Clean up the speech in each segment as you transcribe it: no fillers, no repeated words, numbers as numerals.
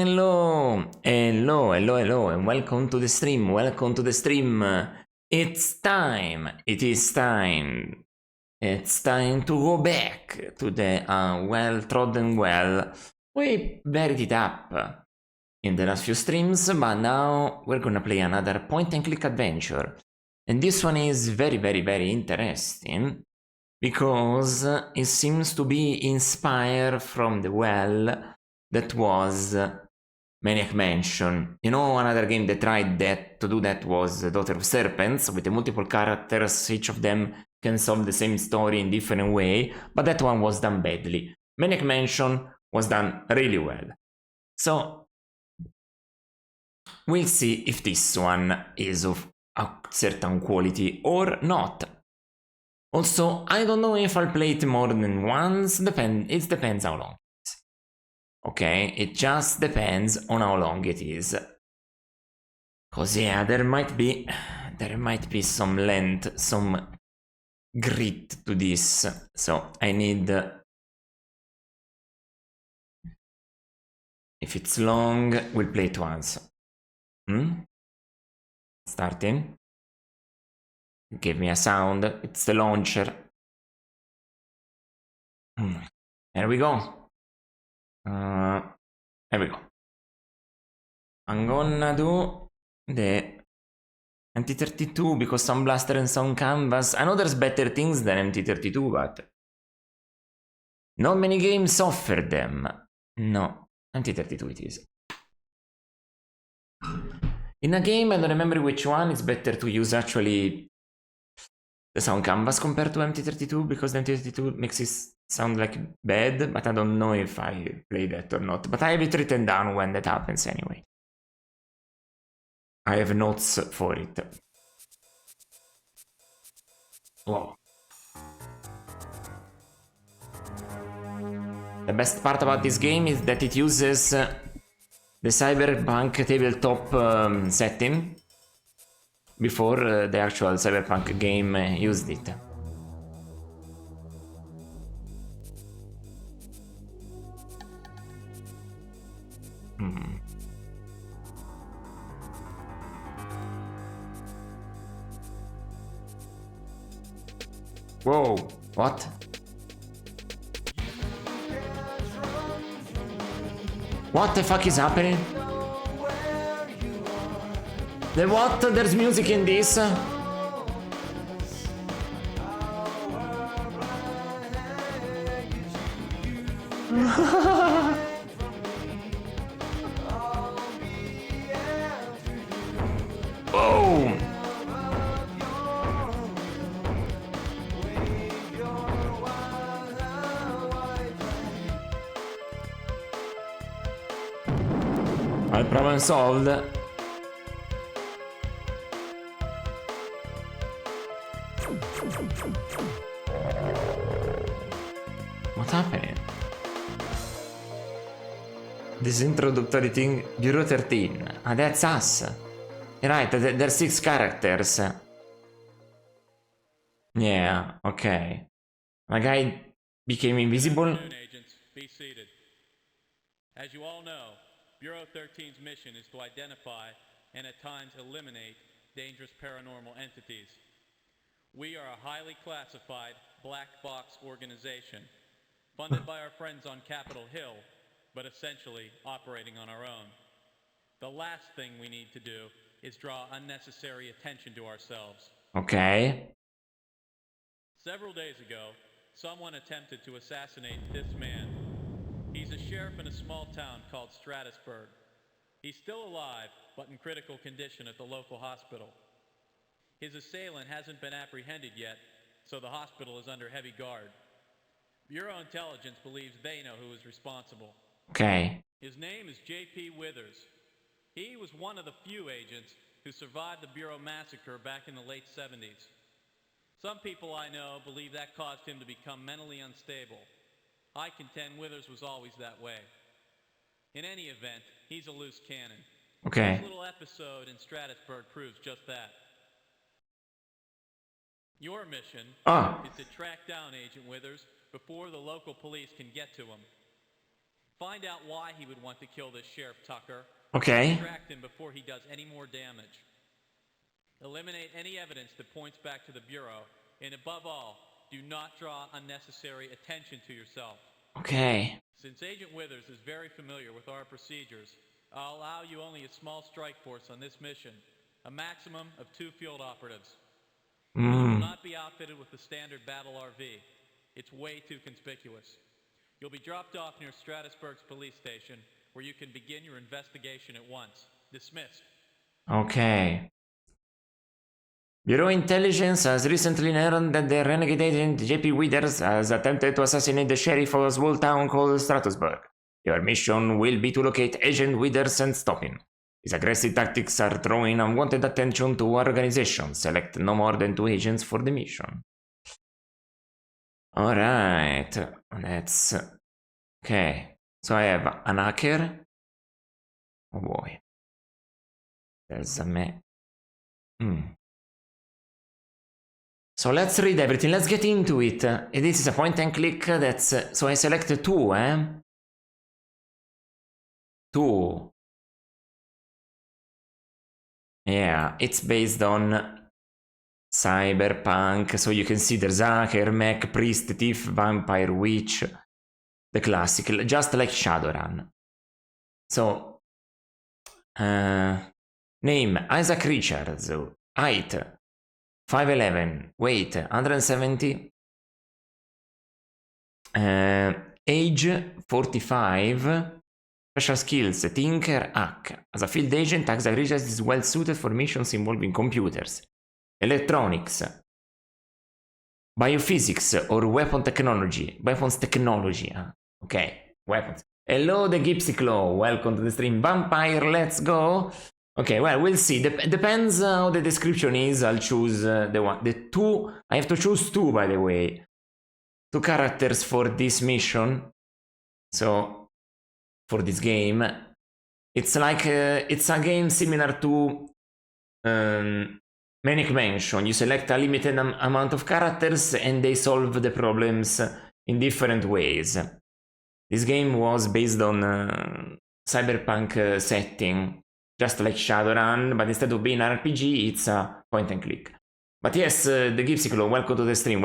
hello, and welcome to the stream, It's time, it's time to go back to the well-trodden well. We buried it up in the last few streams, but now we're gonna play another point-and-click adventure. And this one is very interesting, because it seems to be inspired from the well that was Maniac Mansion. You know, another game that tried to do that was Daughter of Serpents, with the multiple characters, each of them can solve the same story in different way, but that one was done badly. Maniac Mansion was done really well. So, we'll see if this one is of a certain quality or not. Also, I don't know if I'll play it more than once, it depends how long it is. Okay, it just depends on how long it is. Cause yeah, there might be some length, some grit to this, so I need... If it's long, we'll play it once. Starting. Give me a sound, it's the launcher. There we go. There we go. I'm gonna do the MT32 because Sound Blaster and Sound Canvas. I know there's better things than MT32, but not many games offer them. No, MT32 it is. In a game, I don't remember which one, it's better to use actually the Sound Canvas compared to MT32, because the MT32 makes it sound like bad, but I don't know if I play that or not. But I have it written down when that happens anyway. I have notes for it. Wow. The best part about this game is that it uses the Cyberpunk tabletop setting before the actual Cyberpunk game used it. Whoa, what? What the fuck is happening? The what? There's music in this? Boom! All problem solved. What's happening? This introductory thing, Bureau 13. Ah, that's us. Right, there's 6 characters. Yeah, okay. My guy became invisible. Agents, be seated. As you all know, Bureau 13's mission is to identify and at times eliminate dangerous paranormal entities. We are a highly classified black box organization, funded by our friends on Capitol Hill, but essentially operating on our own. The last thing we need to do is draw unnecessary attention to ourselves. Okay. Several days ago, someone attempted to assassinate this man. He's a sheriff in a small town called Stratusburg. He's still alive, but in critical condition at the local hospital. His assailant hasn't been apprehended yet, so the hospital is under heavy guard. Bureau Intelligence believes they know who is responsible. Okay. His name is J.P. Withers. He was one of the few agents who survived the Bureau massacre back in the late 70s. Some people I know believe that caused him to become mentally unstable. I contend Withers was always that way. In any event, he's a loose cannon. Okay. This little episode in Stratusburg proves just that. Your mission is to track down Agent Withers before the local police can get to him. Find out why he would want to kill this Sheriff Tucker. Ok. Distract him before he does any more damage. Eliminate any evidence that points back to the Bureau, and above all, do not draw unnecessary attention to yourself. Ok. Since Agent Withers is very familiar with our procedures, I'll allow you only a small strike force on this mission, a maximum of 2 field operatives. You will not be outfitted with the standard battle RV. It's way too conspicuous. You'll be dropped off near Stratusburg's police station, where you can begin your investigation at once. Dismissed. Ok. Bureau Intelligence has recently learned that the renegade agent J.P. Withers has attempted to assassinate the sheriff of a small town called Stratusburg. Your mission will be to locate Agent Withers and stop him. His aggressive tactics are drawing unwanted attention to our organization. Select no more than 2 agents for the mission. Alright, let's... Okay, so I have an hacker. Oh boy. There's a So let's read everything, let's get into it. This is a point and click that's... So I select 2, 2. Yeah, it's based on cyberpunk, so you can see there's hacker, mech, priest, thief, vampire, witch, the classic, just like Shadowrun. So, name, Isaac Richards, height, 5'11", weight, 170, age, 45, special skills, Tinker, Hack. As a field agent, Isaac Richards is well suited for missions involving computers, electronics, biophysics, or weapons technology. Okay, weapons. Hello, the Gypsy Claw. Welcome to the stream. Vampire, let's go. Okay, well, we'll see. Depends how the description is. I'll choose the 2. I have to choose 2, by the way. 2 characters for this mission. So, for this game. It's like, it's a game similar to Manic Mansion. You select a limited amount of characters and they solve the problems in different ways. This game was based on cyberpunk setting, just like Shadowrun, but instead of being an RPG, it's a point and click. But yes, the Gypsy Claw, welcome to the stream,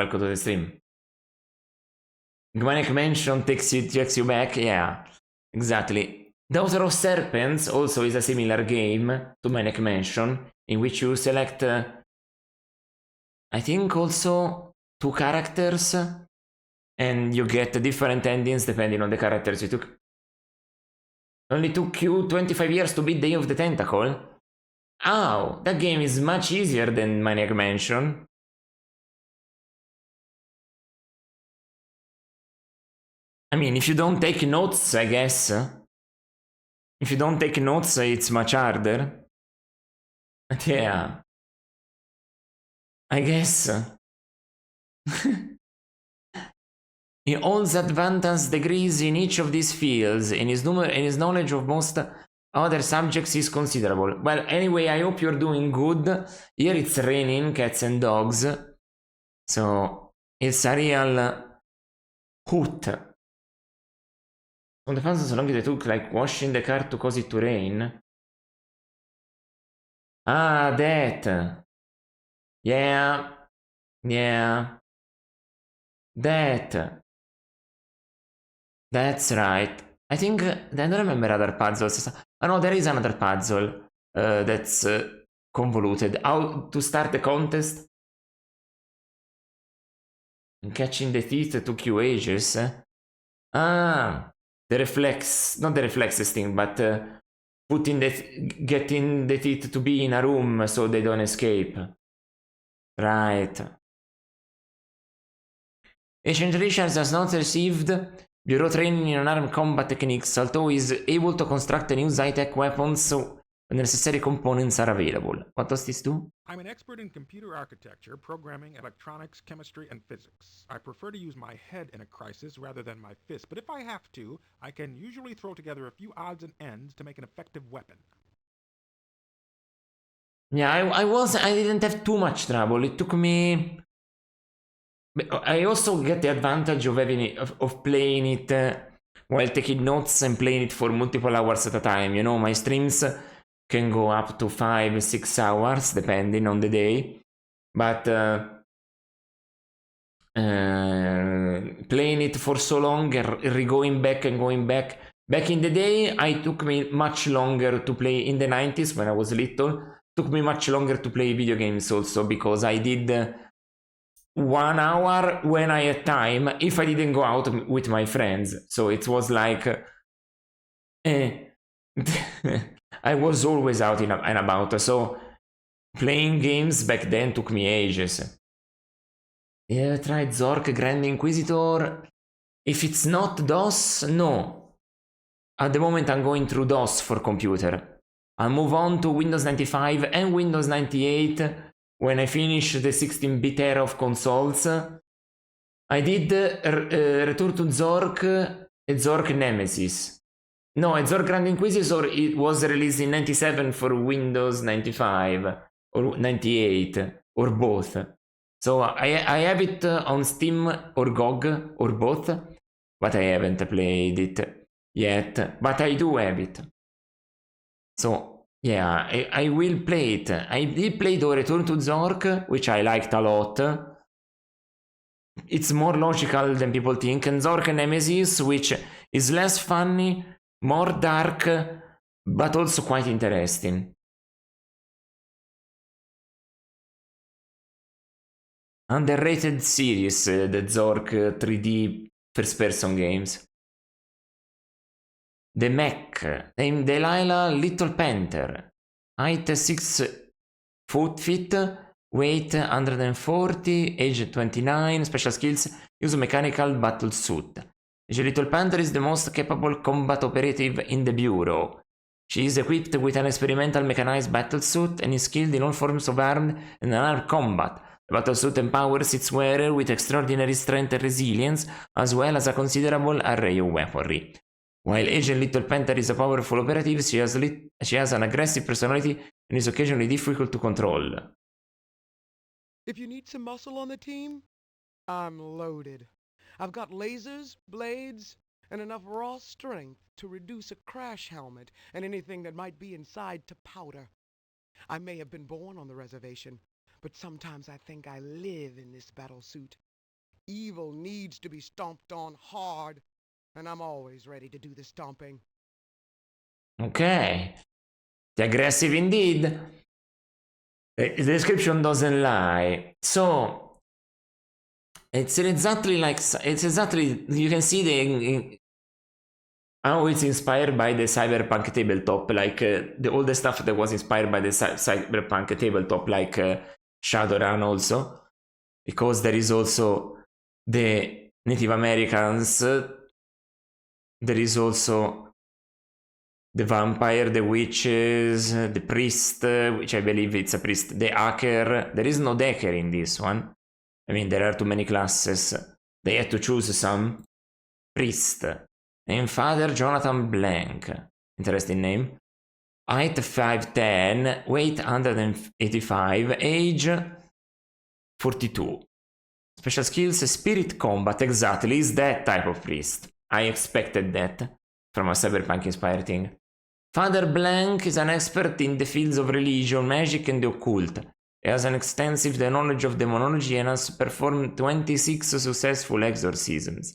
Manic Mansion takes you back, yeah, exactly. Daughter of Serpents also is a similar game to Manic Mansion, in which you select, I think also 2 characters, and you get different endings depending on the characters you took. Only took you 25 years to beat Day of the Tentacle? Oh, that game is much easier than Maniac Mansion. I mean, if you don't take notes, I guess. If you don't take notes, it's much harder. But yeah. I guess. He holds advanced degrees in each of these fields, and his knowledge of most other subjects is considerable. Well, anyway, I hope you're doing good. Here it's raining, cats and dogs. So, it's a real hoot. On the fans, so long as they took like washing the car to cause it to rain. Ah, that. Yeah. Yeah. That. That's right. I think I don't remember other puzzles. Oh no, there is another puzzle that's convoluted. How to start a contest? And catching the teeth took you ages. Ah, the reflex, not the reflexes thing, but getting the teeth to be in a room so they don't escape. Right. Agent Richards has not received Bureau training in unarmed combat techniques, although he is able to construct and use high-tech weapons when the necessary components are available. What does this do? I'm an expert in computer architecture, programming, electronics, chemistry, and physics. I prefer to use my head in a crisis rather than my fist, but if I have to, I can usually throw together a few odds and ends to make an effective weapon. Yeah, I didn't have too much trouble. It took me... I also get the advantage of having of playing it while taking notes and playing it for multiple hours at a time. You know, my streams can go up to 5-6 hours depending on the day, but playing it for so long, going back and going back. Back in the day, it took me much longer to play. In the 90s when I was little, took me much longer to play video games also, because I did 1 hour when I had time if I didn't go out with my friends. So it was like I was always out and about, so playing games back then took me ages. Yeah, tried Zork Grand Inquisitor. If it's not DOS, no. At the moment I'm going through DOS for computer. I'll move on to Windows 95 and Windows 98 when I finish the 16-bit era of consoles. I did Return to Zork and Zork Nemesis. No, Zork Grand Inquisitor, it was released in 97 for Windows 95 or 98 or both. So I have it on Steam or GOG or both, but I haven't played it yet, but I do have it. So yeah, I will play it. I did play the Return to Zork, which I liked a lot. It's more logical than people think, and Zork Nemesis, which is less funny, more dark, but also quite interesting. Underrated series, the Zork 3D first-person games. The Mech, named Delilah Little Panther, height 6 feet, weight 140, age 29, special skills, use mechanical battle suit. The Little Panther is the most capable combat operative in the Bureau. She is equipped with an experimental mechanized battle suit and is skilled in all forms of armed and unarmed combat. The battle suit empowers its wearer with extraordinary strength and resilience, as well as a considerable array of weaponry. While Agent Little Panther is a powerful operative, she has an aggressive personality and is occasionally difficult to control. If you need some muscle on the team, I'm loaded. I've got lasers, blades, and enough raw strength to reduce a crash helmet and anything that might be inside to powder. I may have been born on the reservation, but sometimes I think I live in this battlesuit. Evil needs to be stomped on hard, and I'm always ready to do the stomping. Okay. Aggressive indeed. The description doesn't lie. So it's exactly you can see how it's inspired by the cyberpunk tabletop, like all the stuff that was inspired by the cyberpunk tabletop, like Shadowrun also, because there is also the Native Americans, there is also the vampire, the witches, the priest, which I believe it's a priest, the hacker. There is no decker in this one. I mean, there are too many classes. They had to choose some. Priest. And Father Jonathan Blank. Interesting name. Height 5'10", weight 185, age 42. Special skills, spirit combat, exactly, is that type of priest. I expected that from a cyberpunk inspired thing. Father Blank is an expert in the fields of religion, magic, and the occult. He has an extensive knowledge of demonology and has performed 26 successful exorcisms.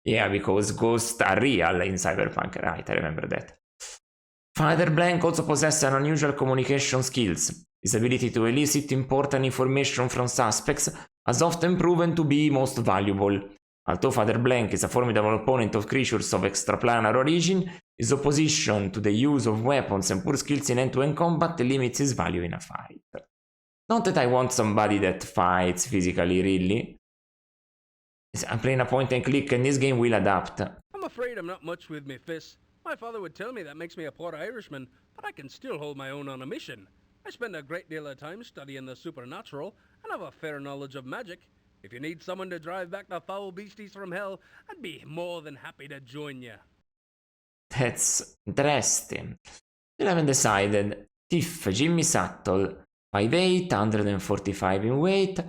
Yeah, because ghosts are real in cyberpunk, right? I remember that. Father Blank also possesses an unusual communication skills. His ability to elicit important information from suspects has often proven to be most valuable. Although Father Blank is a formidable opponent of creatures of extraplanar origin, his opposition to the use of weapons and poor skills in hand-to-hand combat limits his value in a fight. Not that I want somebody that fights physically, really. I'm playing a point and click, and this game will adapt. I'm afraid I'm not much with me fists. My father would tell me that makes me a poor Irishman, but I can still hold my own on a mission. I spend a great deal of time studying the supernatural, and have a fair knowledge of magic. If you need someone to drive back the foul beasties from hell, I'd be more than happy to join you. That's interesting. Still haven't decided. Tiff, Jimmy Sattel, 5'8", 145 in weight,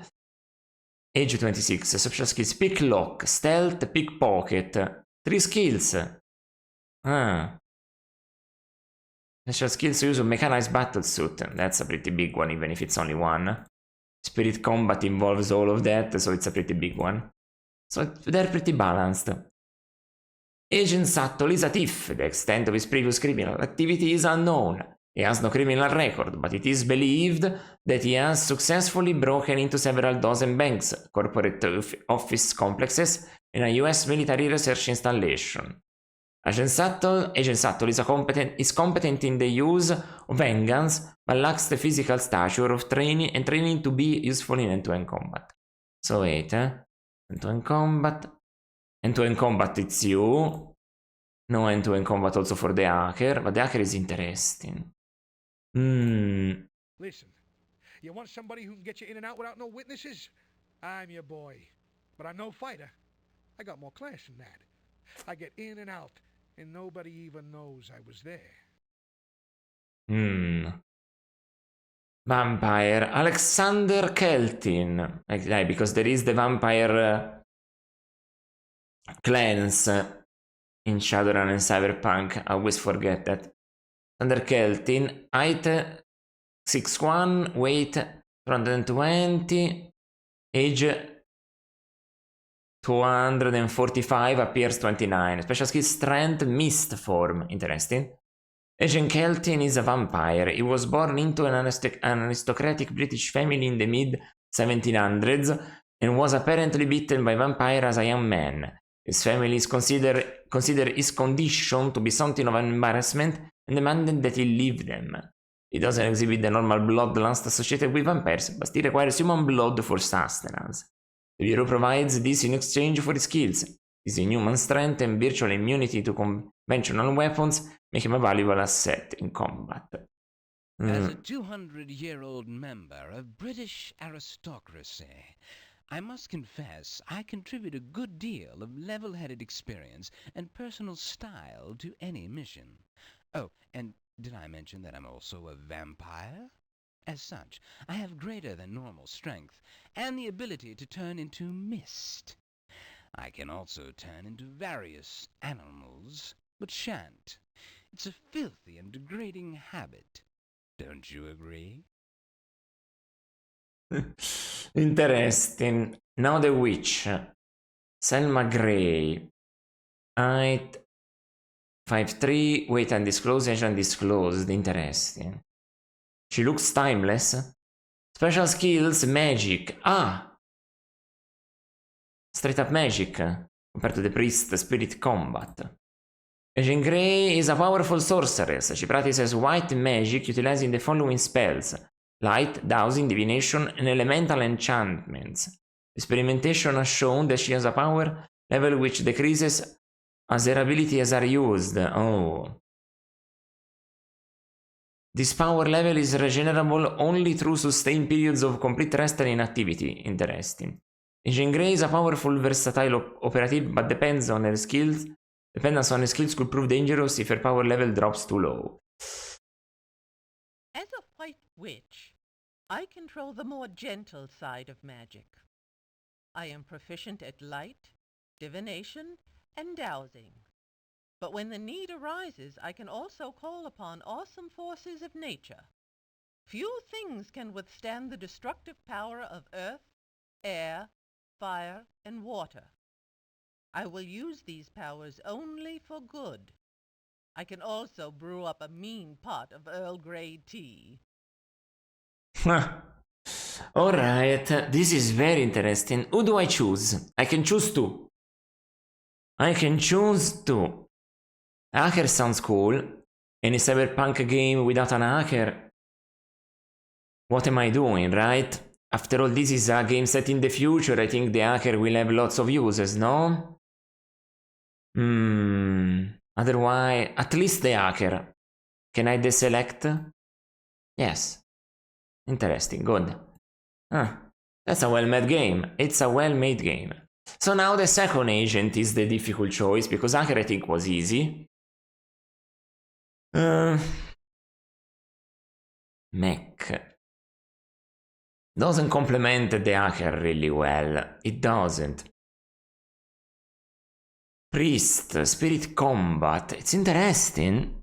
age 26, special skills, pick lock, stealth, pickpocket, 3 skills, Ah. Special skills use of mechanized battlesuit. That's a pretty big one, even if it's only one. Spirit combat involves all of that, so it's a pretty big one. So they're pretty balanced. Agent Sattol is a thief. The extent of his previous criminal activity is unknown. He has no criminal record, but it is believed that he has successfully broken into several dozen banks, corporate office complexes, and a US military research installation. Agent Sattol is competent in the use of handguns, but lacks the physical stature of training to be useful in end-to-end combat. So wait, end-to-end combat. End-to-end combat it's you. No end-to-end combat also for the hacker, but the hacker is interesting. Listen, you want somebody who can get you in and out without no witnesses? I'm your boy. But I'm no fighter. I got more class than that. I get in and out, and nobody even knows I was there. Vampire. Alexander Keltin. Because there is the vampire clans in Shadowrun and Cyberpunk. I always forget that. Alexander Keltin. Height 6'1", weight 220, age 245, appears 29. Special skill strength, mist form. Interesting. Agent Keltin is a vampire. He was born into an aristocratic British family in the mid-1700s and was apparently bitten by vampire as a young man. His family is considered his condition to be something of an embarrassment and demanded that he leave them. He doesn't exhibit the normal bloodlust associated with vampires, but still requires human blood for sustenance. The Bureau provides this in exchange for his skills. His inhuman strength and virtual immunity to conventional weapons make him a valuable asset in combat. As a 200-year-old member of British aristocracy, I must confess I contribute a good deal of level-headed experience and personal style to any mission. Oh, and did I mention that I'm also a vampire? As such, I have greater than normal strength and the ability to turn into mist. I can also turn into various animals, but shan't. It's a filthy and degrading habit. Don't you agree? Interesting. Now the witch. Selma Gray. Height 5'3", weight undisclosed, age undisclosed. Interesting. She looks timeless. Special skills, magic. Straight up magic. Compared to the priest, spirit combat. Agent Grey is a powerful sorceress. She practices white magic utilizing the following spells: light, dowsing, divination, and elemental enchantments. Experimentation has shown that she has a power level which decreases as her abilities are used. Oh. This power level is regenerable only through sustained periods of complete rest and inactivity. Interesting. Agent Grey is a powerful, versatile operative, but dependence on her skills could prove dangerous if her power level drops too low. As a white witch, I control the more gentle side of magic. I am proficient at light, divination, and dowsing. But when the need arises, I can also call upon awesome forces of nature. Few things can withstand the destructive power of earth, air, fire, and water. I will use these powers only for good. I can also brew up a mean pot of Earl Grey tea. Alright, this is very interesting. Who do I choose? I can choose two. Hacker sounds cool. Any cyberpunk game without an hacker? What am I doing, right? After all, this is a game set in the future. I think the hacker will have lots of uses, no? Otherwise, at least the hacker. Can I deselect? Yes. Interesting, good. That's a well-made game. It's a well-made game. So now the second agent is the difficult choice, because hacker I think was easy. Mech. Doesn't complement the hacker really well. It doesn't. Priest, Spirit Combat. It's interesting.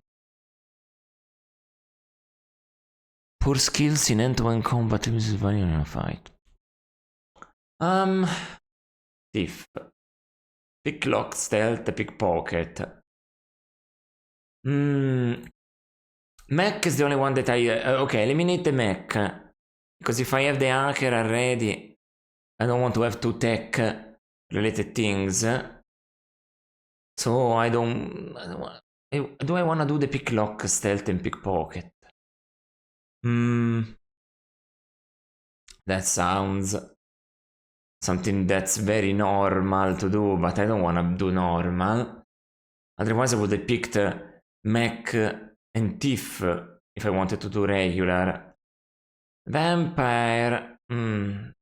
Poor skills in hand-to-hand combat uses value in a fight. Thief. Picklock, stealth, pickpocket. Mech is the only one that I... okay, eliminate the mech. Because if I have the hacker already, I don't want to have two tech-related things. So I don't want... do I want to do the picklock, stealth, and pickpocket? That sounds something that's very normal to do, but I don't want to do normal. Otherwise I would have picked mech and thief if I wanted to do regular. Vampire,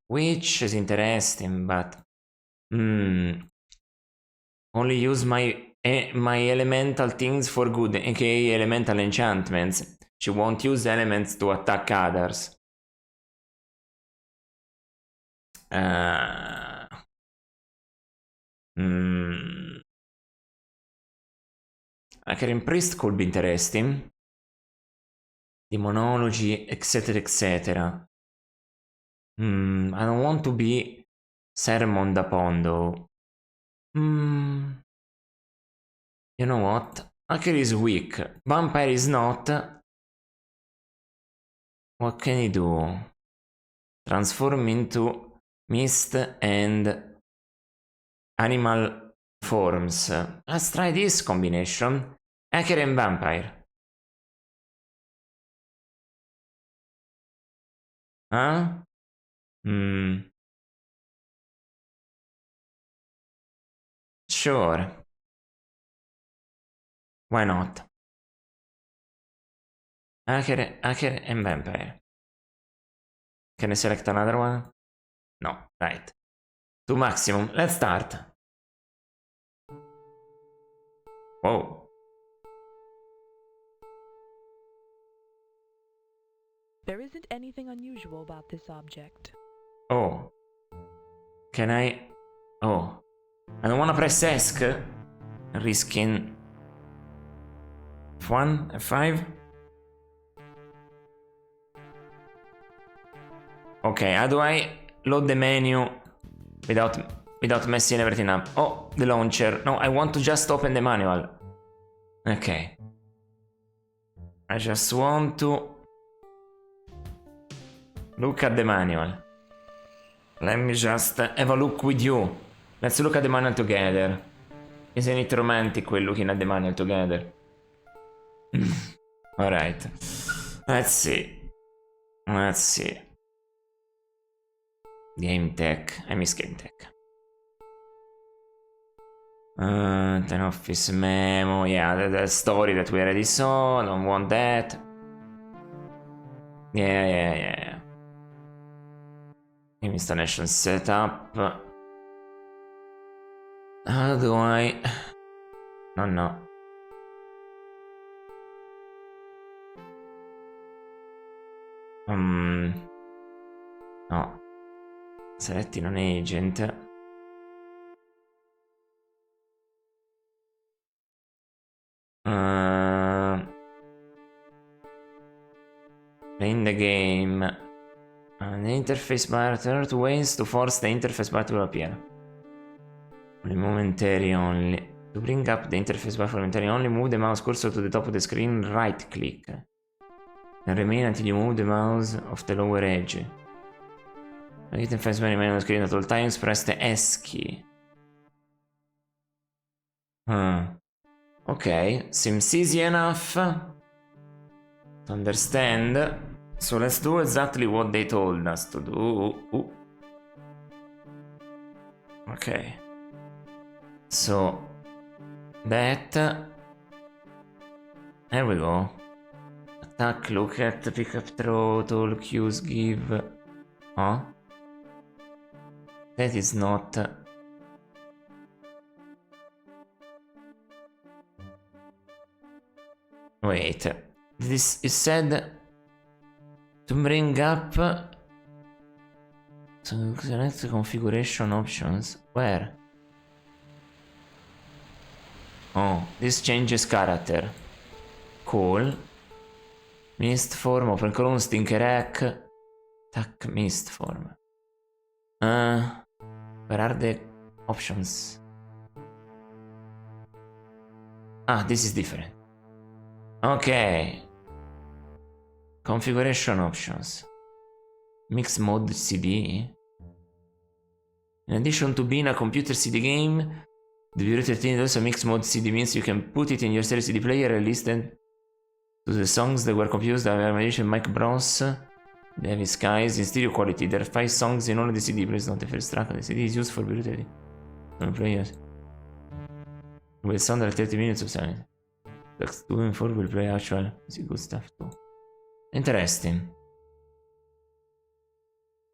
witch is interesting, but only use my elemental things for good, aka elemental enchantments. She won't use elements to attack others. Hacker Priest could be interesting. Demonology, etc, etc. I don't want to be sermoned upon though. You know what? Hacker is weak. Vampire is not. What can he do? Transform into mist and animal forms. Let's try this combination. Hacker and vampire. Huh? Sure. Why not? Hacker and vampire. Can I select another one? No, right. To maximum. Let's start. Whoa. There isn't anything unusual about this object. Oh. Can I... oh. I don't want to press ESC. Risking... F1? F5? Okay, how do I load the menu without messing everything up? Oh, the launcher. No, I want to just open the manual. Okay. I just want to look at the manual. Let me just have a look with you. Let's look at the manual together. Isn't it romantic we're looking at the manual together? Alright. Let's see. Let's see. Game tech. I miss game tech. An office memo. Yeah, the story that we already saw. Don't want that. Yeah. Game installation setup. How do I... No. No. Seletti non agent. Playing the game. The interface bar. There are two ways to force the interface bar to appear. Momentary only. To bring up the interface bar for momentary only, move the mouse cursor to the top of the screen, right click. And remain until you move the mouse off the lower edge. The interface bar remain on the screen at all times, press the S key. Okay, seems easy enough to understand. So let's do exactly what they told us to do. Okay. So that. There we go. Attack, look at, pick up, throw, tool, cues, give. Huh? That is not. Wait. This is said to bring up. So select configuration options. Where? Oh, this changes character. Cool. Mist form, open clone, stinker hack. Attack mist form. Where are the options? Ah, this is different. Okay. Configuration options. Mix mode CD. In addition to being a computer CD game, the Bureau 13 also mix mode CD means you can put it in your stereo CD player and listen to the songs that were composed by Animation Mike Bros. David Skies in stereo quality. There are 5 songs in all of the CD, please not the first track. The CD is used for Bureau 13 players. Will sound like 30 minutes of silence. Tracks 2 and 4 will play actual music, good stuff too. Interesting.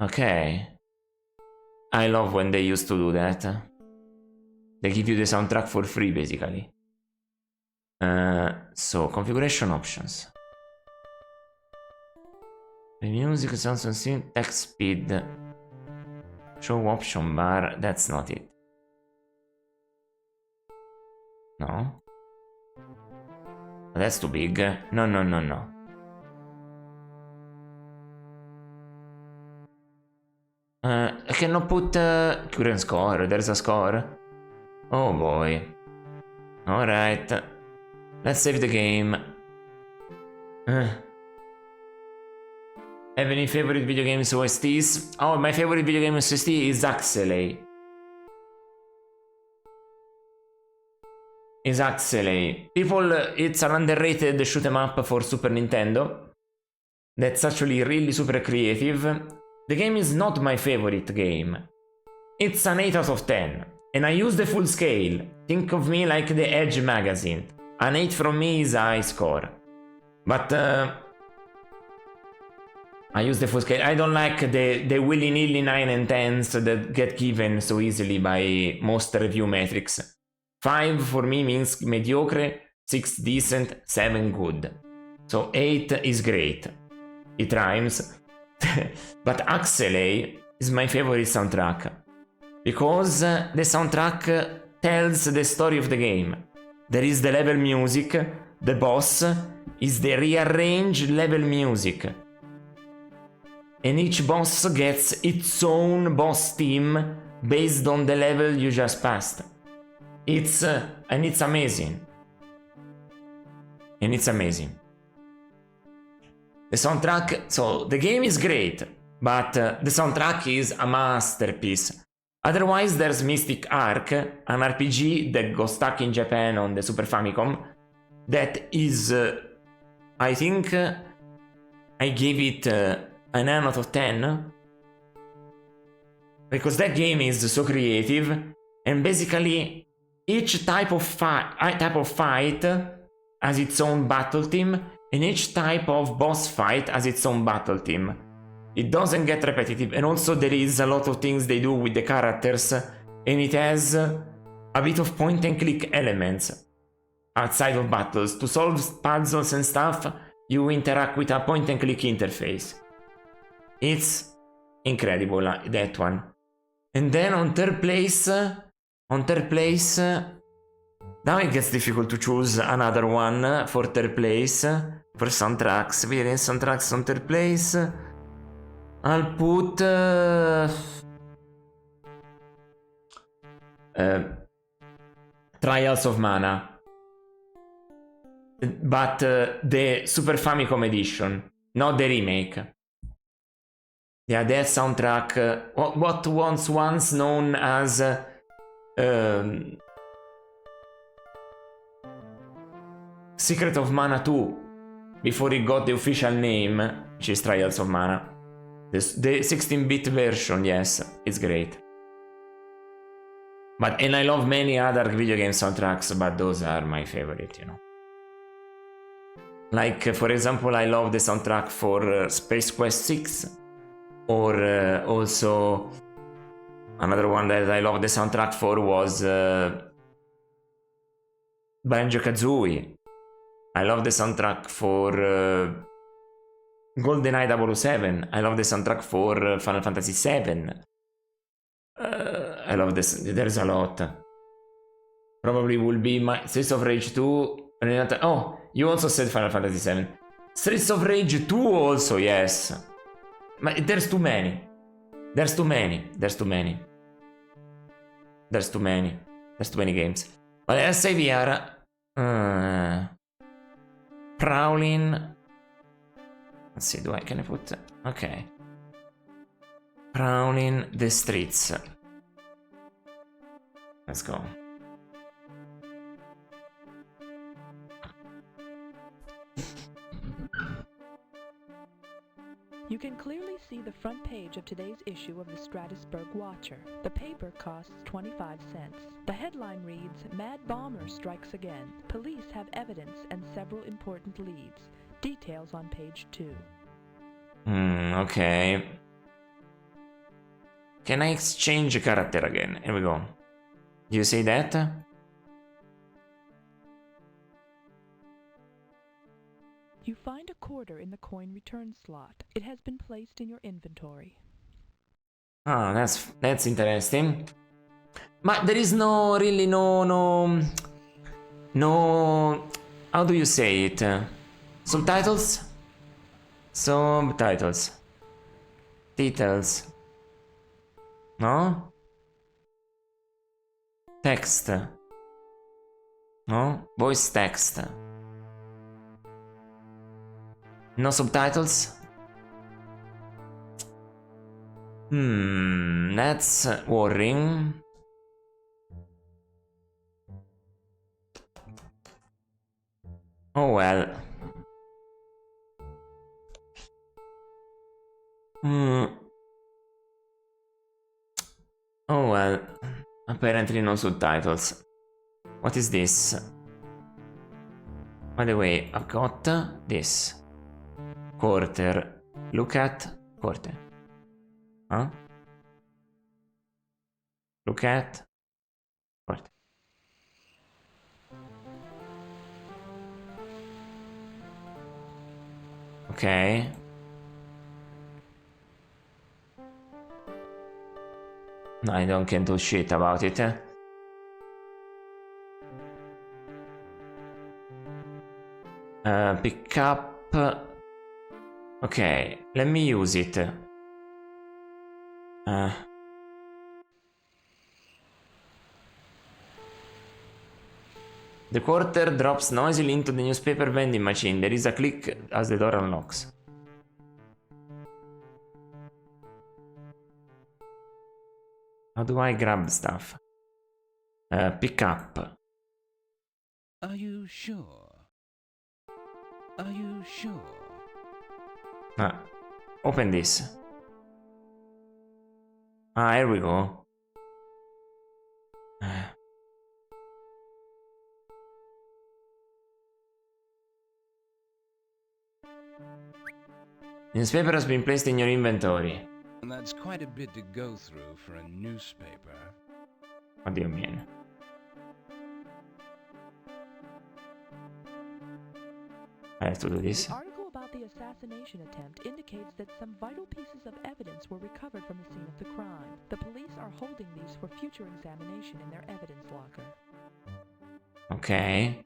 Okay. I love when they used to do that. They give you the soundtrack for free, basically. So, configuration options. The music, sounds and sync, text speed. Show option bar, that's not it. No? That's too big. No, no, no, no. I cannot put current score. There's a score. Oh boy. Alright. Let's save the game. Have any favorite video games OSTs? Oh, my favorite video game OST is Axelay. People, it's an underrated shoot 'em up for Super Nintendo. That's actually really super creative. The game is not my favorite game. It's an 8 out of 10. And I use the full scale. Think of me like the Edge magazine. An 8 from me is a high score. But I use the full scale. I don't like the willy-nilly 9 and 10s that get given so easily by most review metrics. 5 for me means mediocre, 6 decent, 7 good. So 8 is great. It rhymes. But Axelay is my favorite soundtrack. Because the soundtrack tells the story of the game. There is the level music, the boss is the rearranged level music. And each boss gets its own boss theme based on the level you just passed. It's amazing. And it's amazing. The soundtrack, so the game is great, but the soundtrack is a masterpiece. Otherwise, there's Mystic Arc, an RPG that got stuck in Japan on the Super Famicom. That is, I think, I gave it a 9 out of 10. Because that game is so creative, and basically each type of fight has its own battle theme, and each type of boss fight has its own battle theme. It doesn't get repetitive, and also there is a lot of things they do with the characters, and it has a bit of point and click elements outside of battles. To solve puzzles and stuff, you interact with a point and click interface. It's incredible, that one. And then on third place, now it gets difficult to choose another one for third place. For soundtracks, video game soundtracks on third place. I'll put Trials of Mana, but the Super Famicom edition, not the remake. Yeah, that soundtrack, what was once known as Secret of Mana 2, before it got the official name, which is Trials of Mana. The 16-bit version, yes, it's great. And I love many other video game soundtracks, but those are my favorite, you know. Like, for example, I love the soundtrack for Space Quest 6, or also another one that I love the soundtrack for was Banjo-Kazooie. I love the soundtrack for GoldenEye 007. I love the soundtrack for Final Fantasy 7. I love this. There's a lot. Probably will be my Streets of Rage 2. Renata. Oh, you also said Final Fantasy 7. Streets of Rage 2 also, yes. But there's too many. There's too many. There's too many. There's too many. There's too many games. But let's say we are prowling. Let's see, can I put okay. Prowling the streets. Let's go. You can clearly see the front page of today's issue of the Stratusburg Watcher. The paper costs 25 cents. The headline reads, Mad Bomber Strikes Again. Police have evidence and several important leads. Details on page 2. Okay. Can I exchange a character again? Here we go. Do you say that? You find a quarter in the coin return slot. It has been placed in your inventory. Ah, that's interesting. But there is no how do you say it? Subtitles? Subtitles. Titles. No? Text. No? Voice text. No subtitles? That's worrying. Oh well. Oh well. Apparently no subtitles. What is this? By the way, I've got this. Quarter. Look at quarter. Huh? Look at quarter. Okay. No, I don't can do shit about it. Pick up. Okay, let me use it. The quarter drops noisily into the newspaper vending machine. There is a click as the door unlocks. How do I grab stuff? Pick up. Are you sure? Are you sure? Open this. Here we go. Newspaper has been placed in your inventory. And that's quite a bit to go through for a newspaper. What do you mean? I have to do this. The article about the assassination attempt indicates that some vital pieces of evidence were recovered from the scene of the crime. The police are holding these for future examination in their evidence locker. Okay.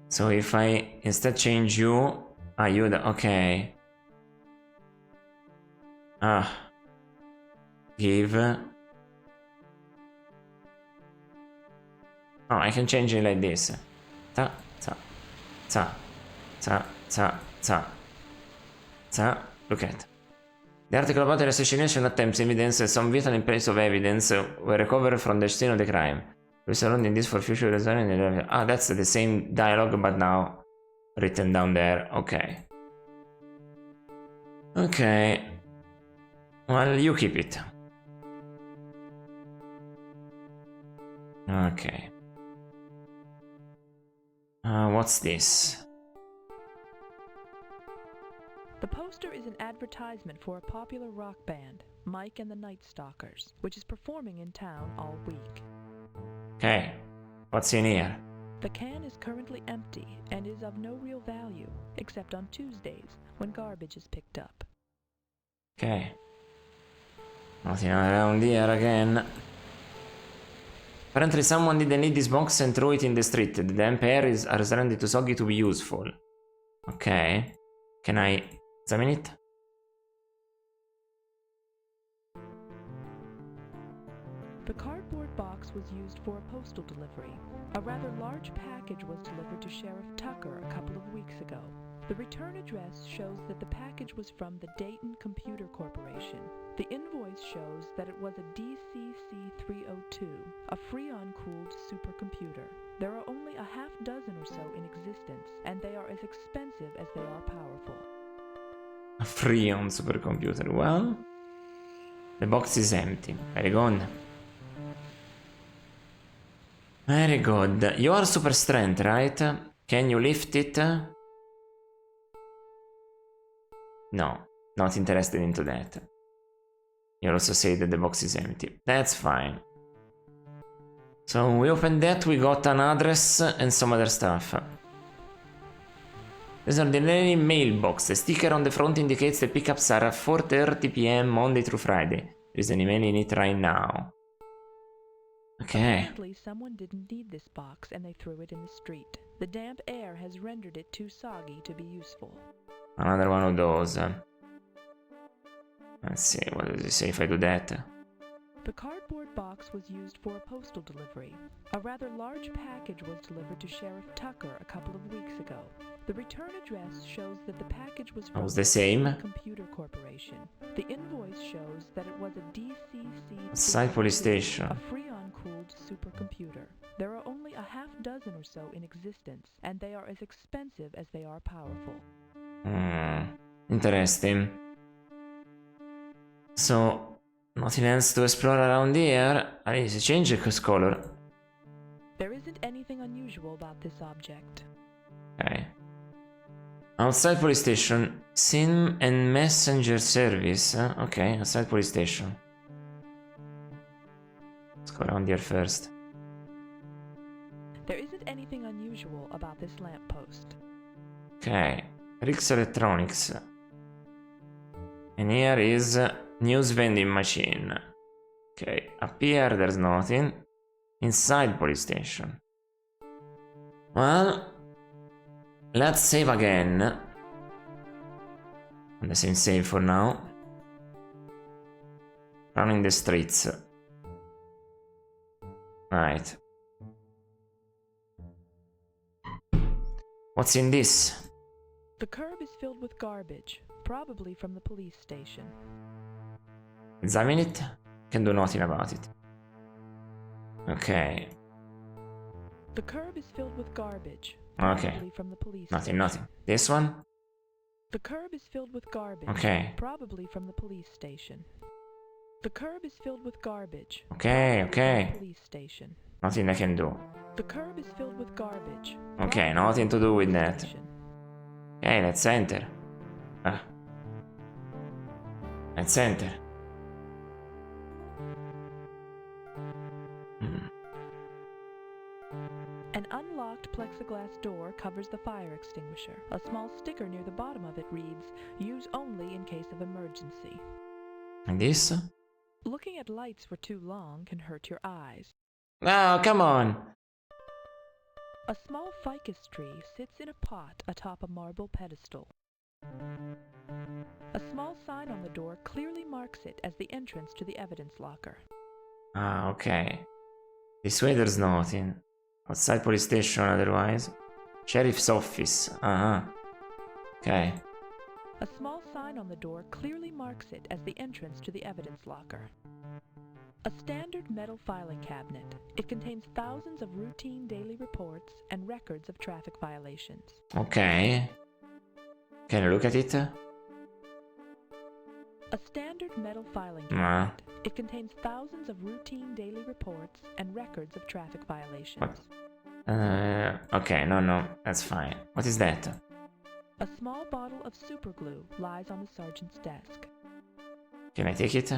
So if I instead change you, okay. Give. Oh, I can change it like this. Ta, ta, ta, ta, ta, ta, ta. Look at. The article about the assassination attempts evidence and some vital pieces of evidence were recovered from the scene of the crime. We're surrounding this for future reason. That's the same dialogue, but now written down there. Okay. Okay. Well, you keep it. Okay. What's this? The poster is an advertisement for a popular rock band, Mike and the Night Stalkers, which is performing in town all week. Okay. What's in here? The can is currently empty and is of no real value, except on Tuesdays when garbage is picked up. Okay. Nothing around here again. Apparently someone didn't need this box and threw it in the street. The damp air is surrounding too soggy to be useful. Okay. Can I examine it? The cardboard box was used for a postal delivery. A rather large package was delivered to Sheriff Tucker a couple of weeks ago. The return address shows that the package was from the Dayton Computer Corporation. The invoice shows that it was a DCC-302, a Freon-cooled supercomputer. There are only a half dozen or so in existence, and they are as expensive as they are powerful. A Freon supercomputer. Well, the box is empty. Very good. Very good. You are super strength, right? Can you lift it? No, not interested into that. You also say that the box is empty. That's fine. So we opened that, we got an address and some other stuff. There's an ordinary mailbox. The sticker on the front indicates the pickups are at 4:30 p.m. Monday through Friday. There's an email in it right now. Okay. Apparently someone didn't need this box and they threw it in the street. The damp air has rendered it too soggy to be useful. Another one of those. Let's see, what does it say if I do that? The cardboard box was used for a postal delivery. A rather large package was delivered to Sheriff Tucker a couple of weeks ago. The return address shows that the package was from the same. Computer Corporation. The invoice shows that it was a DCC Side police station. a Freon-cooled supercomputer. There are only a half dozen or so in existence, and they are as expensive as they are powerful. Interesting. So, nothing else to explore around here. I need to change the color. There isn't anything unusual about this object. Okay. Outside police station. SIM and messenger service. Okay, outside police station. Let's go around here first. There isn't anything unusual about this lamppost. Okay. Rick's Electronics. And here is news vending machine. Okay, up here there's nothing. Inside police station. Well, let's save again. On the same save for now. Running the streets. Right. What's in this? The curb is filled with garbage, probably from the police station. Examine it. Can do nothing about it. Okay. The curb is filled with garbage, Okay. probably from the police Nothing, station. nothing. This one? The curb is filled with garbage, Okay. probably from the police station. The curb is filled with garbage. Okay, probably from okay. the police station. Nothing I can do. The curb is filled with garbage. Okay, probably nothing to from the do with police that. station. Okay, let's enter. Let's enter. An unlocked plexiglass door covers the fire extinguisher. A small sticker near the bottom of it reads, "Use only in case of emergency." And this? Looking at lights for too long can hurt your eyes. Oh, come on. A small ficus tree sits in a pot atop a marble pedestal. A small sign on the door clearly marks it as the entrance to the evidence locker. Ah, okay. This way there's nothing. Outside police station otherwise. Sheriff's office. Okay. A small sign on the door clearly marks it as the entrance to the evidence locker. A standard metal filing cabinet. It contains thousands of routine daily reports and records of traffic violations. Okay. Can I look at it? A standard metal filing Nah. cabinet. It contains thousands of routine daily reports and records of traffic violations. Okay, no, that's fine. What is that? A small bottle of superglue lies on the sergeant's desk. Can I take it?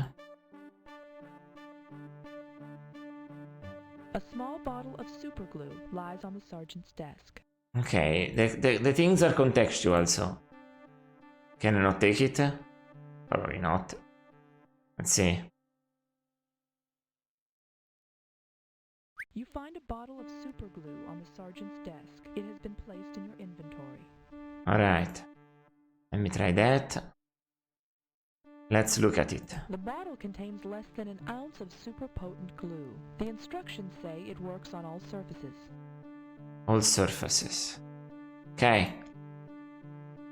A small bottle of superglue lies on the sergeant's desk. Okay, the things are contextual, so... Can I not take it? Probably not. Let's see. You find a bottle of super glue on the sergeant's desk. It has been placed in your inventory. Alright. Let me try that. Let's look at it. The bottle contains less than an ounce of super potent glue. The instructions say it works on all surfaces. All surfaces. Okay.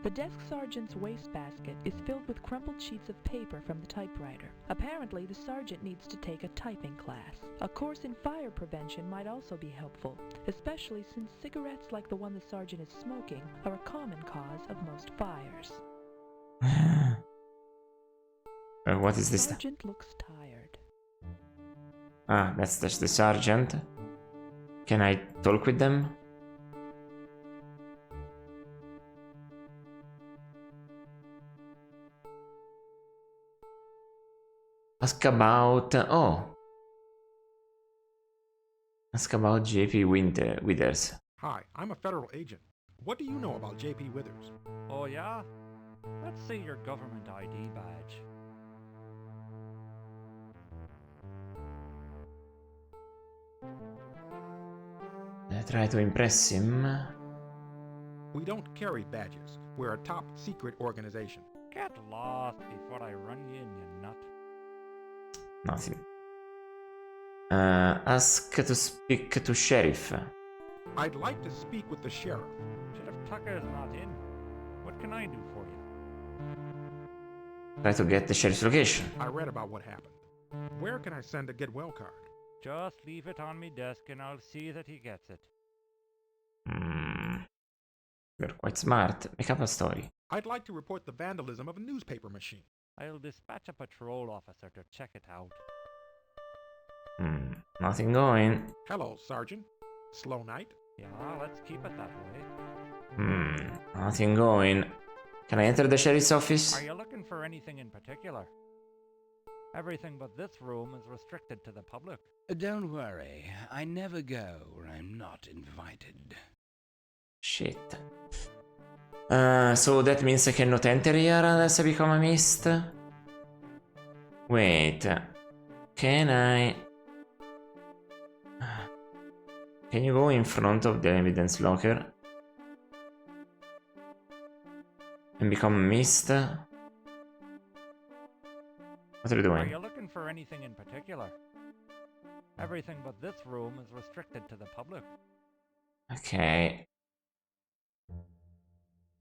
The desk sergeant's wastebasket is filled with crumpled sheets of paper from the typewriter. Apparently, the sergeant needs to take a typing class. A course in fire prevention might also be helpful, especially since cigarettes like the one the sergeant is smoking are a common cause of most fires. What is The this? sergeant looks tired. Ah, that's the sergeant. Can I talk with them? Ask about... oh. Ask about JP Withers. Hi, I'm a federal agent. What do you know about J.P. Withers? Oh yeah? Let's see your government ID badge. Try to impress him. We don't carry badges. We're a top secret organization. Get lost before I run you in, you nut. Nothing. Ask to speak to sheriff. I'd like to speak with the sheriff. Sheriff Tucker's not in. What can I do for you? Try to get the sheriff's location. I read about what happened. Where can I send a get well card? Just leave it on me desk and I'll see that he gets it. You're quite smart. Make up a story. I'd like to report the vandalism of a newspaper machine. I'll dispatch a patrol officer to check it out. Nothing going. Hello, Sergeant. Slow night? Yeah, let's keep it that way. Nothing going. Can I enter the sheriff's office? Are you looking for anything in particular? Everything but this room is restricted to the public. Don't worry, I never go where I'm not invited. Shit. So that means I cannot enter here unless I become a mist? Wait. Can I... Can you go in front of the evidence locker? And become a mist? What are you Are doing? you looking for anything in particular? Everything but this room is restricted to the public. Okay.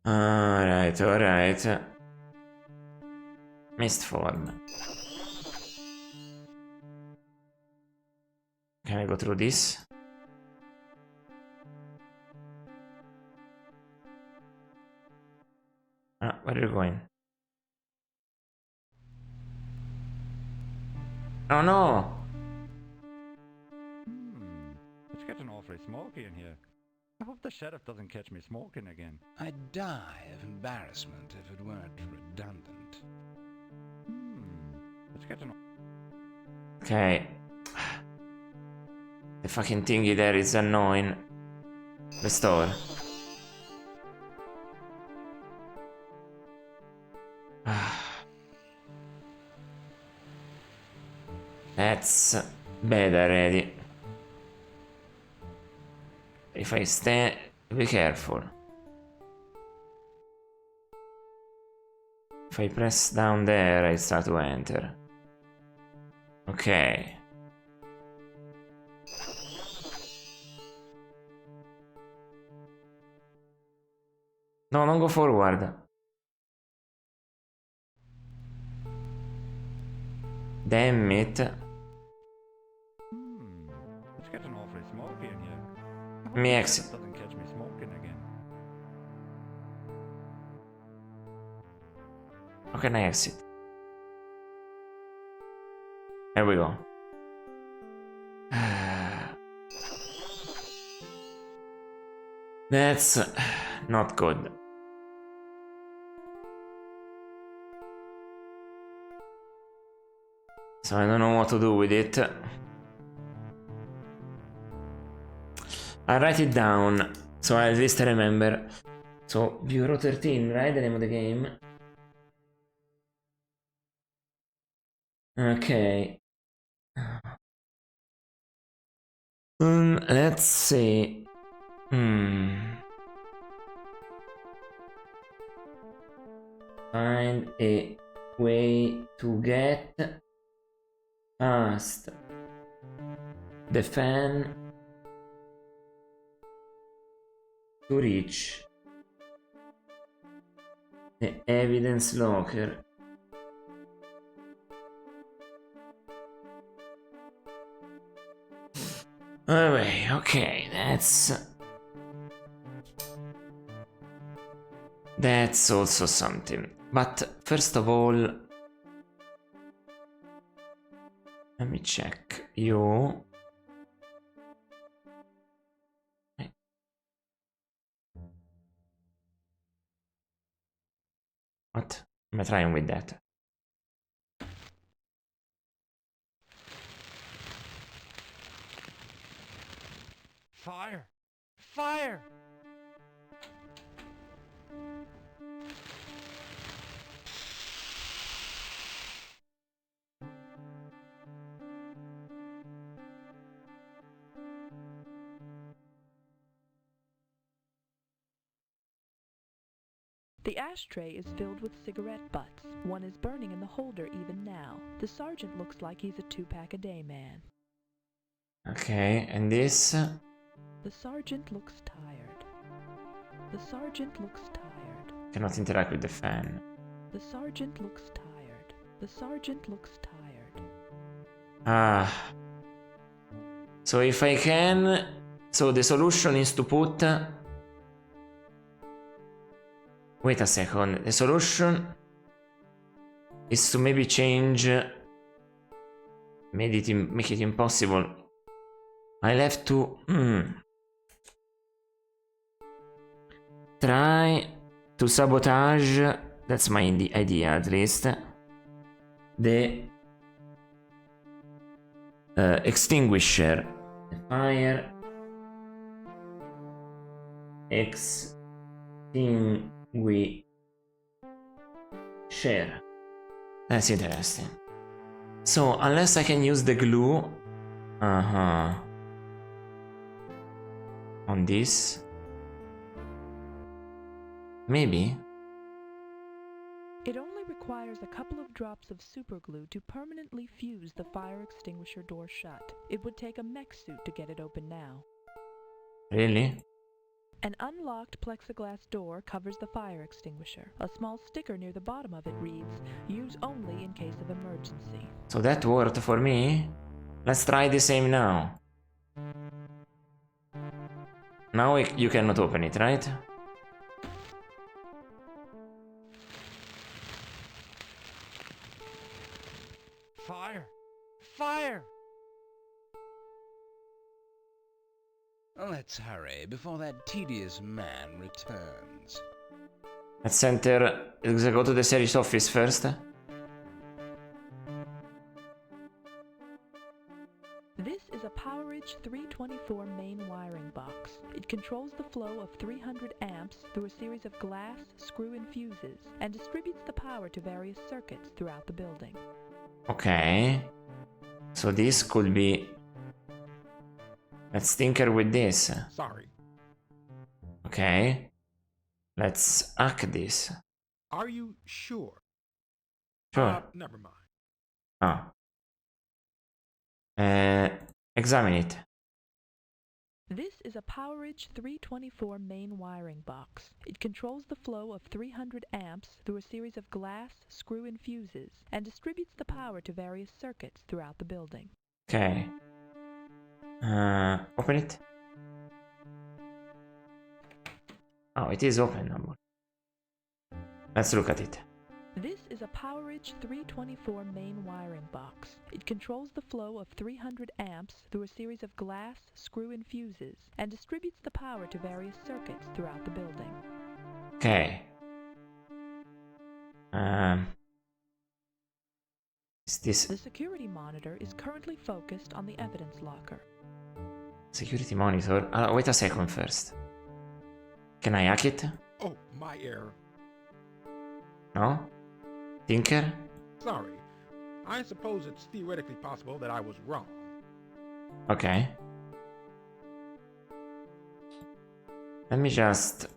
Alright, alright. Mist form. Can I go through this? Where are you going? Oh no! It's getting awfully smoky in here. I hope the sheriff doesn't catch me smoking again. I'd die of embarrassment if it weren't redundant. It's getting... Okay. The fucking thingy there is annoying. Restore. That's bad already. If I stand, be careful. If I press down there, I start to enter. Okay. No, don't go forward. Damn it. It's getting awfully smoky in here. I hope Me the exit. sheriff doesn't catch me smoking again. How can I exit? There we go. That's not good. So I don't know what to do with it. I write it down, so at least I remember. So, Bureau 13, right? The name of the game. Okay. Let's see. Find a way to get past the fan to reach the evidence locker. Anyway, okay, that's also something. But first of all, let me check you. What? Am I trying with that? Fire! Fire! The ashtray is filled with cigarette butts. One is burning in the holder even now. The sergeant looks like he's a 2-pack-a-day man. Okay, and this? The sergeant looks tired. The sergeant looks tired. Cannot interact with the fan. The sergeant looks tired. The sergeant looks tired. Ah. So if I can... So the solution is to put... Wait a second. The solution is to maybe change... Make it impossible. I'll have to... Try to sabotage... That's my idea at least. The... extinguisher. Fire... Extinguisher. That's interesting. So, unless I can use the glue... On this... Maybe? It only requires a couple of drops of superglue to permanently fuse the fire extinguisher door shut. It would take a mech suit to get it open now. Really? An unlocked plexiglass door covers the fire extinguisher. A small sticker near the bottom of it reads, "Use only in case of emergency." So that worked for me? Let's try the same now. Now you cannot open it, right? Fire! Fire! Let's hurry before that tedious man returns. Let's enter... Let's go to the series office first. This is a PowerEdge 324 main wiring box. It controls the flow of 300 amps through a series of glass, screw-in fuses, and distributes the power to various circuits throughout the building. Okay. So this could be... Let's tinker with this. Sorry. Okay. Let's hack this. Are you sure? Sure. Never mind. Examine it. This is a PowerEdge 324 main wiring box. It controls the flow of 300 amps through a series of glass, screw-in fuses, and distributes the power to various circuits throughout the building. Okay. Open it. Oh, it is open now. Let's look at it. This is a PowerEdge 324 main wiring box. It controls the flow of 300 amps through a series of glass, screw-in fuses, and distributes the power to various circuits throughout the building. Okay. Is this... The security monitor is currently focused on the evidence locker. Security monitor? Wait a second first. Can I hack it? Oh, my error. No? Tinker? Sorry. I suppose it's theoretically possible that I was wrong. Okay. Let me just...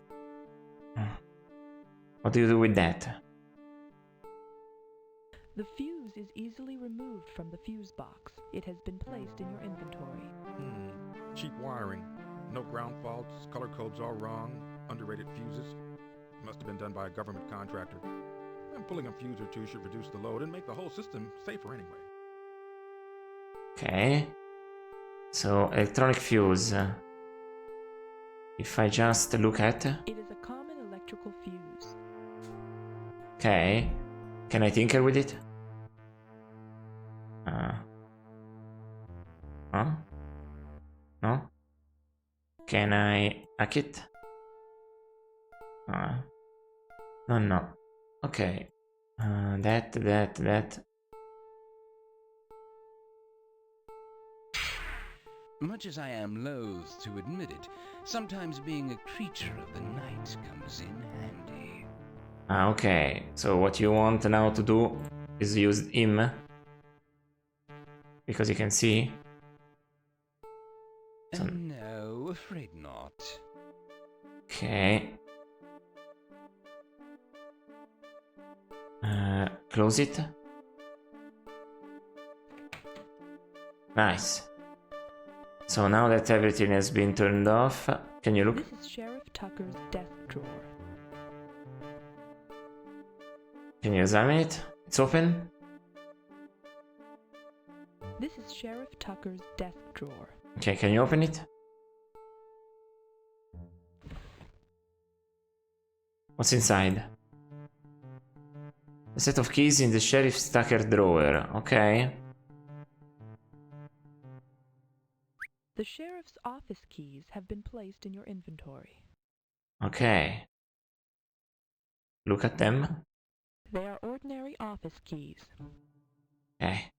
What do you do with that? The fuse is easily removed from the fuse box. It has been placed in your inventory. Cheap wiring. No ground faults, color codes all wrong, underrated fuses. Must have been done by a government contractor. And pulling a fuse or two should reduce the load and make the whole system safer anyway. Okay. So, electronic fuse. If I just look at... It is a common electrical fuse. Okay. Can I tinker with it? Huh? No? Can I hack it? No. Okay. That. Much as I am loath to admit it, sometimes being a creature of the night comes in handy. Okay. So what you want now to do is use him. Because you can see. No, afraid not. Okay. Close it. Nice. So now that everything has been turned off, can you look? This is Sheriff Tucker's desk drawer. Can you examine it? It's open? This is Sheriff Tucker's desk drawer. Okay, can you open it? What's inside? A set of keys in the Sheriff's Tucker drawer. Okay. The sheriff's office keys have been placed in your inventory. Okay. Look at them. They are ordinary office keys. Okay.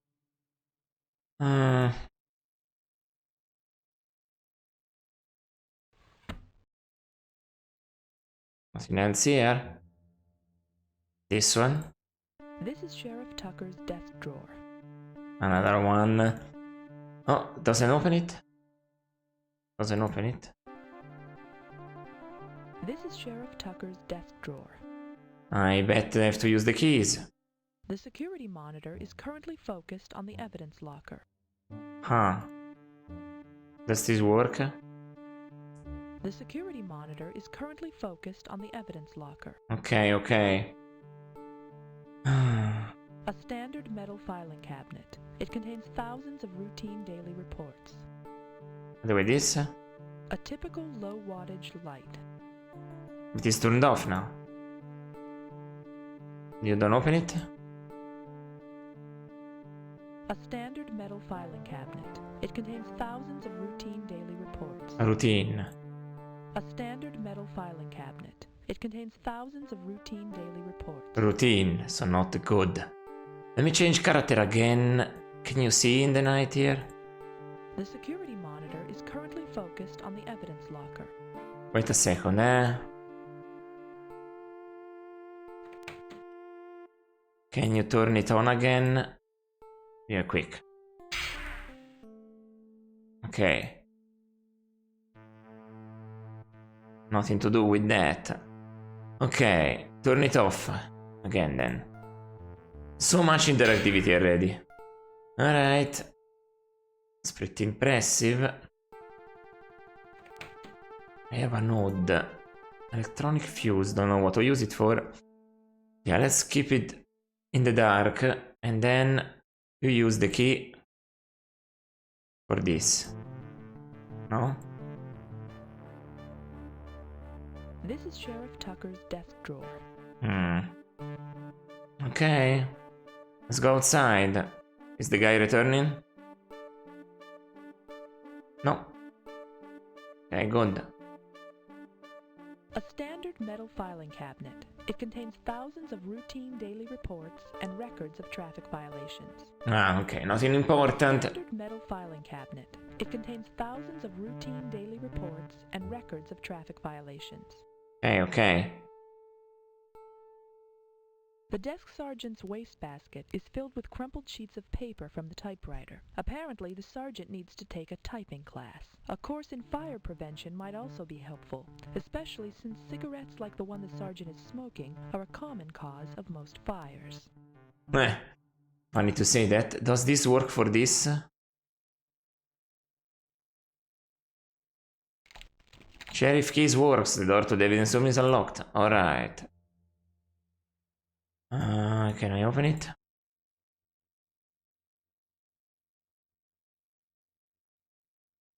Nothing else here. This one. This is Sheriff Tucker's desk drawer. Another one. Oh, doesn't open it. Doesn't open it. This is Sheriff Tucker's desk drawer. I bet I have to use the keys. The security monitor is currently focused on the evidence locker. Huh. Does this work? The security monitor is currently focused on the evidence locker. Okay. A standard metal filing cabinet. It contains thousands of routine daily reports. Do this? A typical low wattage light. It is turned off now. You don't open it? A standard metal filing cabinet. It contains thousands of routine daily reports. A routine. A standard metal filing cabinet. It contains thousands of routine daily reports. Routine, so not good. Let me change character again. Can you see in the night here? The security monitor is currently focused on the evidence locker. Wait a second, eh? Can you turn it on again? Yeah, quick. Okay. Nothing to do with that. Okay, turn it off. Again then. So much interactivity already. Alright. It's pretty impressive. I have a node. Electronic fuse, don't know what to use it for. Yeah, let's keep it in the dark. And then you use the key for this. No? This is Sheriff Tucker's desk drawer. Okay. Let's go outside. Is the guy returning? No. Okay, good. A standard metal filing cabinet. It contains thousands of routine daily reports and records of traffic violations. Ah, okay, nothing important. Standard metal filing cabinet. It contains thousands of routine daily reports and records of traffic violations. Okay. The desk sergeant's wastebasket is filled with crumpled sheets of paper from the typewriter. Apparently, the sergeant needs to take a typing class. A course in fire prevention might also be helpful, especially since cigarettes like the one the sergeant is smoking are a common cause of most fires. Funny to say that. Does this work for this? Sheriff keys works. The door to the evidence room is unlocked. Alright. Can I open it?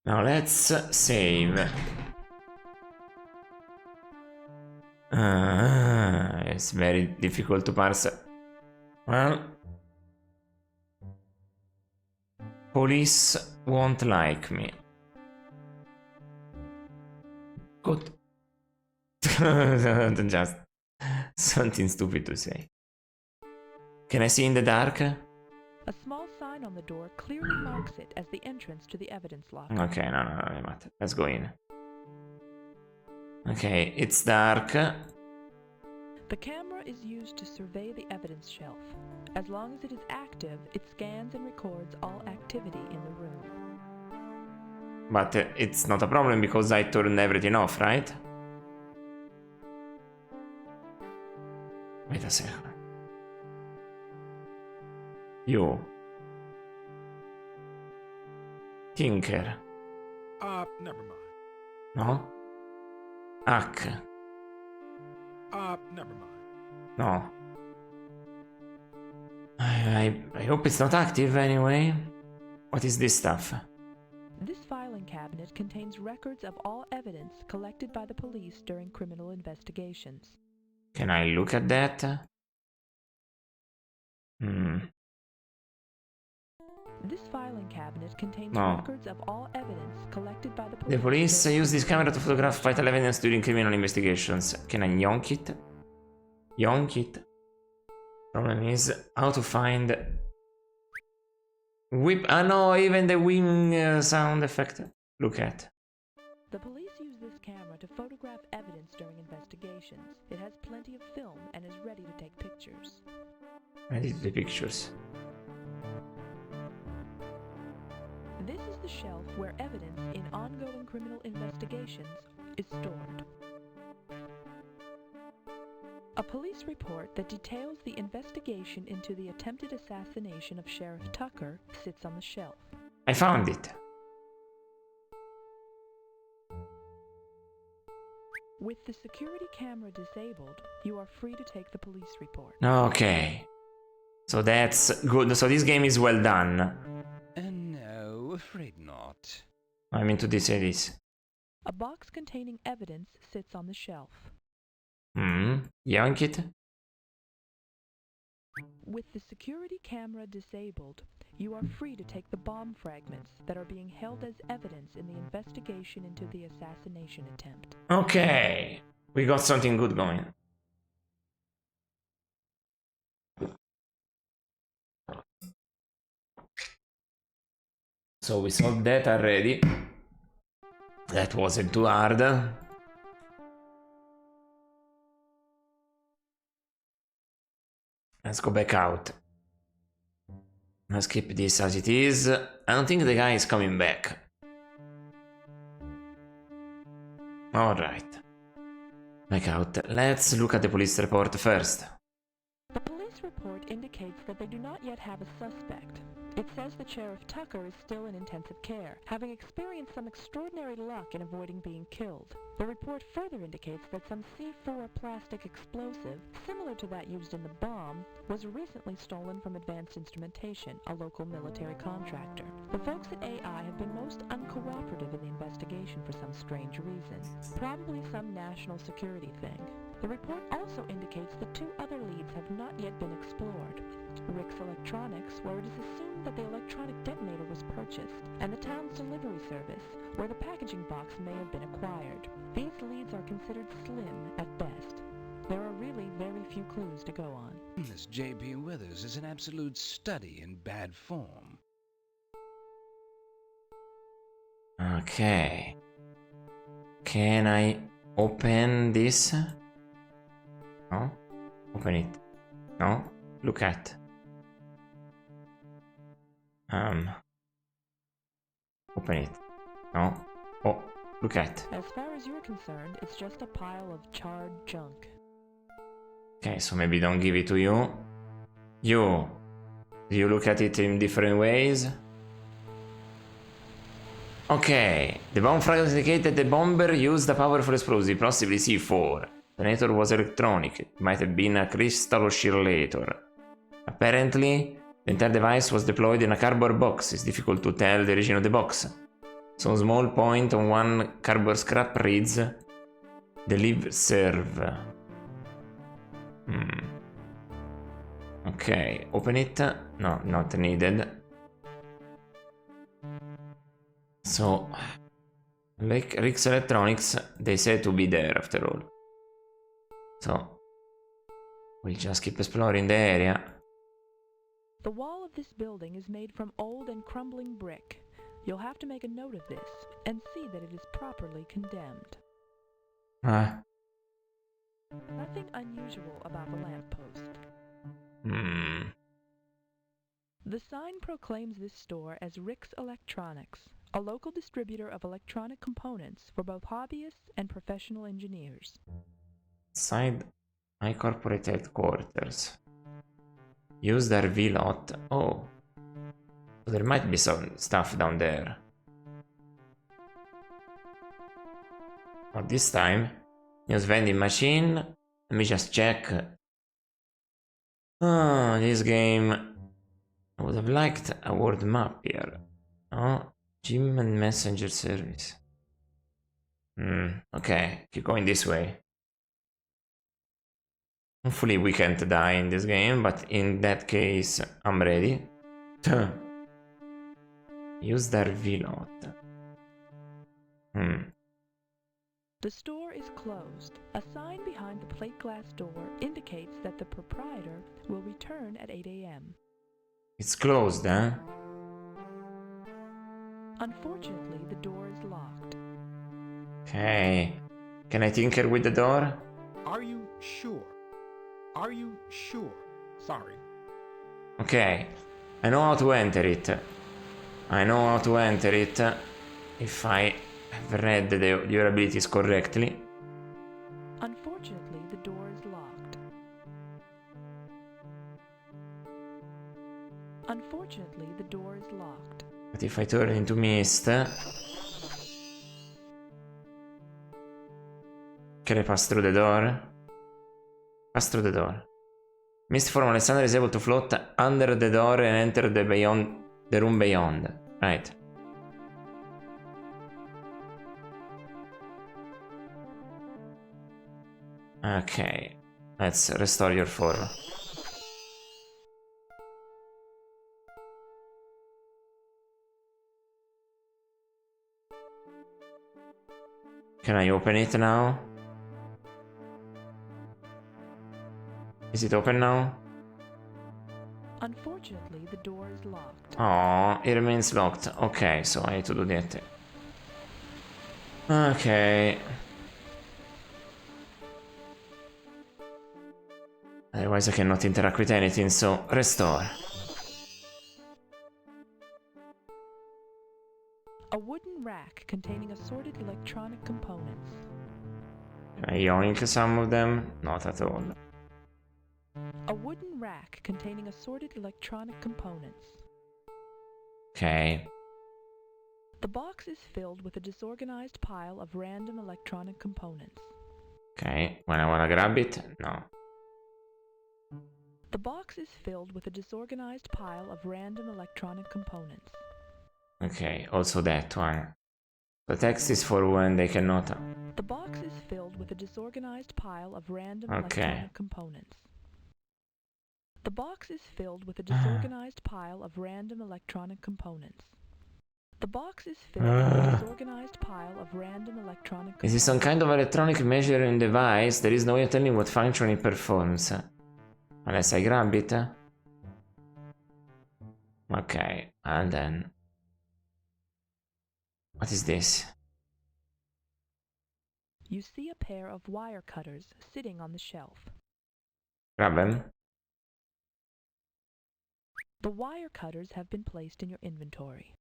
Now let's save. It's very difficult to parse. Well, police won't like me. Good. Just something stupid to say. Can I see in the dark? A small sign on the door clearly marks it as the entrance to the evidence locker. Okay, no, let's go in. Okay, it's dark. The camera is used to survey the evidence shelf. As long as it is active, it scans and records all activity in the room. But it's not a problem because I turned everything off, right? Wait a second. You. Tinker. Never mind. No? Hack. Never mind. No. I hope it's not active anyway. What is this stuff? This filing cabinet contains records of all evidence collected by the police during criminal investigations. Can I look at that? This filing cabinet contains No. records of all evidence collected by the police. The police use this camera to photograph vital evidence during criminal investigations. Can I yonk it? Yonk it. Problem is how to find whip. Ah no, even the wing sound effect. Look at. The police use this camera to photograph evidence during investigations. It has plenty of film and is ready to take pictures. I did the pictures. This is the shelf where evidence in ongoing criminal investigations is stored. A police report that details the investigation into the attempted assassination of Sheriff Tucker sits on the shelf. I found it. With the security camera disabled, you are free to take the police report. Okay. So that's good. So this game is well done. No, afraid not. I mean to say this. A box containing evidence sits on the shelf. Yank it. With the security camera disabled, you are free to take the bomb fragments that are being held as evidence in the investigation into the assassination attempt. Okay. We got something good going. So we solved that already. That wasn't too hard. Let's go back out. Let's keep this as it is. I don't think the guy is coming back. Alright. Back out. Let's look at the police report first. The police report indicates that they do not yet have a suspect. It says that Sheriff Tucker is still in intensive care, having experienced some extraordinary luck in avoiding being killed. The report further indicates that some C4 plastic explosive, similar to that used in the bomb, was recently stolen from Advanced Instrumentation, a local military contractor. The folks at AI have been most uncooperative in the investigation for some strange reason. Probably some national security thing. The report also indicates that two other leads have not yet been explored. Rick's Electronics, where it is assumed that the electronic detonator was purchased, and the town's delivery service, where the packaging box may have been acquired. These leads are considered slim at best. There are really very few clues to go on. This J.P. Withers is an absolute study in bad form. Okay. Can I open this? No? Open it. No? Look at. Open it. No? Oh, look at. As far as you're concerned, it's just a pile of charred junk. Okay, so maybe don't give it to you. You. Do you look at it in different ways? Okay, the bomb fragment indicated the bomber used a powerful explosive, possibly C4. The detonator was electronic. It might have been a crystal oscillator. Apparently, the entire device was deployed in a cardboard box. It's difficult to tell the origin of the box. Some small point on one cardboard scrap reads "The live serve." Okay, open it. No, not needed. So, like Rick's Electronics, they say to be there after all. So, we'll just keep exploring the area. The wall of this building is made from old and crumbling brick. You'll have to make a note of this and see that it is properly condemned. Nothing unusual about the lamppost. The sign proclaims this store as Rick's Electronics, a local distributor of electronic components for both hobbyists and professional engineers. Side my corporate headquarters. Use the RV lot. Oh. So there might be some stuff down there. Or this time, use vending machine. Let me just check. Oh, this game. I would have liked a world map here. Oh, gym and messenger service. Okay, keep going this way. Hopefully we can't die in this game, but in that case, I'm ready. Use the RV lot. The store is closed. A sign behind the plate glass door indicates that the proprietor will return at 8 a.m. It's closed, huh? Unfortunately, the door is locked. Okay. Can I tinker with the door? Are you sure? Are you sure? Sorry. Okay. I know how to enter it. I know how to enter it. If I have read your abilities correctly. Unfortunately, the door is locked. Unfortunately, the door is locked. But if I turn into mist... Can I pass through the door? Pass through the door. Mist from Alexander is able to float under the door and enter the room beyond. Right. Okay. Let's restore your form. Can I open it now? Is it open now? Unfortunately, the door is locked. Oh, it remains locked. Okay, so I need to do that. Okay. Otherwise I cannot interact with anything, so restore. A wooden rack containing assorted electronic components. Can I yoink some of them? Not at all. A wooden rack containing assorted electronic components. Okay. The box is filled with a disorganized pile of random electronic components. Okay, when I wanna grab it? No. The box is filled with a disorganized pile of random electronic components. Okay, also that one. The text is for when they cannot... The box is filled with a disorganized pile of random electronic components. The box is filled with a disorganized pile of random electronic components. The box is filled with a disorganized pile of random electronic components. Is this some kind of electronic measuring device? There is no way of telling what function it performs. Unless I grab it. Okay, and then... What is this? You see a pair of wire cutters sitting on the shelf. Grab them? The wire cutters have been placed in your inventory.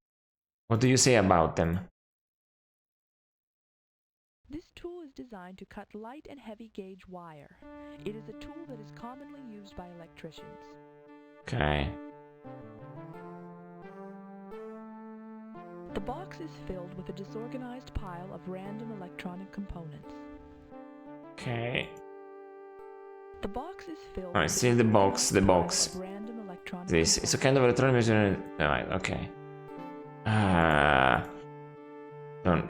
What do you say about them? This tool is designed to cut light and heavy gauge wire. It is a tool that is commonly used by electricians. Okay. The box is filled with a disorganized pile of random electronic components. Okay. The box is filled Oh, with it's still the box, the box. of random electronic This, it's a kind of electronic measurement. Right, okay.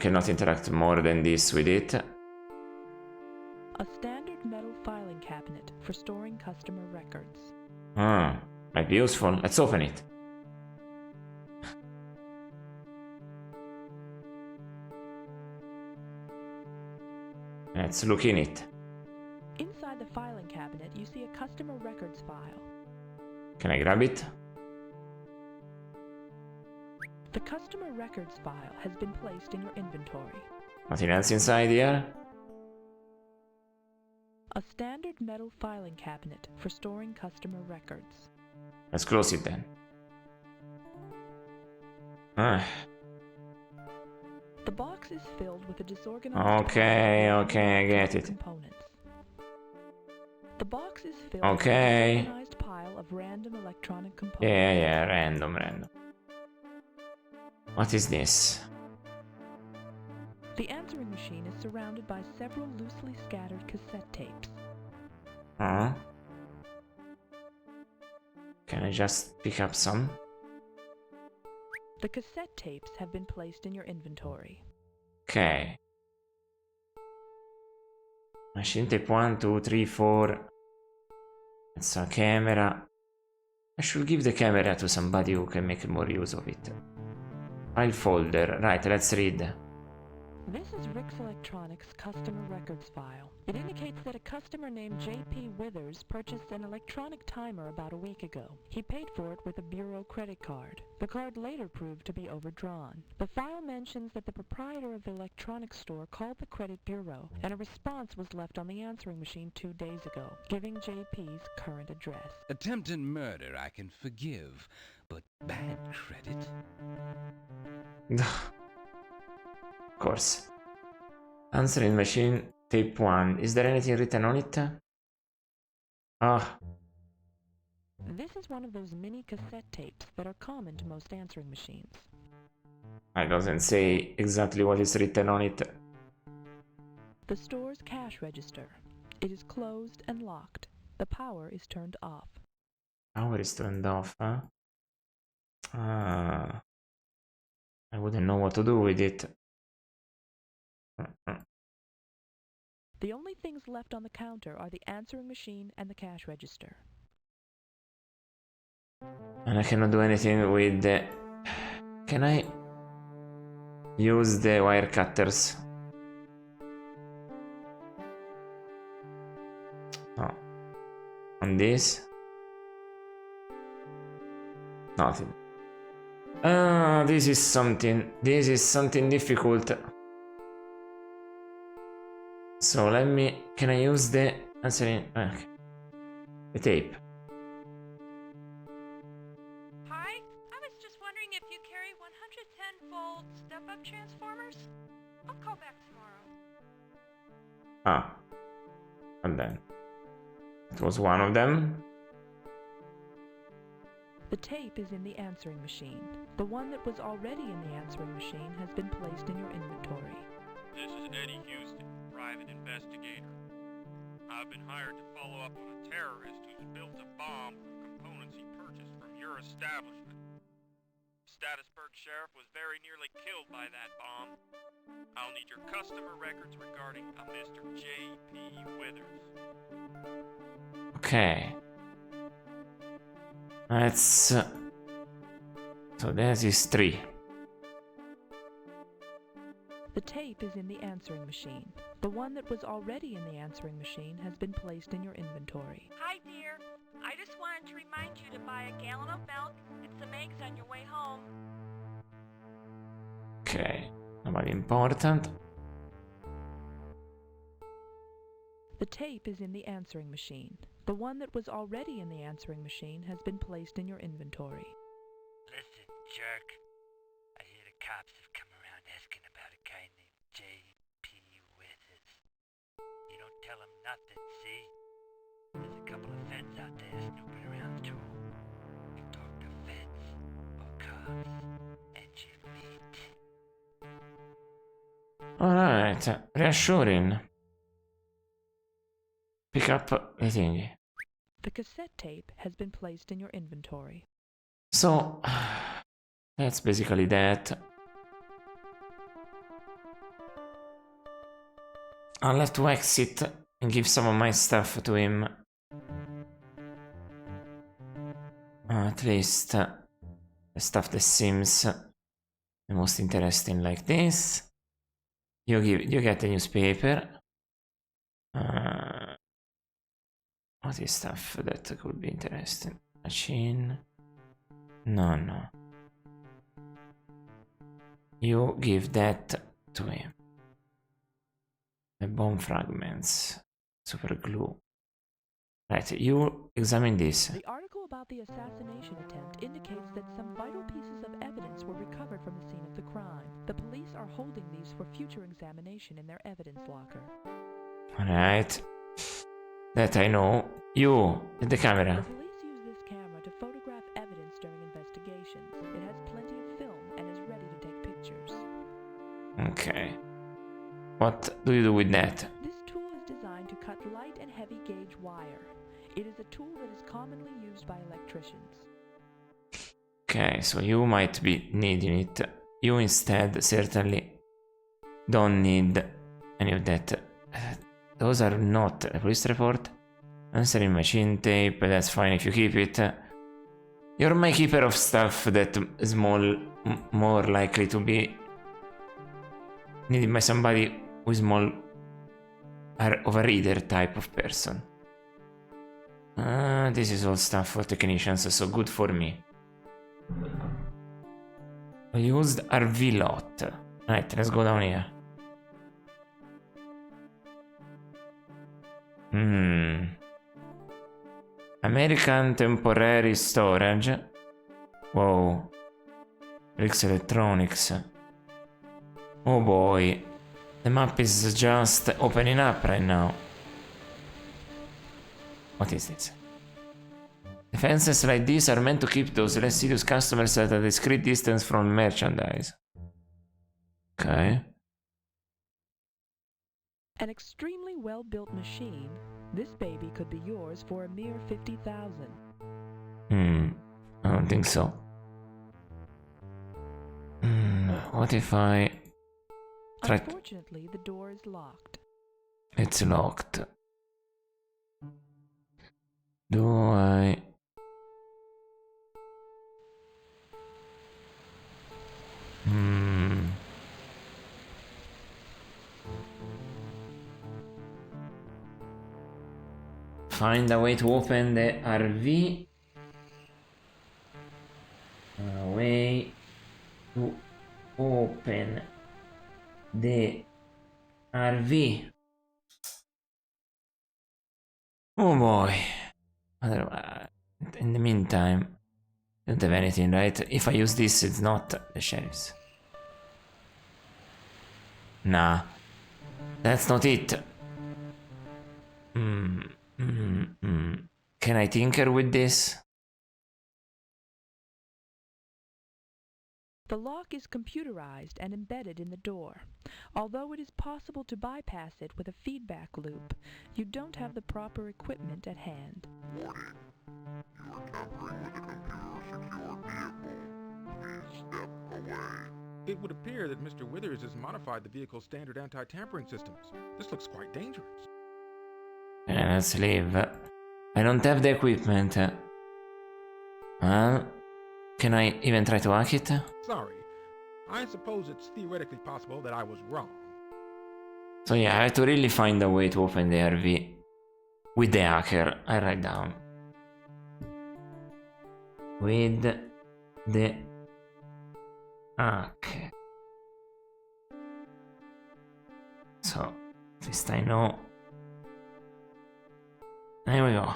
Cannot interact more than this with it. A standard metal filing cabinet for storing customer records. Might be useful. Let's open it. Let's look in it. Inside the filing cabinet, you see a customer records file. Can I grab it? The customer records file has been placed in your inventory. Nothing else inside here? A standard metal filing cabinet for storing customer records. Let's close it then. The box is filled with a disorganized Okay, okay, I get it. components. The box is filled Okay. with a disorganized pile of random electronic components. Yeah, random. What is this? The answering machine is surrounded by several loosely scattered cassette tapes. Huh? Can I just pick up some? The cassette tapes have been placed in your inventory. Okay. Machine tape 1, 2, 3, 4. It's a camera. I should give the camera to somebody who can make more use of it. File folder. Right, let's read. This is Rick's Electronics customer records file. It indicates that a customer named J.P. Withers purchased an electronic timer about a week ago. He paid for it with a bureau credit card. The card later proved to be overdrawn. The file mentions that the proprietor of the electronics store called the credit bureau, and a response was left on the answering machine 2 days ago, giving J.P.'s current address. Attempted murder I can forgive, but bad credit? Of course. Answering machine tape 1. Is there anything written on it? Ah. This is one of those mini cassette tapes that are common to most answering machines. It doesn't say exactly what is written on it. The store's cash register. It is closed and locked. The power is turned off. Power is turned off, huh? I wouldn't know what to do with it. The only things left on the counter are the answering machine and the cash register. And I cannot do anything with the... Can I use the wire cutters? No. On this? Nothing. This is something difficult. So let me... Can I use the answering... Okay. The tape. Hi, I was just wondering if you carry 110-volt step-up transformers? I'll call back tomorrow. And then... It was one of them. The tape is in the answering machine. The one that was already in the answering machine has been placed in your inventory. This is Eddie Houston, private investigator. I've been hired to follow up on a terrorist who's built a bomb from components he purchased from your establishment. Statusburg Sheriff was very nearly killed by that bomb. I'll need your customer records regarding a Mr. J.P. Withers. Okay. Let's... So this is 3. The tape is in the answering machine. The one that was already in the answering machine has been placed in your inventory. Hi, dear. I just wanted to remind you to buy a gallon of milk and some eggs on your way home. Okay. Nobody important. The tape is in the answering machine. The one that was already in the answering machine has been placed in your inventory. Listen, jerk. I hear the cops have come around asking about a guy named J.P. Withers. You don't tell him nothing, see? There's a couple of feds out there snooping around too. You talk to feds or cops, and you meet. Alright, reassuring. Pick up the thingy. The cassette tape has been placed in your inventory. So, that's basically that. I'll have to exit and give some of my stuff to him. At least the stuff that seems the most interesting, like this. You get the newspaper. What is stuff that could be interesting? Machine. No. You give that to him. The bomb fragments. Super glue. Right, you examine this. The article about the assassination attempt indicates that some vital pieces of evidence were recovered from the scene of the crime. The police are holding these for future examination in their evidence locker. Alright. That I know. You, the camera. The police use this camera to photograph evidence during investigations. It has plenty of film and is ready to take pictures. Okay. What do you do with that? This tool is designed to cut light and heavy gauge wire. It is a tool that is commonly used by electricians. Okay, so you might be needing it. You instead certainly don't need any of that. Those are not a police report. Answering machine tape, that's fine if you keep it. You're my keeper of stuff that is more likely to be needed by somebody who is more of a reader type of person. This is all stuff for technicians, so good for me. I used RV lot. Right, let's go down here. American temporary storage. Whoa. Rick's Electronics. Oh boy. The map is just opening up right now. What is this? Defenses like these are meant to keep those less serious customers at a discreet distance from merchandise. Okay. An extremely well-built machine. This baby could be yours for a mere $50,000. I don't think so. What if I try? Unfortunately, the door is locked. It's locked. Do I? Find a way to open the RV. A way to open the RV. Oh boy. In the meantime, I don't have anything, right? If I use this, it's not the sheriff's. Nah. That's not it. Can I tinker with this? The lock is computerized and embedded in the door. Although it is possible to bypass it with a feedback loop, you don't have the proper equipment at hand. Warning. You are tampering with a computer-secure vehicle. Please step away. It would appear that Mr. Withers has modified the vehicle's standard anti-tampering systems. This looks quite dangerous. Let's leave. I don't have the equipment. Well, can I even try to hack it? Sorry. I suppose it's theoretically possible that I was wrong. So yeah, I have to really find a way to open the RV with the hacker. I write down. With the hacker. So, at least I know. There we go.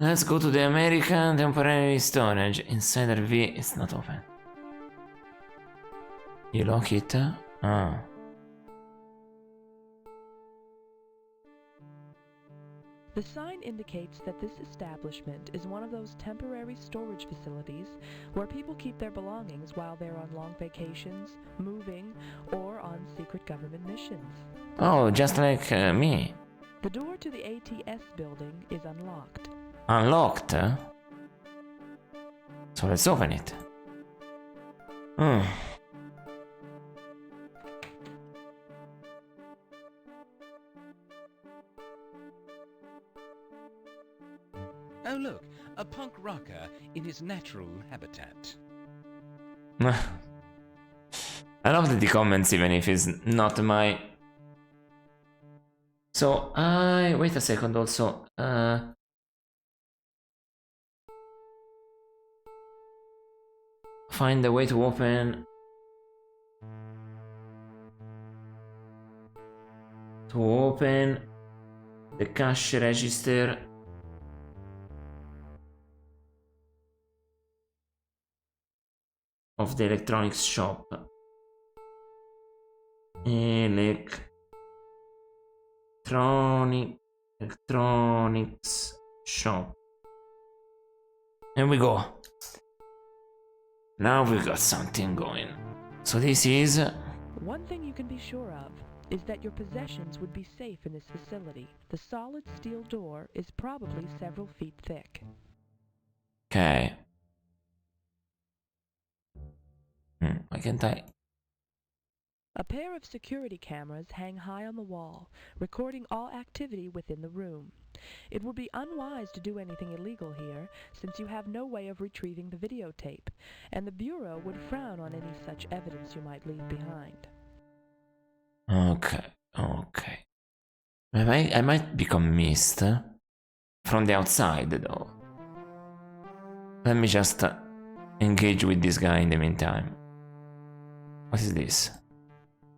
Let's go to the American temporary storage. Inside RV, it's not open. You lock it? Ah. The sign indicates that this establishment is one of those temporary storage facilities where people keep their belongings while they're on long vacations, moving, or on secret government missions. Oh, just like me. The door to the ATS building is unlocked. Unlocked? So let's open it. Hmm. Oh look, a punk rocker in his natural habitat. I love the comments even if it's not my... So, wait a second also. Find a way to open... the cash register. Of the electronics shop. Electronics shop. Here we go. Now we've got something going. So this is... One thing you can be sure of is that your possessions would be safe in this facility. The solid steel door is probably several feet thick. Okay. Why can't I? A pair of security cameras hang high on the wall, recording all activity within the room. It would be unwise to do anything illegal here, since you have no way of retrieving the videotape, and the Bureau would frown on any such evidence you might leave behind. Okay. I might become missed from the outside though. Let me just engage with this guy in the meantime. What is this?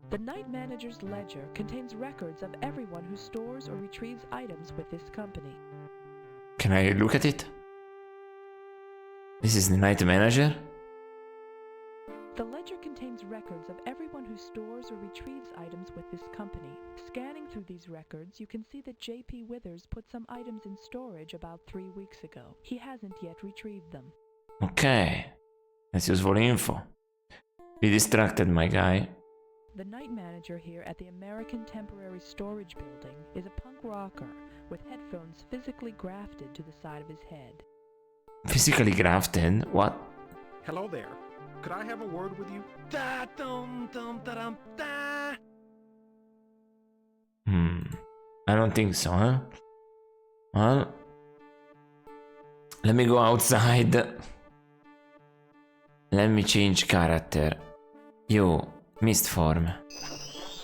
The night manager's ledger contains records of everyone who stores or retrieves items with this company. Can I look at it? This is the night manager? The ledger contains records of everyone who stores or retrieves items with this company. Scanning through these records, you can see that J.P. Withers put some items in storage about 3 weeks ago. He hasn't yet retrieved them. Okay. That's useful info. Be distracted, my guy. The night manager here at the American Temporary Storage Building is a punk rocker with headphones physically grafted to the side of his head. Physically grafted? What? Hello there. Could I have a word with you? I don't think so, huh? Well, let me go outside. Let me change character. You, mist form.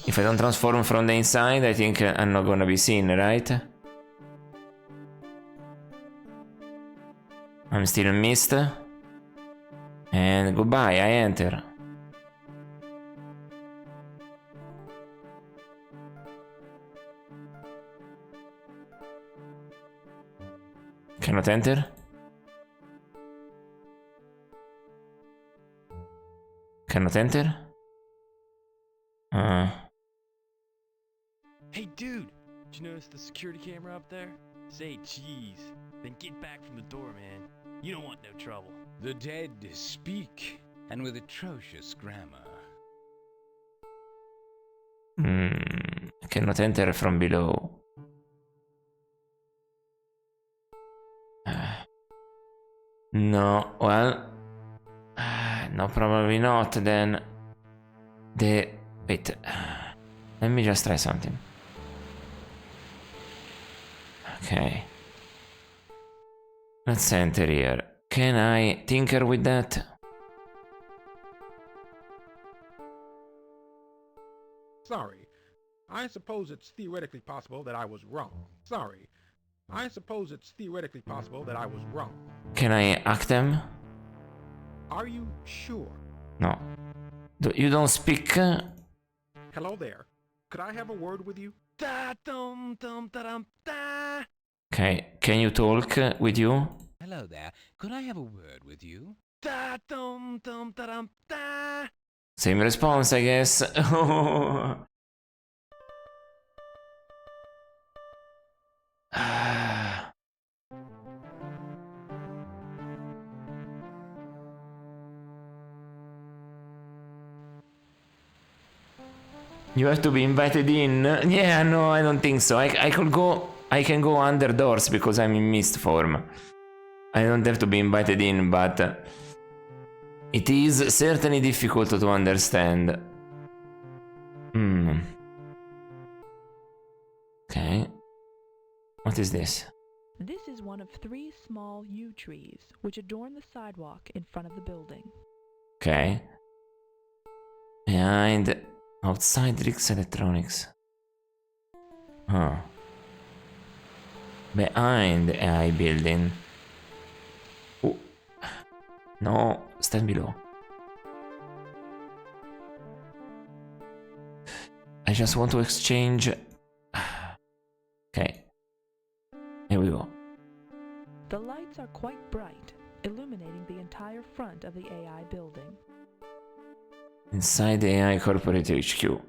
If I don't transform from the inside, I think I'm not gonna be seen, right? I'm still in mist. And goodbye, I enter. Cannot enter? Cannot enter? Hey dude, did you notice the security camera up there? Say cheese, then get back from the door, man. You don't want no trouble. The dead speak, and with atrocious grammar. Cannot enter from below. No, well... no, probably not, then... Wait... let me just try something. Okay. Let's enter here. Can I tinker with that? Sorry. I suppose it's theoretically possible that I was wrong. Sorry. I suppose it's theoretically possible that I was wrong. Can I hack them? Are you sure? No. You don't speak? Hello there. Could I have a word with you? Okay, can you talk with you? Hello there. Could I have a word with you? Same response, I guess. You have to be invited in. Yeah, no, I don't think so. I can go under doors because I'm in mist form. I don't have to be invited in, but it is certainly difficult to understand. Okay. What is this? This is one of 3 small yew trees which adorn the sidewalk in front of the building. Okay. Behind, outside Rick's Electronics. Huh. Behind the AI building. Oh. No, stand below. I just want to exchange. Okay. Here we go. The lights are quite bright, illuminating the entire front of the AI building. Inside the AI corporate HQ.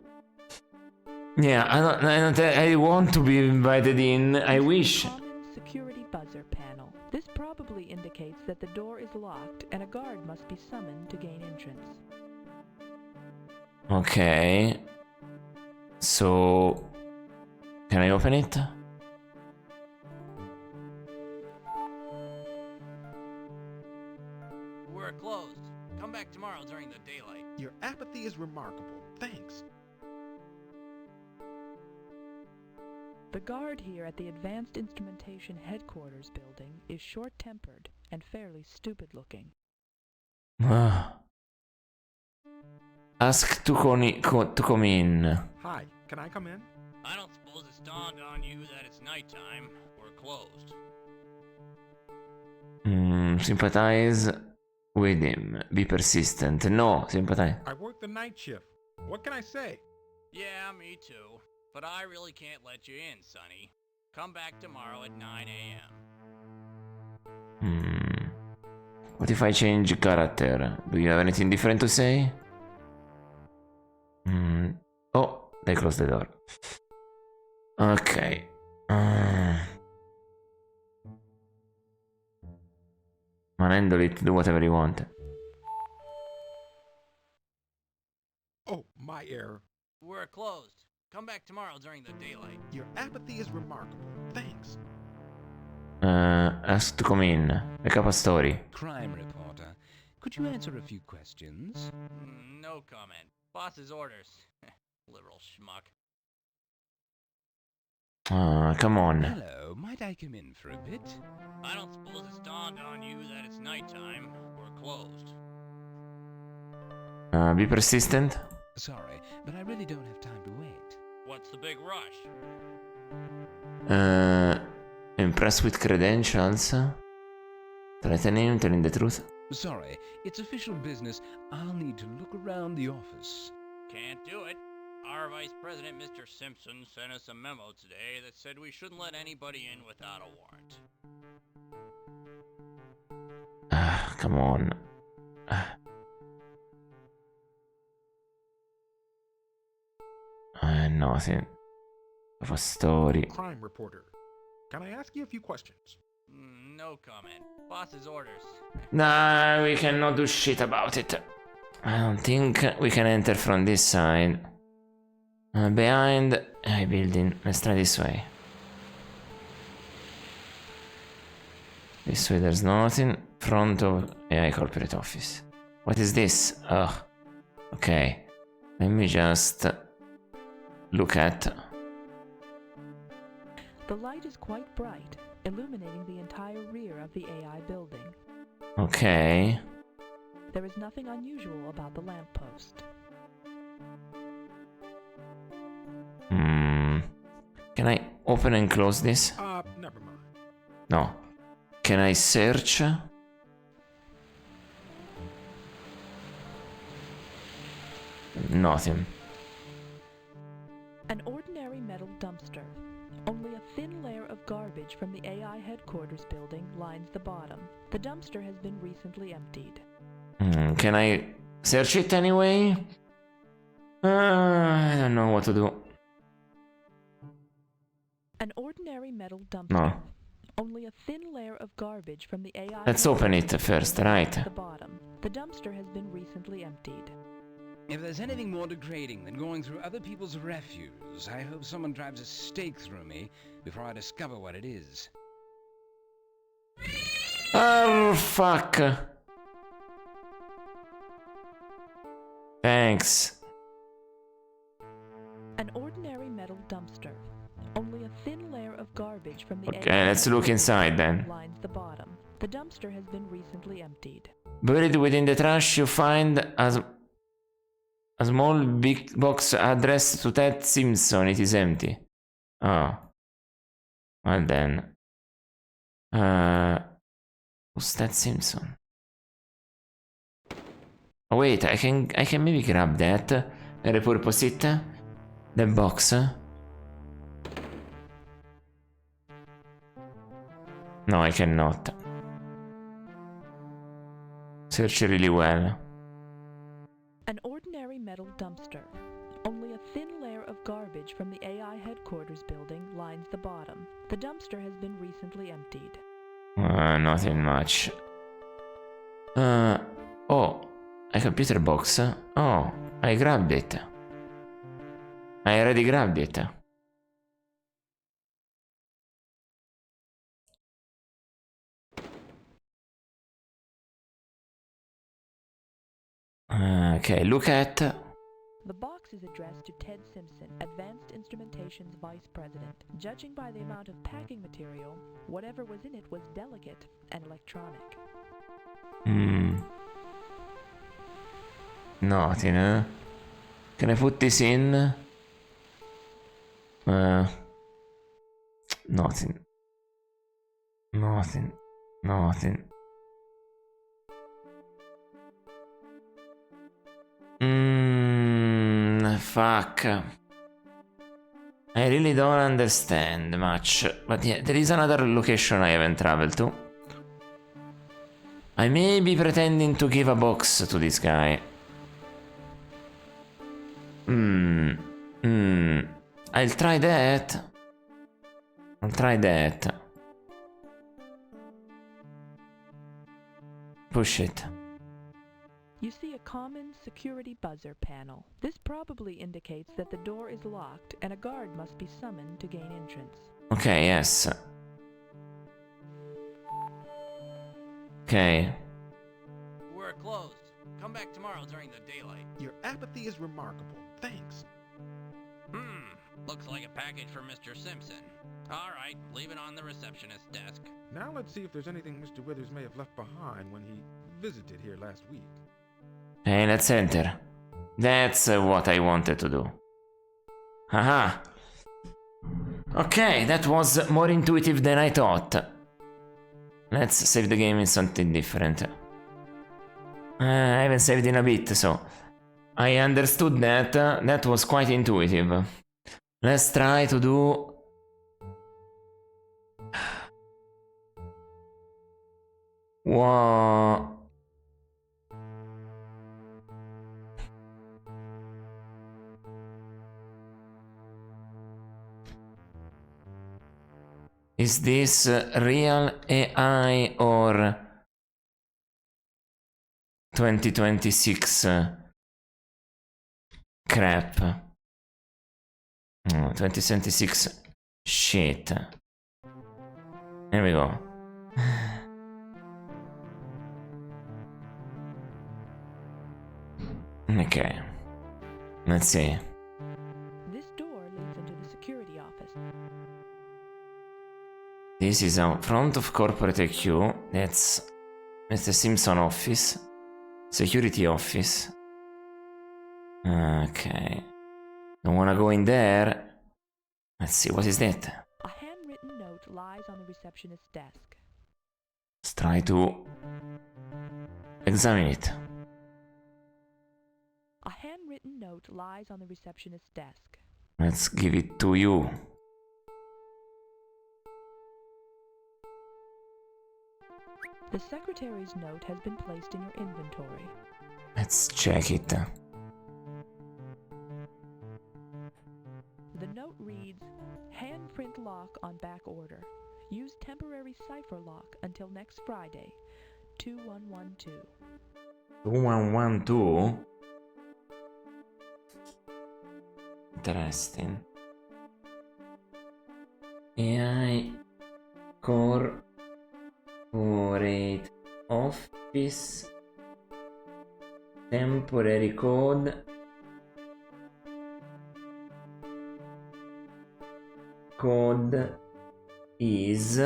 Yeah, I want to be invited in. I wish. Common security buzzer panel. This probably indicates that the door is locked and a guard must be summoned to gain entrance. Okay. So, can I open it? We're closed. Come back tomorrow during the daylight. Your apathy is remarkable. Thanks. The guard here at the Advanced Instrumentation Headquarters building is short-tempered and fairly stupid-looking. Ask to come in. Hi, can I come in? I don't suppose it's dawned on you that it's nighttime. We're closed. Sympathize with him. Be persistent. No, sympathize. I work the night shift. What can I say? Yeah, me too. But I really can't let you in, Sonny. Come back tomorrow at 9 a.m. What if I change character? Do you have anything different to say? Oh, they closed the door. Okay. Handle it, do whatever you want. Oh, my error. We're closed. Come back tomorrow during the daylight. Your apathy is remarkable. Thanks. Ask to come in. Make up a story. Crime reporter. Could you answer a few questions? No comment. Boss's orders. Liberal schmuck. Come on. Hello, might I come in for a bit? I don't suppose it's dawned on you that it's nighttime. We're closed. Be persistent. Sorry, but I really don't have time to wait. What's the big rush? Impressed with credentials? Threaten him, telling the truth? Sorry, it's official business. I'll need to look around the office. Can't do it. Our Vice President, Mr. Simpson, sent us a memo today that said we shouldn't let anybody in without a warrant. Come on. Nothing. Of a story. Crime reporter. Can I ask you a few questions? No comment. Boss's orders. Nah, we cannot do shit about it. I don't think we can enter from this side. Behind a building. Let's try this way. This way there's nothing. Front of AI corporate office. What is this? Ugh. Okay. Let me just look at. The light is quite bright, illuminating the entire rear of the AI building. Okay. There is nothing unusual about the lamppost. Can I open and close this? Never mind. No. Can I search? Nothing. An ordinary metal dumpster. Only a thin layer of garbage from the AI headquarters building lines the bottom. The dumpster has been recently emptied. Can I search it anyway? I don't know what to do. An ordinary metal dumpster. No. Only a thin layer of garbage from the AI. Let's open it first, right? The bottom. The dumpster has been recently emptied. If there's anything more degrading than going through other people's refuse, I hope someone drives a stake through me before I discover what it is. Oh, fuck. Thanks. An ordinary metal dumpster. Only a thin layer of garbage from the Okay, let's look inside then. lines the bottom. The dumpster has been recently emptied. Buried within the trash, you find a small big box addressed to Ted Simpson. It is empty. Oh. Well then. Who's Ted Simpson? Oh wait, I can maybe grab that and repurpose it. The box. No, I cannot. Search really well. An ordinary metal dumpster. Only a thin layer of garbage from the AI headquarters building lines the bottom. The dumpster has been recently emptied. Nothing much. Oh, a computer box. Oh, I grabbed it. I already grabbed it. Okay, look at. The box is addressed to Ted Simpson, Advanced Instrumentation's vice president. Judging by the amount of packing material, whatever was in it was delicate and electronic. Nothing, huh? Can I put this in? Nothing. Nothing. Nothing. Fuck. I really don't understand much. But yeah, there is another location I haven't traveled to. I may be pretending to give a box to this guy. I'll try that. I'll try that. Push it. You see a common security buzzer panel. This probably indicates that the door is locked and a guard must be summoned to gain entrance. Okay, yes. Okay. We're closed. Come back tomorrow during the daylight. Your apathy is remarkable. Thanks. Looks like a package for Mr. Simpson. All right, leave it on the receptionist's desk. Now let's see if there's anything Mr. Withers may have left behind when he visited here last week. Hey, let's enter. That's what I wanted to do. Haha. Okay, that was more intuitive than I thought. Let's save the game in something different. I haven't saved in a bit, so I understood that. That was quite intuitive. Let's try to do... Whoa. Is this real AI or 2026 crap? 2026 shit. Here we go. Okay. Let's see. This door leads into the security office. This is a front of corporate HQ. That's Mr. Simpson office. Security office. Okay. Don't wanna go in there. Let's see, what is that? A handwritten note lies on the receptionist's desk. Let's try to examine it. A handwritten note lies on the receptionist's desk. Let's give it to you. The secretary's note has been placed in your inventory. Let's check it. The note reads, handprint lock on back order. Use temporary cipher lock until next Friday, 2112. 2112? Interesting. AI Corporate Office temporary code is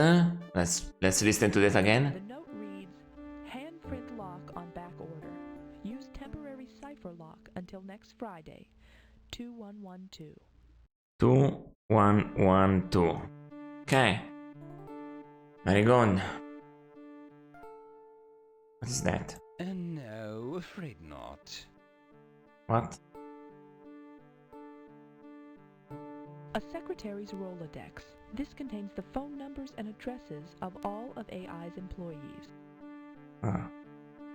let's listen to that again. The note reads, handprint lock on back order. Use temporary cipher lock until next Friday, 2112. 2112. Okay. Marigon. What is that? No, afraid not. What? A secretary's Rolodex. This contains the phone numbers and addresses of all of AI's employees. Ah.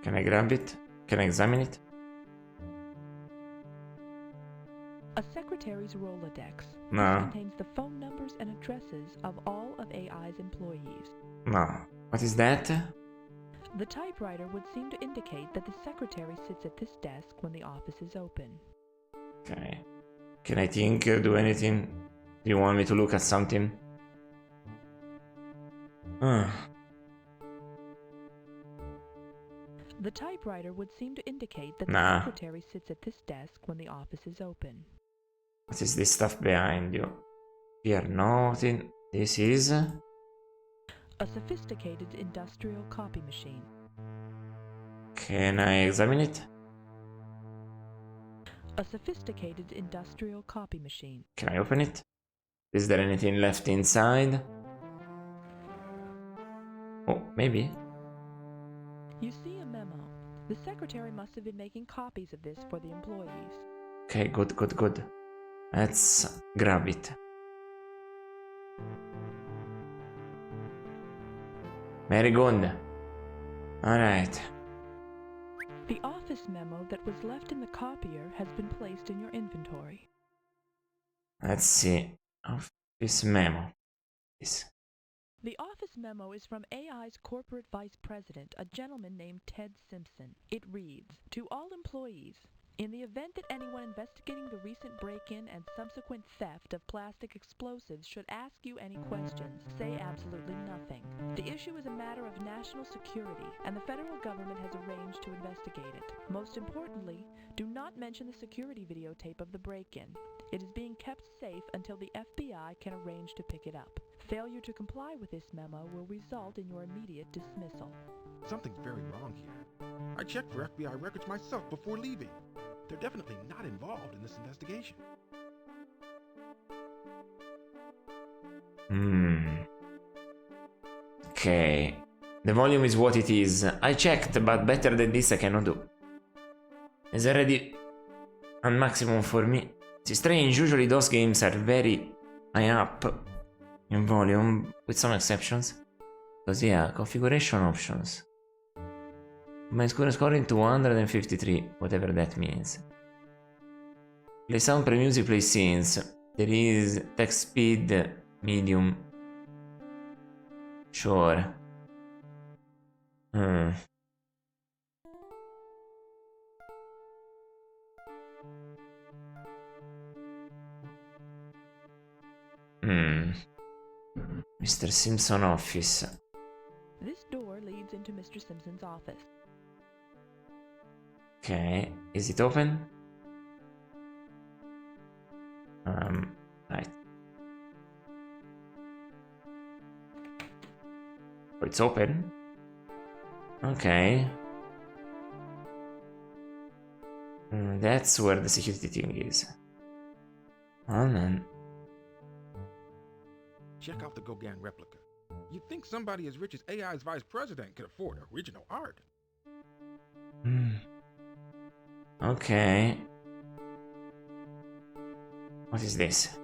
Can I grab it? Can I examine it? A secretary's Rolodex. No. This contains the phone numbers and addresses of all of AI's employees. No. What is that? The typewriter would seem to indicate that the secretary sits at this desk when the office is open. Okay. Can I think, do anything? Do you want me to look at something? The typewriter would seem to indicate that the Nah. secretary sits at this desk when the office is open. What is this stuff behind you? Here, nothing. This is... A sophisticated industrial copy machine. Can I examine it? A sophisticated industrial copy machine. Can I open it? Is there anything left inside? Oh, maybe. You see a memo. The secretary must have been making copies of this for the employees. Okay, good, good, good. Let's grab it. Very good. Alright. The office memo that was left in the copier has been placed in your inventory. Let's see. Office memo. This. The office memo is from AI's corporate vice president, a gentleman named Ted Simpson. It reads, to all employees, in the event that anyone investigating the recent break-in and subsequent theft of plastic explosives should ask you any questions, say absolutely nothing. The issue is a matter of national security, and the federal government has arranged to investigate it. Most importantly, do not mention the security videotape of the break-in. It is being kept safe until the FBI can arrange to pick it up. Failure to comply with this memo will result in your immediate dismissal. Something's very wrong here. I checked for FBI records myself before leaving. They're definitely not involved in this investigation. Okay. The volume is what it is. I checked, but better than this I cannot do. It's already on maximum for me. It's strange, usually those games are very high up in volume, with some exceptions. Because yeah, configuration options. My score is scoring 253, whatever that means. Play sound, play music, play scenes. There is text speed, medium. Sure. Mr. Simpson office. This door leads into Mr. Simpson's office. Okay, is it open? Right. Oh, it's open? Okay. That's where the security thing is. Oh, man. Check out the Gauguin replica. You'd think somebody as rich as AI's vice president could afford original art. Okay. What is this?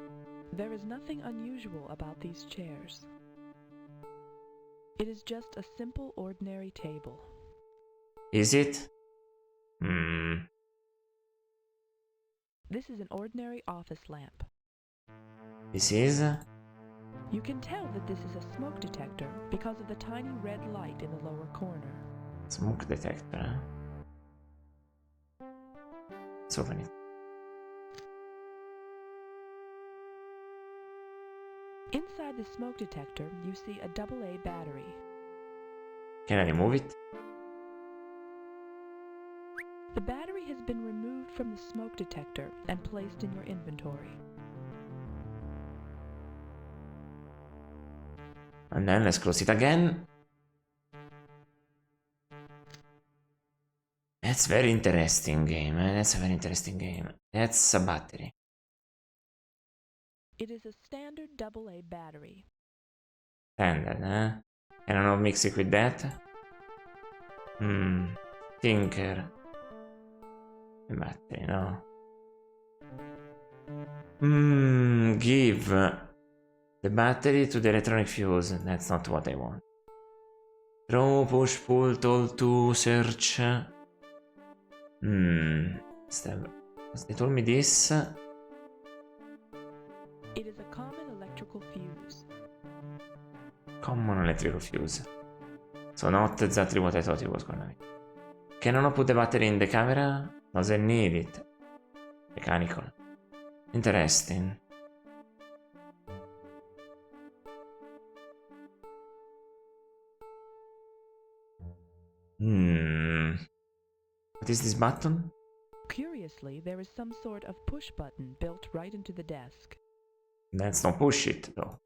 There is nothing unusual about these chairs. It is just a simple, ordinary table. Is it? This is an ordinary office lamp. This is? You can tell that this is a smoke detector because of the tiny red light in the lower corner. Smoke detector, eh? Let's open it. Inside the smoke detector, you see a AA battery. Can I remove it? The battery has been removed from the smoke detector and placed in your inventory. And then let's close it again. That's very interesting game, eh? That's a very interesting game. That's a battery. It is a standard AA battery. Standard, eh? Can I not mix it with that? Tinker. The battery, no. Give the battery to the electronic fuse. That's not what I want. Throw, push, pull, tool to search. They told me this. It is a common electrical fuse. Common electrical fuse. So not exactly what I thought it was gonna be. Can I not put the battery in the camera? Doesn't need it. Mechanical. Interesting. What is this button? Curiously, there is some sort of push button built right into the desk. Let's not push it though.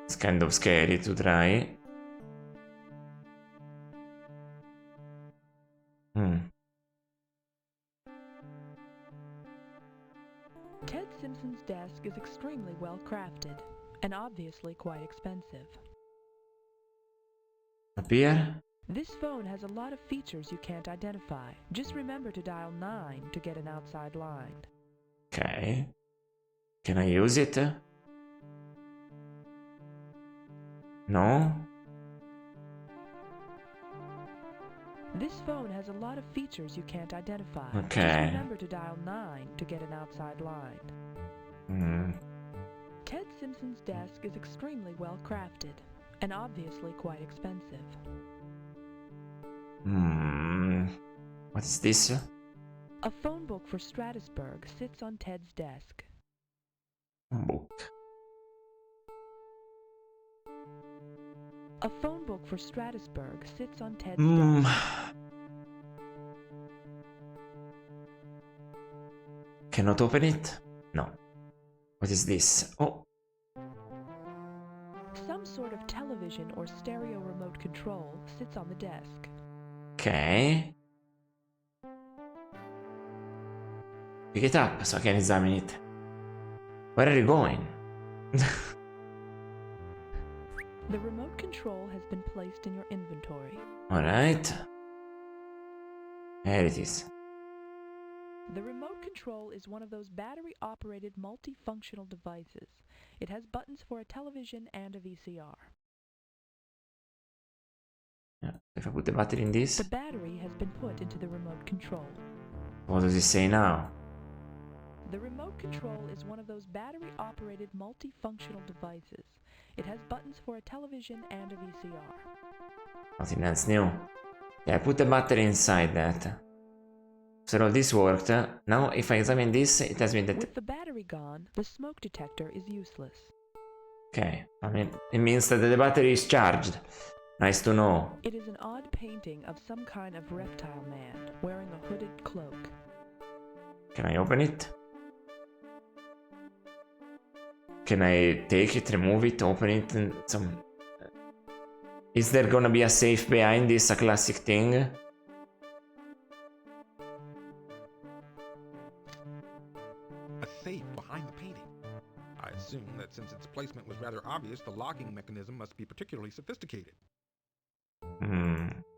It's kind of scary to try. Ted Simpson's desk is extremely well crafted and obviously quite expensive. Up here? This phone has a lot of features you can't identify. Just remember to dial 9 to get an outside line. Okay. Can I use it? No? This phone has a lot of features you can't identify. Okay. Just remember to dial 9 to get an outside line. Ted Simpson's desk is extremely well crafted and obviously quite expensive. What is this? A phone book for Stratusburg sits on Ted's desk. Book. A phone book for Stratusburg sits on Ted's desk. Cannot open it? No. What is this? Oh. Some sort of television or stereo remote control sits on the desk. Okay. Pick it up so I can examine it. Where are you going? The remote control has been placed in your inventory. Alright. There it is. The remote control is one of those battery-operated multifunctional devices. It has buttons for a television and a VCR. Yeah. If I put the battery in this, The battery has been put into the remote control. what does it say now? The remote control is one of those battery-operated multifunctional devices. It has buttons for a television and a VCR. Nothing else new. Yeah, I put the battery inside that. So all this worked. Now if I examine this, it tells me that... With the battery gone, the smoke detector is useless. Okay, I mean, it means that the battery is charged. Nice to know. It is an odd painting of some kind of reptile man wearing a hooded cloak. Can I open it? Can I take it, remove it, open it, and some... Is there gonna be a safe behind this, a classic thing? A safe behind the painting. I assume that since its placement was rather obvious, the locking mechanism must be particularly sophisticated.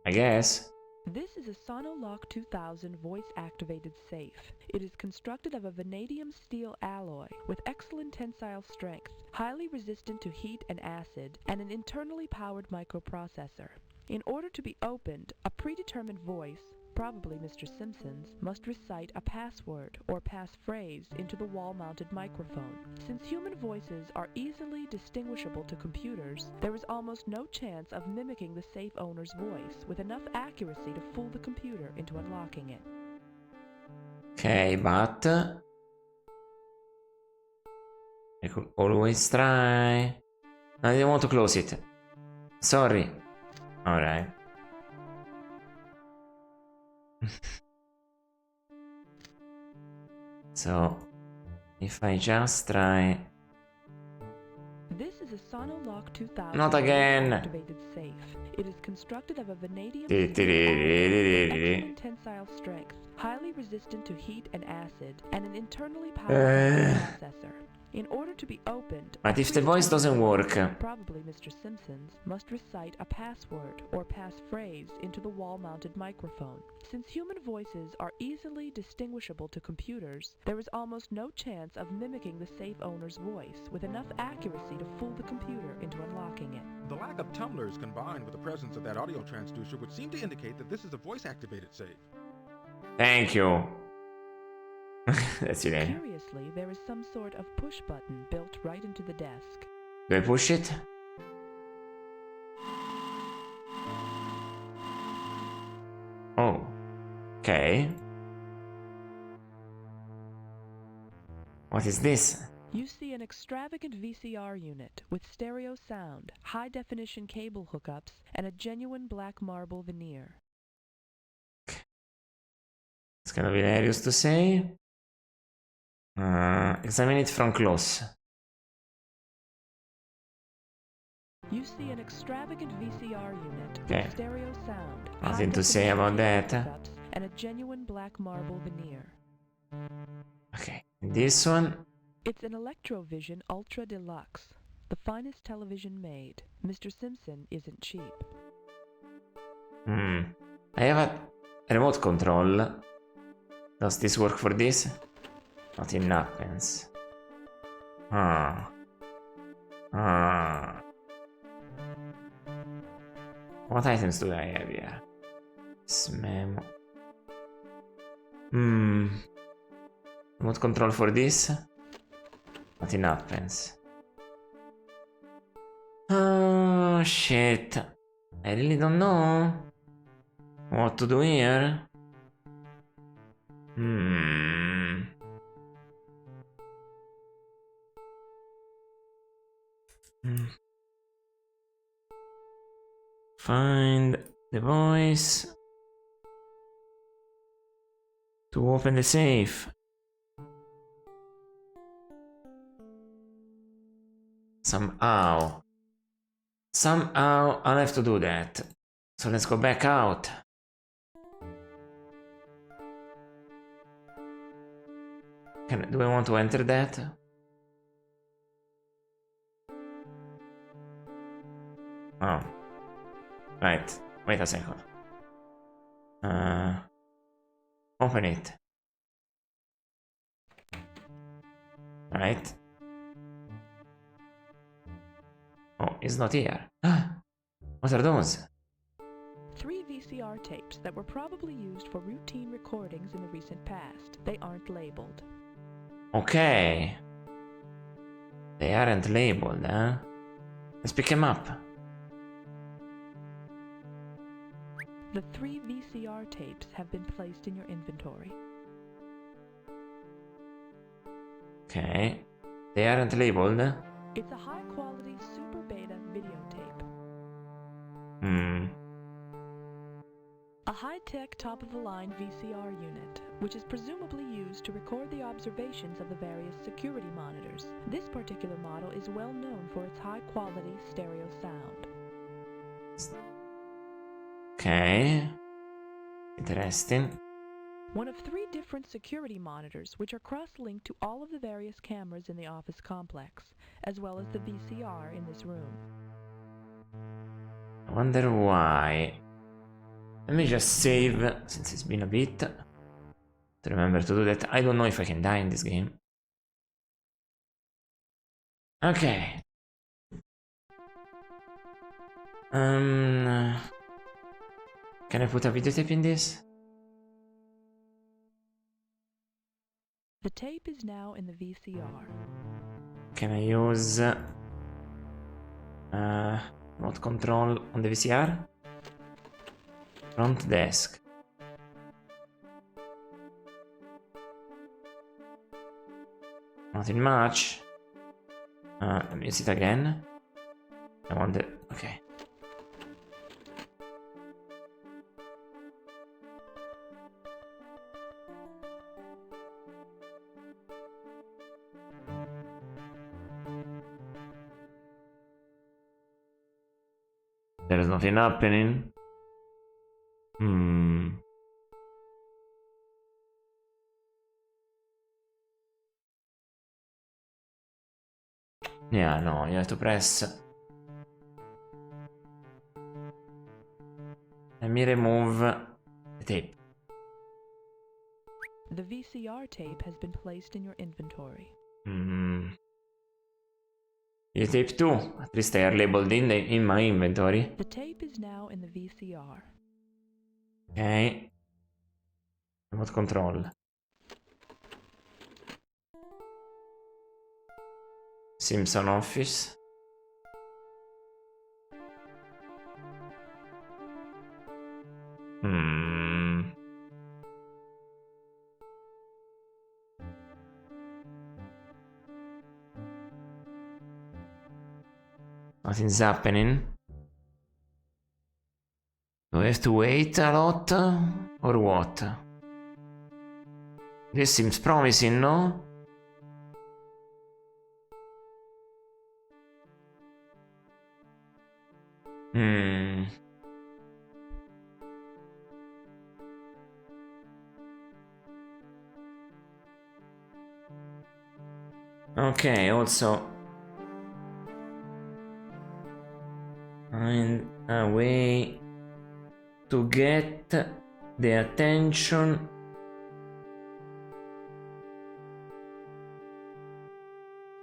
I guess. This is a Sonolock 2000 voice-activated safe. It is constructed of a vanadium steel alloy with excellent tensile strength, highly resistant to heat and acid, and an internally powered microprocessor. In order to be opened, a predetermined voice, probably Mr. Simpson's, must recite a password or passphrase into the wall-mounted microphone. Since human voices are easily distinguishable to computers, there is almost no chance of mimicking the safe owner's voice with enough accuracy to fool the computer into unlocking it. Okay, but I could always try. I didn't want to close it. Sorry. Alright. So, if I just try... This is a Sonolock 2000 Not again! activated safe. It is constructed of a vanadium Excellent tensile strength, highly resistant to heat and acid, and an internally powered processor. In order to be opened, But if the voice doesn't work... probably Mr. Simpson's, must recite a password or passphrase into the wall-mounted microphone. Since human voices are easily distinguishable to computers, there is almost no chance of mimicking the safe owner's voice with enough accuracy to fool the computer into unlocking it. The lack of tumblers combined with the presence of that audio transducer would seem to indicate that this is a voice-activated safe. Thank you. That's it. Curiously, there is some sort of push button built right into the desk. Do I push it? Oh. Okay. What is this? You see an extravagant VCR unit with stereo sound, high-definition cable hookups, and a genuine black marble veneer. It's gonna be hilarious to say. Examine it from close. You see an extravagant VCR unit Okay. with stereo sound, Nothing to say about that. hookups, and a genuine black marble veneer. Okay. This one. It's an Electrovision Ultra Deluxe, the finest television made. Mr. Simpson isn't cheap. I have a remote control. Does this work for this? Nothing happens. What items do I have here? Memo. Remote control for this? Nothing happens. Oh shit. I really don't know what to do here. Find the voice to open the safe. Somehow I'll have to do that. So let's go back out. Do I want to enter that? Oh. Right. Wait a second. Open it. Right. Oh, it's not here. What are those? 3 VCR tapes that were probably used for routine recordings in the recent past. They aren't labeled. Okay. They aren't labeled, huh? Let's pick them up. The 3 VCR tapes have been placed in your inventory. Okay. They aren't labeled. It's a high-quality Super Beta videotape. A high-tech, top-of-the-line VCR unit, which is presumably used to record the observations of the various security monitors. This particular model is well known for its high-quality stereo sound. Okay. Interesting. One of 3 different security monitors which are cross-linked to all of the various cameras in the office complex, as well as the VCR in this room. I wonder why. Let me just save, since it's been a bit. To remember to do that. I don't know if I can die in this game. Okay. Can I put a videotape in this? The tape is now in the VCR. Can I use remote control on the VCR? Front desk. Nothing much. Let me use it again. I want the... okay. There's nothing happening. Yeah, no, you have to press. Let me remove the tape. The VCR tape has been placed in your inventory. You tape 2. At least they are labeled in my inventory. The tape is now in the VCR. Okay. Remote control. Simpson office. Nothing's happening. Do I have to wait a lot? Or what? This seems promising, no? Okay, also find a way to get the attention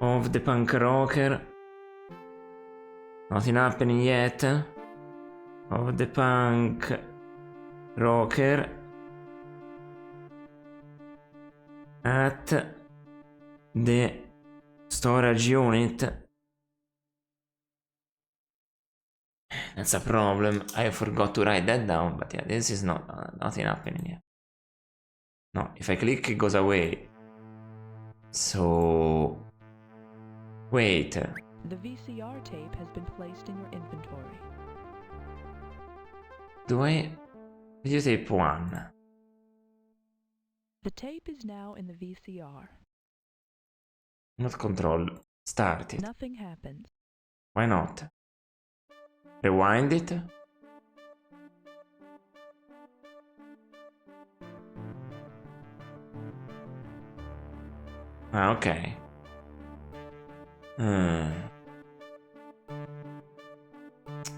of the punk rocker. Nothing happening yet. Of the punk rocker at the storage unit. That's a problem. I forgot to write that down, but yeah, this is nothing happening yet. No, if I click, it goes away. So wait. The VCR tape has been placed in your inventory. Do I videotape 1? The tape is now in the VCR. Not control. Start it. Nothing happens. Why not? Rewind it. Ah, okay.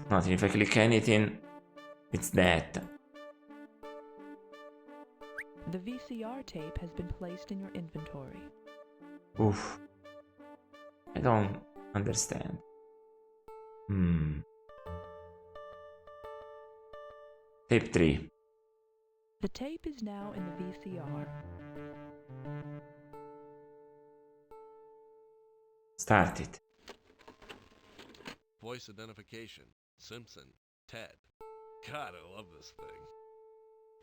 Nothing. If I click anything, it's that. The VCR tape has been placed in your inventory. Oof. I don't understand. Tape 3. The tape is now in the VCR. Start it. Voice identification. Simpson. Ted. God, I love this thing.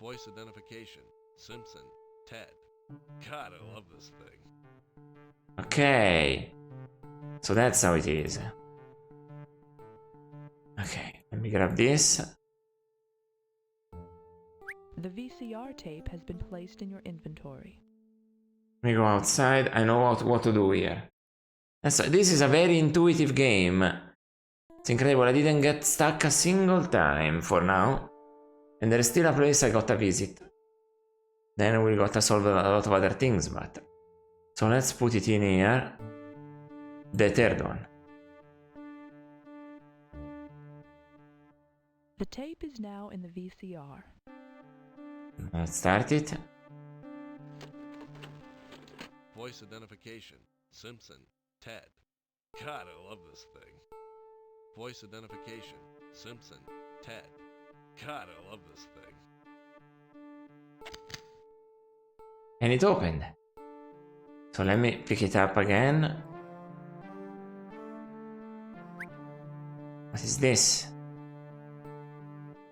Voice identification. Simpson. Ted. God, I love this thing. Okay. So that's how it is. Okay, let me grab this. The VCR tape has been placed in your inventory. Let me go outside. I know what to do here. This is a very intuitive game. It's incredible. I didn't get stuck a single time for now. And there's still a place I gotta visit. Then we gotta solve a lot of other things, but... So let's put it in here. The third one. The tape is now in the VCR. Let's start it. Voice identification. Simpson. Ted. God, I love this thing. Voice identification. Simpson. Ted. God, I love this thing. And it opened. So let me pick it up again. What is this?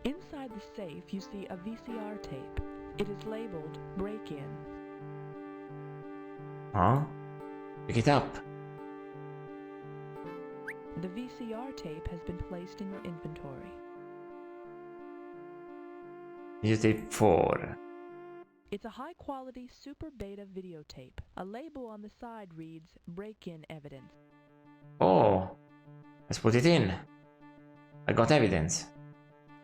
Inside the safe, you see a VCR tape. It is labeled Break-In. Huh? Pick it up. The VCR tape has been placed in your inventory. Videotape 4. It's a high-quality Super Beta videotape. A label on the side reads Break-In Evidence. Oh, let's put it in. I got evidence.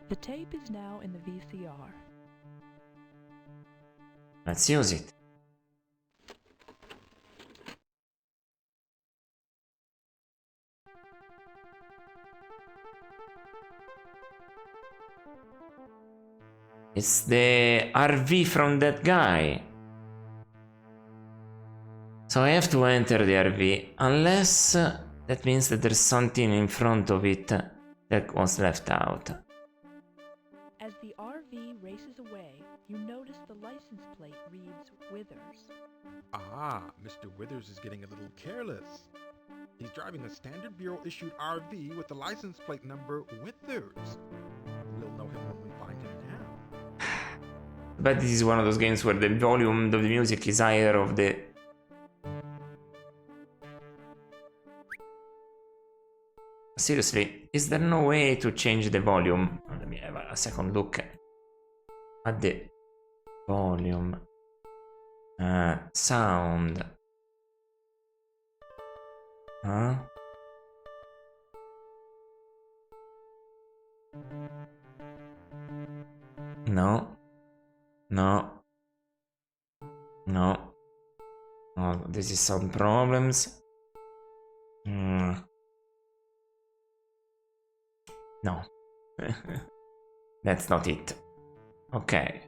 The tape is now in the VCR. Let's use it. It's the RV from that guy. So I have to enter the RV, unless that means that there's something in front of it that was left out. As the RV races away, you notice the license plate reads Withers. Ah, Mr. Withers is getting a little careless. He's driving a standard bureau-issued RV with the license plate number Withers. We'll know him when we find him now. But this is one of those games where the volume of the music is higher of the... Seriously, is there no way to change the volume? Let me have a second look at the volume. Sound. Huh? No. No. No. Oh, this is some problems. No. That's not it. Okay.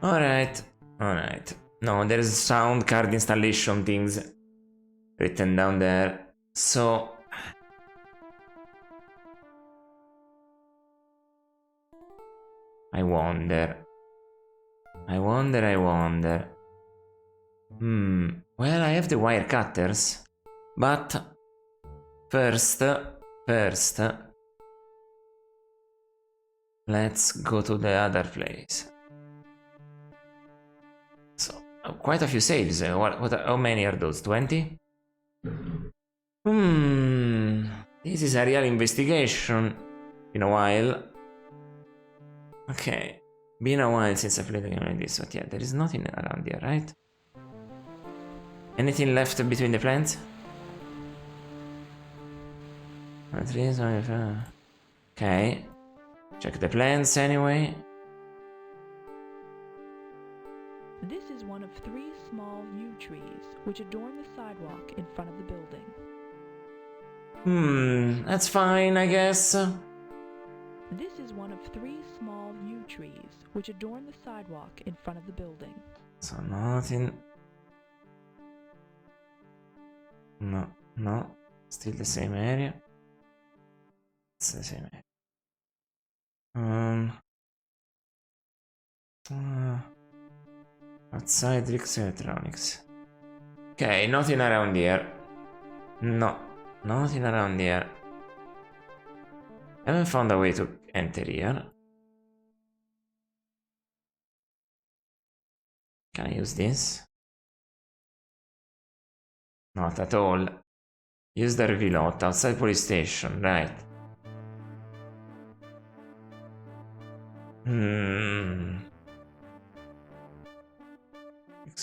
Alright. Alright. No, there is sound card installation things written down there. So... I wonder. Well, I have the wire cutters. But... First... Let's go to the other place. So, quite a few saves. How many are those? 20? This is a real investigation. In a while. Okay. Been a while since I played a game like this, but yeah, there is nothing around here, right? Anything left between the plants? Okay. Check the plants anyway. This is one of 3 small yew trees which adorn the sidewalk in front of the building. That's fine, I guess. This is one of 3 small yew trees which adorn the sidewalk in front of the building. So nothing. No. Still the same area. It's the same area. Outside Rick's Electronics. Okay, nothing around here. No, nothing around here. Haven't found a way to enter here. Can I use this? Not at all. Use the RV lot outside police station, right?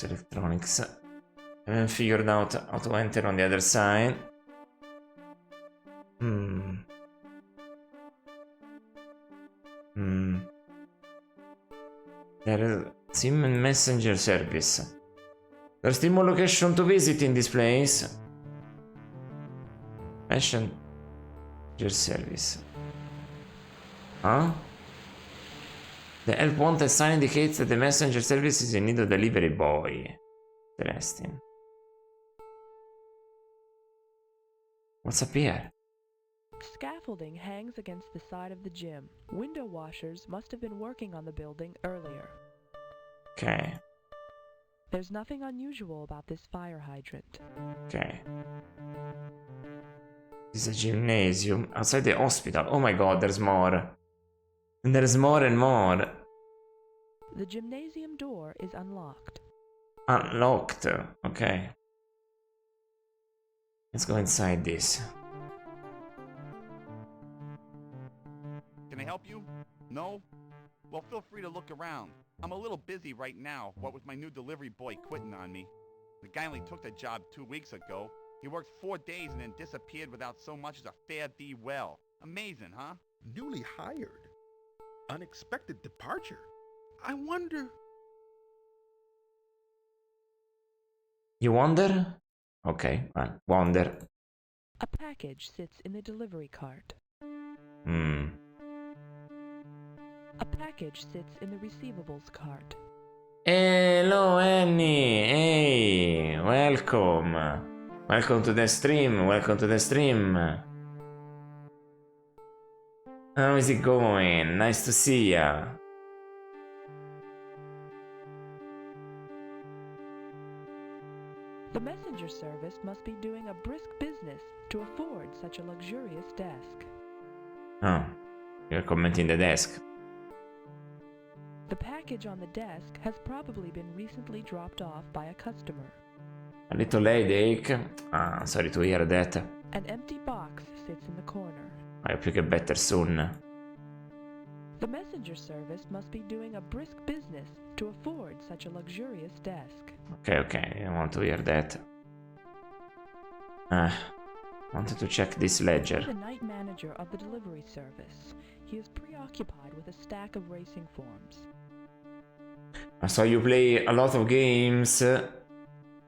Electronics. Haven't figured out how to enter on the other side. There is SIM and messenger service. There's still more location to visit in this place. Messenger service. Huh? The help wanted sign indicates that the messenger service is in need of delivery boy. Interesting. What's up here? Scaffolding hangs against the side of the gym. Window washers must have been working on the building earlier. Okay. There's nothing unusual about this fire hydrant. Okay. This is a gymnasium outside the hospital. Oh my god, there's more. And there's more and more. The gymnasium door is unlocked. Unlocked. Okay. Let's go inside this. Can I help you? No? Well, feel free to look around. I'm a little busy right now, what with my new delivery boy quitting on me. The guy only took the job 2 weeks ago. He worked 4 days and then disappeared without so much as a fare thee well. Amazing, huh? Newly hired. Unexpected departure. I wonder... You wonder? Okay, wonder. A package sits in the delivery cart. A package sits in the receivables cart. Hello Annie! Hey! Welcome! Welcome to the stream, welcome to the stream! How is it going? Nice to see ya! The messenger service must be doing a brisk business to afford such a luxurious desk. Oh, you're commenting the desk. The package on the desk has probably been recently dropped off by a customer. A little headache. Ah, sorry to hear that. An empty box sits in the corner. I hope you get better soon. The messenger service must be doing a brisk business to afford such a luxurious desk. Okay, I want to hear that. Wanted to check this ledger. The night manager of the delivery service. He is preoccupied with a stack of racing forms. So you play a lot of games.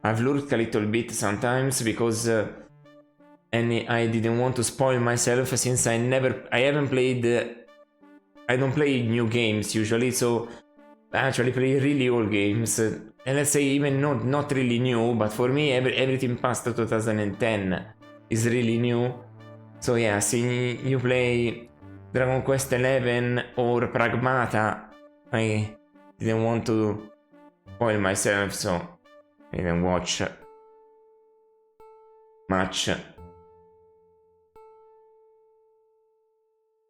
I've looked a little bit sometimes because I didn't want to spoil myself since I haven't played. I don't play new games usually, so I actually play really old games. And let's say even not really new, but for me everything past 2010 is really new. So yeah, seeing you play Dragon Quest XI or Pragmata, I didn't want to spoil myself, so I didn't watch much.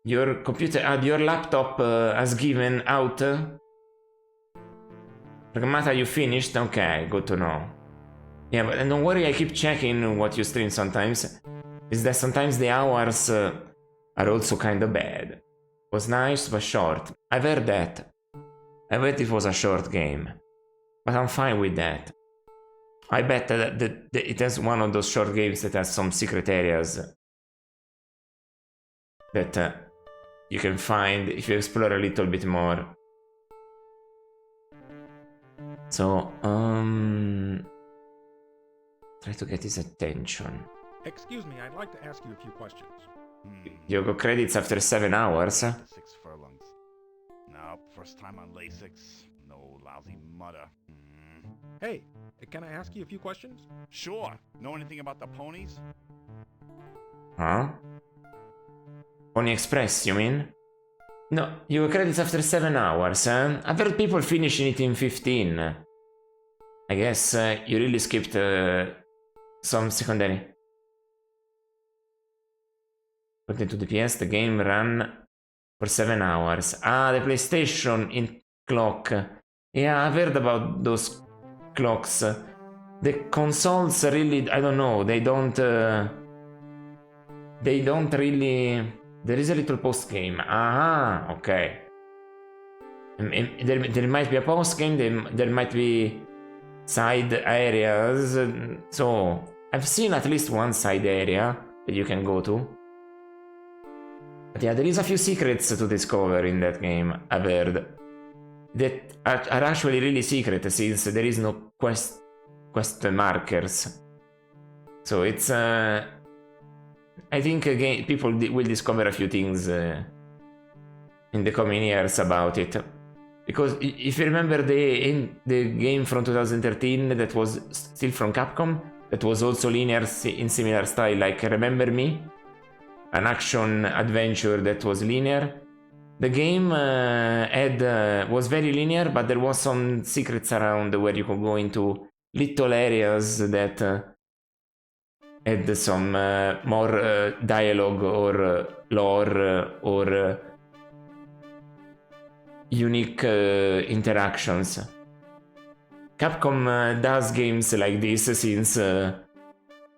Your computer, your laptop has given out. Pragmata, you finished? Okay, good to know. Yeah, but don't worry, I keep checking what you stream sometimes. Is that sometimes the hours are also kinda bad. Was nice, but short. I've heard that. I bet it was a short game. But I'm fine with that. I bet that it has one of those short games that has some secret areas that you can find if you explore a little bit more. So, try to get his attention. Excuse me, I'd like to ask you a few questions. You got credits after 7 hours? 6 furlongs. Nope, first time on Lasix. No lousy mutter. Hey, can I ask you a few questions? Sure. Know anything about the ponies? Huh? Pony Express, you mean? No, you got credits after 7 hours, huh? I've heard people finishing it in 15. I guess you really skipped some secondary. According to the PS, the game ran for 7 hours. Ah, the PlayStation in clock. Yeah, I've heard about those clocks. The consoles really, I don't know, they don't really... There is a little post-game. Aha, okay. There might be a post-game, there might be side areas. So, I've seen at least one side area that you can go to. But yeah, there is a few secrets to discover in that game, I've heard. That are actually really secret since there is no quest markers. So it's I think again people will discover a few things in the coming years about it. Because if you remember the game from 2013 that was still from Capcom, that was also linear in similar style, like Remember Me, an action adventure that was linear. The game was very linear, but there was some secrets around where you could go into little areas that had some more dialogue or lore or unique interactions. Capcom does games like this since the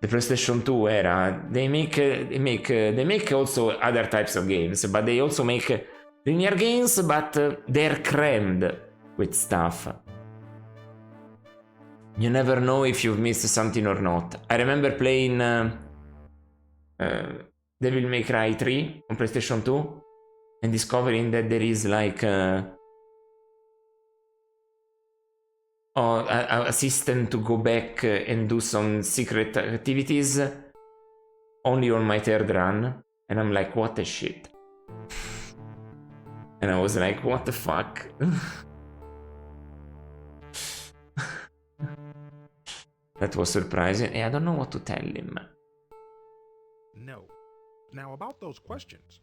PlayStation 2 era. They make also other types of games, but they also make linear games, but they're crammed with stuff. You never know if you've missed something or not. I remember playing Devil May Cry 3 on PlayStation 2 and discovering that there is like a system to go back and do some secret activities only on my third run, and I'm like, what the shit. And I was like, what the fuck. That was surprising. I don't know what to tell him. No. Now about those questions.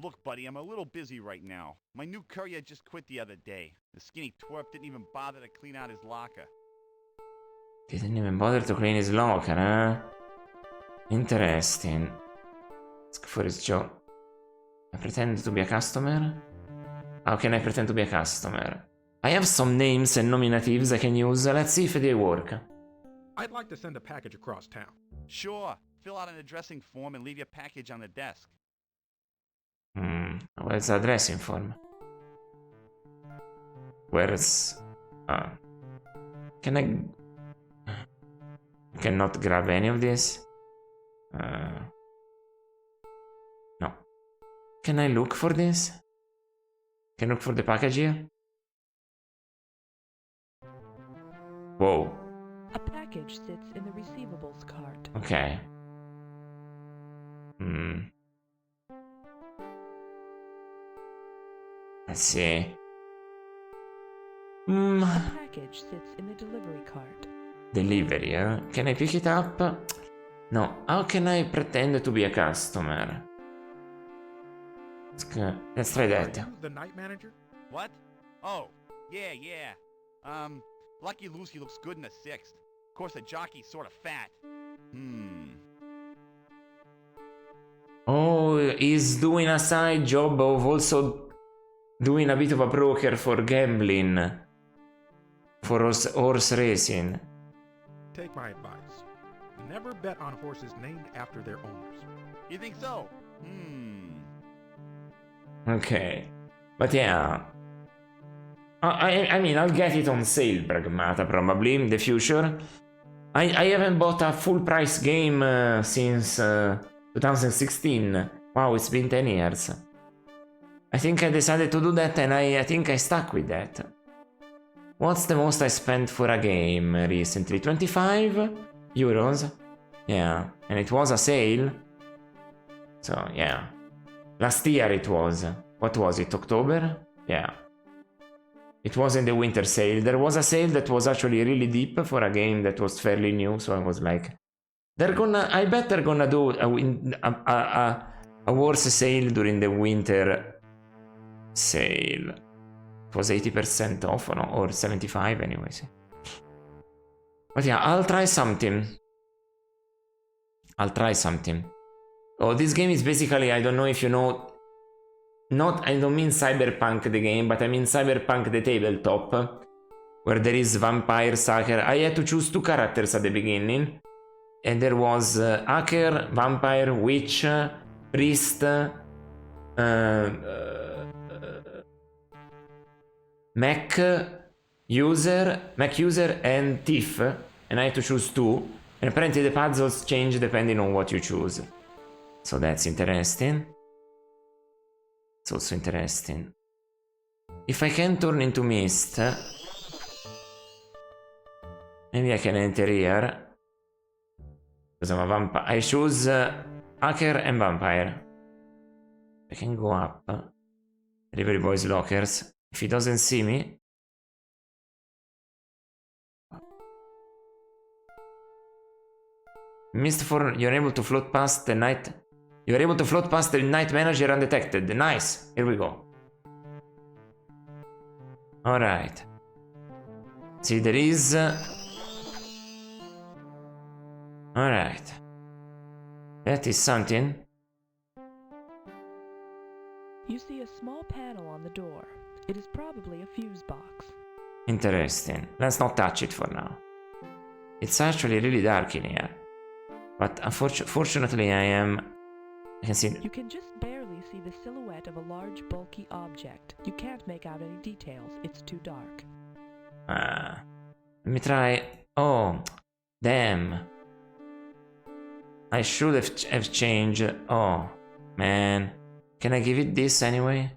Look, buddy, I'm a little busy right now. My new courier just quit the other day. The skinny twerp didn't even bother to clean out his locker. Didn't even bother to clean his locker, huh? Interesting. Ask for his job. I pretend to be a customer? How can I pretend to be a customer? I have some names and nominatives I can use. Let's see if they work. I'd like to send a package across town. Sure. Fill out an addressing form and leave your package on the desk. Where's the addressing form? Where's... Can I... cannot grab any of this? No. Can I look for this? Can I look for the package here? Whoa. A package sits in the receivables cart. Okay. Let's see. A package sits in the delivery cart. Delivery, eh? Can I pick it up? No. How can I pretend to be a customer? Let's try that. Are you the night manager? What? Oh, yeah. Lucky Lucy looks good in the 6th. Of course, the jockey's sort of fat. Oh, he's doing a side job of also doing a bit of a broker for gambling. For horse racing. Take my advice. Never bet on horses named after their owners. You think so? Okay. But yeah. I mean, I'll get it on sale, Pragmata, probably, in the future. I haven't bought a full price game since 2016. Wow, it's been 10 years. I think I decided to do that and I think I stuck with that. What's the most I spent for a game recently? 25 euros? Yeah, and it was a sale. So, yeah. Last year it was. What was it, October? Yeah. It was in the winter sale. There was a sale that was actually really deep for a game that was fairly new, so I was like, I bet they're gonna do a horse sale during the winter sale. It was 80% off, or 75 anyways. But yeah, I'll try something. Oh, this game is basically, I don't know if you know, I don't mean Cyberpunk the game, but I mean Cyberpunk the tabletop, where there is vampire, hacker. I had to choose 2 characters at the beginning, and there was hacker, vampire, witch, priest, Mac user and thief, and I had to choose 2, and apparently the puzzles change depending on what you choose. So that's interesting. It's also interesting. If I can turn into mist, maybe I can enter here. Because I'm a vampire. I choose hacker and vampire. I can go up. Delivery boys lockers. If he doesn't see me... Missed for... You're able to float past the night... You're able to float past the night manager undetected. Nice! Here we go. Alright. See, there is... Alright. That is something. You see a small panel on the door. It is probably a fuse box. Interesting. Let's not touch it for now. It's actually really dark in here. But fortunately I can see... You can just barely see the silhouette of a large bulky object. You can't make out any details. It's too dark. Let me try... Oh, damn. I should have changed... Oh, man. Can I give it this anyway?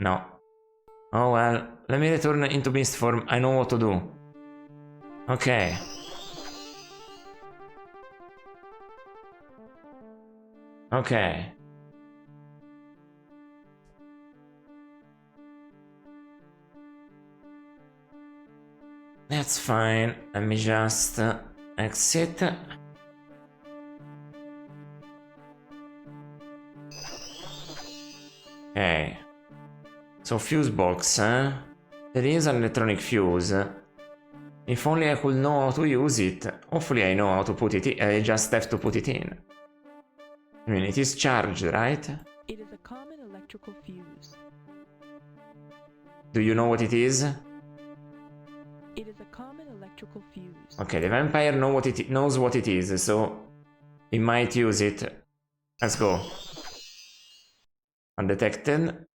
No. Oh well, let me return into mist form. I know what to do. Okay. Okay. That's fine. Let me just exit. Okay. So fuse box, There is an electronic fuse. If only I could know how to use it. Hopefully I know how to put it in. I just have to put it in. I mean, it is charged, right? It is a common electrical fuse. Do you know what it is? It is a common electrical fuse. Okay, the vampire knows what it is, so he might use it. Let's go. Undetected.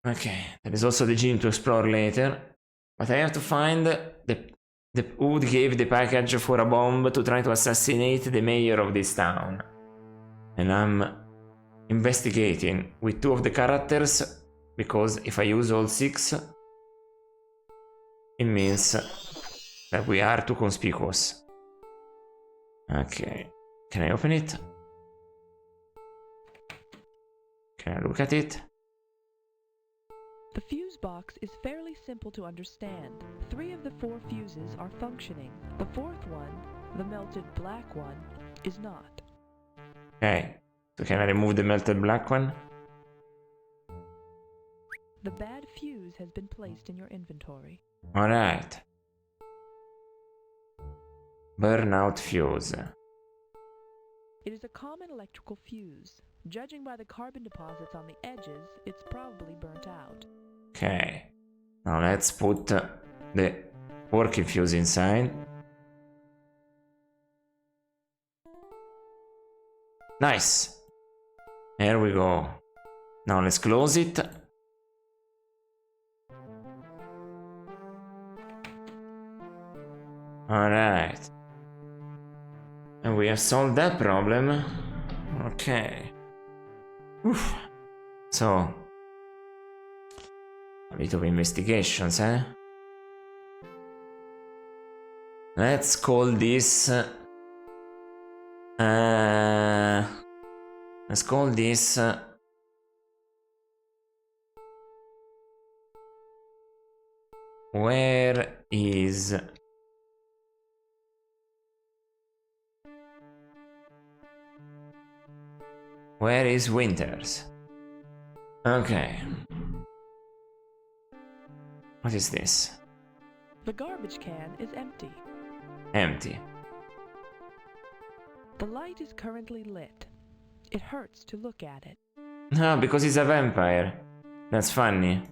Okay, there is also the gym to explore later. But I have to find the who gave the package for a bomb to try to assassinate the mayor of this town. And I'm investigating with 2 of the characters, because if I use all 6, it means that we are too conspicuous. Okay, can I open it? Can I look at it? The fuse box is fairly simple to understand. 3 of the 4 fuses are functioning. The 4th one, the melted black one, is not. Okay, so can I remove the melted black one? The bad fuse has been placed in your inventory. Alright. Burnout fuse. It is a common electrical fuse. Judging by the carbon deposits on the edges, it's probably burnt out. Okay. Now let's put the working fuse inside. Nice. There we go. Now let's close it. Alright. And we have solved that problem. Okay. Oof. So, a bit of investigations, eh? Let's call this... let's call this... where is... Where is Winters? Okay. What is this? The garbage can is empty. Empty. The light is currently lit. It hurts to look at it. No, because he's a vampire. That's funny.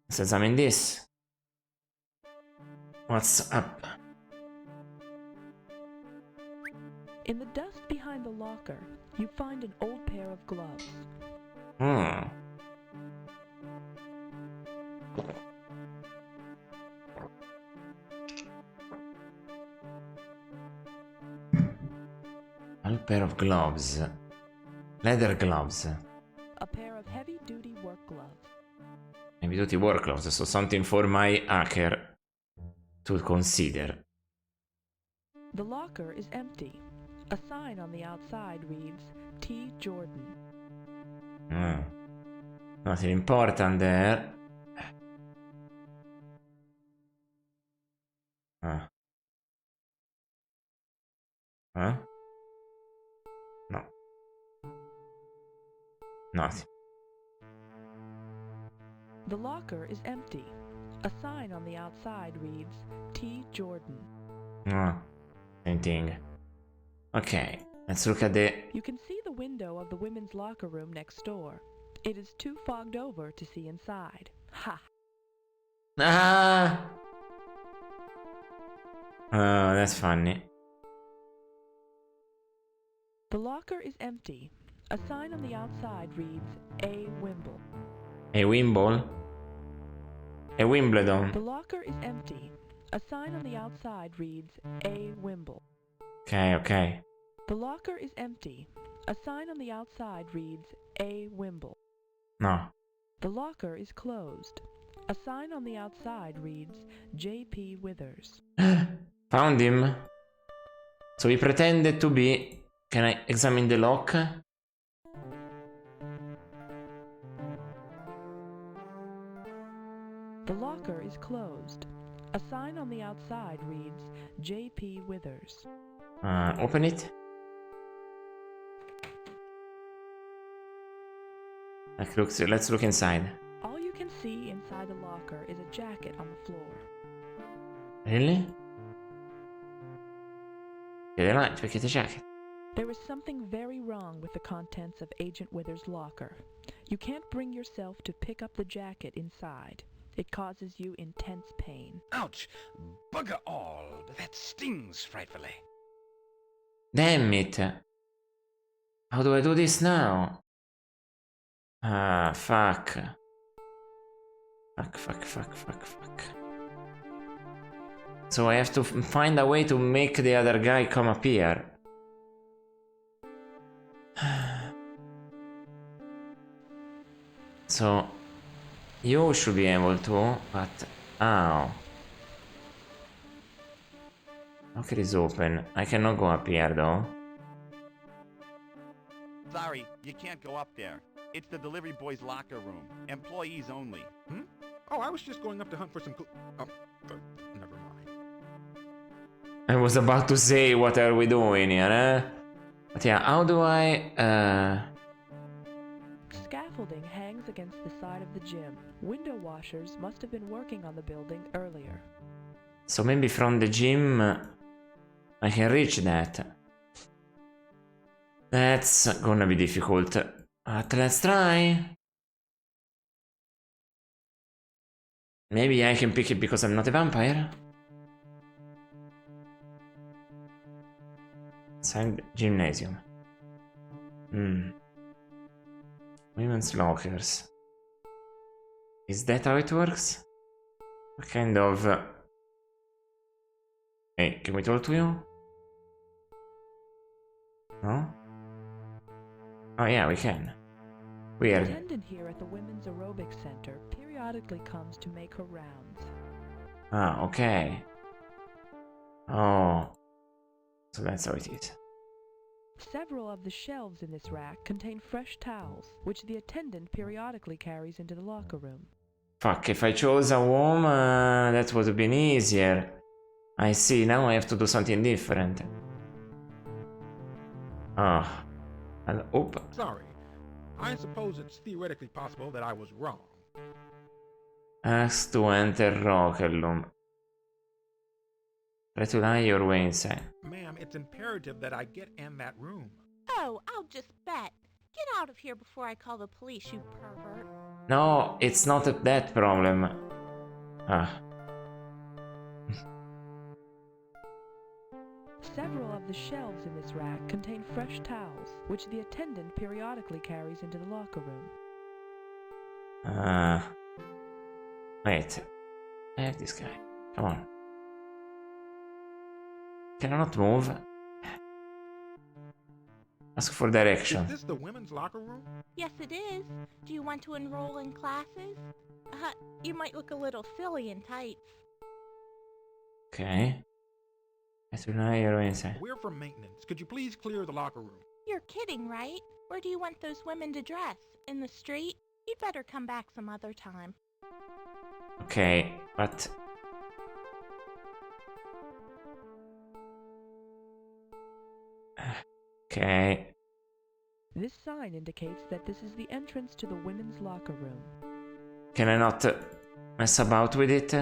Let's examine this. What's up? In the dust behind the locker, you find an old pair of gloves. Hmm. Old pair of gloves. Leather gloves. A pair of heavy-duty work gloves. Heavy-duty work gloves, so something for my hacker to consider. The locker is empty. A sign on the outside reads, T. Jordan. Nothing important there. Huh? No. Nothing. The locker is empty. A sign on the outside reads, T. Jordan. Same thing. Okay, let's look at the... You can see the window of the women's locker room next door. It is too fogged over to see inside. Ha! Ah! Oh, that's funny. The locker is empty. A sign on the outside reads, A. Wimble. A Wimble? A Wimbledon. The locker is empty. A sign on the outside reads, A. Wimble. Okay, okay. The locker is empty. A sign on the outside reads, A. Wimble. No. The locker is closed. A sign on the outside reads, J.P. Withers. Found him. So he pretended to be... Can I examine the lock? The locker is closed. A sign on the outside reads, J.P. Withers. Open it. Let's look inside. All you can see inside the locker is a jacket on the floor. Really? Get a lunch, get a jacket. There is something very wrong with the contents of Agent Withers' locker. You can't bring yourself to pick up the jacket inside. It causes you intense pain. Ouch! Bugger all! That stings frightfully. Damn it! How do I do this now? Ah, fuck. Fuck. So I have to find a way to make the other guy come up here. So you should be able to, but how? Locker is open. I cannot go up here though. Sorry, you can't go up there. It's the delivery boy's locker room. Employees only. Oh, I was just going up to hunt for some never mind. I was about to say, what are we doing here, eh? But yeah, how do I... Scaffolding hangs against the side of the gym. Window washers must have been working on the building earlier. So maybe from the gym I can reach that. That's gonna be difficult. But let's try. Maybe I can pick it because I'm not a vampire. Inside gymnasium. Women's lockers. Is that how it works? What kind of... Hey, can we talk to you? No? Oh yeah, we can. Weird. The attendant here at the Women's Aerobics Center periodically comes to make her rounds. Ah, okay. Oh. So that's how it is. Several of the shelves in this rack contain fresh towels, which the attendant periodically carries into the locker room. Fuck, if I chose a woman, that would have been easier. I see, now I have to do something different. Oh. And open. Sorry. I suppose it's theoretically possible that I was wrong. Ask to enter locker room. Try to lie your way inside. Ma'am, it's imperative that I get in that room. Oh, I'll just bet. Get out of here before I call the police, you pervert. No, it's not that problem. Ah. Several of the shelves in this rack contain fresh towels, which the attendant periodically carries into the locker room. Wait. I have this guy. Come on. Can I not move? Ask for direction. Is this the women's locker room? Yes, it is. Do you want to enroll in classes? You might look a little silly in tights. Okay. Let's lie your way inside. We're from maintenance. Could you please clear the locker room? You're kidding, right? Where do you want those women to dress? In the street? You'd better come back some other time. Okay, but... Okay. This sign indicates that this is the entrance to the women's locker room. Can I not mess about with it?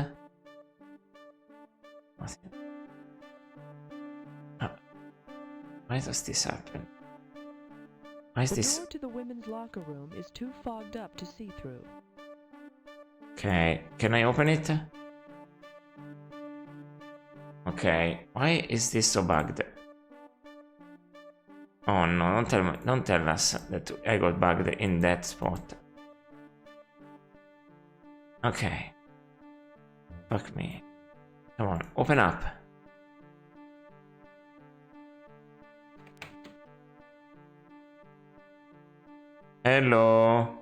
Why does this happen? Why is this? The door to the women's locker room is too fogged up to see through. Okay, can I open it? Okay, why is this so bugged? Oh no, don't tell us that I got bugged in that spot. Okay. Fuck me. Come on, open up. Hello.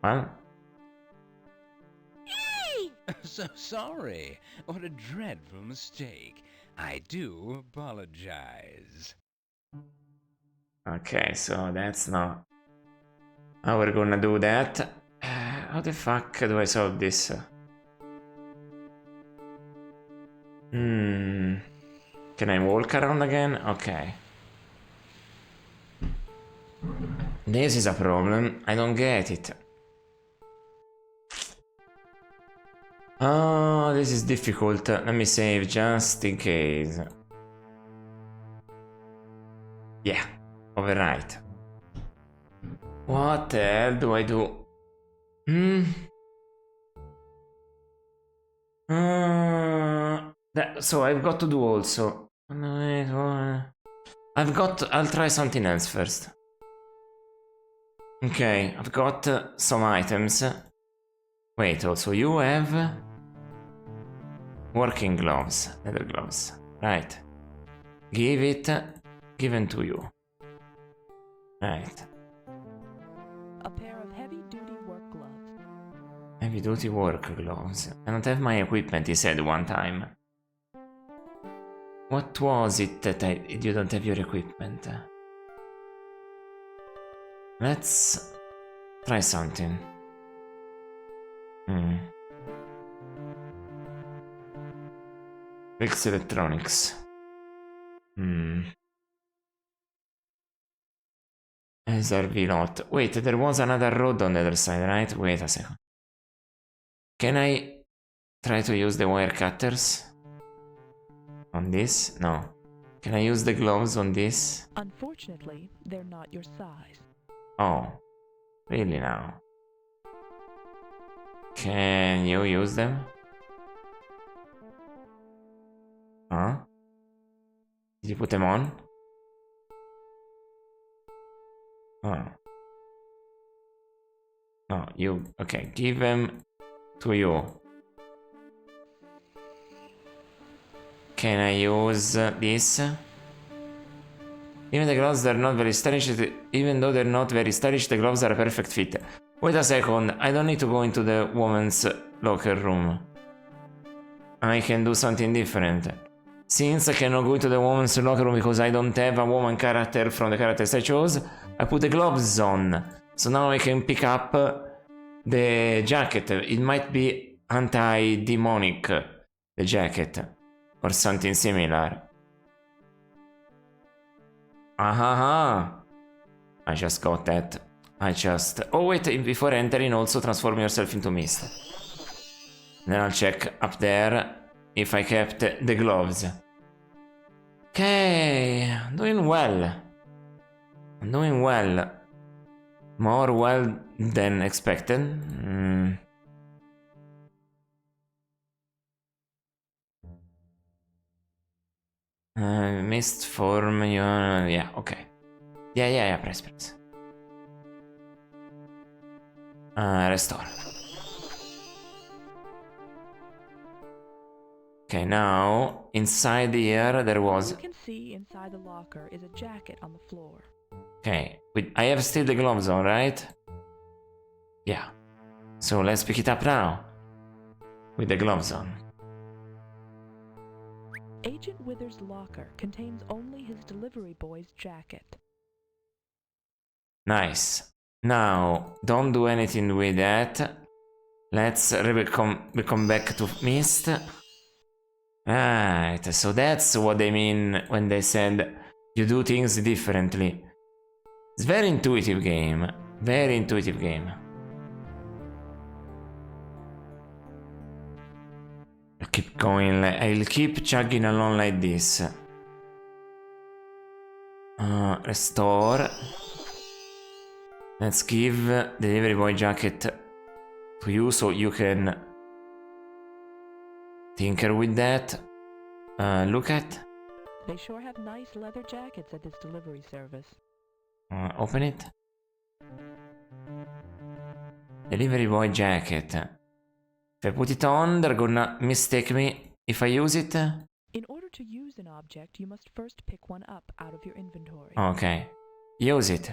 Well? So sorry. What a dreadful mistake. I do apologize. Okay, so that's not how we're gonna do that. How the fuck do I solve this? Can I walk around again? Okay. This is a problem. I don't get it. Oh, this is difficult. Let me save just in case. Yeah, overwrite. What the hell do I do? So I've got to do also. I'll try something else first. Okay, I've got some items. Wait, also you have working gloves, leather gloves. Right. Given to you. Right. A pair of heavy-duty work gloves. Heavy-duty work gloves. I don't have my equipment, he said one time. What was it that you don't have your equipment? Let's try something. Fix electronics. SRV lot. Wait, there was another road on the other side, right? Wait a second. Can I try to use the wire cutters? On this? No. Can I use the gloves on this? Unfortunately, they're not your size. Oh. Really now? Can you use them? Huh? Did you put them on? Oh. No, you... Okay, give them to you. Can I use this? Even the gloves are not very stylish, even though they're not very stylish, the gloves are a perfect fit. Wait a second, I don't need to go into the woman's locker room. I can do something different. Since I cannot go into the woman's locker room because I don't have a woman character from the characters I chose, I put the gloves on. So now I can pick up the jacket. It might be anti-demonic, the jacket. Or something similar. I just got that. Oh wait, before entering also transform yourself into mist. Then I'll check up there if I kept the gloves. Okay, I'm doing well. I'm doing well. More well than expected. Mist form, yeah, okay. Yeah, press. Restore. Okay, now, inside here there was... What you can see inside the locker is a jacket on the floor. Okay, I have still the gloves on, right? Yeah. So let's pick it up now. With the gloves on. Agent Wither's locker contains only his delivery boy's jacket. Nice. Now, don't do anything with that. Let's come back to Mist. Right, so that's what they mean when they said you do things differently. It's very intuitive game. Very intuitive game. I'll keep going, I'll keep chugging along like this. Restore. Let's give the delivery boy jacket to you so you can tinker with that. Look at. They sure have nice leather jackets at this delivery service. Open it. Delivery boy jacket. If I put it on, they're gonna mistake me if I use it. In order to use an object, you must first pick one up out of your inventory. Okay. Use it.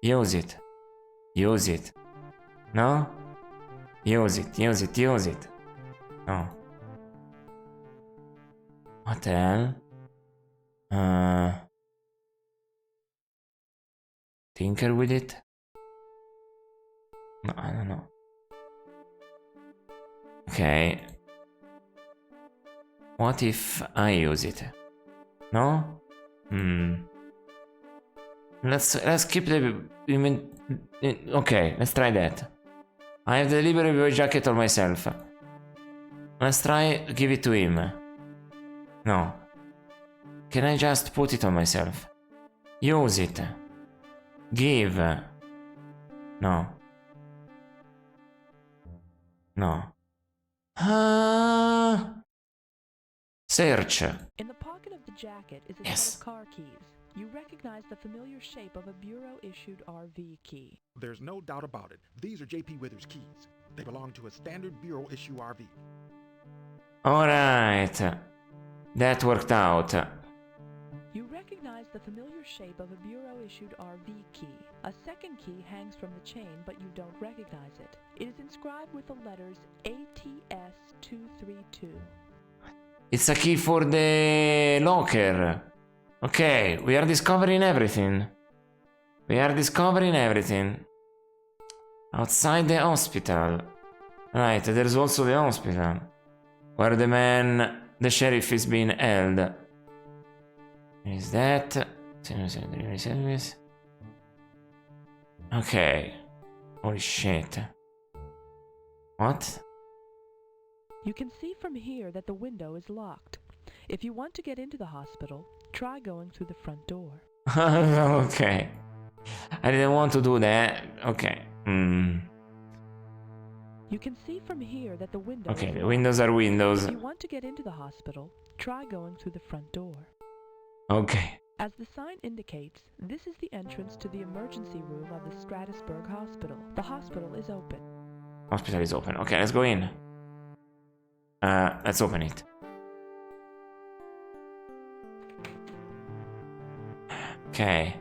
Use it. Use it. No? Use it, use it, use it. No. What the hell? Tinker with it? No, I don't know. Okay. What if I use it? No? Let's keep the... Okay, let's try that. I have the delivery boy jacket on myself. Let's try give it to him. No. Can I just put it on myself? Use it. Give. No. No. Search. In the pocket of the jacket is a set of car keys. You recognize the familiar shape of a bureau-issued RV key. There's no doubt about it. These are J.P. Withers' keys. They belong to a standard bureau-issue RV. Alright. That worked out. You recognize the familiar shape of a bureau-issued RV key. A second key hangs from the chain, but you don't recognize it. It is inscribed with the letters ATS-232. It's a key for the locker. Okay, we are discovering everything. We are discovering everything. Outside the hospital. Right, there's also the hospital. Where the sheriff is being held. Is that? Service. Okay. Holy shit. What? You can see from here that the window is locked. If you want to get into the hospital, try going through the front door. Okay. I didn't want to do that. Okay. You can see from here that the window Okay, is the locked. windows are windows. If you want to get into the hospital, try going through the front door. Okay. As the sign indicates, this is the entrance to the emergency room of the Stratusburg Hospital. The hospital is open. Hospital is open. Okay, let's go in. Let's open it. Okay.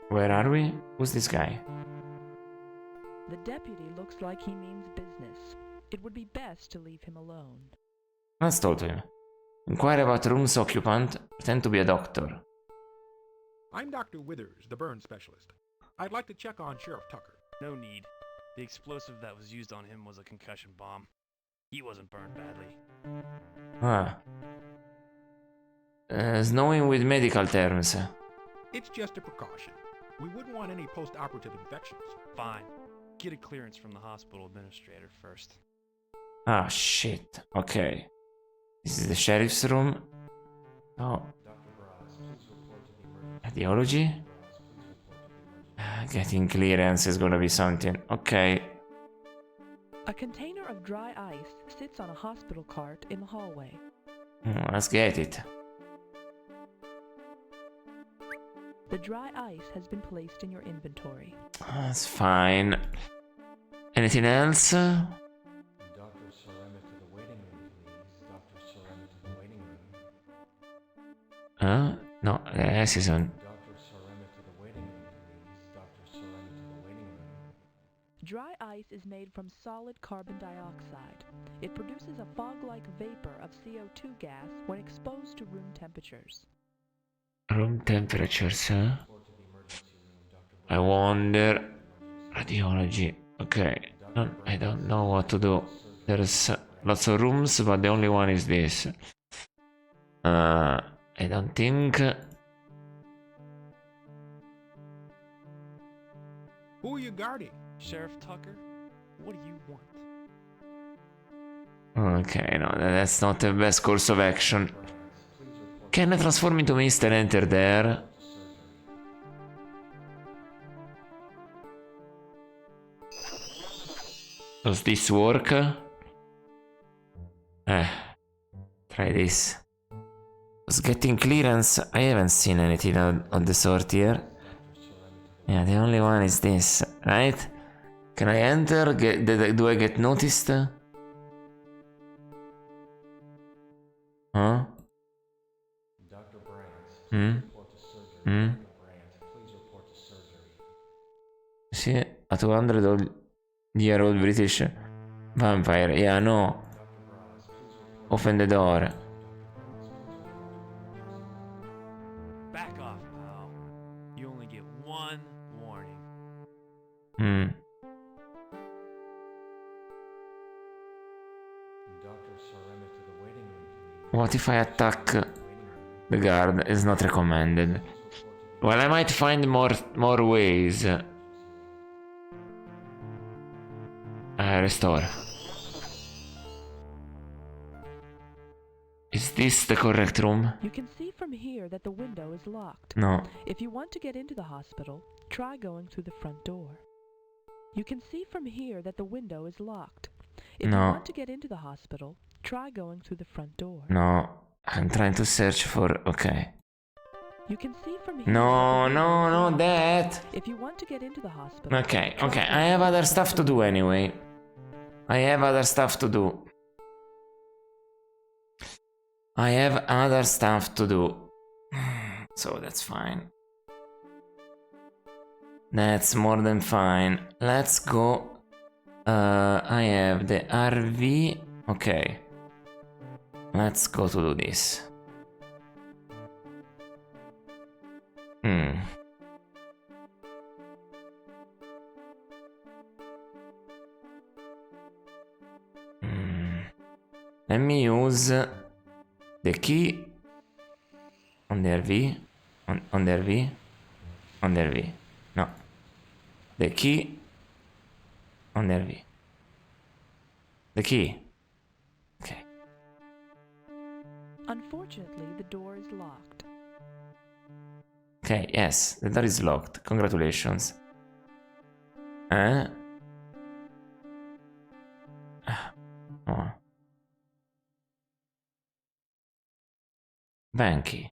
Where are we? Who's this guy? The deputy looks like he means business. It would be best to leave him alone. Let's talk to him. Inquire about room's occupant. Pretend to be a doctor. I'm Dr. Withers, the burn specialist. I'd like to check on Sheriff Tucker. No need. The explosive that was used on him was a concussion bomb. He wasn't burned badly. Snowing with medical terms. It's just a precaution. We wouldn't want any post-operative infections. Fine. Get a clearance from the hospital administrator first. Ah, shit. Okay. This is the sheriff's room. Oh. Radiology? Getting clearance is gonna be something. Okay. A container of dry ice sits on a hospital cart in the hallway. Let's get it. The dry ice has been placed in your inventory. That's fine. Anything else? Dr. Sarema to the waiting room, please. Dr. Sarema to the waiting room. No, this is on. Dr. Sarema to the waiting room, please. Dr. Sarema to the waiting room. Dry ice is made from solid carbon dioxide. It produces a fog-like vapor of CO2 gas when exposed to room temperatures. Room temperatures, huh? I wonder... Radiology. Okay. I don't know what to do. There's lots of rooms, but the only one is this. I don't think... Who are you guarding? Sheriff Tucker, what do you want? Okay, no, that's not the best course of action. Can I transform into Mr. Enter there? Does this work? Try this. Was getting clearance? I haven't seen anything of the sort here. Yeah, the only one is this, right? Can I enter? Do I get noticed? Huh? Dr. Brands, Hmm? report to surgery. Hmm? Dr. Brands, please report to surgery. See, a 200-year-old British vampire. Yeah, no. Open the door. Back off, pal. You only get one warning. Hmm. Dr. Sarema to the waiting room, please. What if I attack the guard? Is not recommended. Well, I might find more ways. Restore. Is this the correct room? You can see from here that the window is locked. No. If you want to get into the hospital, try going through the front door. You can see from here that the window is locked. If you No. want to get into the hospital, try going through the front door. No. I'm trying to search for... Okay. You can see from here. No, no, not that. If you want to get into the hospital. Okay, okay. I have other stuff to do anyway. I have other stuff to do. I have other stuff to do. So that's fine. That's more than fine. Let's go. I have the RV. Okay. Let's go to do this. Let me use the key on the RV. On the RV. On the RV. No. The key on the RV. The key. Okay. Unfortunately, the door is locked. Okay, yes, the door is locked. Congratulations. Oh. Banky.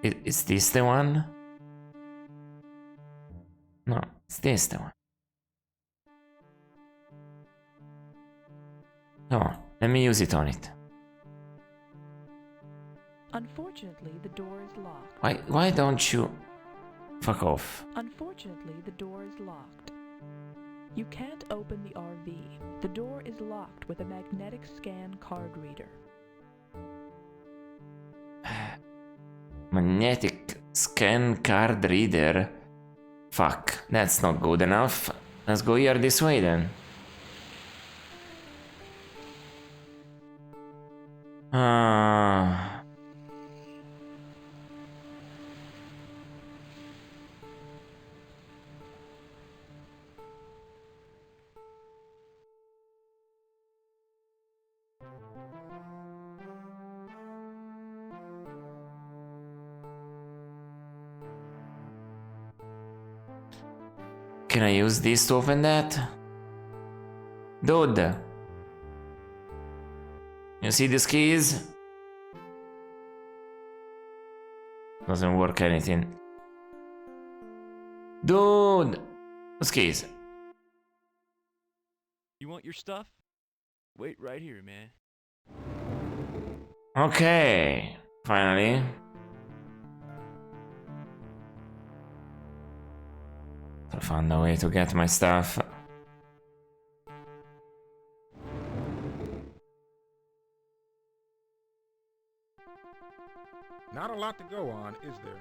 Is this the one? No, it's this the one. Come on, let me use it on it. Unfortunately, the door is locked. Why don't you... Fuck off. Unfortunately, the door is locked. You can't open the RV. The door is locked with a magnetic scan card reader. Magnetic scan card reader? Fuck, that's not good enough. Let's go here this way then. Can I use this to open that? Dude! You see these keys? Doesn't work anything. Dude! Those keys. You want your stuff? Wait right here, man. Okay. Finally. found a way to get my stuff. Not a lot to go on, is there?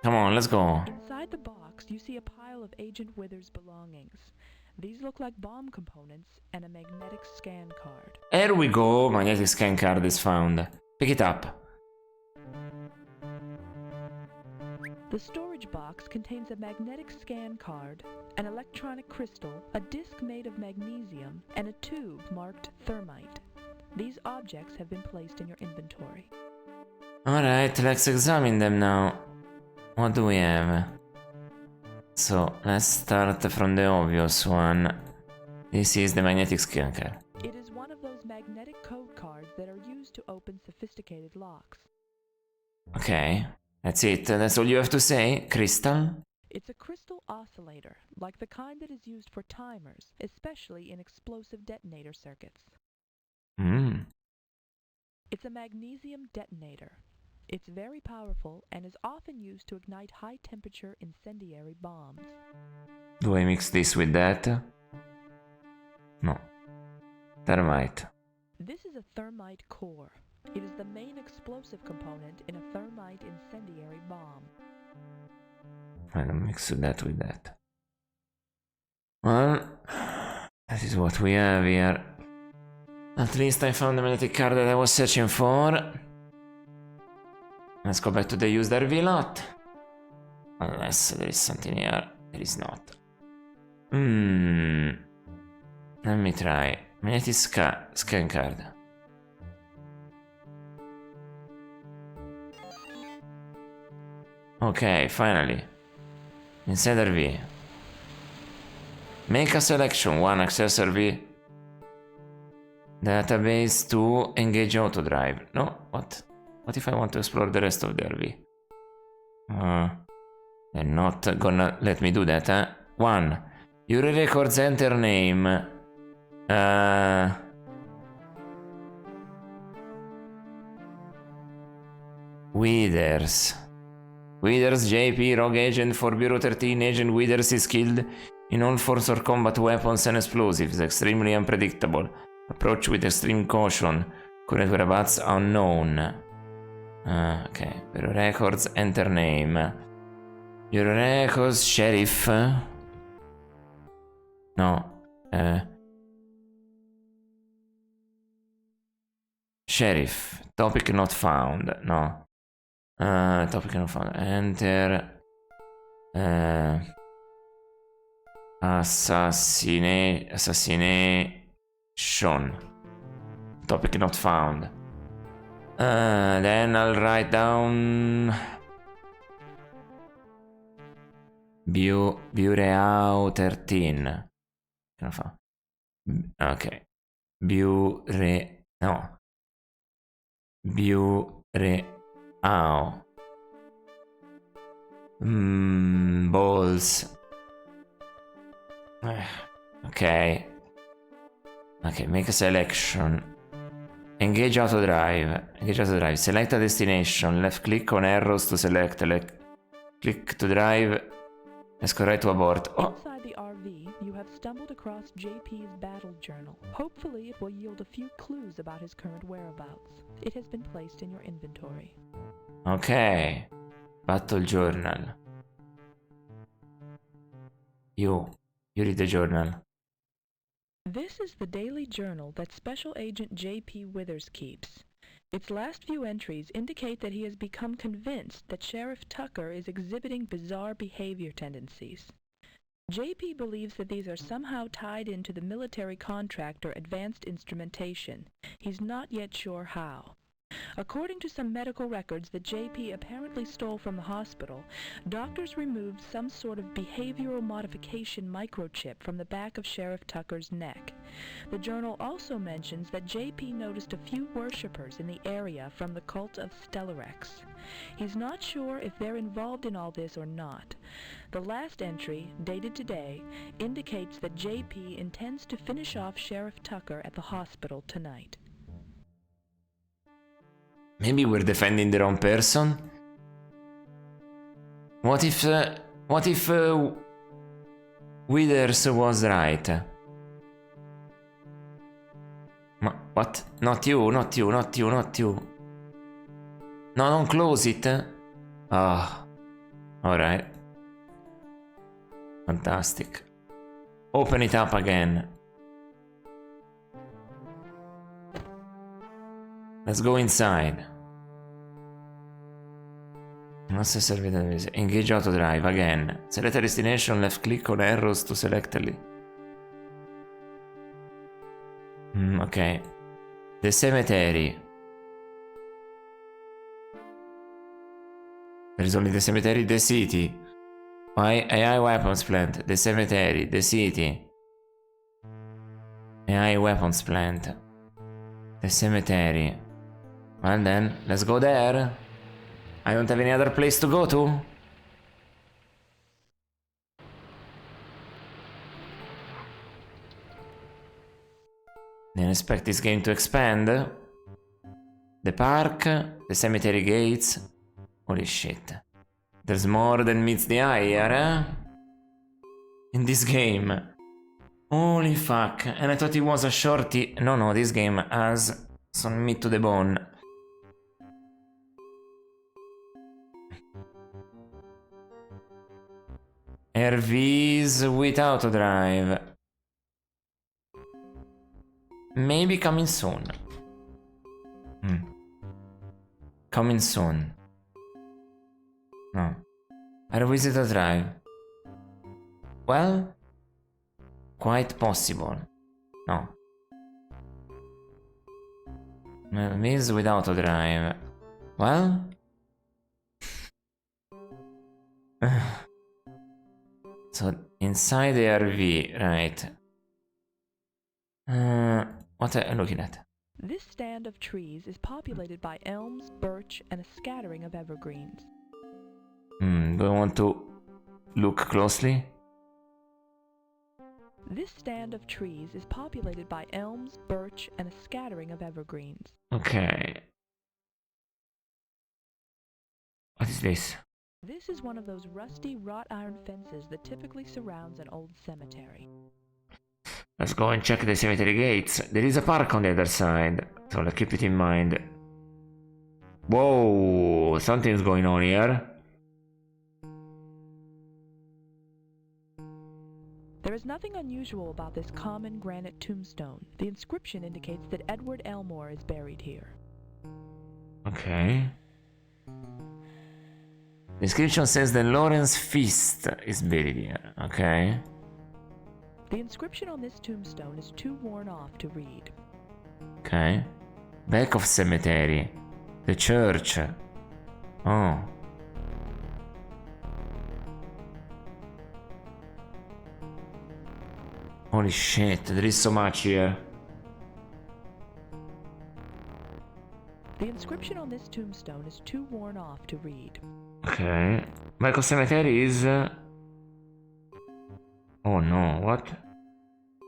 Come on, let's go. Inside the box, you see a pile of Agent Withers' belongings. These look like bomb components and a magnetic scan card. There we go, magnetic scan card is found. Pick it up. The storage box contains a magnetic scan card, an electronic crystal, a disc made of magnesium, and a tube marked thermite. These objects have been placed in your inventory. Alright, let's examine them now. What do we have? So, let's start from the obvious one. This is the magnetic scan card. It is one of those magnetic code cards that are used to open sophisticated locks. Okay, that's it. That's all you have to say, Crystal? It's a crystal oscillator, like the kind that is used for timers, especially in explosive detonator circuits. It's a magnesium detonator. It's very powerful and is often used to ignite high-temperature incendiary bombs. Do I mix this with that? No. Thermite. This is a thermite core. It is the main explosive component in a thermite incendiary bomb. I don't mix that with that. Well, that is what we have here. At least I found the magnetic card that I was searching for. Let's go back to the used RV lot. Unless there is something here. There is not. Let me try. Magnetic scan card. Okay, finally. Inside RV. Make a selection. 1. Access RV. Database 2. Engage auto drive. No? What? What if I want to explore the rest of the RV? They're not gonna let me do that, huh? 1. Your records enter name. Withers. Withers JP, rogue agent for Bureau 13. Agent Withers is skilled in all force or combat weapons and explosives. Extremely unpredictable. Approach with extreme caution. Current whereabouts unknown. Okay. Your records, enter name. Your records, sheriff. No. Sheriff. Topic not found. No. Topic not found. Enter. Assassination. Topic not found. Then I'll write down Bureau 13. Okay. Bureau. Balls. Okay. Okay, make a selection. Engage auto drive. Engage auto drive. Select a destination. Left click on arrows to select. Click to drive. Let's go right to abort. Oh. Inside the RV, you have stumbled across JP's battle journal. Hopefully, it will yield a few clues about his current whereabouts. It has been placed in your inventory. Okay. Battle journal. You read the journal. This is the daily journal that Special Agent J.P. Withers keeps. Its last few entries indicate that he has become convinced that Sheriff Tucker is exhibiting bizarre behavior tendencies. J.P. believes that these are somehow tied into the military contractor Advanced Instrumentation. He's not yet sure how. According to some medical records that J.P. apparently stole from the hospital, doctors removed some sort of behavioral modification microchip from the back of Sheriff Tucker's neck. The journal also mentions that J.P. noticed a few worshippers in the area from the cult of Stellarex. He's not sure if they're involved in all this or not. The last entry, dated today, indicates that J.P. intends to finish off Sheriff Tucker at the hospital tonight. Maybe we're defending the wrong person? What if Withers was right. What? Not you, not you, not you, not you. No, don't close it. Ah. Alright. Fantastic. Open it up again. Let's go inside. Engage auto drive again. Select a destination, left click on arrows to select it. Okay. The cemetery. There is only the cemetery, the city. AI weapons plant. The cemetery, the city. AI weapons plant. The cemetery. Well then, let's go there. I don't have any other place to go to. Didn't expect this game to expand. The park, the cemetery gates. Holy shit. There's more than meets the eye here, eh? In this game. Holy fuck. And I thought it was a shorty. No, this game has some meat to the bone. RVs with auto drive. Maybe coming soon. Coming soon. No. RVs with auto drive. Well, quite possible. No. RVs with auto drive. Well. So inside the RV, right? What am I looking at? This stand of trees is populated by elms, birch, and a scattering of evergreens. Do I want to look closely? This stand of trees is populated by elms, birch, and a scattering of evergreens. Okay. What is this? This is one of those rusty wrought iron fences that typically surrounds an old cemetery. Let's go and check the cemetery gates. There is a park on the other side, so let's keep it in mind. Whoa, something's going on here. There is nothing unusual about this common granite tombstone. The inscription indicates that Edward Elmore is buried here. Okay. The inscription says that Lawrence Feast is buried here. Okay. The inscription on this tombstone is too worn off to read. Okay. Back of cemetery. The church. Oh. Holy shit, there is so much here. The inscription on this tombstone is too worn off to read. Okay. Back of cemetery is... Oh no, what?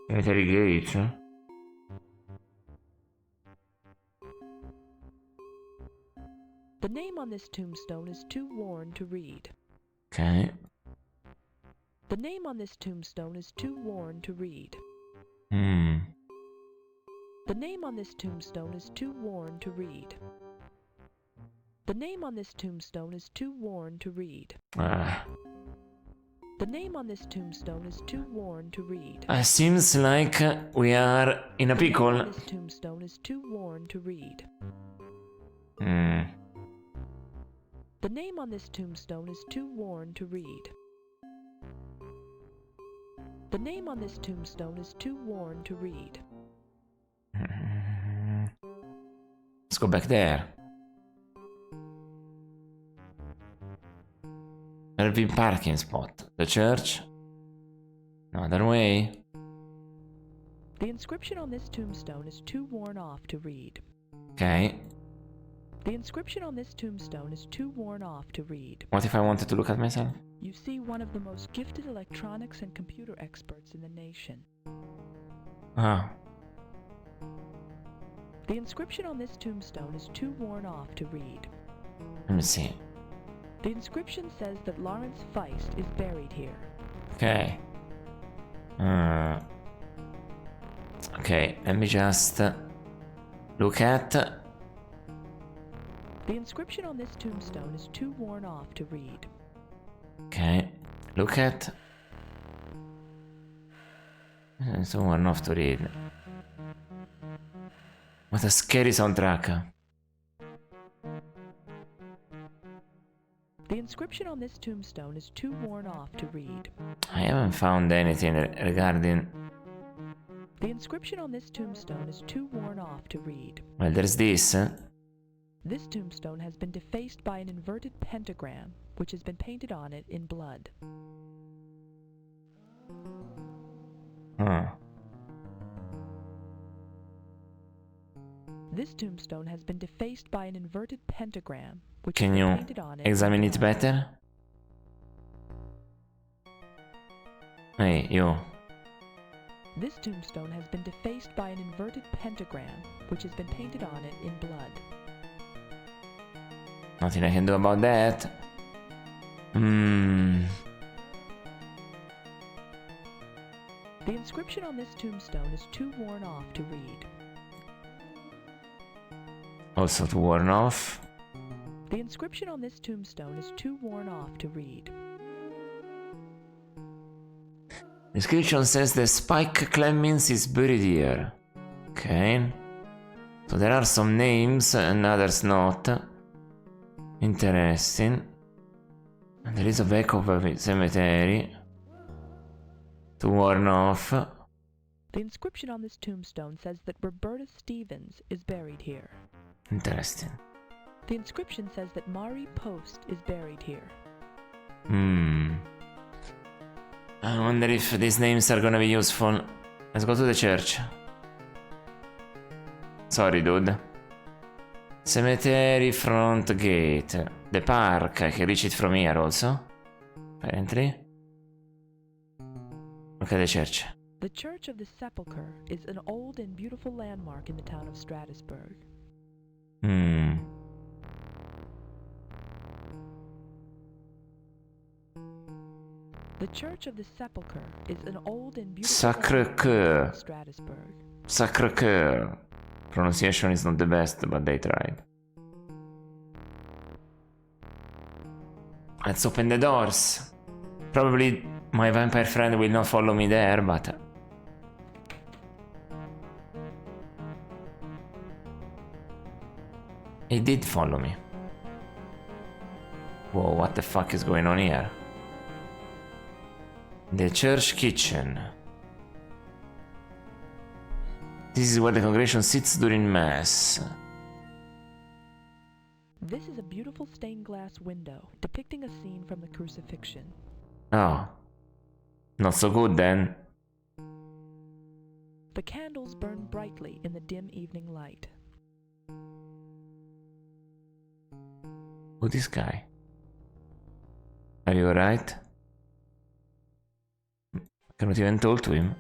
Cemetery gates? The name on this tombstone is too worn to read. Okay. The name on this tombstone is too worn to read. The name on this tombstone is too worn to read. The name on this tombstone is too worn to read. The name on this tombstone is too worn to read. Seems like we are in a pickle. The name on this tombstone is too worn to read. The name on this tombstone is too worn to read. The name on this tombstone is too worn to read. Let's go back there. Irving parking spot. The church. No other way. The inscription on this tombstone is too worn off to read. Okay. The inscription on this tombstone is too worn off to read. What if I wanted to look at myself? You see one of the most gifted electronics and computer experts in the nation. Ah. The inscription on this tombstone is too worn off to read. Let me see. The inscription says that Lawrence Feist is buried here. Okay. Okay, let me just look at. The inscription on this tombstone is too worn off to read. Okay, look at. It's worn off to read. What a scary soundtrack. The inscription on this tombstone is too worn off to read. I haven't found anything regarding. The inscription on this tombstone is too worn off to read. Well, there's this. This tombstone has been defaced by an inverted pentagram, which has been painted on it in blood. Huh. This tombstone has been defaced by an inverted pentagram, which Can has you been painted on it. examine it better? Hey, you. This tombstone has been defaced by an inverted pentagram, which has been painted on it in blood. Nothing I can do about that. The inscription on this tombstone is too worn off to read. Also too worn off. The inscription on this tombstone is too worn off to read. The inscription says that Spike Clemens is buried here. Okay. So there are some names and others not. Interesting. And there is a back of a cemetery. Too worn off. The inscription on this tombstone says that Roberta Stevens is buried here. Interesting. The inscription says that Mari Post is buried here. I wonder if these names are gonna be useful. Let's go to the church. Sorry, dude. Cemetery front gate. The park. I can reach it from here also. Apparently. Look at the church. The Church of the Sepulchre is an old and beautiful landmark in the town of Stratusburg. The Church of the Sepulchre is an old and beautiful landmark in the town of Stratusburg. Sacré-Cœur. Pronunciation is not the best, but they tried. Let's open the doors. Probably my vampire friend will not follow me there, but... He did follow me. Whoa, what the fuck is going on here? The church kitchen. This is where the congregation sits during mass. This is a beautiful stained glass window depicting a scene from the crucifixion. Oh. Not so good then. The candles burn brightly in the dim evening light. Who's this guy? Are you alright? I cannot even talk to him.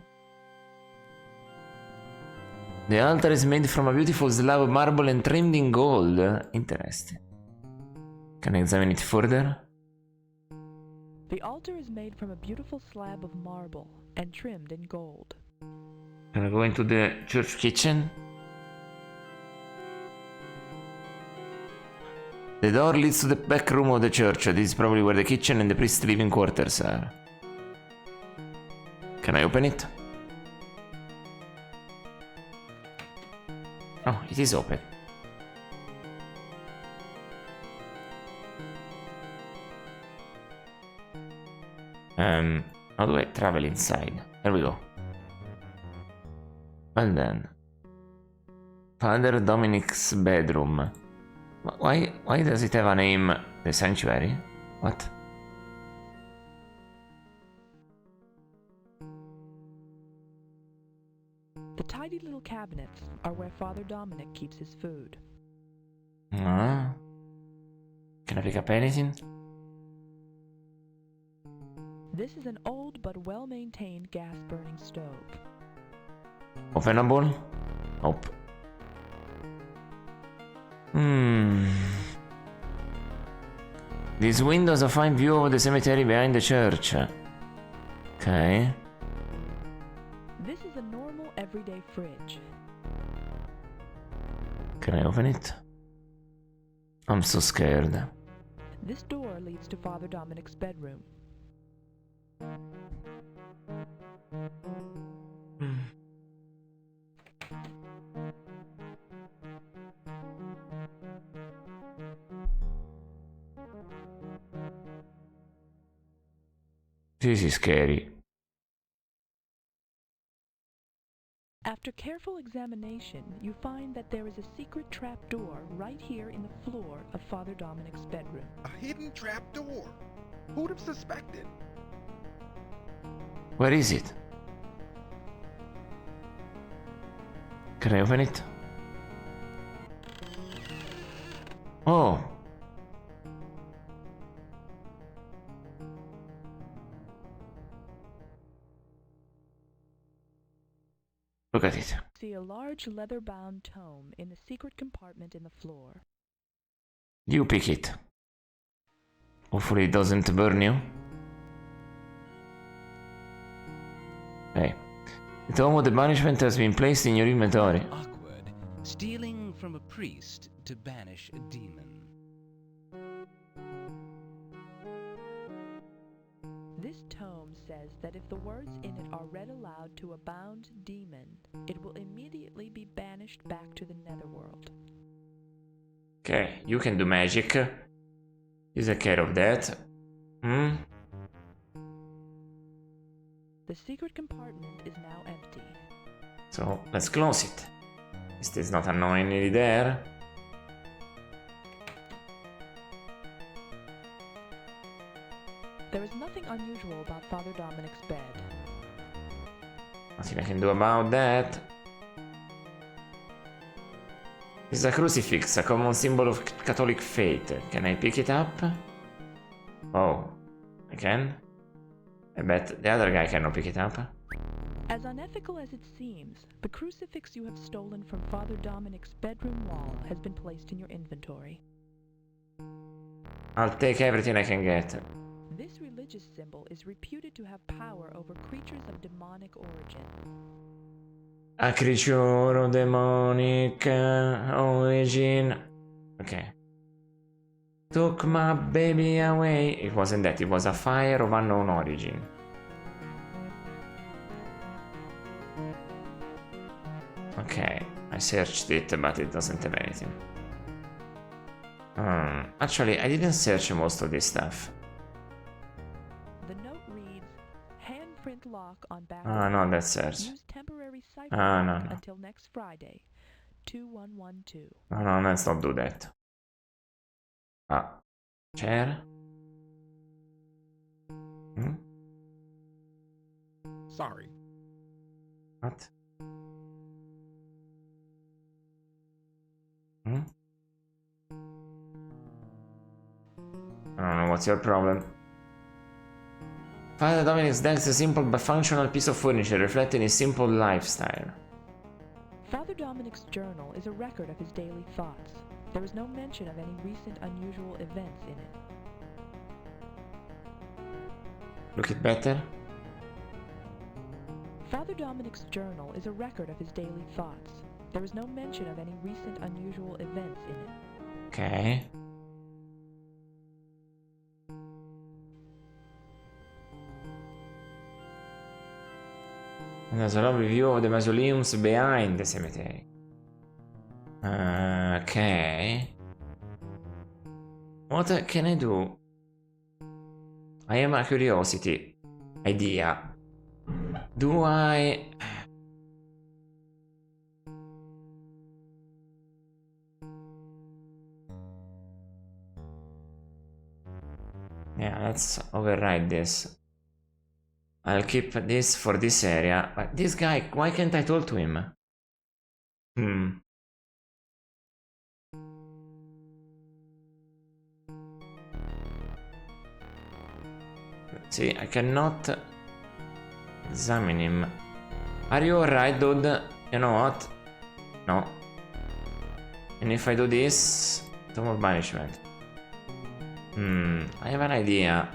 The altar is made from a beautiful slab of marble and trimmed in gold. Interesting. Can I examine it further? The altar is made from a beautiful slab of marble and trimmed in gold. Can I go into the church kitchen? The door leads to the back room of the church. This is probably where the kitchen and the priest's living quarters are. Can I open it? Oh, it is open. How do I travel inside? There we go. Well then. Father Dominic's bedroom. Why does it have a name? The sanctuary? What? The tidy little cabinets are where Father Dominic keeps his food. Can I pick up anything? This is an old but well-maintained gas-burning stove. Openable? Nope. These windows a fine view of the cemetery behind the church. Okay. everyday fridge. Can I open it? I'm so scared. This door leads to Father Dominic's bedroom. This is scary. After careful examination, you find that there is a secret trapdoor right here in the floor of Father Dominic's bedroom. A hidden trapdoor? Who'd have suspected? Where is it? Can I open it? Oh! Look at it. See a large leather-bound tome in the secret compartment in the floor. You pick it. Hopefully it doesn't burn you. Hey. The tome of the banishment has been placed in your inventory. Awkward. Stealing from a priest to banish a demon. This tome says that if the words in it are read aloud to a bound demon, it will immediately be banished back to the netherworld. Okay, you can do magic. You take care of that. The secret compartment is now empty. So, let's close it. Is this not annoyingly there? There is nothing unusual about Father Dominic's bed. Nothing I can do about that. It's a crucifix, a common symbol of Catholic faith. Can I pick it up? Oh, I can? I bet the other guy cannot pick it up. As unethical as it seems, the crucifix you have stolen from Father Dominic's bedroom wall has been placed in your inventory. I'll take everything I can get. This religious symbol is reputed to have power over creatures of demonic origin. A creature of demonic origin. Okay. Took my baby away. It wasn't that, it was a fire of unknown origin. Okay, I searched it, but it doesn't have anything. Actually, I didn't search most of this stuff. The note reads, handprint lock on back. No, that's search. Use temporary cipher No. until next Friday, 2112. No, let's not do that. Chair? Sorry. What? I don't know, what's your problem? Father Dominic's desk is a simple but functional piece of furniture reflecting his simple lifestyle. Father Dominic's journal is a record of his daily thoughts. There is no mention of any recent unusual events in it. Look it better? Father Dominic's journal is a record of his daily thoughts. There is no mention of any recent unusual events in it. Okay. And there's a lovely view of the mausoleums behind the cemetery. Okay. What can I do? I am a curiosity idea. Do I... Yeah, let's override this. I'll keep this for this area. But this guy, why can't I talk to him? See, I cannot examine him. Are you alright, dude? You know what? No. And if I do this... Tomb of Banishment. I have an idea.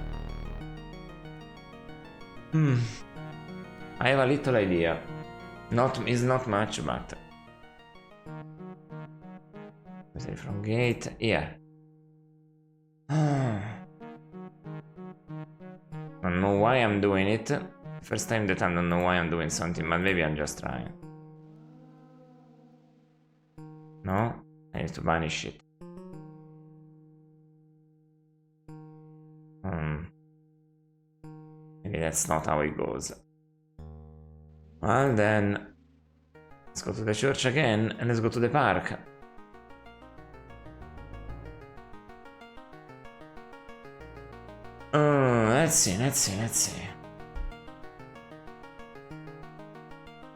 I have a little idea. Is not much, but from gate here. I don't know why I'm doing it. First time that I don't know why I'm doing something, but maybe I'm just trying. No, I need to banish it. Maybe that's not how it goes. Well then, let's go to the church again and let's go to the park. Let's see.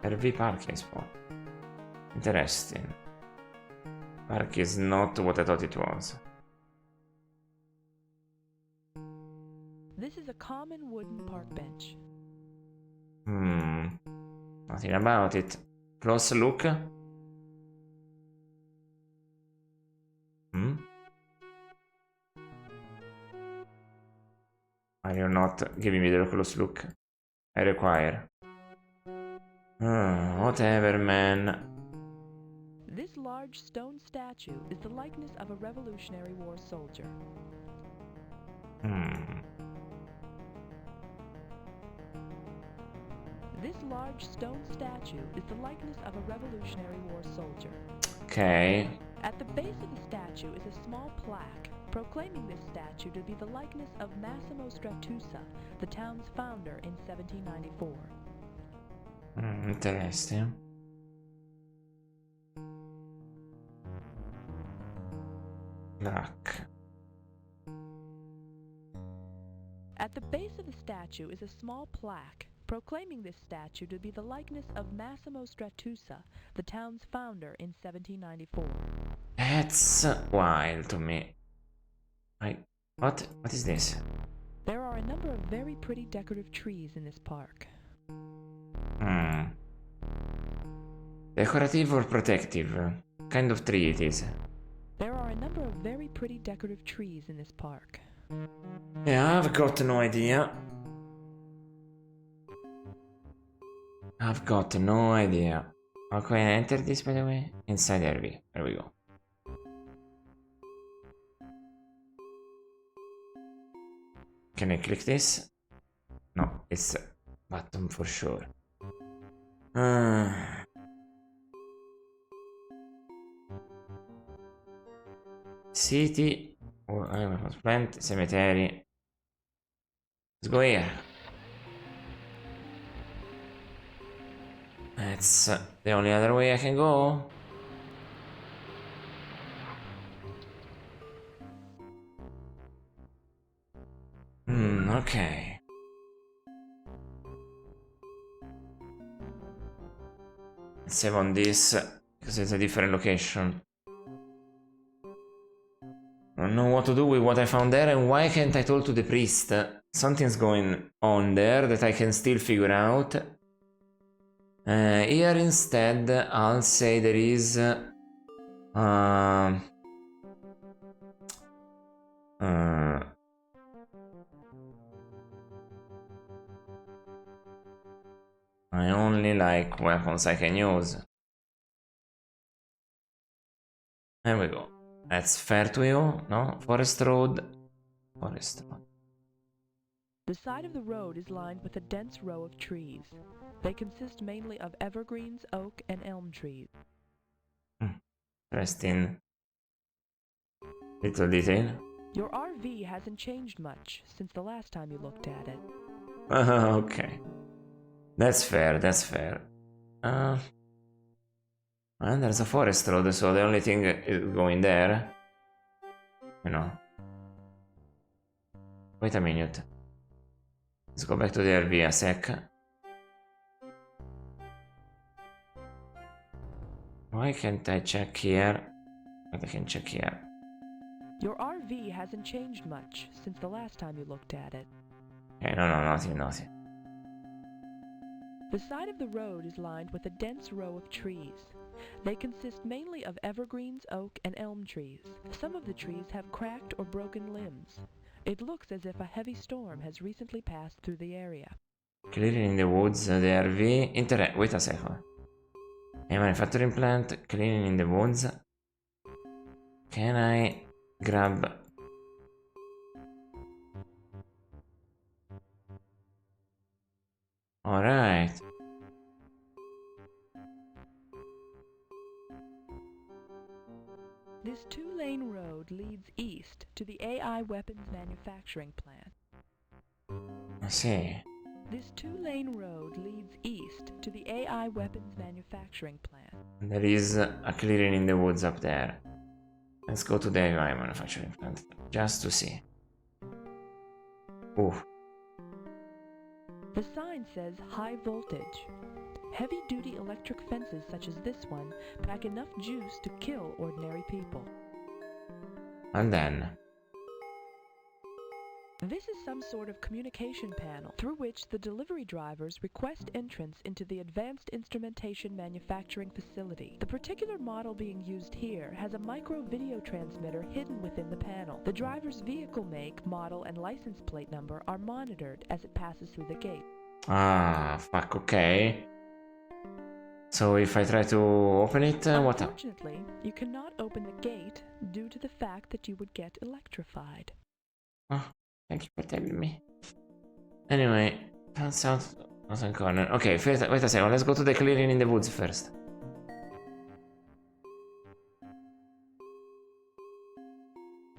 RV parking spot. Interesting. Park is not what I thought it was. This is a common wooden park bench. Nothing about it. Close look. Are you not giving me the close look I require? Whatever, man. This large stone statue is the likeness of a Revolutionary War soldier. This large stone statue is the likeness of a Revolutionary War soldier. Okay. At the base of the statue is a small plaque proclaiming this statue to be the likeness of Massimo Stratusa, the town's founder in 1794. Interesting. Luck. At the base of the statue is a small plaque proclaiming this statue to be the likeness of Massimo Stratusa, the town's founder in 1794. That's wild to me. What is this? There are a number of very pretty decorative trees in this park. Decorative or protective? Kind of tree it is. There are a number of very pretty decorative trees in this park. Yeah, I've got no idea. How can I enter this, by the way? Inside RV. There we go. Can I click this? No, it's a button for sure. City. Plant, cemetery. Let's go here. That's the only other way I can go. Okay. Let's save on this because it's a different location. I don't know what to do with what I found there, and why can't I talk to the priest? Something's going on there that I can still figure out. Here instead, I'll say there is... I only like weapons I can use. There we go. That's fair to you, no? Forest Road. The side of the road is lined with a dense row of trees. They consist mainly of evergreens, oak, and elm trees. Interesting. Little detail. Your RV hasn't changed much since the last time you looked at it. Okay. That's fair. And there's a forest road, so the only thing is going there. You know. Wait a minute. Let's go back to the RV a sec. Why can't I check here? But I can check here. Your RV hasn't changed much since the last time you looked at it. Okay, no, nothing. The side of the road is lined with a dense row of trees. They consist mainly of evergreens, oak, and elm trees. Some of the trees have cracked or broken limbs. It looks as if a heavy storm has recently passed through the area. Clearing in the woods, the RV... Wait a second. A manufacturing plant, cleaning in the woods. Can I grab... Alright. This two-lane road leads east to the AI weapons manufacturing plant. I see. This two-lane road leads east to the AI weapons manufacturing plant. There is a clearing in the woods up there. Let's go to the AI manufacturing plant, just to see. Ooh. The sign says high voltage. Heavy-duty electric fences such as this one pack enough juice to kill ordinary people. And then... This is some sort of communication panel through which the delivery drivers request entrance into the advanced instrumentation manufacturing facility. The particular model being used here has a micro video transmitter hidden within the panel. The driver's vehicle make, model, and license plate number are monitored as it passes through the gate. Ah, fuck, okay. So if I try to open it, what happens? Unfortunately, you cannot open the gate due to the fact that you would get electrified. Oh, thank you for telling me. Anyway, that sounds awesome corner. Okay, wait a second, let's go to the clearing in the woods first.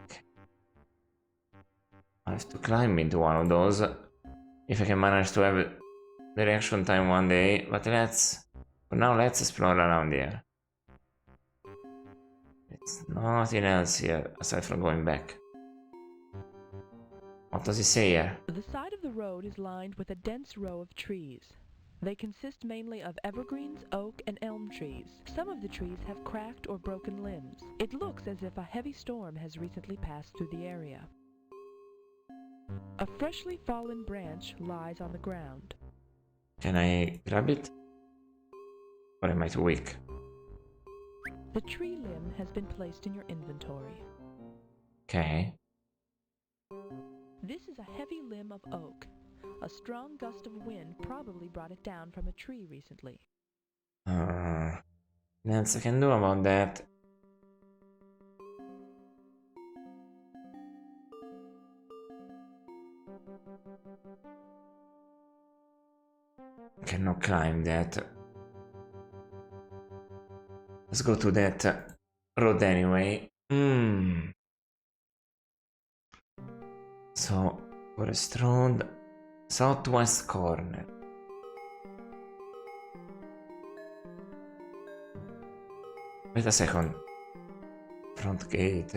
Okay. I have to climb into one of those if I can manage to have the reaction time one day, but for now let's explore around here. It's nothing else here aside from going back. What does it say here? The side of the road is lined with a dense row of trees. They consist mainly of evergreens, oak, and elm trees. Some of the trees have cracked or broken limbs. It looks as if a heavy storm has recently passed through the area. A freshly fallen branch lies on the ground. Can I grab it? Or am I too weak? The tree limb has been placed in your inventory. Okay. This is a heavy limb of oak. A strong gust of wind probably brought it down from a tree recently. Nothing else I can do about that. Cannot climb that. Let's go to that road anyway. So, Forest Road, southwest corner. Wait a second. Front gate.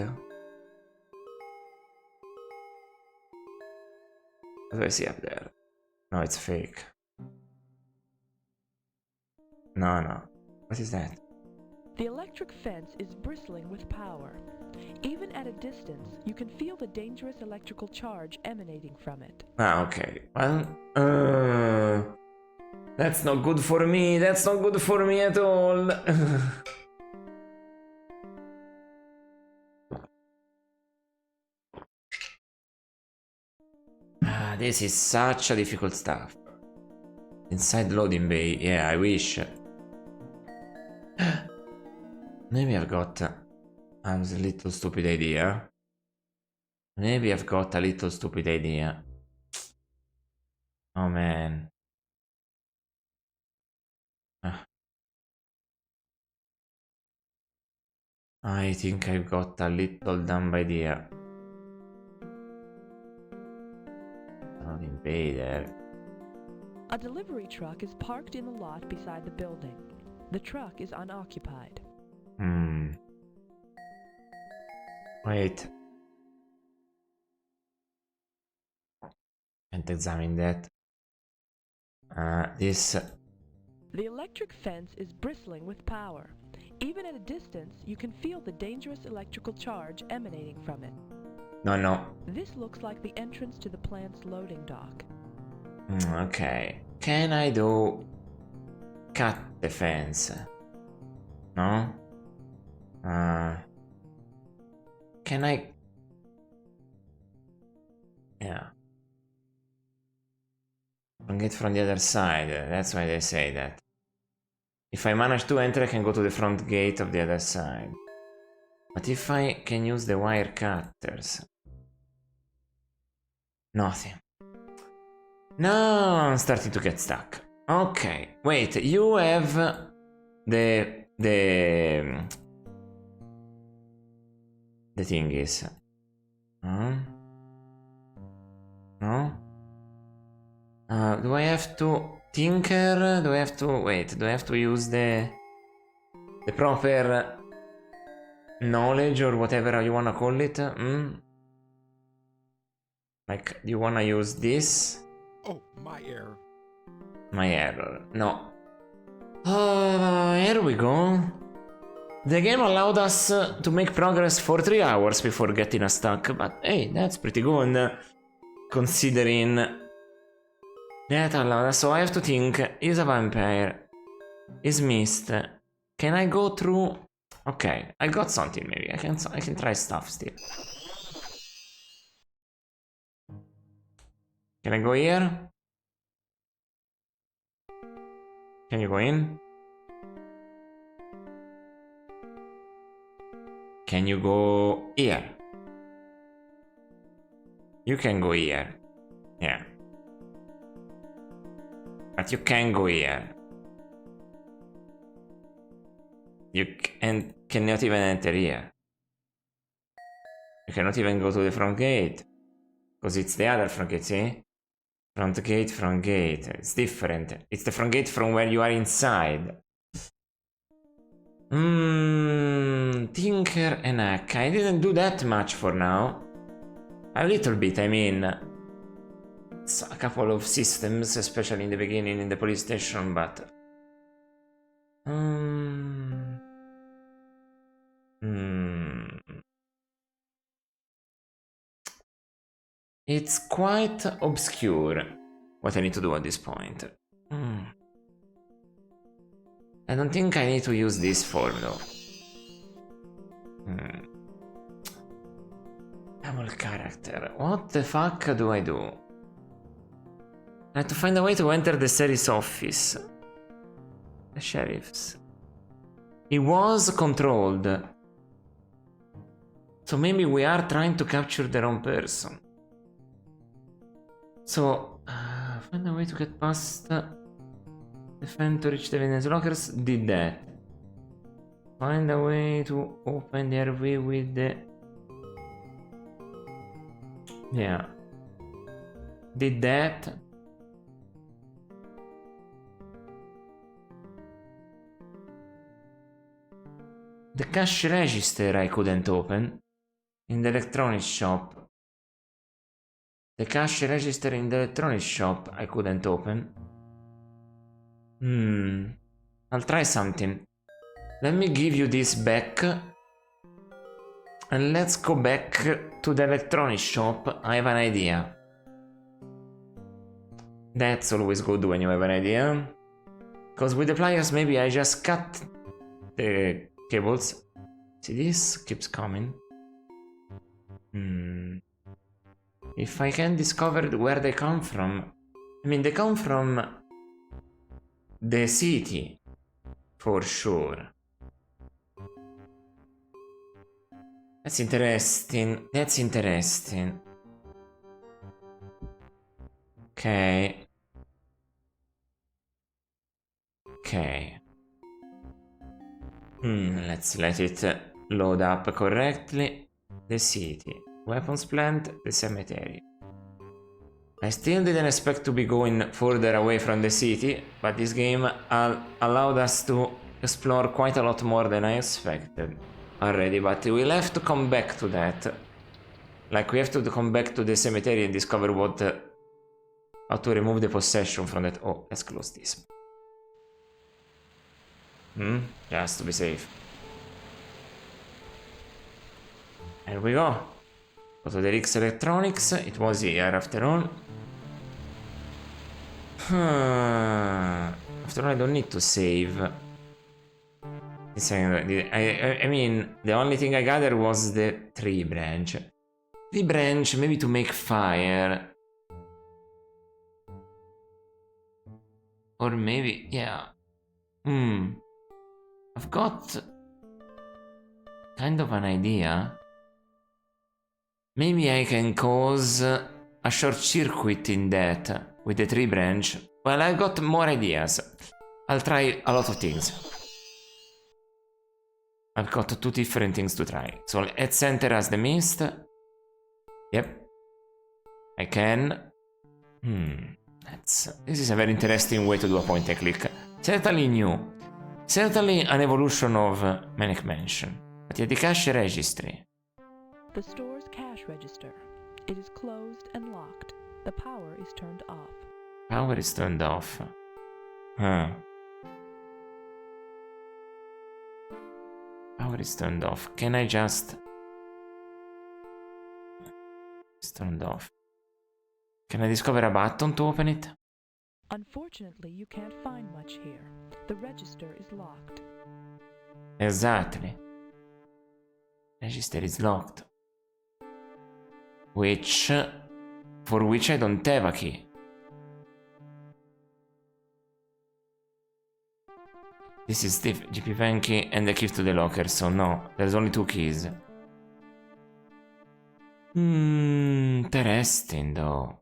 What do I see up there? No, it's fake. No. What is that? The electric fence is bristling with power. Even at a distance, you can feel the dangerous electrical charge emanating from it. Ah, okay. Well, that's not good for me. That's not good for me at all. This is such a difficult stuff. Inside loading bay. Yeah, I wish. Maybe I've got a little stupid idea. Maybe I've got a little stupid idea. Oh man. I think I've got a little dumb idea. Loading bay there. A delivery truck is parked in the lot beside the building. The truck is unoccupied. Wait. Can't examine that. This... The electric fence is bristling with power. Even at a distance, you can feel the dangerous electrical charge emanating from it. No. This looks like the entrance to the plant's loading dock. Okay. Can I cut the fence? No? Can I... Yeah. Bring it from the other side. That's why they say that. If I manage to enter, I can go to the front gate of the other side. But if I can use the wire cutters... Nothing. Now I'm starting to get stuck. Okay, wait, you have the thing is... No? Do I have to tinker? Do I have to... Wait, do I have to use the proper knowledge or whatever you wanna call it? Like, do you wanna use this? Oh, my error. My error. No. Here we go. The game allowed us to make progress for 3 hours before getting us stuck, but hey, that's pretty good. Considering that allowed us. So I have to think, is a vampire, is mist. Can I go through? Okay, I got something maybe. I can try stuff still. Can I go here? Can you go in? Can you go here? You can go here. Yeah. But you can go here. You cannot even enter here. You cannot even go to the front gate. Because it's the other front gate, see? Front gate, front gate. It's different. It's the front gate from where you are inside. Tinker and hack. I didn't do that much for now. A little bit, I mean. It's a couple of systems, especially in the beginning in the police station, but... It's quite obscure what I need to do at this point. I don't think I need to use this form though. Double character. What the fuck do I do? I have to find a way to enter the sheriff's office. The sheriff's. He was controlled. So maybe we are trying to capture the wrong person. So, find a way to get past... Defend to reach the evidence lockers. Did that. Find a way to open the RV with the... Yeah. Did that. The cash register I couldn't open. In the electronics shop. The cash register in the electronics shop I couldn't open. I'll try something. Let me give you this back. And let's go back to the electronics shop. I have an idea. That's always good when you have an idea. Because with the pliers maybe I just cut the cables. See, this keeps coming. If I can discover where they come from. I mean, they come from the city, for sure. That's interesting. That's interesting. Okay. Okay. Let's let it load up correctly. The city. Weapons plant, the cemetery. I still didn't expect to be going further away from the city, but this game allowed us to explore quite a lot more than I expected already, but we'll have to come back to that. Like, we have to come back to the cemetery and discover what... how to remove the possession from that... Oh, let's close this. Just to be safe. Here we go. Go to the Rix Electronics. It was here after all. After all, I don't need to save. I mean, the only thing I gathered was the tree branch. Tree branch, maybe to make fire. Or maybe, yeah. I've got kind of an idea. Maybe I can cause a short circuit in that with the tree branch. Well, I've got more ideas. I'll try a lot of things. I've got 2 different things to try. So let's enter as the mist. Yep. I can. This is a very interesting way to do a point and click. Certainly new. Certainly an evolution of Manic Mansion. But yet the cash registry. The store's cash register. It is closed and locked. The power is turned off. Power is turned off. Huh. Power is turned off. Can I just... It's turned off. Can I discover a button to open it? Unfortunately, you can't find much here. The register is locked. Exactly. Register is locked. For which I don't have a key. This is the GP Van key and the key to the locker, so no, there's only 2 keys. Interesting though.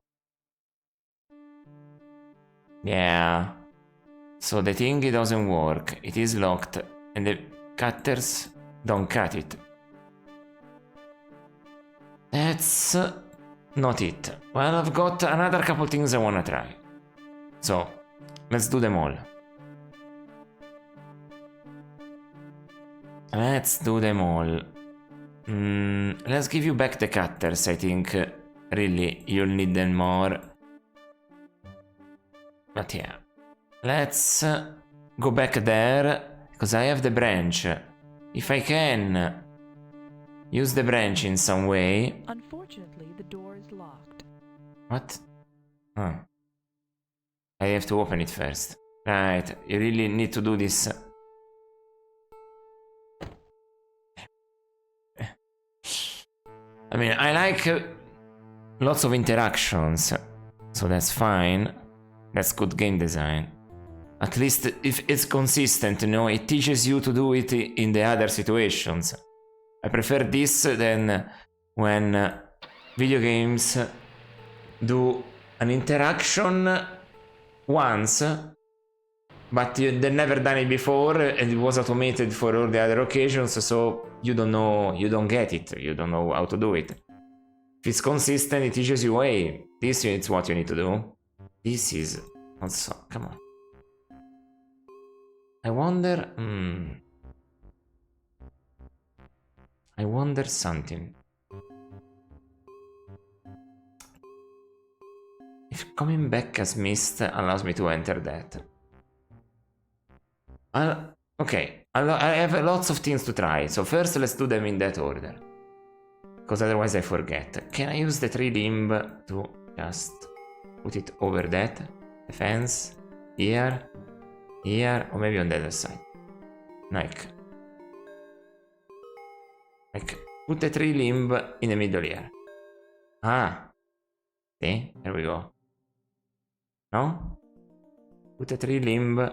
Yeah. So the thingy doesn't work, it is locked, and the cutters don't cut it. That's not it. Well, I've got another couple things I wanna try. So, let's do them all. Let's do them all. Let's give you back the cutters, I think. Really, you'll need them more. But yeah. Let's go back there, because I have the branch. If I can use the branch in some way... Unfortunately, the door is locked. What? Huh. I have to open it first. Right, you really need to do this. I mean, I like lots of interactions, so that's fine. That's good game design. At least if it's consistent, you know, it teaches you to do it in the other situations. I prefer this than when video games do an interaction once, but they've never done it before and it was automated for all the other occasions, so you don't know, you don't get it, you don't know how to do it. If it's consistent, it teaches you, hey, this is what you need to do. This is also, come on. I wonder, I wonder something. If coming back as mist allows me to enter that. Okay, I have lots of things to try, so first let's do them in that order. Because otherwise I forget. Can I use the tree limb to just put it over that? The fence? Here? Here? Or maybe on the other side? Like, put the tree limb in the middle here. Ah. See? There we go. No? Put the tree limb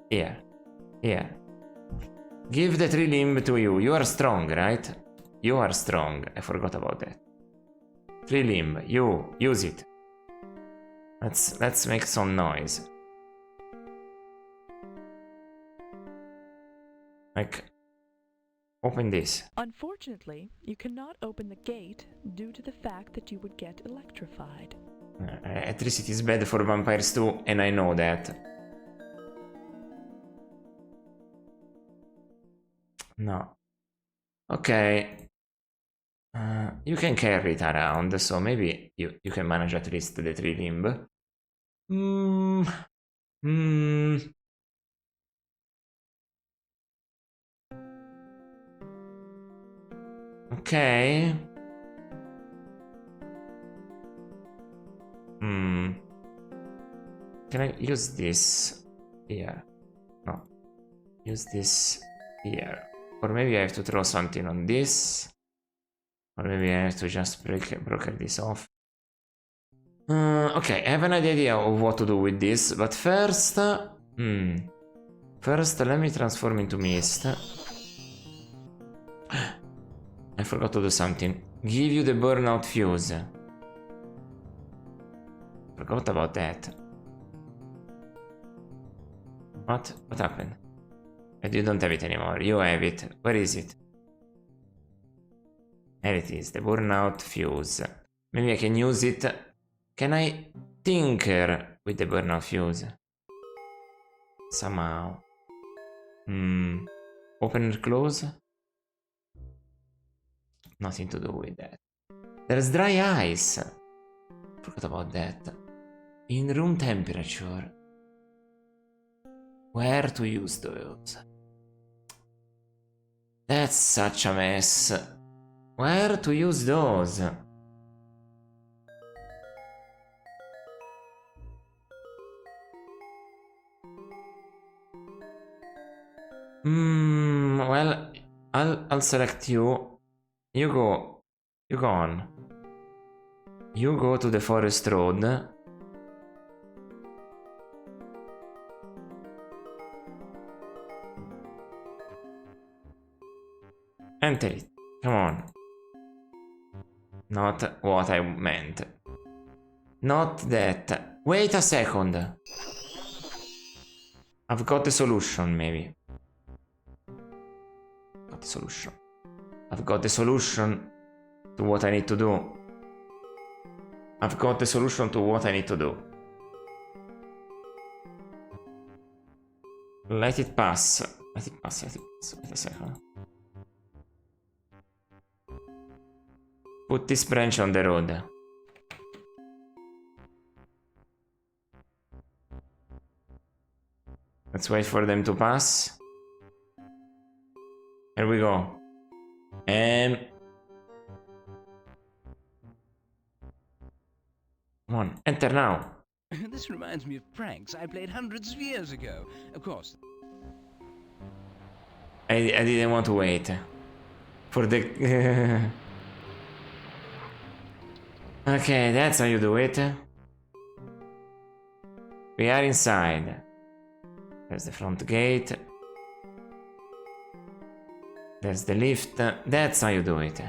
here. Here. Give the tree limb to you. You are strong, right? You are strong. I forgot about that. Tree limb. You. Use it. Let's make some noise. Like, open this. Unfortunately, you cannot open the gate due to the fact that you would get electrified. Electricity is bad for vampires too, and I know that. No. Okay. You can carry it around, so maybe you can manage at least the tree limb. Okay. Can I use this here? No. Use this here. Or maybe I have to throw something on this. Or maybe I have to just broker this off. Okay, I have an idea of what to do with this, but first... First, let me transform into mist. I forgot to do something. Give you the burnout fuse. Forgot about that. What? What happened? And you don't have it anymore. You have it. Where is it? There it is. The burnout fuse. Maybe I can use it. Can I tinker with the burnout fuse? Somehow. Open and close? Nothing to do with that. There's dry ice. Forgot about that. In room temperature. Where to use those? That's such a mess. Where to use those? Well, I'll select you. You go on. You go to the forest road. Enter it. Come on. Not what I meant. Not that. Wait a second. I've got the solution, maybe. Got the solution. I've got the solution to what I need to do. I've got the solution to what I need to do. Let it pass. Let it pass, let it pass. Wait a second. Put this branch on the road. Let's wait for them to pass. Here we go. And... come on, enter now. This reminds me of pranks I played hundreds of years ago. Of course. I didn't want to wait. For the... Okay, that's how you do it. We are inside. There's the front gate. There's the lift. That's how you do it.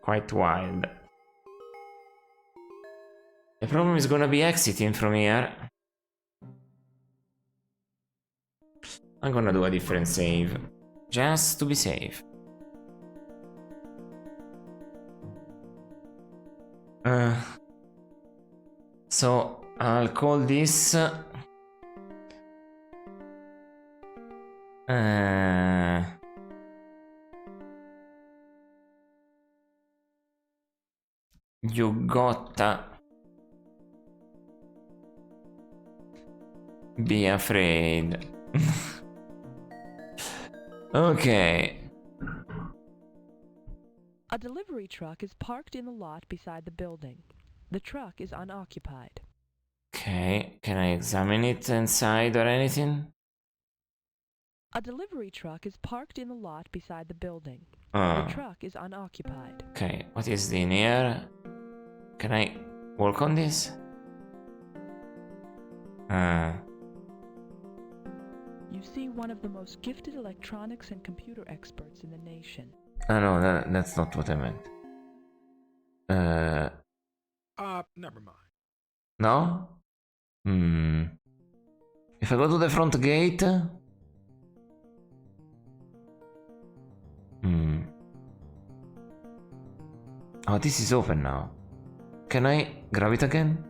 Quite wild. The problem is gonna be exiting from here. I'm gonna do a different save. Just to be safe. So I'll call this you gotta be afraid. Okay. A delivery truck is parked in the lot beside the building. The truck is unoccupied. Okay, can I examine it inside or anything? A delivery truck is parked in the lot beside the building. Oh. The truck is unoccupied. Okay, what is in here? Can I work on this? You see one of the most gifted electronics and computer experts in the nation. No, that's not what I meant. Never mind. No? If I go to the front gate... Oh, this is open now. Can I grab it again?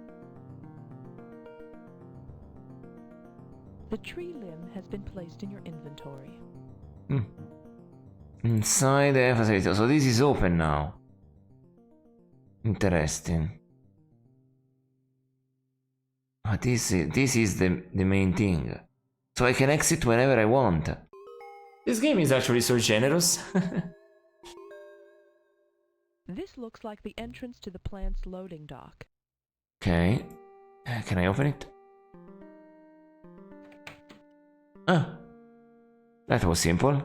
The tree limb has been placed in your inventory. Inside the facility. So this is open now. Interesting. But this is the main thing. So I can exit whenever I want. This game is actually so generous. This looks like the entrance to the plant's loading dock. Okay. Can I open it? Ah. That was simple.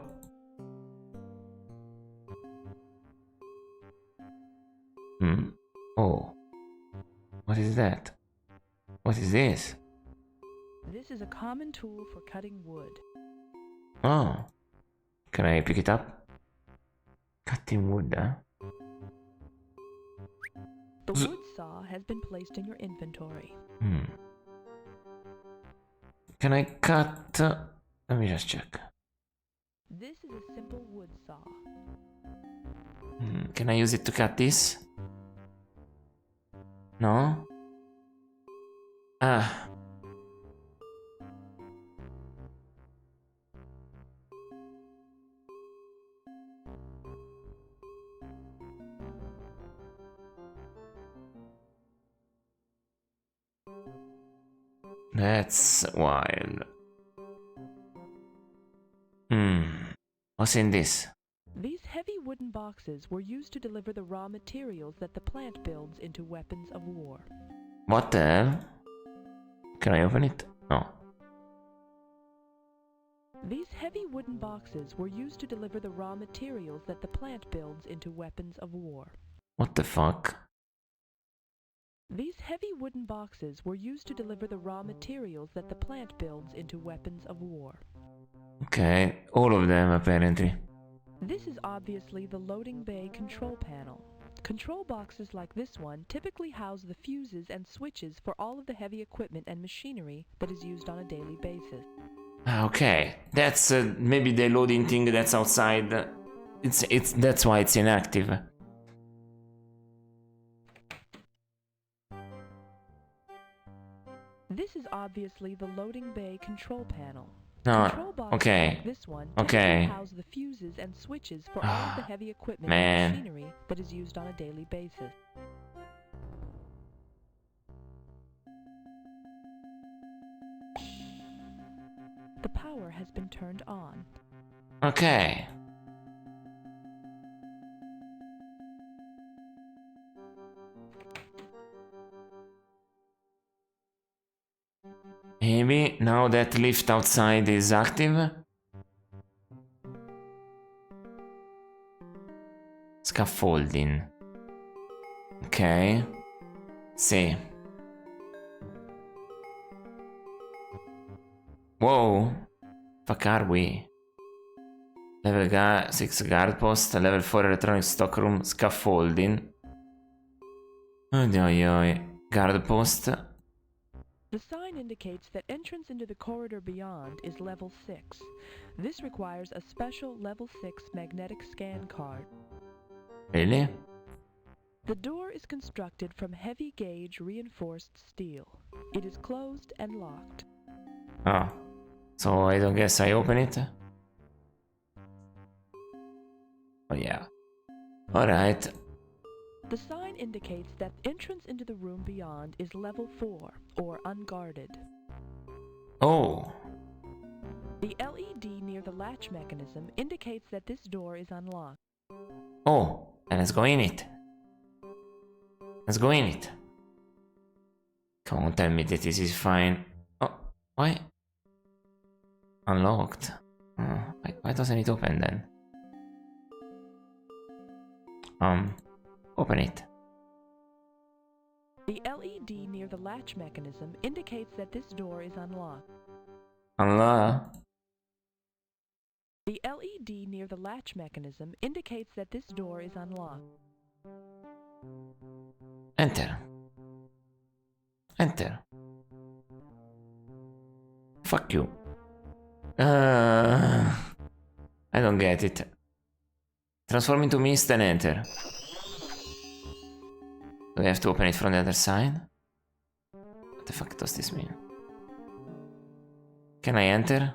Oh. What is that? What is this? This is a common tool for cutting wood. Oh. Can I pick it up? Cutting wood, huh? The wood saw has been placed in your inventory. Can I cut... Let me just check. This is a simple wood saw. Can I use it to cut this? No? Ah. That's wild. What's in this? These heavy wooden boxes were used to deliver the raw materials that the plant builds into weapons of war. What the hell? Can I open it? No. These heavy wooden boxes were used to deliver the raw materials that the plant builds into weapons of war. What the fuck? These heavy wooden boxes were used to deliver the raw materials that the plant builds into weapons of war. Okay, all of them apparently. This is obviously the loading bay control panel. Control boxes like this one typically house the fuses and switches for all of the heavy equipment and machinery that is used on a daily basis. Okay, that's maybe the loading thing that's outside. That's why it's inactive. This is obviously the loading bay control panel. No, Control boxes okay, like this one okay. typically house the fuses and switches for all of the heavy equipment Man. and machinery that is used on a daily basis. The power has been turned on. Okay. Maybe now that lift outside is active. Scaffolding. Okay. See. Whoa. Fuck are we? Level 6 guard post, level 4 electronic stockroom, scaffolding. Oi. Guard post. The sign indicates that entrance into the corridor beyond is level 6. This requires a special level 6 magnetic scan card. Really? The door is constructed from heavy gauge reinforced steel. It is closed and locked. Oh. So I don't guess I open it? Oh yeah. Alright. The sign indicates that entrance into the room beyond is level 4, or unguarded. Oh. The LED near the latch mechanism indicates that this door is unlocked. Oh, then let's go in it. Let's go in it. Come on, tell me that this is fine. Oh, why? Unlocked. Oh, why doesn't it open then? Open it. The LED near the latch mechanism indicates that this door is unlocked. Unlock? The LED near the latch mechanism indicates that this door is unlocked. Enter. Enter. Fuck you. I don't get it. Transform into mist and enter. Do I have to open it from the other side? What the fuck does this mean? Can I enter?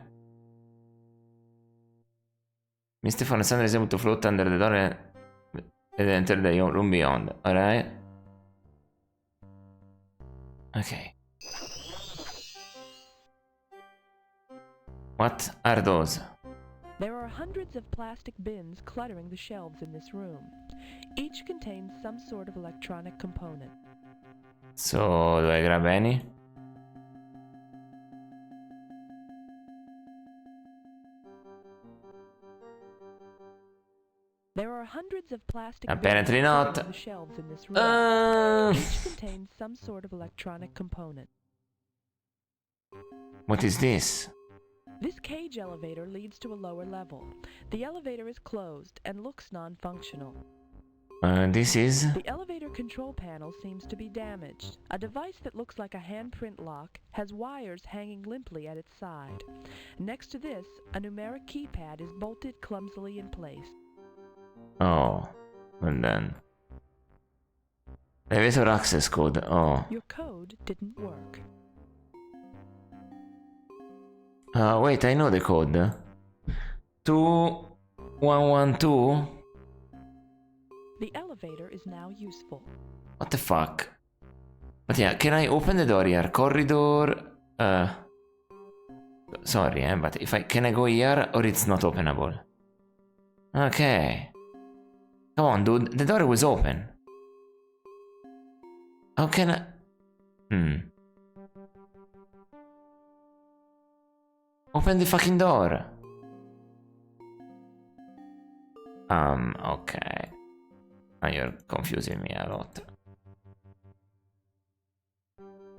Misty Forest Thunder is able to float under the door and enter the room beyond. Alright. Okay. What are those? There are hundreds of plastic bins cluttering the shelves in this room. Each contains some sort of electronic component. So, do I grab any? There are hundreds of plastic Apparently bins not. cluttering the shelves in this room. Each contains some sort of electronic component. What is this? This cage elevator leads to a lower level. The elevator is closed and looks non-functional. This is... The elevator control panel seems to be damaged. A device that looks like a handprint lock has wires hanging limply at its side. Next to this, a numeric keypad is bolted clumsily in place. Oh, and then... Elevator access code, oh. Your code didn't work. Wait, I know the code. 2112? The elevator is now useful. What the fuck? But yeah, can I open the door here? Corridor... Sorry, but if can I go here or it's not openable? Okay. Come on, dude, the door was open. How can I... Open the fucking door. Okay. Now you're confusing me a lot.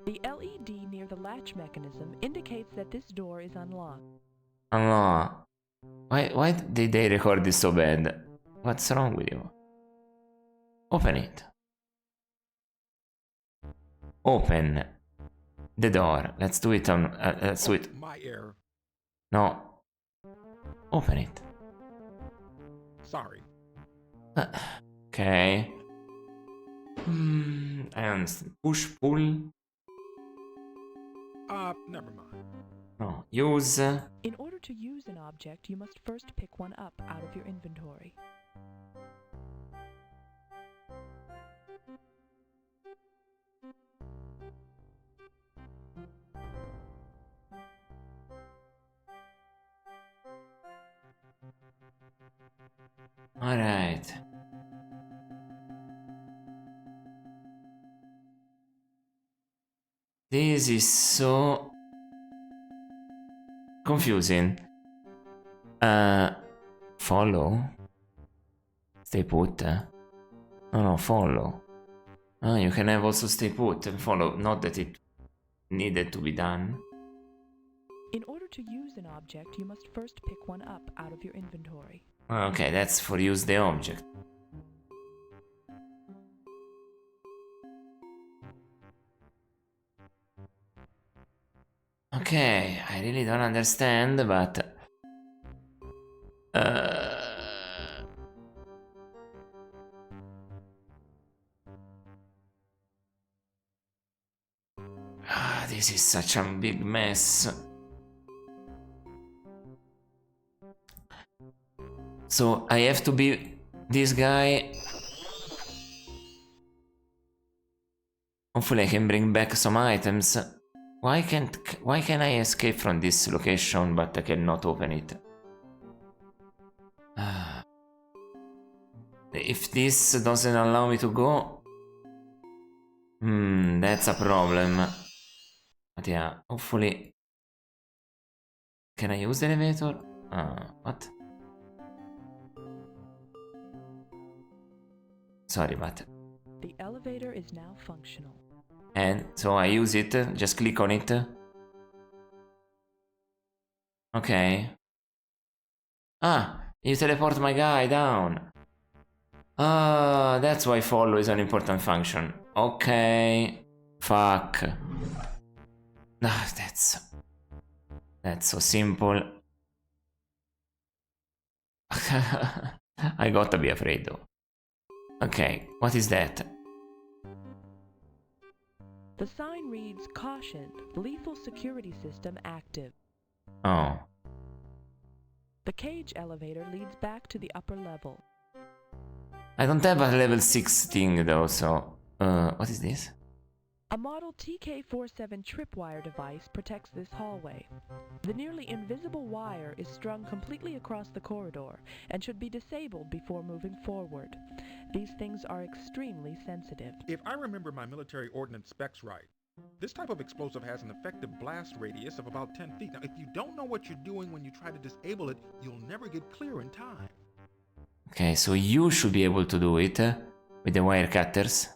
The LED near the latch mechanism indicates that this door is unlocked. Unlock. Why did they record this so bad? What's wrong with you? Open it. Open the door. Let's do it on... let's do it. My error. No. Open it. Sorry. Okay. I understand. Push, pull. Never mind. No. Use. In order to use an object, you must first pick one up out of your inventory. Alright. This is so confusing. Follow? Stay put? No, follow. You can have also stay put and follow, not that it needed to be done. In order to use an object, you must first pick one up out of your inventory. Okay, that's for use the object. Okay, I really don't understand, but... this is such a big mess. So I have to be this guy. Hopefully I can bring back some items. Why can I escape from this location but I cannot open it? If this doesn't allow me to go, that's a problem. But yeah, hopefully. Can I use the elevator? What? Sorry, but... The elevator is now functional. And so I use it, just click on it. Okay. You teleport my guy down. That's why follow is an important function. Okay. Fuck. That's so simple. I gotta be afraid though. Okay, what is that? The sign reads, "Caution, lethal security system active." Oh. The cage elevator leads back to the upper level. I don't have a level 6 thing though, so... what is this? A model TK47 tripwire device protects this hallway. The nearly invisible wire is strung completely across the corridor and should be disabled before moving forward. These things are extremely sensitive. If I remember my military ordnance specs right, this type of explosive has an effective blast radius of about 10 feet. Now, if you don't know what you're doing when you try to disable it, you'll never get clear in time. Okay, so you should be able to do it with the wire cutters.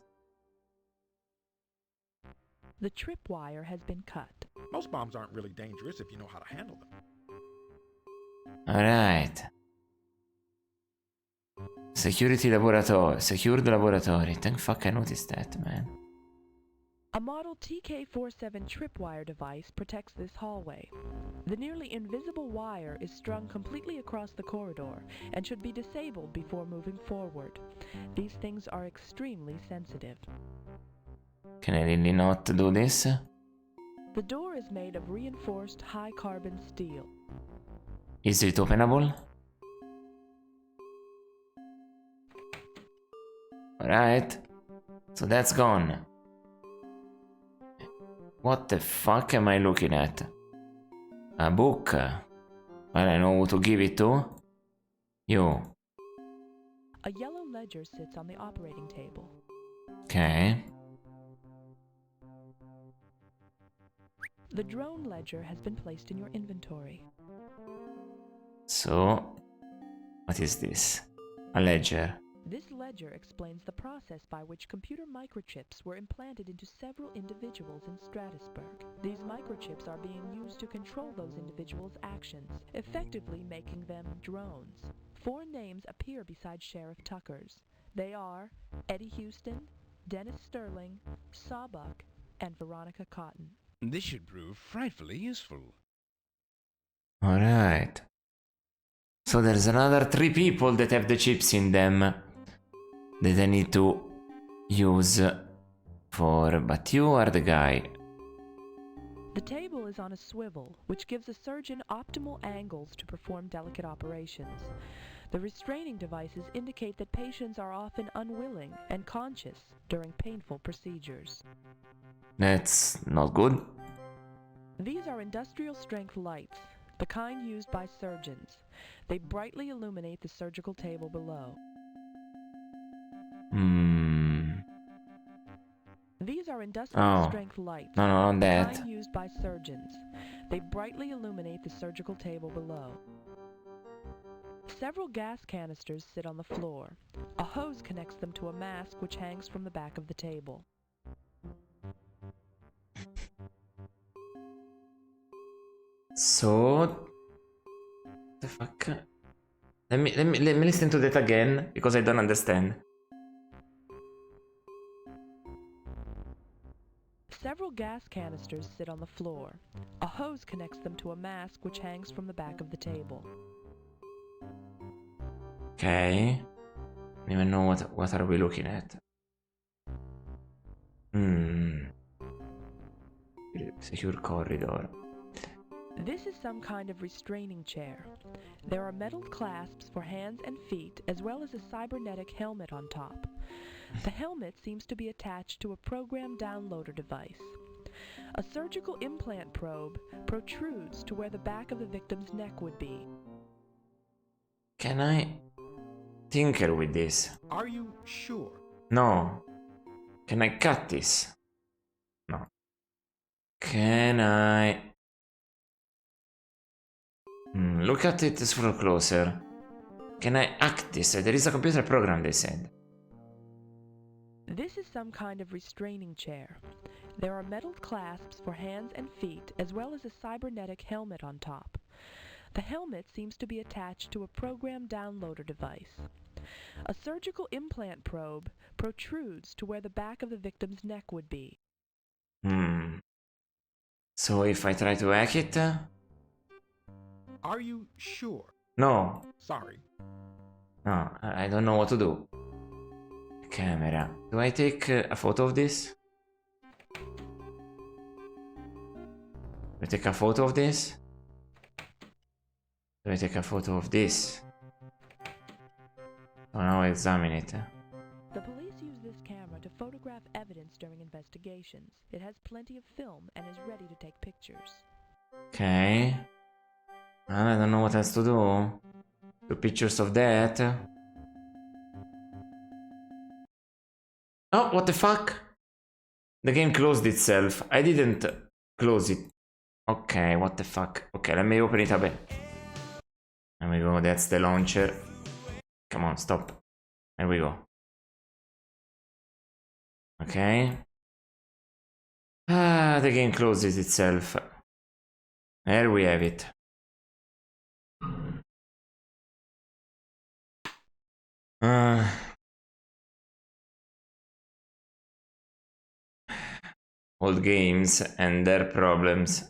The tripwire has been cut. Most bombs aren't really dangerous if you know how to handle them. Alright. Security laboratory. Secured laboratory. Thank fuck I noticed that, man. A model TK-47 tripwire device protects this hallway. The nearly invisible wire is strung completely across the corridor and should be disabled before moving forward. These things are extremely sensitive. Can I really not do this? The door is made of reinforced high-carbon steel. Is it openable? Alright. So that's gone. What the fuck am I looking at? A book. Well, I know who to give it to. You. A yellow ledger sits on the operating table. Okay. The drone ledger has been placed in your inventory. So, what is this? A ledger. This ledger explains the process by which computer microchips were implanted into several individuals in Stratusburg. These microchips are being used to control those individuals' actions, effectively making them drones. 4 names appear beside Sheriff Tucker's. They are Eddie Houston, Dennis Sterling, Sawbuck, and Veronica Cotton. This should prove frightfully useful. Alright. So there's another 3 people that have the chips in them that I need to use for, but you are the guy. The table is on a swivel, which gives a surgeon optimal angles to perform delicate operations. The restraining devices indicate that patients are often unwilling and conscious during painful procedures. That's not good. These are industrial strength lights, the kind used by surgeons. They brightly illuminate the surgical table below. These are industrial strength lights, no, not that. the kind used by surgeons. They brightly illuminate the surgical table below. Several gas canisters sit on the floor. A hose connects them to a mask which hangs from the back of the table. So, the fuck? Let me listen to that again because I don't understand. Several gas canisters sit on the floor. A hose connects them to a mask which hangs from the back of the table. Okay. I don't even know what are we looking at. Secure corridor. This is some kind of restraining chair. There are metal clasps for hands and feet, as well as a cybernetic helmet on top. The helmet seems to be attached to a program downloader device. A surgical implant probe protrudes to where the back of the victim's neck would be. Can I tinker with this? Are you sure? No. Can I cut this? No. Can I... look at it for closer. Can I hack this? There is a computer program, they said. This is some kind of restraining chair. There are metal clasps for hands and feet, as well as a cybernetic helmet on top. The helmet seems to be attached to a program downloader device. A surgical implant probe protrudes to where the back of the victim's neck would be. So if I try to hack it? Are you sure? No. Sorry. No, I don't know what to do. Camera. Do I take a photo of this? Do I take a photo of this? Do I take a photo of this? Oh, now I examine it. The police use this camera to photograph evidence during investigations. It has plenty of film and is ready to take pictures. Okay. I don't know what else to do. Do pictures of that. Oh, what the fuck? The game closed itself. I didn't close it. Okay, what the fuck? Okay, let me open it up. There we go, that's the launcher. Come on, stop. There we go. Okay. Ah, the game closes itself. There we have it. Old games and their problems.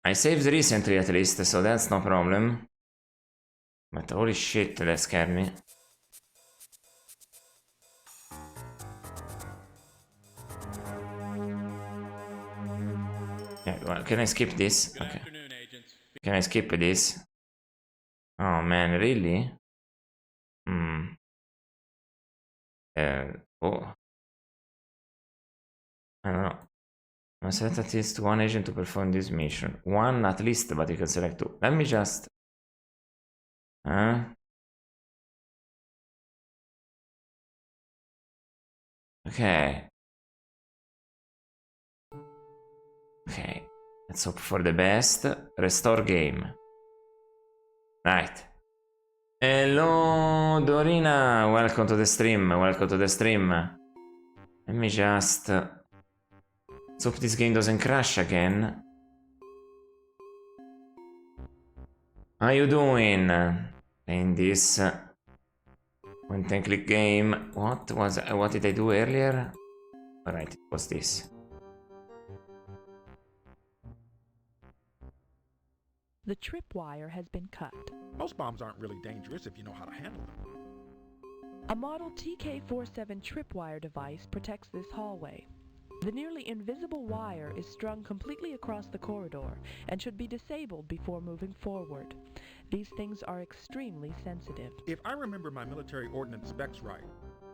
I saved recently at least, so that's no problem. But holy shit, that scared me. Yeah, well, can I skip this? Okay. Can I skip this? Oh man, really? Oh. I don't know. I select at least one agent to perform this mission. One at least, but you can select two. Let me just... Okay. Okay. Let's hope for the best. Restore game. Right. Hello, Dorina. Welcome to the stream. Welcome to the stream. Let me just... Let's hope this game doesn't crash again. How you doing? In this point and click game. What did I do earlier? Alright, it was this. The tripwire has been cut. Most bombs aren't really dangerous if you know how to handle them. A model TK-47 tripwire device protects this hallway. The nearly invisible wire is strung completely across the corridor and should be disabled before moving forward. These things are extremely sensitive. If I remember my military ordnance specs right,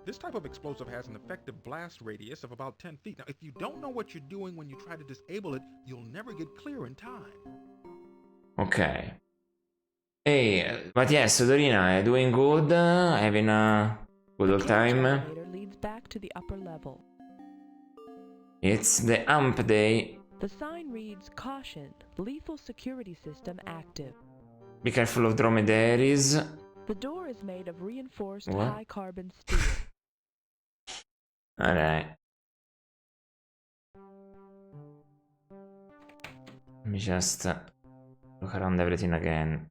this type of explosive has an effective blast radius of about 10 feet. Now, if you don't know what you're doing when you try to disable it, you'll never get clear in time. Okay. Hey, but yes, Dorina, doing good, having a good old time. The elevator leads back to the upper level. It's the AMP day. The sign reads, "Caution, lethal security system active." Be careful of dromedaries. The door is made of reinforced high-carbon steel. Alright. Let me just look around everything again.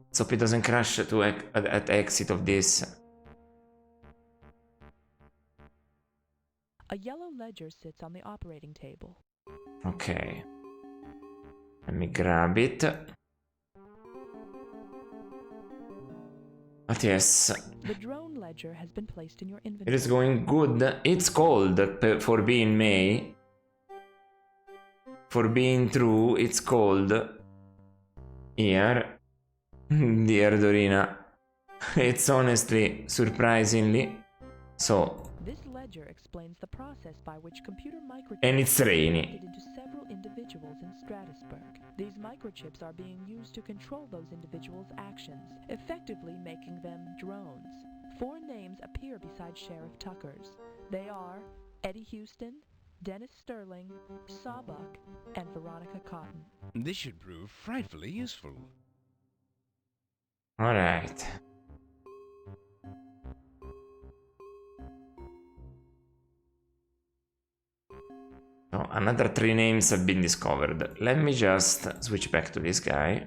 Let's hope it doesn't crash to at exit of this. A yellow ledger sits on the operating table. Okay. Let me grab it. But yes. The drone ledger has been placed in your inventory. It is going good. It's cold for being May. For being true, it's cold. Here. Dear Dorina. It's honestly surprisingly so. This ledger explains the process by which computer microchips And it's rainy. are into several individuals in Stratusburg. These microchips are being used to control those individuals' actions, effectively making them drones. 4 names appear beside Sheriff Tucker's. They are Eddie Houston, Dennis Sterling, Sawbuck, and Veronica Cotton. This should prove frightfully useful. Alright. So another 3 names have been discovered. Let me just switch back to this guy.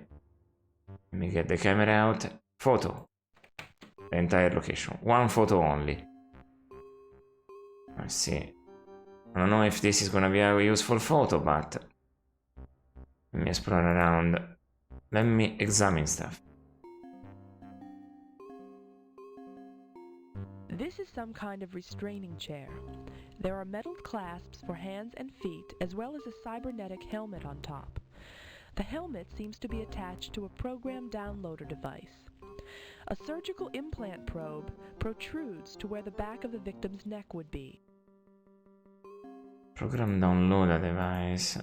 Let me get the camera out. Photo. The entire location. 1 photo only. Let's see. I don't know if this is gonna be a useful photo, but let me explore around. Let me examine stuff. This is some kind of restraining chair. There are metal clasps for hands and feet, as well as a cybernetic helmet on top. The helmet seems to be attached to a program downloader device. A surgical implant probe protrudes to where the back of the victim's neck would be. Program downloader device.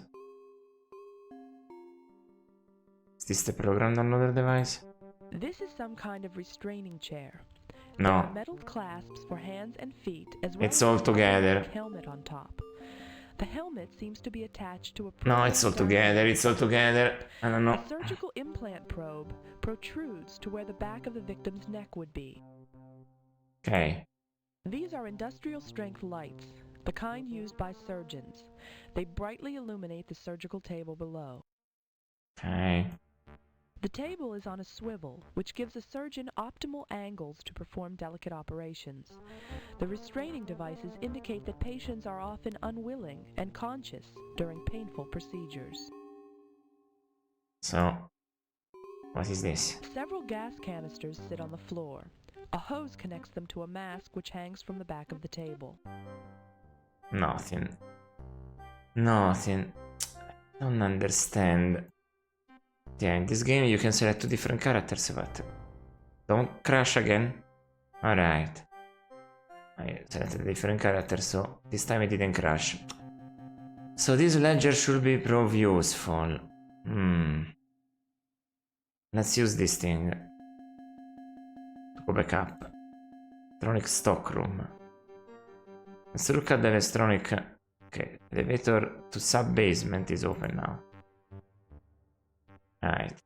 Is this the program downloader device? This is some kind of restraining chair. No. There are metal clasps for hands and feet, as well It's as all a together. helmet on top. The helmet seems to be attached to a No, it's all together. It's all together. I don't know. A surgical implant probe protrudes to where the back of the victim's neck would be. Okay. These are industrial-strength lights, the kind used by surgeons. They brightly illuminate the surgical table below. Okay. The table is on a swivel, which gives a surgeon optimal angles to perform delicate operations. The restraining devices indicate that patients are often unwilling and conscious during painful procedures. So, what is this? Several gas canisters sit on the floor. A hose connects them to a mask which hangs from the back of the table. Nothing. Nothing. I don't understand. Yeah, in this game you can select 2 different characters, but don't crash again. Alright. I selected a different character, so this time it didn't crash. So this ledger should be prove useful. Let's use this thing. To go back up. Electronic stockroom. Let's look at the electronic... Okay, elevator to sub-basement is open now. Alright.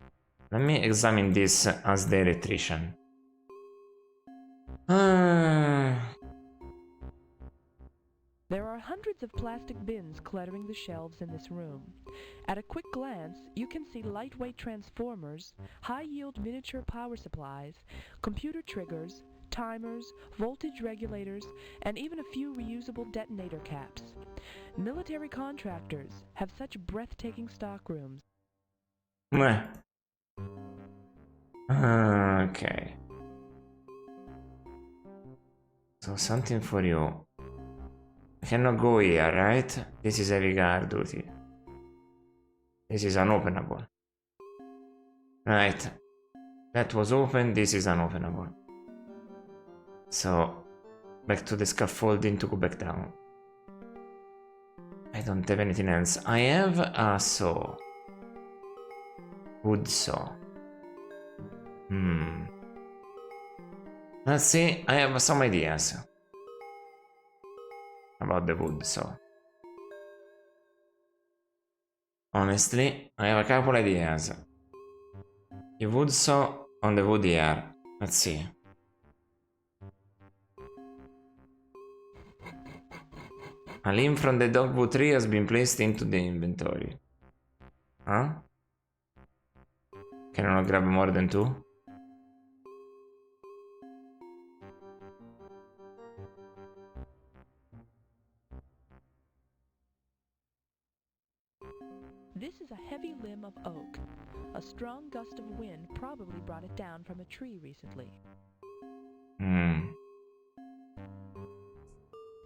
Let me examine this as the electrician. There are hundreds of plastic bins cluttering the shelves in this room. At a quick glance, you can see lightweight transformers, high-yield miniature power supplies, computer triggers, timers, voltage regulators, and even a few reusable detonator caps. Military contractors have such breathtaking stockrooms. Okay. So something for you. I cannot go here, right? This is heavy guard duty. This is unopenable. Right. That was open, this is unopenable. So, back to the scaffolding to go back down. I don't have anything else. I have a saw. Wood saw. Let's see, I have some ideas about the wood saw. Honestly, I have a couple ideas. A wood saw on the wood here. Let's see. A limb from the dogwood tree has been placed into the inventory. Huh? Can I not grab more than 2? This is a heavy limb of oak. A strong gust of wind probably brought it down from a tree recently.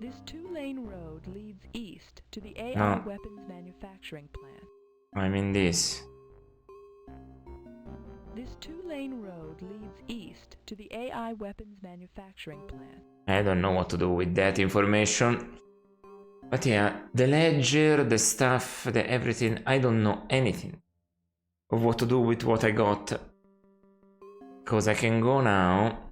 This 2-lane road leads east to the AI weapons manufacturing plant. I mean this. This 2-lane road leads east to the AI weapons manufacturing plant. I don't know what to do with that information. But yeah, the ledger, the stuff, the everything, I don't know anything of what to do with what I got. Because I can go now.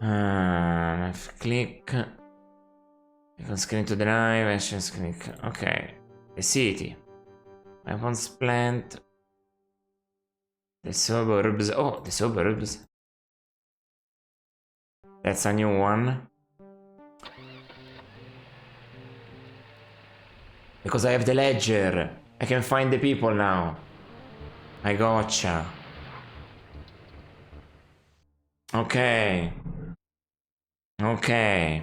Left click. I can screen to drive, actions click. Okay. The city. Weapons plant. The suburbs. Oh, the suburbs. That's a new one. Because I have the ledger. I can find the people now. I gotcha. Okay. Okay.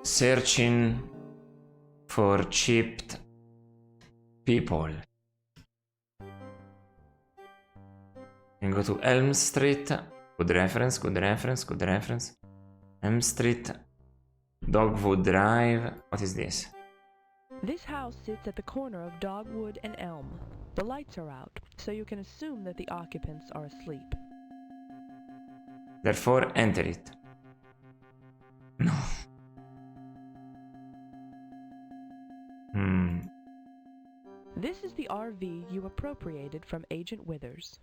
Searching for chipped people. And go to Elm Street. Good reference, good reference, good reference. Elm Street. Dogwood Drive. What is this? This house sits at the corner of Dogwood and Elm. The lights are out, so you can assume that the occupants are asleep. Therefore, enter it. No. This is the RV you appropriated from Agent Withers.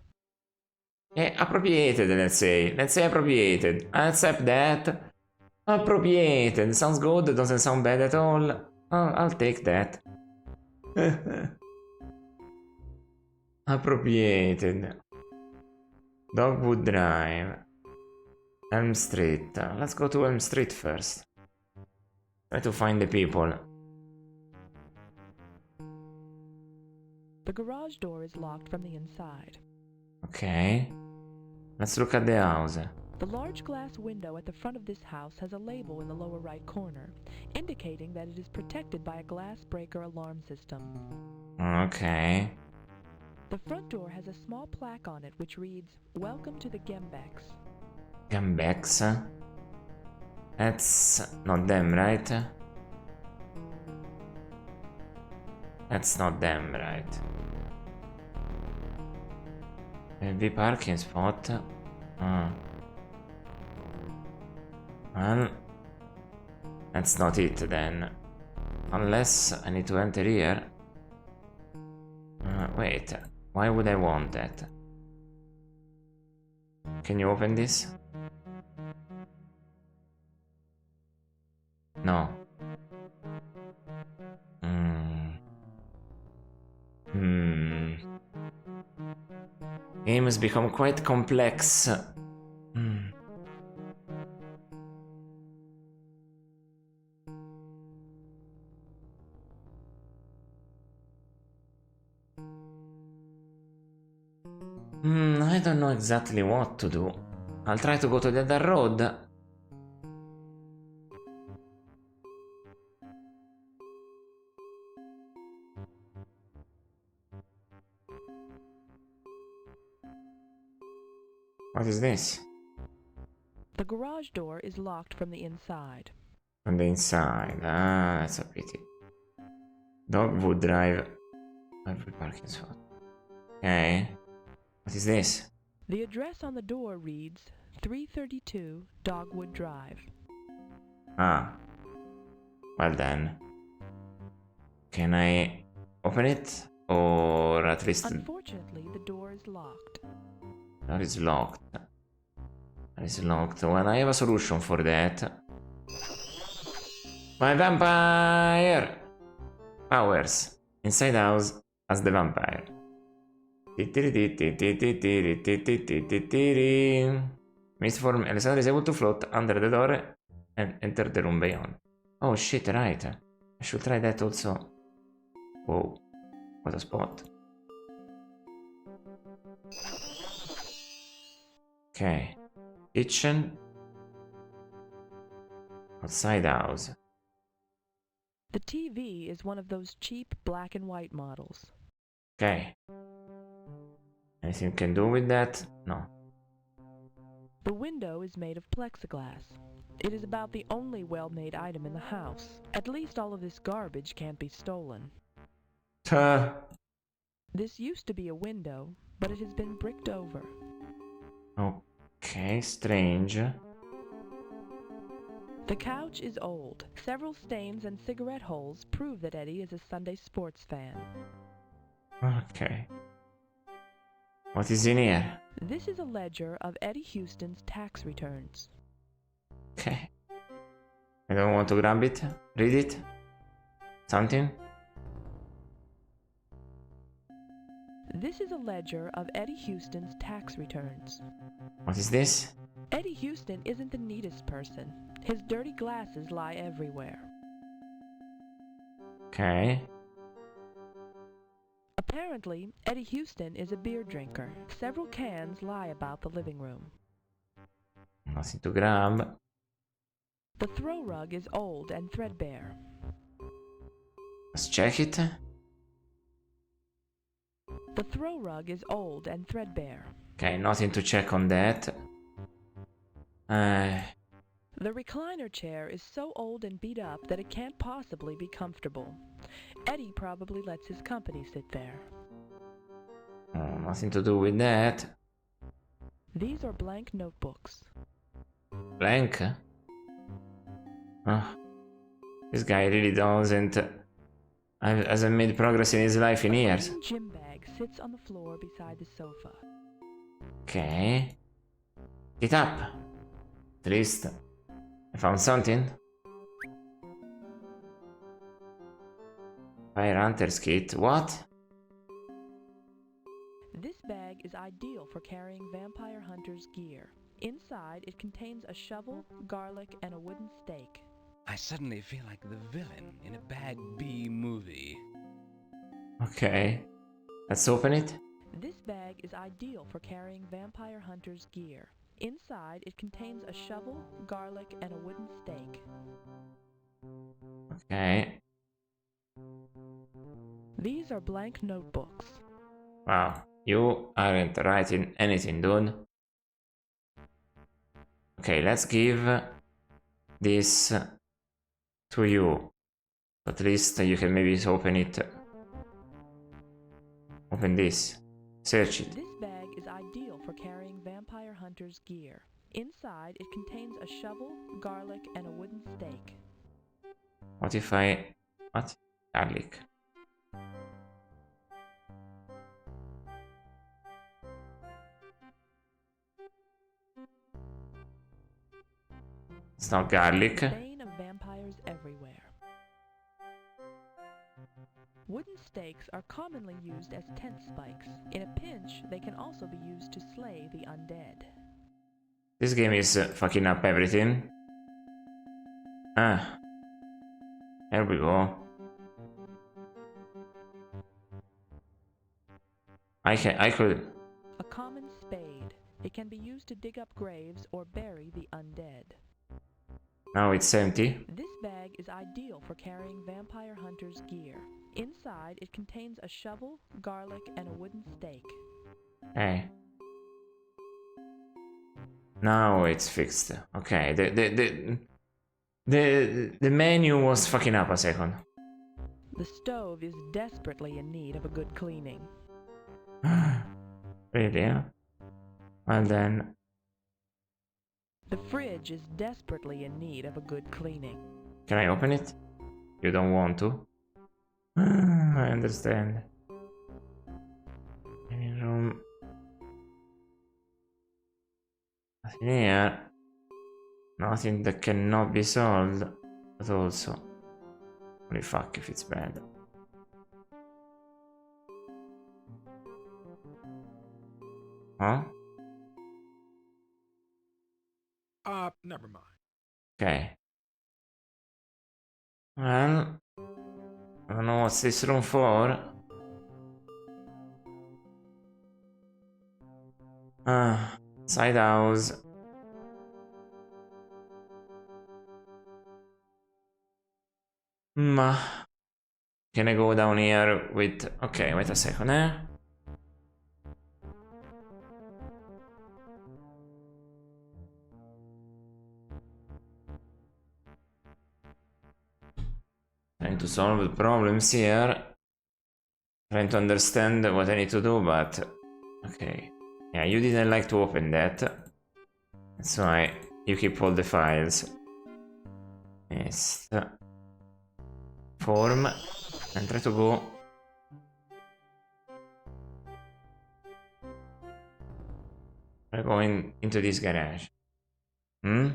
Appropriated, let's say. Let's say appropriated. I accept that. Appropriated. Sounds good, doesn't sound bad at all. I'll take that. Appropriated. Dogwood Drive. Elm Street. Let's go to Elm Street first. Try to find the people. The garage door is locked from the inside. Okay. Let's look at the house. The large glass window at the front of this house has a label in the lower right corner, indicating that it is protected by a glass breaker alarm system. Okay. The front door has a small plaque on it which reads, "Welcome to the Gembecks." Gambecks. That's not them, right? That's not them, right? Maybe parking spot. Well, that's not it then. Unless I need to enter here. Wait, why would I want that? Can you open this? No. Game has become quite complex. I don't know exactly what to do. I'll try to go to the other road. What is this? The garage door is locked from the inside. From the inside. Ah, that's a pity. Dogwood Drive. Every parking spot. Okay. What is this? The address on the door reads 332 Dogwood Drive. Ah. Well then. Can I open it? Or at least... Unfortunately, the door is locked. That is locked. That is locked. Well, I have a solution for that. My vampire powers. Inside house as the vampire. Mist form Alessandra is able to float under the door and enter the room beyond. Oh shit, right. I should try that also. Whoa. What a spot. Okay. Kitchen. Outside house. The TV is one of those cheap black and white models. Okay. Anything you can do with that? No. The window is made of plexiglass. It is about the only well-made item in the house. At least all of this garbage can't be stolen. This used to be a window, but it has been bricked over. Okay, strange. The couch is old. Several stains and cigarette holes prove that Eddie is a Sunday sports fan. Okay. What is in here? This is a ledger of Eddie Houston's tax returns. Okay. I don't want to grab it. Read it. Something. This is a ledger of Eddie Houston's tax returns. What is this? Eddie Houston isn't the neatest person. His dirty glasses lie everywhere. Okay. Apparently, Eddie Houston is a beer drinker. Several cans lie about the living room. Nothing to grab. The throw rug is old and threadbare. Let's check it. The throw rug is old and threadbare. Okay, nothing to check on that. The recliner chair is so old and beat up that it can't possibly be comfortable. Eddie probably lets his company sit there. Nothing to do with that. These are blank notebooks. Blank? Oh, this guy really hasn't made progress in his life in years. A gym bag sits on the floor beside the sofa. Okay. Get up. At least I found something. Fire Hunter's kit. What? This bag is ideal for carrying vampire hunters' gear. Inside, it contains a shovel, garlic, and a wooden stake. I suddenly feel like the villain in a bad B movie. Okay. Let's open it. This bag is ideal for carrying vampire hunters' gear. Inside, it contains a shovel, garlic, and a wooden stake. Okay. These are blank notebooks. Wow. You aren't writing anything, dude. Okay, let's give this to you. At least you can maybe open it. Open this. Search it. This bag is ideal for carrying vampire hunters' gear. Inside, it contains a shovel, garlic, and a wooden stake. What if I... What? Garlic. It's not garlic. Bane of vampires everywhere. Wooden stakes are commonly used as tent spikes. In a pinch, they can also be used to slay the undead. This game is fucking up everything. Ah. There we go. I could... A common spade. It can be used to dig up graves or bury the undead. Now it's empty. This bag is ideal for carrying vampire hunters' gear. Inside, it contains a shovel, garlic, and a wooden stake. Okay. Now it's fixed. Okay, the menu was fucking up a second. The stove is desperately in need of a good cleaning. Really, yeah? Well then... The fridge is desperately in need of a good cleaning. Can I open it? You don't want to? I understand. Living room. Nothing here. Nothing that cannot be solved. But also... Holy fuck if it's bad. Huh? Never mind. Okay. Well... I don't know what's this room for. Side house. Ma... Can I go down here with... Okay, wait a second, Trying to solve the problems here. Trying to understand what I need to do, but... Okay. Yeah, you didn't like to open that. That's why you keep all the files. Yes. Form. And try to go... Try going into this garage. Wanna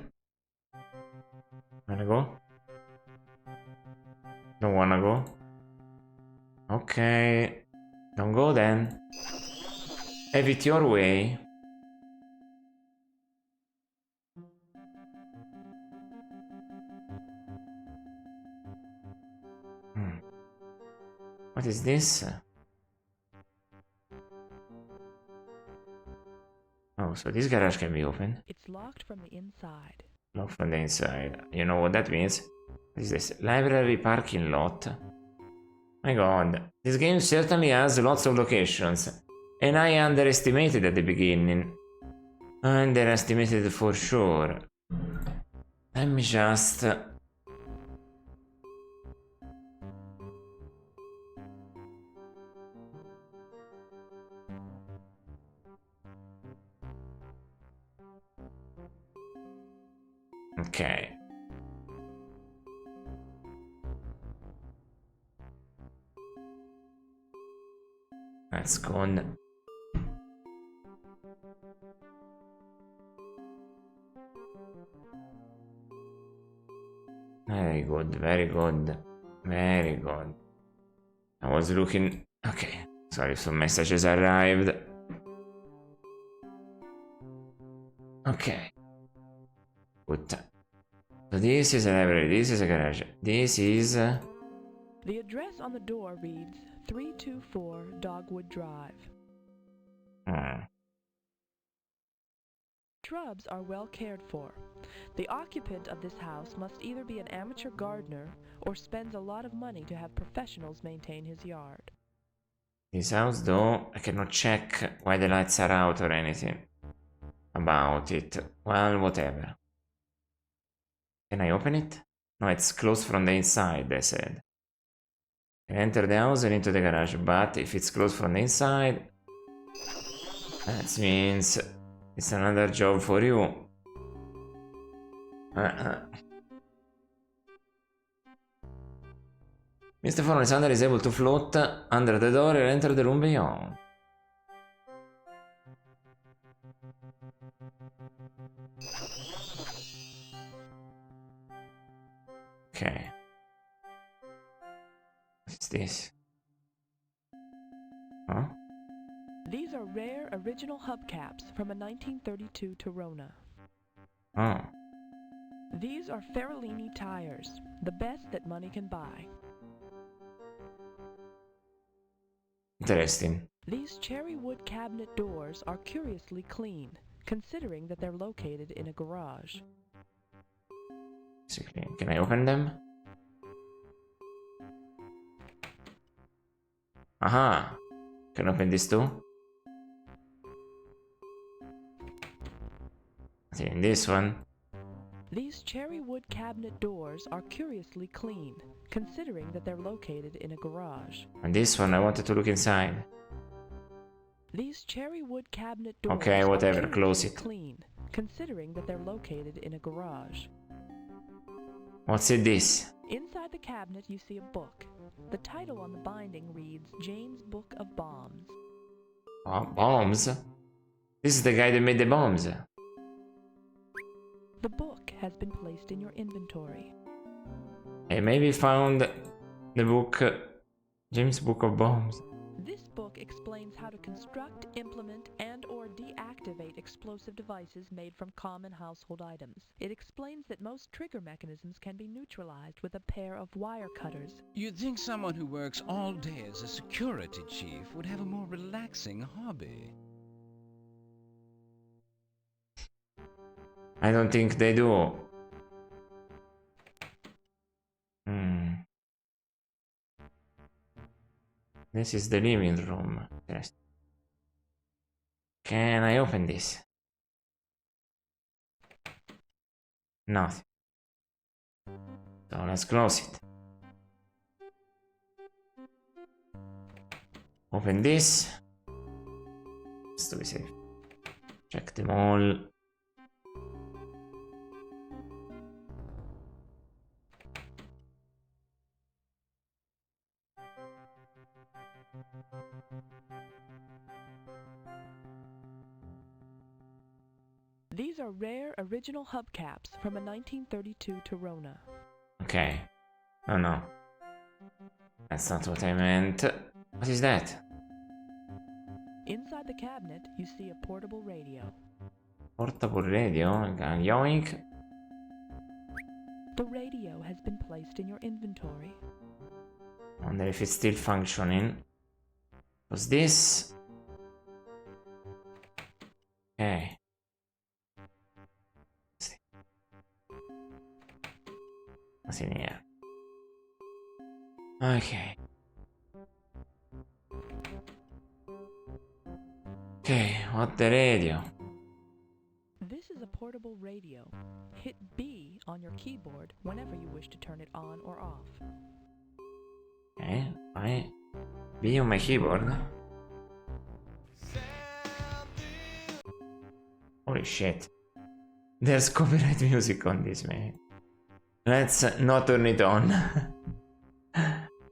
go? Don't wanna go? Okay. Don't go then. Have it your way. What is this? Oh, so this garage can be opened. It's locked from the inside. Locked from the inside. You know what that means? What is this? Library parking lot. My god. This game certainly has lots of locations. And I underestimated at the beginning. Underestimated for sure. Let me just... Okay. That's gone. Very good, very good. Very good. I was looking... Okay. Sorry, some messages arrived. Okay. Good. So this is a library, this is a garage, this is... The address on the door reads 324 Dogwood Drive. Shrubs are well cared for. The occupant of this house must either be an amateur gardener or spends a lot of money to have professionals maintain his yard. This house, though, I cannot check why the lights are out or anything about it. Well, whatever. Can I open it? No, it's closed from the inside, they said. Can enter the house and into the garage, but if it's closed from the inside, that means it's another job for you. Mr. Forney Sander is able to float under the door and enter the room beyond. Okay. What's this? Huh? These are rare original hubcaps from a 1932 Torona. Oh. These are Ferrellini tires, the best that money can buy. Interesting. These cherry wood cabinet doors are curiously clean, considering that they're located in a garage. Can I open them? Aha! Can I open this too? I think this one. These cherry wood cabinet doors are curiously clean, considering that they're located in a garage. And this one, I wanted to look inside. These cherry wood cabinet doors okay, whatever, close it. Clean, considering that they're located in a garage. What's in this? Inside the cabinet you see a book. The title on the binding reads Jane's Book of Bombs. Oh, bombs? This is the guy that made the bombs. The book has been placed in your inventory. I maybe found the book, James Book of Bombs. This book explains how to construct, implement, and/or deactivate explosive devices made from common household items. It explains that most trigger mechanisms can be neutralized with a pair of wire cutters. You'd think someone who works all day as a security chief would have a more relaxing hobby. I don't think they do. This is the living room. Yes. Can I open this? Nothing. So let's close it. Open this. Just to be safe. Check them all. These are rare original hubcaps from a 1932 Torona. Okay. Oh no. That's not what I meant. What is that? Inside the cabinet, you see a portable radio. Portable radio? Yoink. The radio has been placed in your inventory. Wonder if it's still functioning. What's this? Okay. Nothing here. Okay. Okay, what the radio? This is a portable radio. Hit B on your keyboard whenever you wish to turn it on or off. Okay, I B on my keyboard. Holy shit. There's copyright music on this, man. Let's not turn it on.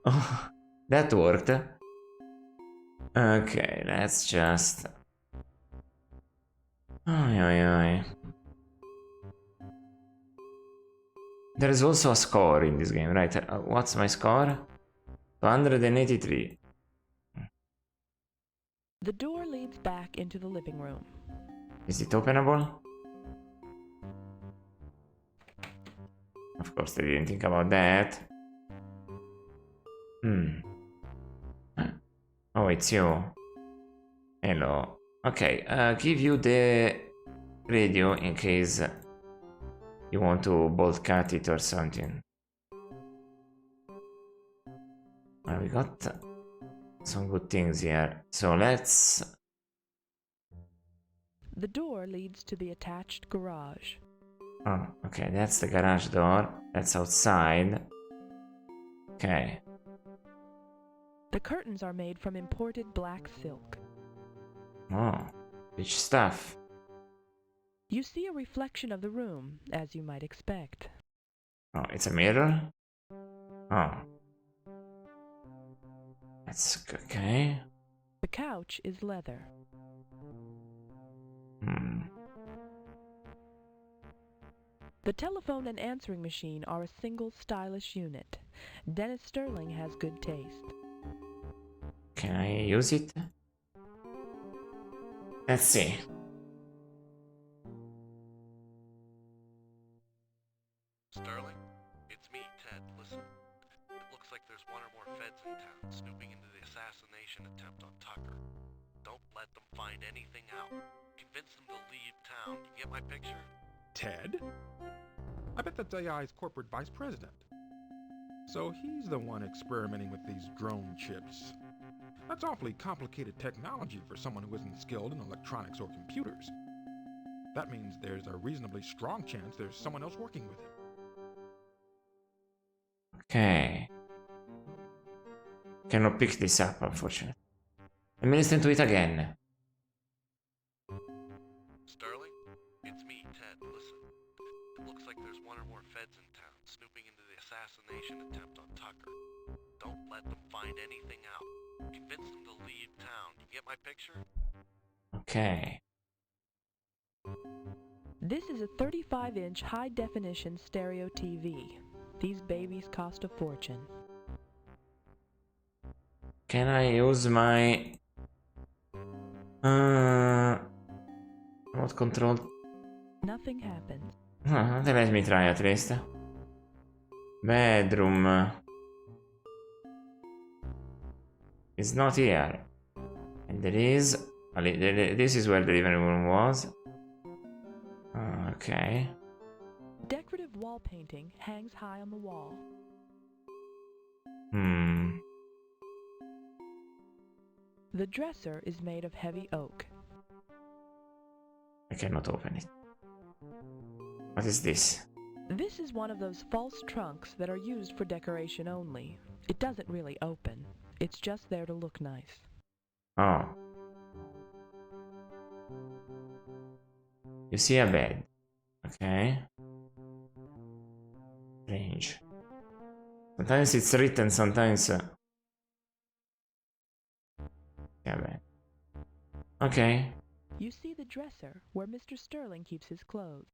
Oh, that worked. Okay, let's just... There is also a score in this game, right? What's my score? 283. The door leads back into the living room. Is it openable? Of course, they didn't think about that. Oh, it's you. Hello. Okay, give you the radio in case you want to bolt cut it or something. Well, we got some good things here. So let's... The door leads to the attached garage. Oh, okay, that's the garage door. That's outside. Okay. The curtains are made from imported black silk. Oh, rich stuff. You see a reflection of the room, as you might expect. Oh, it's a mirror? Oh. That's okay. The couch is leather. The telephone and answering machine are a single stylish unit. Dennis Sterling has good taste. Can I use it? Let's see. Sterling? It's me, Ted. Listen. It looks like there's one or more feds in town snooping into the assassination attempt on Tucker. Don't let them find anything out. Convince them to leave town. You get my picture? Ted? I bet that's AI's corporate vice president. So he's the one experimenting with these drone chips. That's awfully complicated technology for someone who isn't skilled in electronics or computers. That means there's a reasonably strong chance there's someone else working with it. Okay. Cannot pick this up, unfortunately. Let me listen to it again. Sterling? It's me, Ted. Listen. It looks like there's one or more feds in town snooping into the assassination attempt on Tucker. Don't let them find anything out. Convince them to leave town. You get my picture? Okay. This is a 35-inch high-definition stereo TV. These babies cost a fortune. Can I use my... remote control? Nothing happens. Let me try at least. Bedroom. It's not here. And there is... This is where the living room was. Okay. Decorative wall painting hangs high on the wall. The dresser is made of heavy oak. I cannot open it. What is this? This is one of those false trunks that are used for decoration only. It doesn't really open. It's just there to look nice. Oh. You see a bed. Okay. Strange. Sometimes it's written, sometimes... Yeah, bed. Okay. You see the dresser where Mr. Sterling keeps his clothes.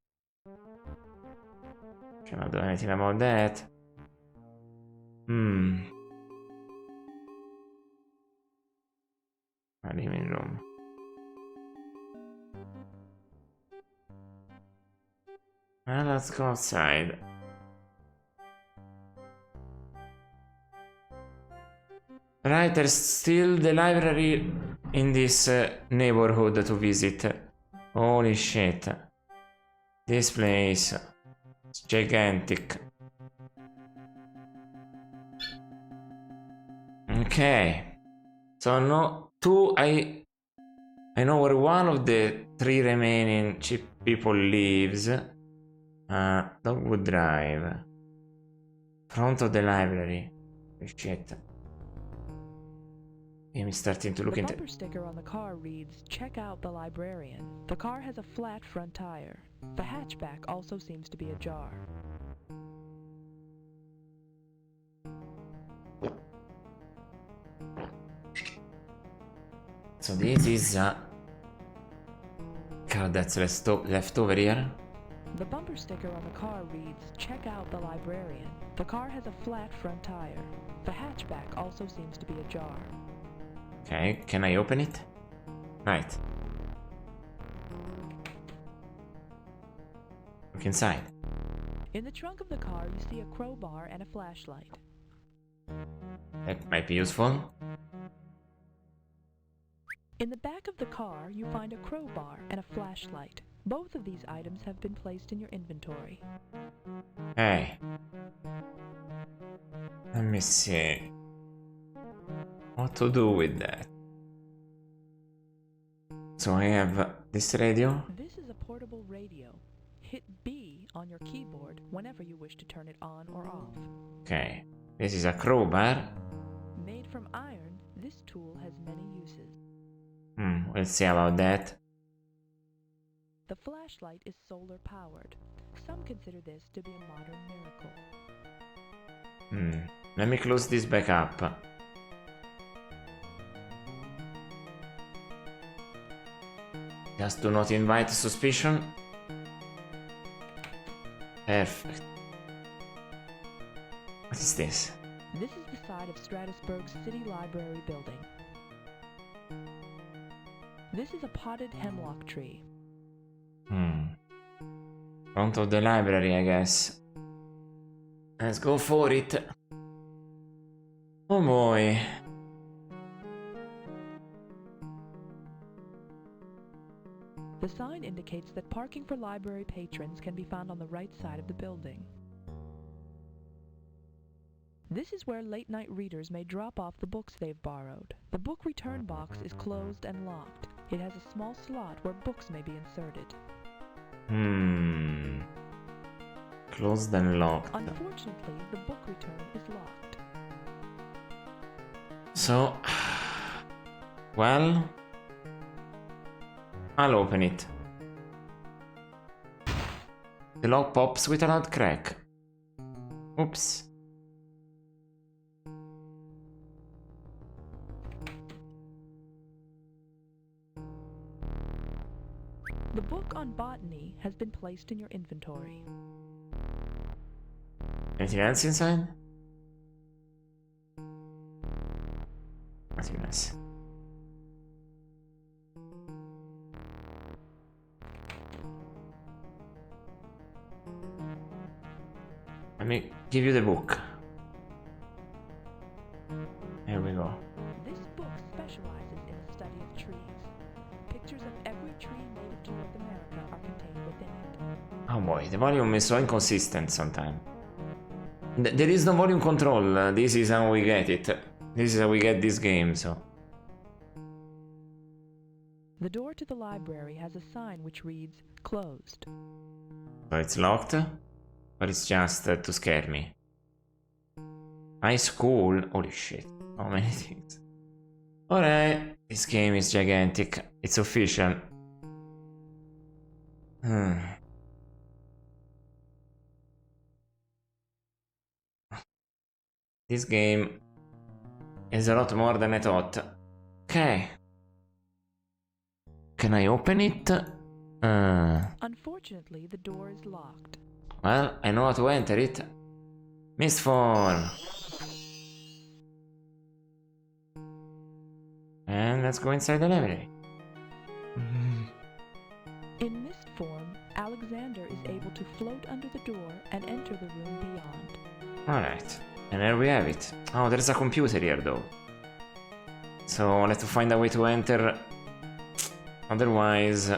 Cannot do anything about that. My living room. Well, let's go outside. Right, there's still the library in this neighborhood to visit. Holy shit. This place is gigantic. Okay. So no, I know where one of the 3 remaining cheap people lives. Dogwood Drive. Front of the library. Shit. I'm starting to look into... The bumper sticker on the car reads, "Check out the librarian." The car has a flat front tire. The hatchback also seems to be ajar. So this is a car that's left over here. The bumper sticker on the car reads, "Check out the librarian." The car has a flat front tire. The hatchback also seems to be ajar. Okay, can I open it? Right. Look inside. In the trunk of the car, you see a crowbar and a flashlight. That might be useful. In the back of the car, you find a crowbar and a flashlight. Both of these items have been placed in your inventory. Hey. Let me see. What to do with that? So I have this radio. This is a portable radio. Hit B on your keyboard whenever you wish to turn it on or off. Okay. This is a crowbar. Made from iron, this tool has many uses. We'll see about that. The flashlight is solar powered. Some consider this to be a modern miracle. Let me close this back up. Just do not invite suspicion. Perfect. What is this? This is the side of Stratusburg's City Library building. This is a potted hemlock tree. Front of the library, I guess. Let's go for it. Oh boy. The sign indicates that parking for library patrons can be found on the right side of the building. This is where late-night readers may drop off the books they've borrowed. The book return box is closed and locked. It has a small slot where books may be inserted. Closed and locked. Unfortunately, the book return is locked. So, well, I'll open it. The lock pops with a loud crack. Oops. The book on botany has been placed in your inventory. Anything else inside? Nothing else. Let me give you the book. Here we go. This book specializes in the study of trees. Pictures of every tree native to North America are contained within it. Oh boy, the volume is so inconsistent sometimes. There is no volume control. This is how we get it. This is how we get this game, so. The door to the library has a sign which reads, "Closed." So it's locked? But it's just to scare me. High school? Holy shit. How many things. Alright. This game is gigantic. It's official. This game is a lot more than I thought. Okay. Can I open it? Unfortunately, the door is locked. Well, I know how to enter it. Mist form. And let's go inside the library. In mist form, Alexander is able to float under the door and enter the room beyond. Alright. And there we have it. Oh, there's a computer here though. So I'll have to find a way to enter. Otherwise...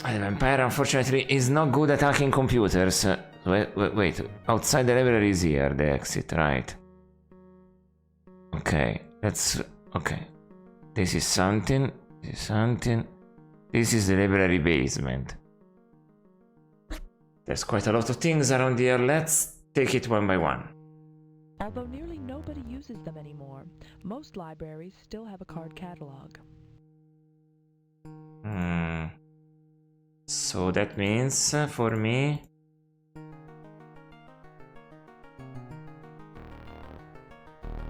The vampire, unfortunately, is not good at hacking computers. Wait, outside the library is here, the exit, right? Okay, that's... okay. This is something, this is something... This is the library basement. There's quite a lot of things around here, let's take it one by one. Although nearly nobody uses them anymore, most libraries still have a card catalog. So that means, for me...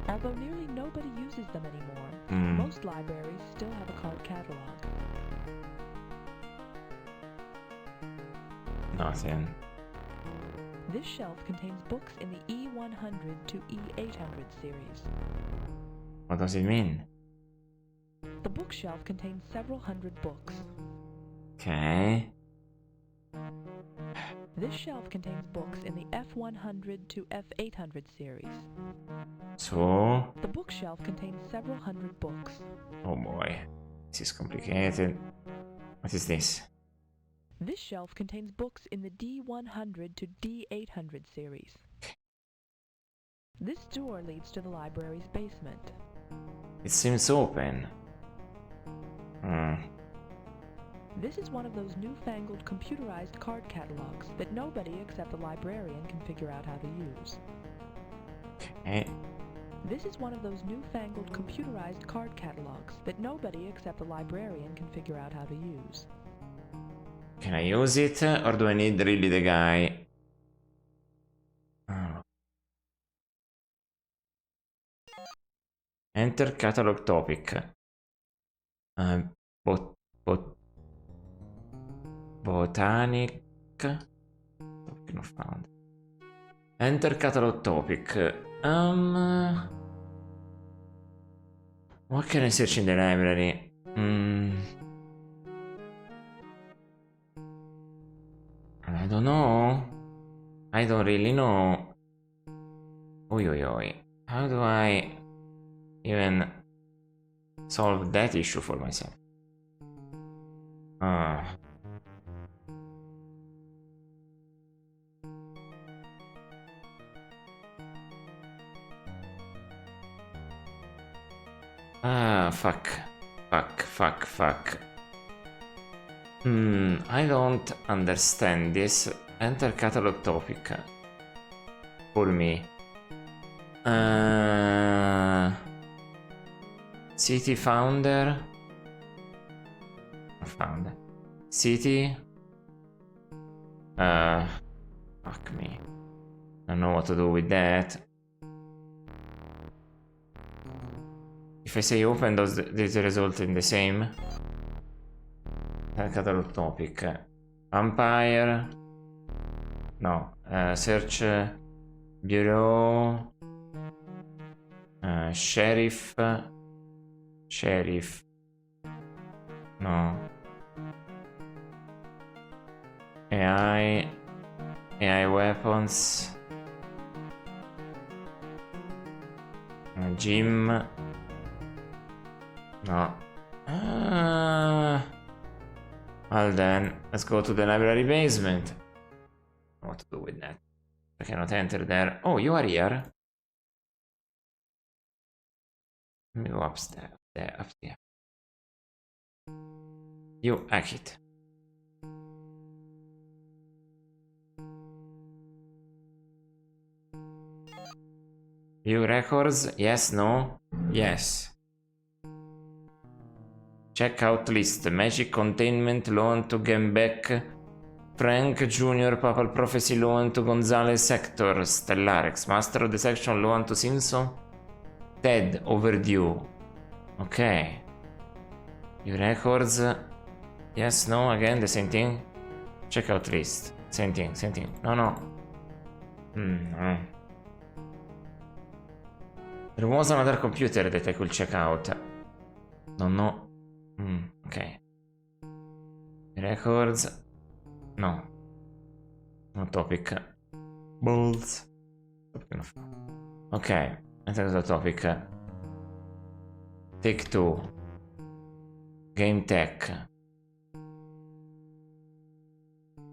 Although nearly nobody uses them anymore, most libraries still have a card catalog. Nothing. This shelf contains books in the E100 to E800 series. What does it mean? The bookshelf contains several hundred books. Okay. This shelf contains books in the F100 to F800 series. So... The bookshelf contains several hundred books. Oh boy. This is complicated. What is this? This shelf contains books in the D100 to D800 series. This door leads to the library's basement. It seems open. This is one of those newfangled computerized card catalogs that nobody except the librarian can figure out how to use. Okay. This is one of those newfangled computerized card catalogs that nobody except the librarian can figure out how to use. Can I use it, or do I need really the guy? Enter catalog topic. Botanic. Topic not found. Enter catalog topic. What can I search in the library? I don't know. I don't really know. Oi oi oi. How do I even solve that issue for myself? Fuck. I don't understand this. Enter catalog topic. For me. City founder. Found. City. Fuck me. I don't know what to do with that. If I say open, does this result in the same? Catalog topic. Vampire. No. Search. Bureau. Sheriff. Sheriff. No. AI. AI weapons. Gym. No. Well then, let's go to the library basement. What to do with that? I cannot enter there. Oh, you are here. Let me go upstairs. Up there. You exit. View records. Yes, no. Yes. Checkout list. Magic Containment loan to Gembeck. Frank Jr. Papal Prophecy loan to Gonzalez Sector. Stellarex. Master of the Section loan to Simpson. Ted overdue. Okay. View records. Yes, no, again the same thing. Checkout list. Same thing, same thing. No, no. No. There was another computer that I could check out. Don't know. Okay. Records. No. No topic. Balls. Okay. Enter the topic. Take two. Game tech.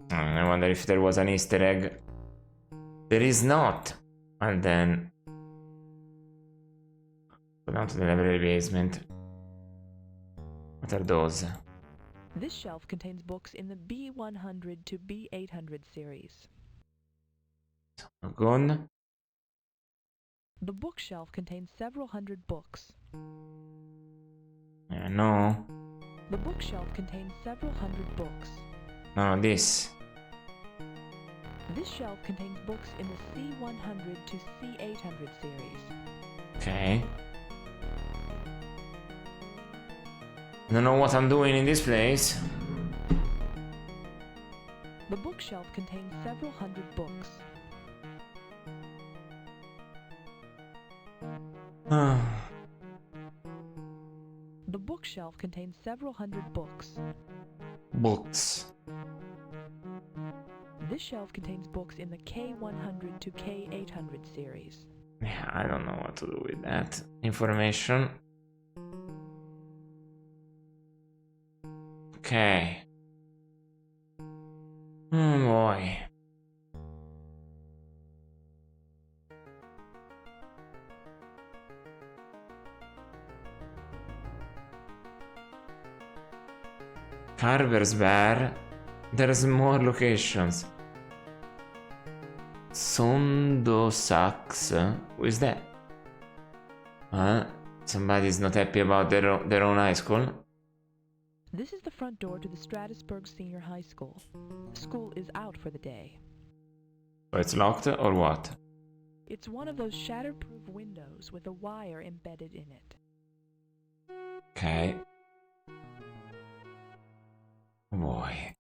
I wonder if there was an Easter egg. There is not. And then go down to the library basement. What are those? This shelf contains books in the B100 to B800 series. Gone. The bookshelf contains several hundred books. No. The bookshelf contains several hundred books. No, this. This shelf contains books in the C100 to C800 series. Okay. I don't know what I'm doing in this place. The bookshelf contains several hundred books. The bookshelf contains several hundred books. Books. This shelf contains books in the K100 to K800 series. Yeah, I don't know what to do with that information. Okay. Oh boy. Carver's Bar. There's more locations. Sondo sucks. Who is that? Huh? Somebody's not happy about their own high school? This is the front door to the Stratusburg Senior High School. School is out for the day. So it's locked or what? It's one of those shatterproof windows with a wire embedded in it. Okay. Oh boy.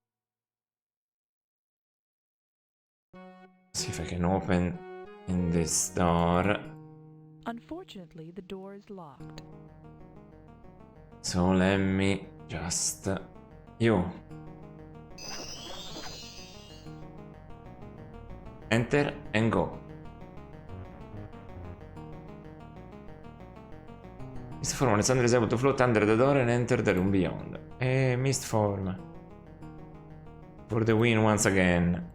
See if I can open in this door. Unfortunately, the door is locked. So let me just... You. Enter and go. Mist form, Alexander is able to float under the door and enter the room beyond. Mist form. For the win once again.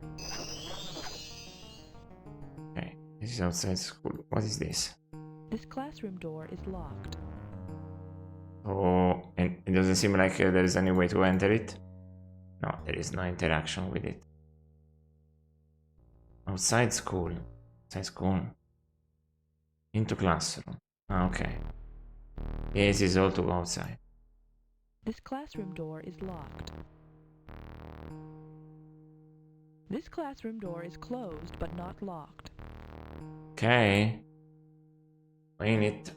Okay, this is outside school. What is this? This classroom door is locked. Oh, and it doesn't seem like there is any way to enter it. No, there is no interaction with it. Outside school. Outside school. Into classroom. Okay. Yes, it's all to go outside. This classroom door is locked. This classroom door is closed but not locked. Okay. Clean it.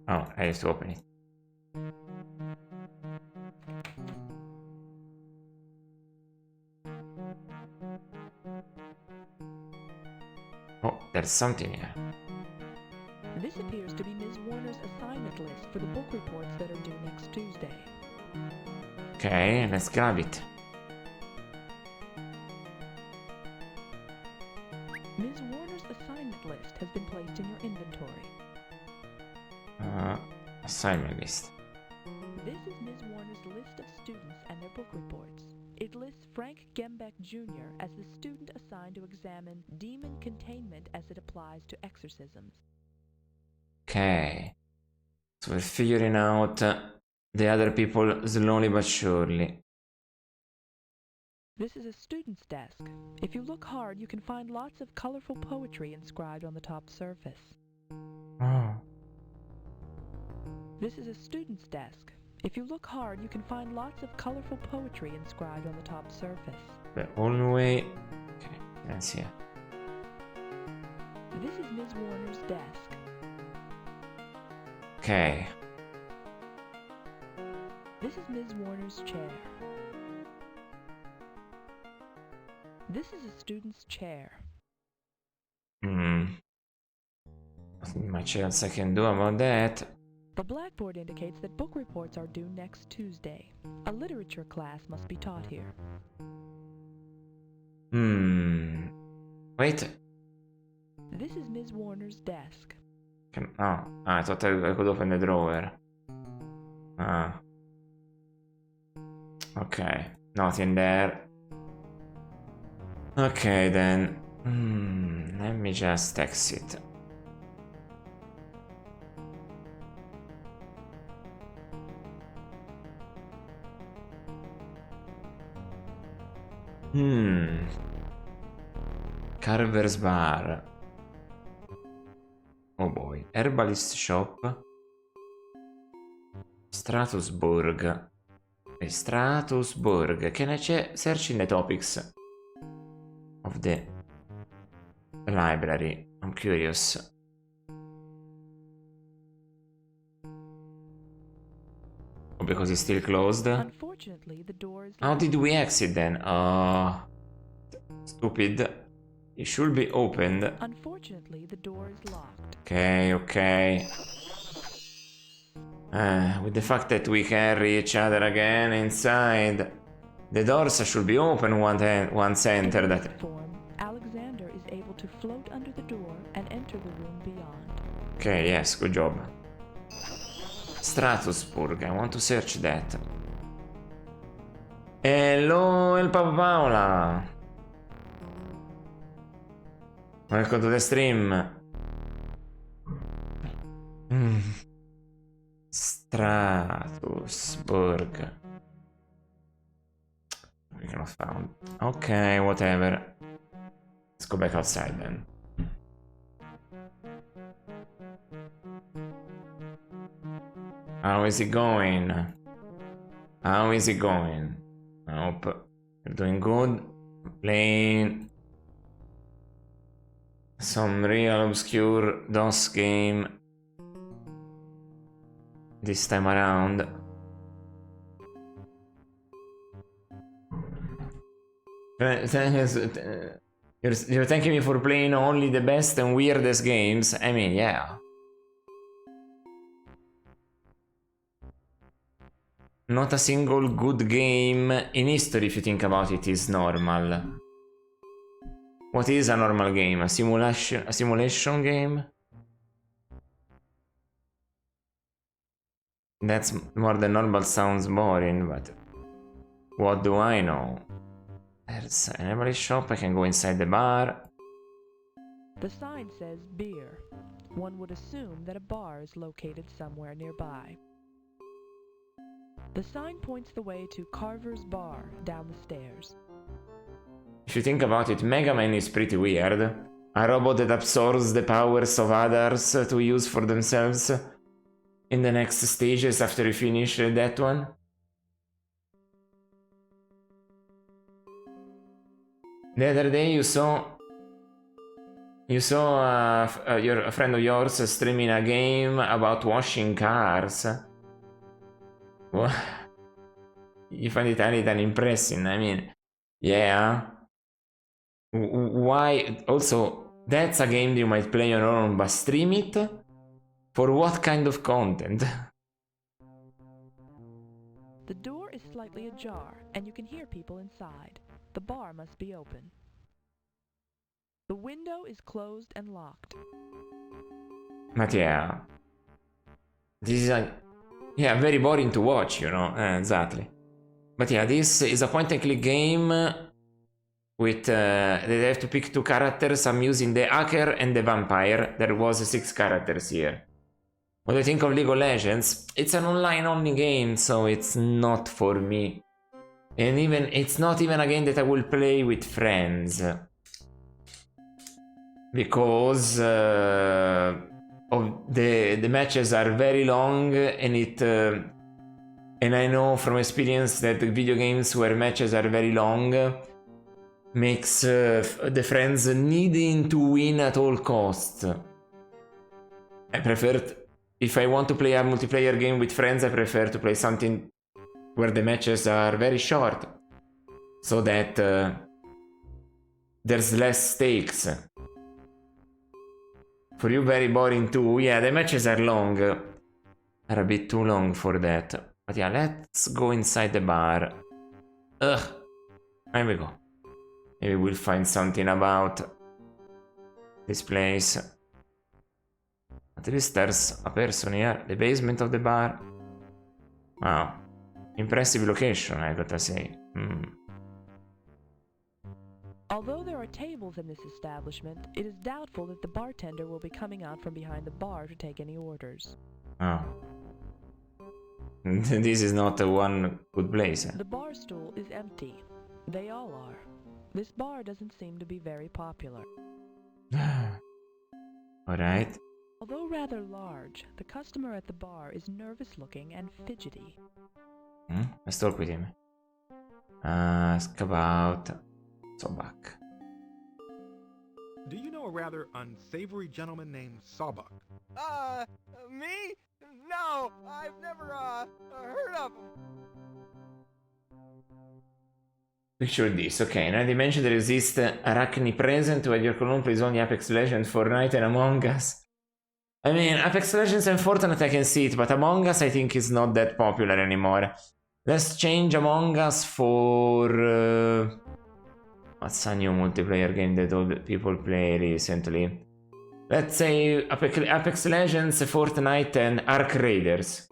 Oh, I have to open it. Oh, there's something here. This appears to be Ms. Warner's assignment list for the book reports that are due next Tuesday. Okay, let's grab it. Ms. Warner's assignment list has been placed in your inventory. Assignment list. This is Ms. Warner's list of students and their book reports. It lists Frank Gembeck Jr. as the student assigned to examine demon containment as it applies to exorcisms. Okay. So we're figuring out the other people slowly but surely. This is a student's desk. If you look hard, you can find lots of colorful poetry inscribed on the top surface. Oh. This is a student's desk. If you look hard, you can find lots of colorful poetry inscribed on the top surface. The only way... Okay, let's see. This is Ms. Warner's desk. Okay. This is Ms. Warner's chair. This is a student's chair. Nothing much else I can do about that. The blackboard indicates that book reports are due next Tuesday. A literature class must be taught here. Wait. This is Ms. Warner's desk. Oh, I thought I could open the drawer. Okay, nothing there. Okay then. Let me just exit. Carver's Bar. Oh boy. Herbalist Shop. Stratusburg. Stratusburg. Can I search in the topics of the library? I'm curious. Oh, because it's still closed? Unfortunately, the door is How locked. did we exit then? Stupid. It should be opened. Unfortunately, the door is locked. Okay. With the fact that we can reach each other again inside, The doors should be open once entered. In this form, Alexander is able to float under the door and enter the room beyond. Okay, yes, good job. Stratusburg, I want to search that. Hello, El Papa Paola. Welcome to the stream. Stratusburg. We cannot found. Okay, whatever. Let's go back outside then. How is it going? How is it going? I hope you're doing good. Playing some real obscure DOS game this time around. You're thanking me for playing only the best and weirdest games. I mean, yeah. Not a single good game in history, if you think about it, is normal. What is a normal game? A simulation game? That's more than normal, sounds boring, but what do I know? There's an every shop, I can go inside the bar. The sign says beer. One would assume that a bar is located somewhere nearby. The sign points the way to Carver's Bar down the stairs. If you think about it, Mega Man is pretty weird. A robot that absorbs the powers of others to use for themselves in the next stages after you finish that one. The other day you saw a friend of yours streaming a game about washing cars. What? You find it a little impressive. I mean, yeah. Why? Also, that's a game that you might play on your own, but stream it? For what kind of content? The door is slightly ajar, and you can hear people inside. The bar must be open. The window is closed and locked. But yeah. This is a... Yeah, very boring to watch, you know. Exactly. But yeah, this is a point-and-click game with... they have to pick 2 characters. I'm using the hacker and the vampire. There was 6 characters here. What do you think of League of Legends? It's an online-only game, so it's not for me. And even it's not even a game that I will play with friends. Because of the matches are very long, and and I know from experience that video games where matches are very long makes the friends needing to win at all costs. I prefer, if I want to play a multiplayer game with friends, I prefer to play something where the matches are very short, so that there's less stakes. For you, very boring too. Yeah, the matches are long. Are a bit too long for that. But yeah, let's go inside the bar. Ugh. There we go. Maybe we'll find something about this place. At least there's a person here. The basement of the bar. Wow. Impressive location, I gotta say. Although there are tables in this establishment, it is doubtful that the bartender will be coming out from behind the bar to take any orders. Oh. This is not one good place. The bar stool is empty. They all are. This bar doesn't seem to be very popular. Alright. Although rather large, the customer at the bar is nervous-looking and fidgety. Let's talk with him. Ask about Sobak. Do you know a rather unsavory gentleman named Sawbuck? Me? No, I've never, heard of him. Picture this, okay, in a dimension there exists Araknie present where your clone plays only Apex Legends, Fortnite and Among Us. I mean, Apex Legends and Fortnite I can see it, but Among Us I think is not that popular anymore. Let's change Among Us for... what's a new multiplayer game that all the people play recently? Let's say Apex Legends, Fortnite, and Ark Raiders.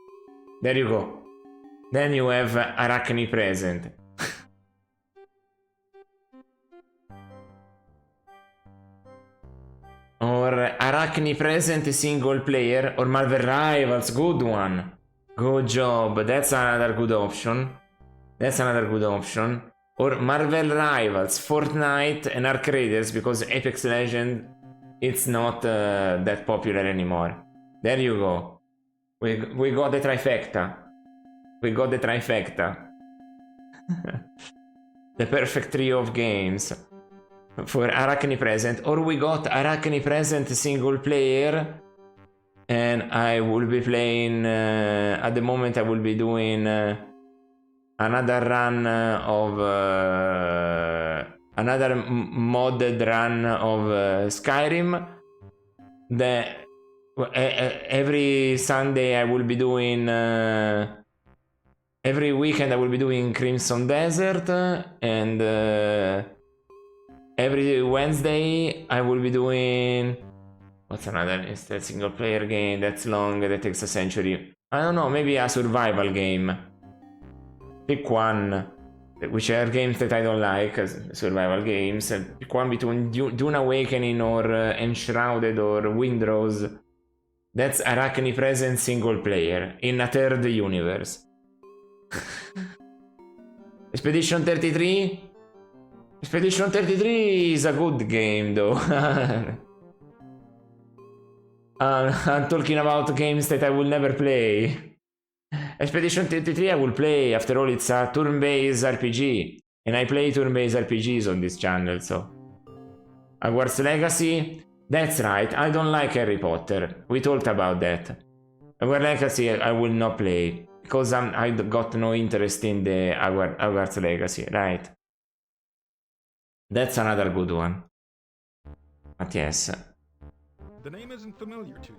There you go. Then you have Araknie present. Or Araknie present single player, or Marvel Rivals, good one. Good job, that's another good option. That's another good option. Or Marvel Rivals, Fortnite, and Ark Raiders, because Apex Legends, it's not that popular anymore. There you go. We got the trifecta. We got the trifecta. The perfect trio of games for Araknie present. Or we got Araknie present single player, and I will be playing, at the moment I will be doing another run of another modded run of Skyrim. Every Sunday I will be doing every weekend I will be doing Crimson Desert, and every Wednesday I will be doing... what's another instead single player game that's long, that takes a century? I don't know, maybe a survival game. Pick one. Whichever games that I don't like, survival games. Pick one between Dune Awakening or Enshrouded or Windrose. That's Araknie present single player in a third universe. Expedition 33? Expedition 33 is a good game though. I'm talking about games that I will never play. Expedition 33 I will play, after all it's a turn-based RPG. And I play turn-based RPGs on this channel, so... Hogwarts Legacy? That's right, I don't like Harry Potter. We talked about that. Hogwarts Legacy I will not play. Because I got no interest in the Hogwarts Legacy, right? That's another good one. But yes. The name isn't familiar to you.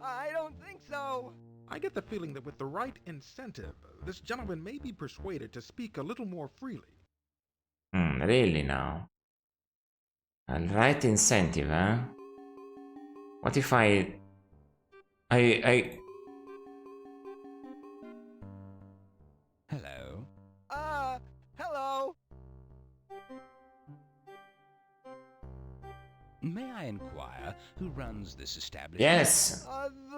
I don't think so. I get the feeling that with the right incentive, this gentleman may be persuaded to speak a little more freely. Really now? A right incentive, huh? What if I... Hello? Hello? May I inquire who runs this establishment? Yes!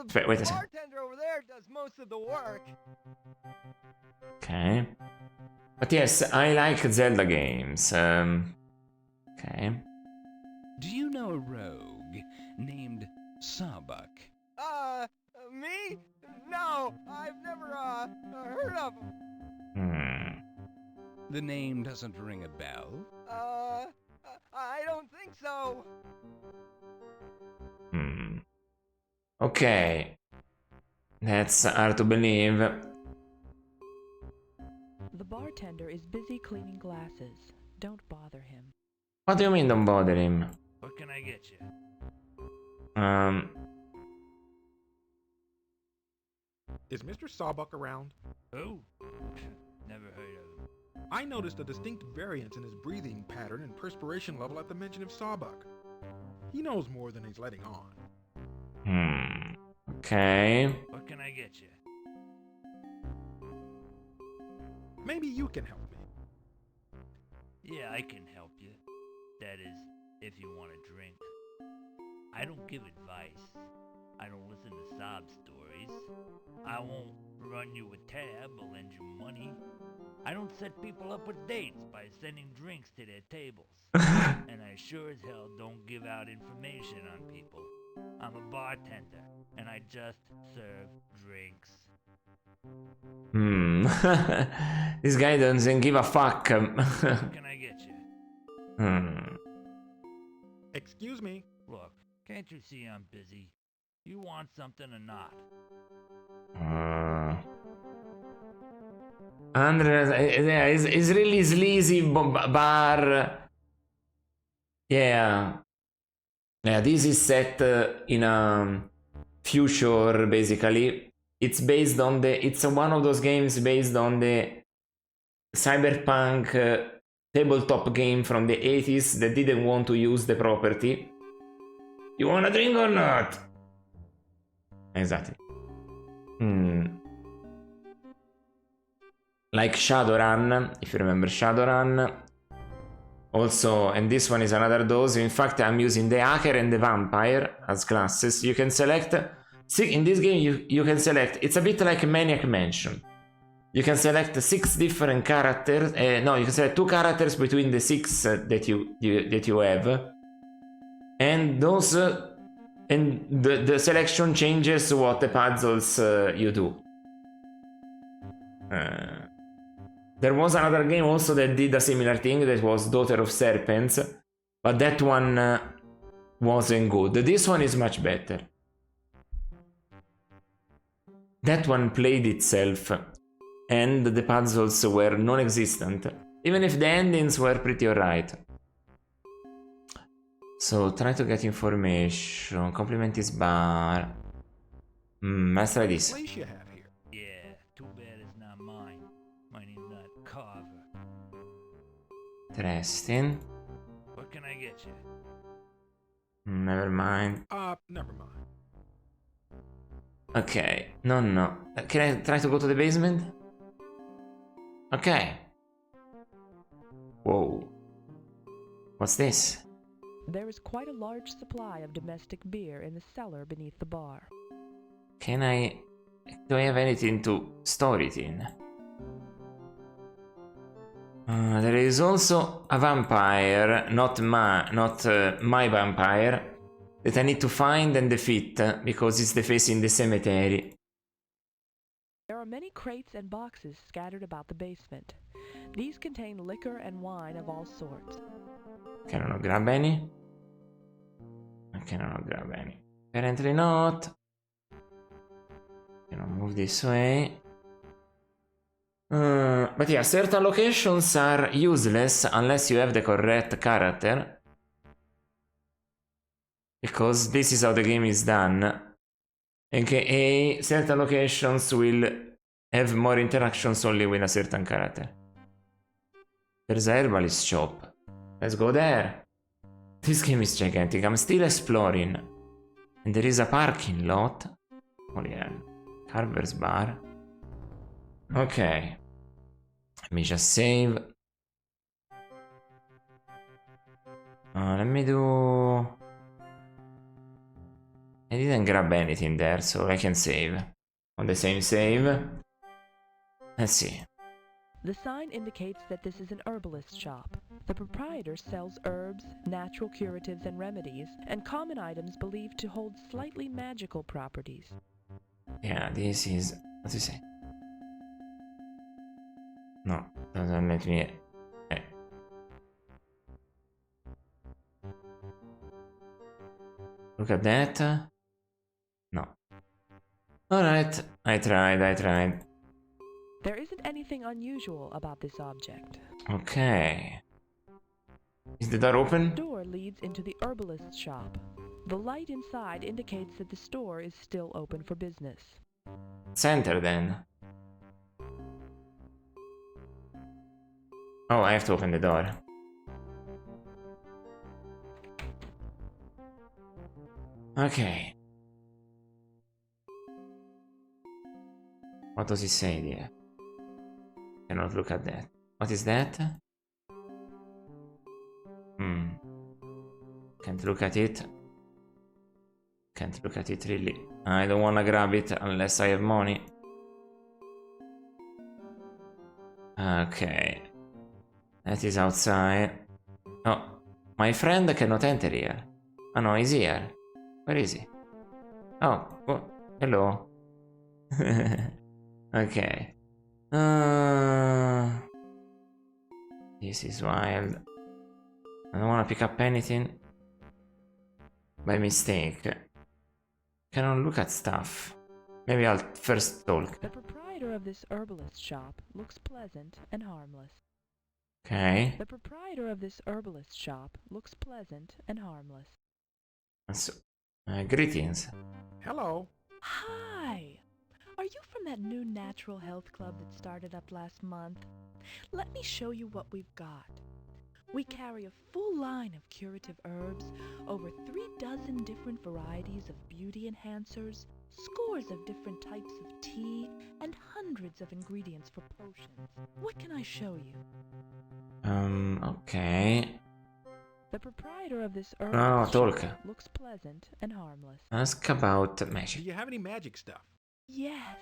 The Wait a second. bartender over there does most of the work. Okay. But yes, I like Zelda games. Okay. Do you know a rogue named Sawbuck? Me? No, I've never, heard of him. The name doesn't ring a bell? I don't think so. Okay. That's hard to believe. The bartender is busy cleaning glasses. Don't bother him. What do you mean don't bother him? What can I get you? Is Mr. Sawbuck around? Who? Never heard of him. I noticed a distinct variance in his breathing pattern and perspiration level at the mention of Sawbuck. He knows more than he's letting on. Okay. What can I get you? Maybe you can help me. Yeah, I can help you. That is, if you want a drink. I don't give advice. I don't listen to sob stories. I won't run you a tab or lend you money. I don't set people up with dates by sending drinks to their tables. And I sure as hell don't give out information on people. I'm a bartender, and I just serve drinks. This guy doesn't give a fuck. What can I get you? Excuse me. Look, can't you see I'm busy? You want something or not? Andres, yeah, it's really sleazy bar. Yeah. Yeah, this is set in a future, basically. it's based on the, it's one of those games based on the cyberpunk tabletop game from the 80s that didn't want to use the property. You wanna drink or not? Exactly. Like Shadowrun, if you remember Shadowrun. Also, and this one is another dose. In fact, I'm using the Hacker and the Vampire as classes. You can select... See, in this game, you can select... It's a bit like Maniac Mansion. You can select 6 different characters. No, you can select 2 characters between the 6 that you have. And those... and the selection changes what the puzzles you do. There was another game also that did a similar thing, that was Daughter of Serpents, but that one wasn't good. This one is much better. That one played itself, and the puzzles were non-existent, even if the endings were pretty alright. So, try to get information, compliment his bar. Let's try this. Yeah, too bad it's not mine. My name's not Carver. Interesting. What can I get you? Never mind. Never mind. Okay, no. Can I try to go to the basement? Okay. Whoa. What's this? There is quite a large supply of domestic beer in the cellar beneath the bar. Can I... do I have anything to store it in? There is also a vampire, not my vampire, that I need to find and defeat, because it's defacing the cemetery. There are many crates and boxes scattered about the basement. These contain liquor and wine of all sorts. Can I not grab any? I cannot grab any. Apparently not. Can I move this way? But yeah, certain locations are useless unless you have the correct character. Because this is how the game is done. AKA, certain locations will have more interactions only with a certain character. There's a herbalist shop. Let's go there. This game is gigantic. I'm still exploring. And there is a parking lot. Holy hell. Carver's bar. Okay. Let me just save. Let me do... I didn't grab anything there, so I can save. On the same save. Let's see. The sign indicates that this is an herbalist shop. The proprietor sells herbs, natural curatives and remedies, and common items believed to hold slightly magical properties. Yeah, this is... what do you say? No, doesn't let me... Look at that. No. Alright, I tried. There isn't anything unusual about this object. Okay. Is the door open? The door leads into the herbalist shop. The light inside indicates that the store is still open for business. Center then. Oh, I have to open the door. Okay. What does it say there? Cannot look at that. What is that? Can't look at it. Can't look at it really. I don't wanna grab it unless I have money. Okay. That is outside. Oh, my friend cannot enter here. Oh no, he's here. Where is he? Oh, hello. Okay. This is wild. I don't want to pick up anything. By mistake. Cannot look at stuff. Maybe I'll first talk. The proprietor of this herbalist shop looks pleasant and harmless. Okay. The proprietor of this herbalist shop looks pleasant and harmless. So, greetings. Hello. Hi. Are Are you from that new natural health club that started up last month? Let me show you what we've got. We carry a full line of curative herbs, over 36 different varieties of beauty enhancers, scores of different types of tea, and hundreds of ingredients for potions. What can I show you? Okay. The proprietor of this herb No, talk. looks pleasant and harmless. Ask about Do magic. you have any magic stuff? Yes,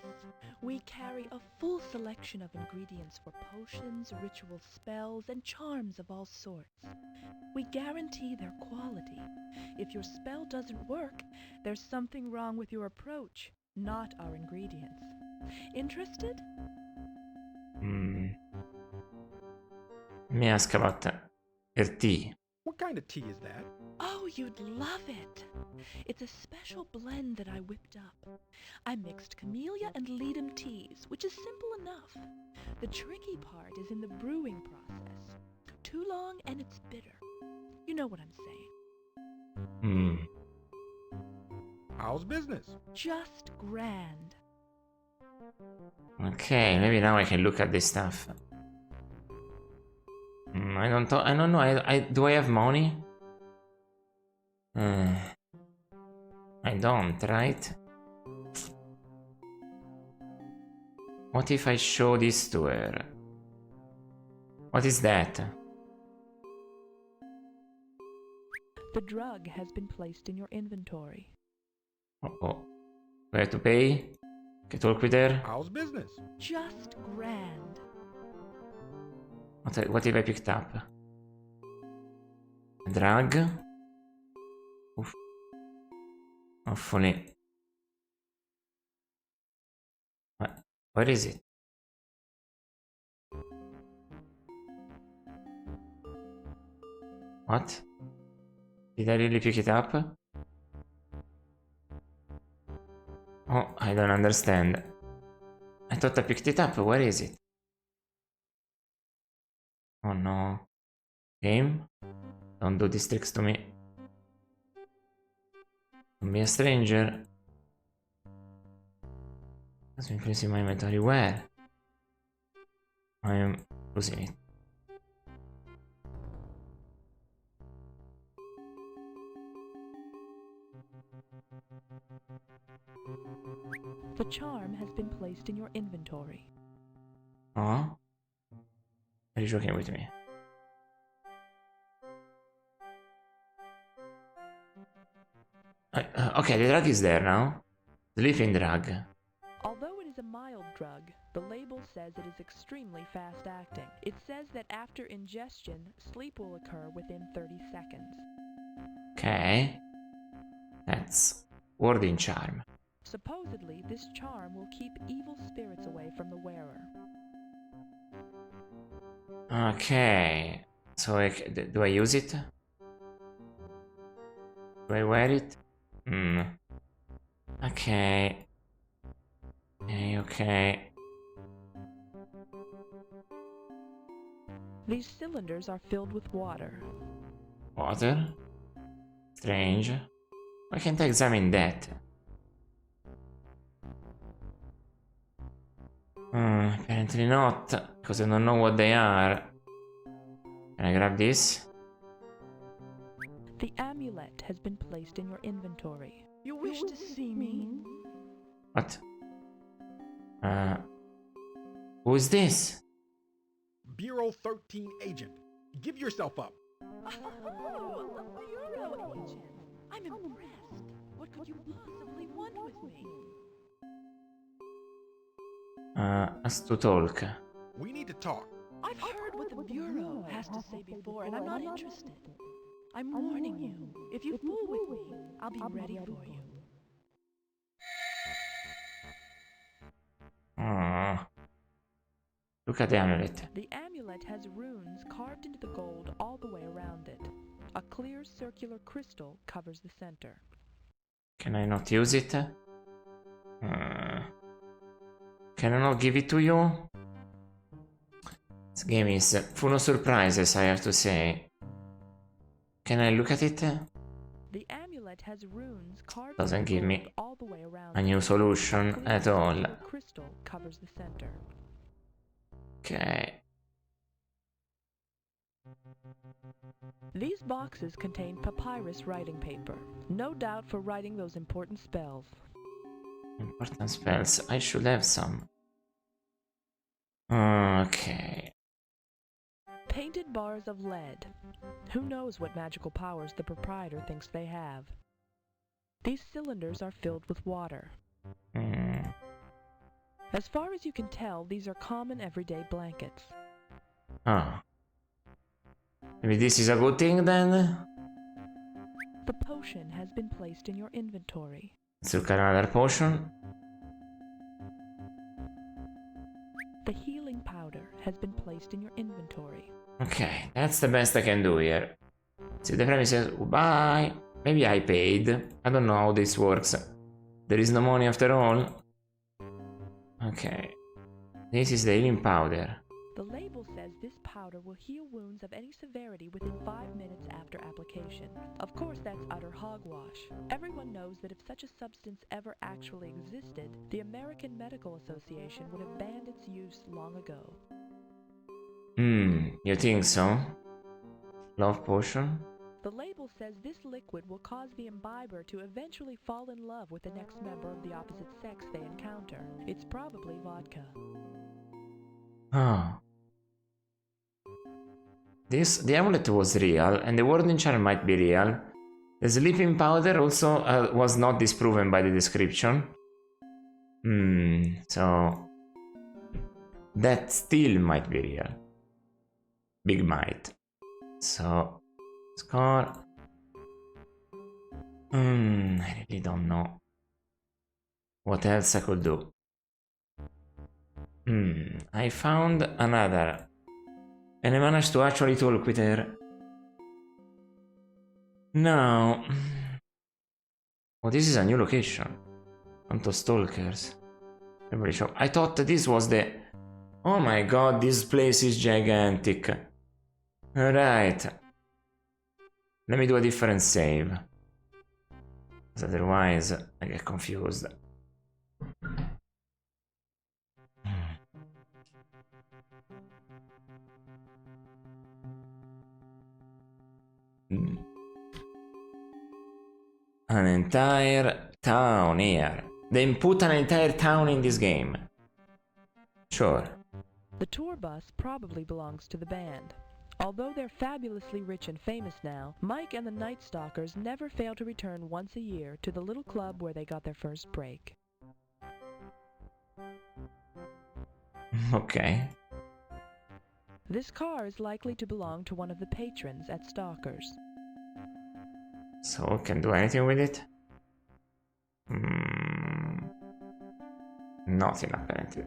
we carry a full selection of ingredients for potions, ritual spells, and charms of all sorts. We guarantee their quality. If your spell doesn't work, there's something wrong with your approach, not our ingredients. Interested? Let me ask about her tea. What kind of tea is that? Oh, you'd love it. It's a special blend that I whipped up. I mixed camellia and ledum teas, which is simple enough. The tricky part is in the brewing process. Too long and it's bitter. You know what I'm saying. How's business? Just grand. Okay, maybe now I can look at this stuff. I don't know. Do I have money? I don't, right? What if I show this to her? What is that? The drug has been placed in your inventory. Oh. Do I have to pay? Can I talk with her? How's business? Just grand. What if I picked up? A drug? Oof. Hopefully. Where is it? What? Did I really pick it up? Oh, I don't understand. I thought I picked it up. Where is it? Oh no. Game? Don't do these tricks to me. Don't be a stranger. Has been placed in my inventory. Where? I am losing it. The charm has been placed in your inventory. Oh? Are you joking with me? Okay, the drug is there now. Sleeping drug. Although it is a mild drug, the label says it is extremely fast-acting. It says that after ingestion, sleep will occur within 30 seconds. Okay. That's wording charm. Supposedly, this charm will keep evil spirits away from the wearer. Okay. So, do I use it? Do I wear it? Okay. Okay. These cylinders are filled with water. Water? Strange. Why can't I examine that? Apparently not, because I don't know what they are. Can I grab this? The amulet has been placed in your inventory. You wish to see me? What? Who's this? Bureau 13 agent. Give yourself up. Oh, a bureau agent. I'm impressed. What could you possibly want with me? Us to talk. We need to talk. I've heard what the bureau has to say before, and I'm not interested. I'm warning you. If you fool with me, I'll be ready for you. Look at the amulet. The amulet has runes carved into the gold all the way around it. A clear circular crystal covers the center. Can I not use it? Can I not give it to you? This game is full of surprises, I have to say. Can I look at it? The amulet wallet has runes carved Doesn't give me all the way around. a new solution at all. Crystal covers the center. Ok. These boxes contain papyrus writing paper, no doubt for writing those important spells. Important spells. I should have some. Okay. Painted bars of lead. Who knows what magical powers the proprietor thinks they have? These cylinders are filled with water. As far as you can tell, these are common everyday blankets. Ah. Maybe this is a good thing then? The potion has been placed in your inventory. Let's look at another potion. The healing powder has been placed in your inventory. Okay, that's the best I can do here. See, the premises. Bye. Maybe I paid. I don't know how this works. There is no money after all. Okay. This is the healing powder. The label says this powder will heal wounds of any severity within 5 minutes after application. Of course, that's utter hogwash. Everyone knows that if such a substance ever actually existed, the American Medical Association would have banned its use long ago. You think so? Love potion? The label says this liquid will cause the imbiber to eventually fall in love with the next member of the opposite sex they encounter. It's probably vodka. Oh. The amulet was real, and the warding charm might be real. The sleeping powder also was not disproven by the description. So... that still might be real. Big might. So... score... I really don't know what else I could do. I found another. And I managed to actually talk with her. No. Oh, this is a new location. Onto stalkers. Everybody shop. I thought this was the... Oh my god, this place is gigantic. Alright. Let me do a different save. Because otherwise I get confused. An entire town here. They put an entire town in this game. Sure. The tour bus probably belongs to the band. Although they're fabulously rich and famous now, Mike and the Night Stalkers never fail to return once a year to the little club where they got their first break. Okay. This car is likely to belong to one of the patrons at Stalkers. So, can do anything with it? Nothing, apparently.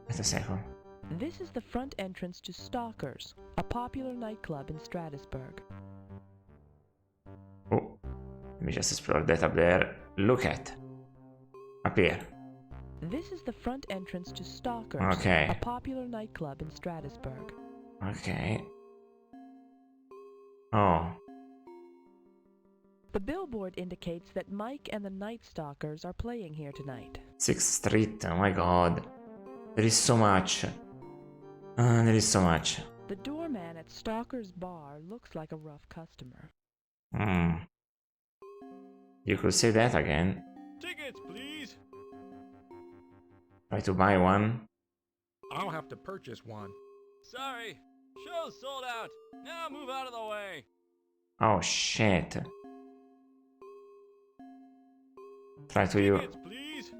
Wait a second. This is the front entrance to Stalkers, a popular nightclub in Stratesburg. Oh, let me just explore that up there. Look at. Up here. This is the front entrance to Stalkers, Okay. a popular nightclub in Stratesburg. Okay. Oh. The billboard indicates that Mike and the Night Stalkers are playing here tonight. 6th Street, oh my god. There is so much. There is so much. The doorman at Stalker's bar looks like a rough customer. You could say that again. Tickets, please. Try to buy one. I'll have to purchase one. Sorry, show's sold out. Now move out of the way. Oh shit. Try to you. Tickets, please.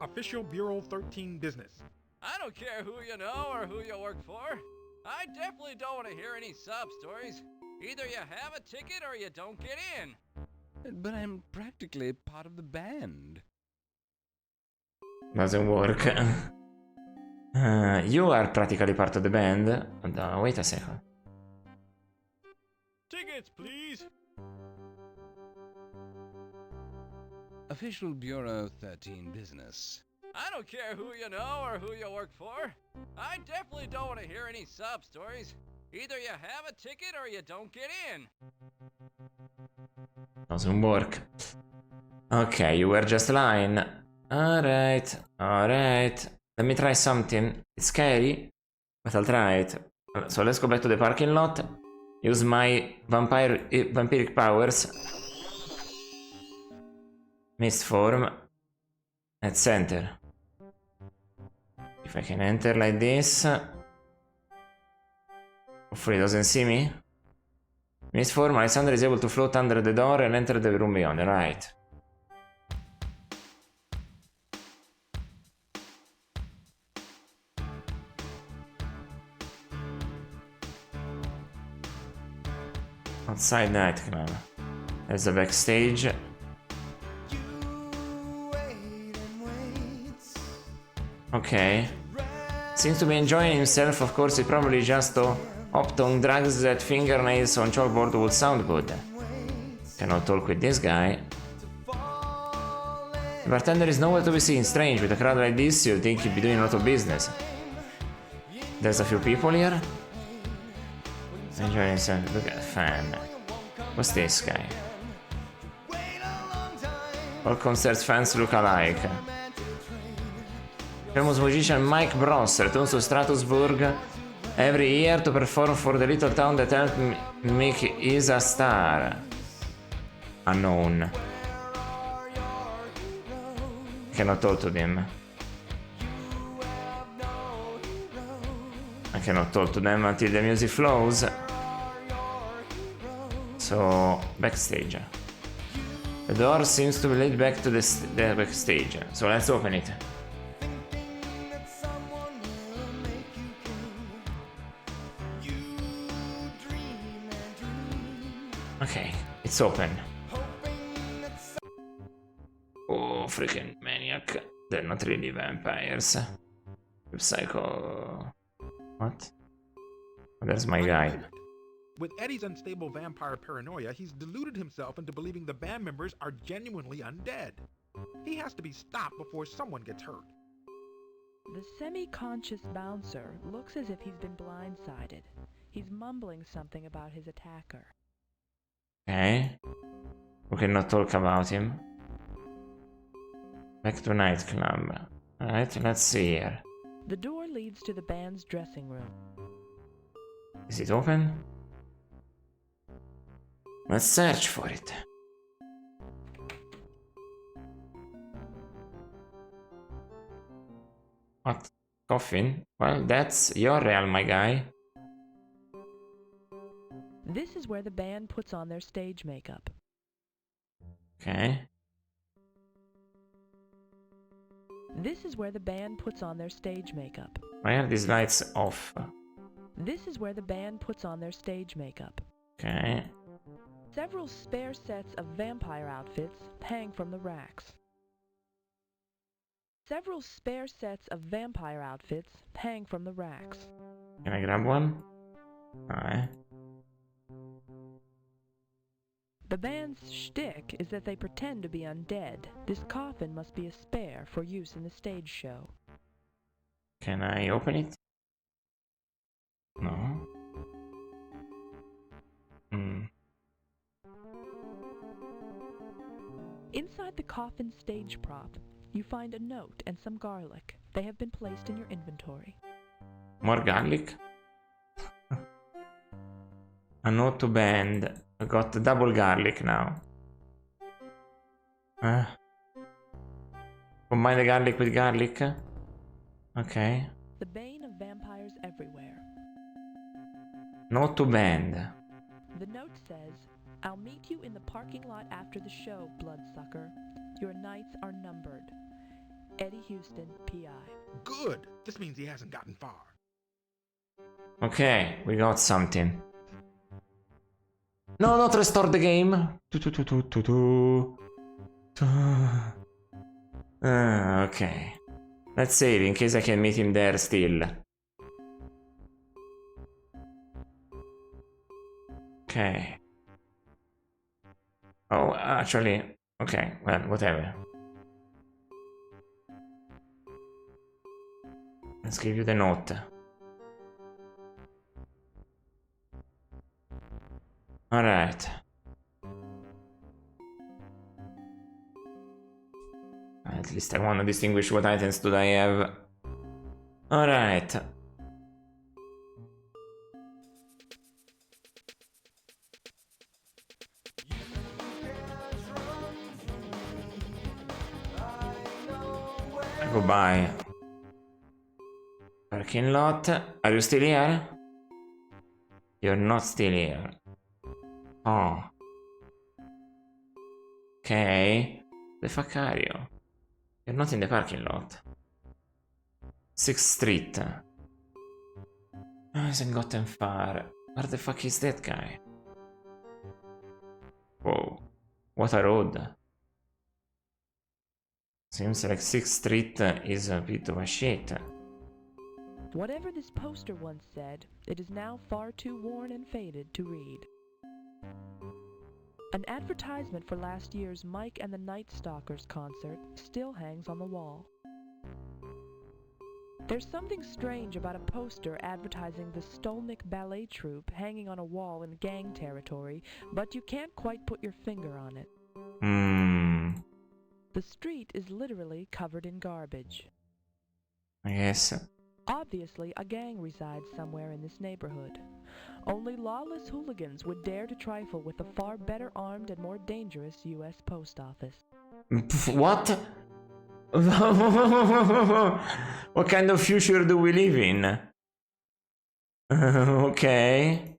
Official Bureau 13 business. I don't care who you know or who you work for. I definitely don't want to hear any sob stories. Either you have a ticket or you don't get in. But I'm practically part of the band. Doesn't work. You are practically part of the band. Wait a second. Tickets, please. Official Bureau 13 business. I don't care who you know or who you work for. I definitely don't want to hear any sob stories. Either you have a ticket or you don't get in. Doesn't work. Okay, you were just lying. Alright, alright. Let me try something. It's scary, but I'll try it. So let's go back to the parking lot. Use my vampiric powers. Mist form. And center. If I can enter like this. Hopefully he doesn't see me. Mist form, Alexander is able to float under the door and enter the room beyond. Right. Outside nightclub. There's a backstage. Okay. Seems to be enjoying himself, of course he probably just hopped on drugs that fingernails on chalkboard would sound good. Cannot talk with this guy. The bartender is nowhere to be seen. Strange, with a crowd like this you'd think he'd be doing a lot of business. There's a few people here. Enjoying himself. Look at fan. What's this guy? All concerts fans look alike. Famous musician Mike Bros returns to Strasbourg every year to perform for the little town that helped make is a star. Unknown. Cannot talk to them. I cannot talk to them until the music flows. So, backstage. The door seems to lead back to the backstage, so let's open it. Okay, it's open. Oh, freaking maniac. They're not really vampires. Psycho... What? Oh, there's my guy. With Eddie's unstable vampire paranoia, he's deluded himself into believing the band members are genuinely undead. He has to be stopped before someone gets hurt. The semi-conscious bouncer looks as if he's been blindsided. He's mumbling something about his attacker. Okay. We cannot talk about him. Back to nightclub. Alright, let's see here. The door leads to the band's dressing room. Is it open? Let's search for it. What? Coffin? Well, that's your real, my guy. This is where the band puts on their stage makeup. Okay. This is where the band puts on their stage makeup. Why are these lights off? This is where the band puts on their stage makeup. Okay. Several spare sets of vampire outfits hang from the racks. Several spare sets of vampire outfits hang from the racks. Can I grab one? Alright. The band's shtick is that they pretend to be undead. This coffin must be a spare for use in the stage show. Can I open it? No. Inside the coffin stage prop, you find a note and some garlic. They have been placed in your inventory. More garlic? A note to band. I got double garlic now. Combine the garlic with garlic. Okay. The bane of vampires everywhere. Note to band. The note says, "I'll meet you in the parking lot after the show, bloodsucker. Your nights are numbered. Eddie Houston, P.I." Good! This means he hasn't gotten far. Okay, we got something. No, not restore the game. Okay. Let's save in case I can meet him there still. Okay. Oh, actually, okay, well, whatever. Let's give you the note. Alright. At least I want to distinguish what items do I have. Alright. Goodbye. Parking lot. Are you still here? You're not still here. Oh. Okay. The fuck are you? You're not in the parking lot. 6th Street. Hasn't gotten far. Where the fuck is that guy? Whoa. What a road. Seems like 6th Street is a bit of a shit. Whatever this poster once said, it is now far too worn and faded to read. An advertisement for last year's Mike and the Night Stalkers concert still hangs on the wall. There's something strange about a poster advertising the Stolnik Ballet Troupe hanging on a wall in gang territory, but you can't quite put your finger on it. The street is literally covered in garbage. I guess. Obviously, a gang resides somewhere in this neighborhood. Only lawless hooligans would dare to trifle with the far better armed and more dangerous U.S. Post Office. What? What kind of future do we live in? Okay.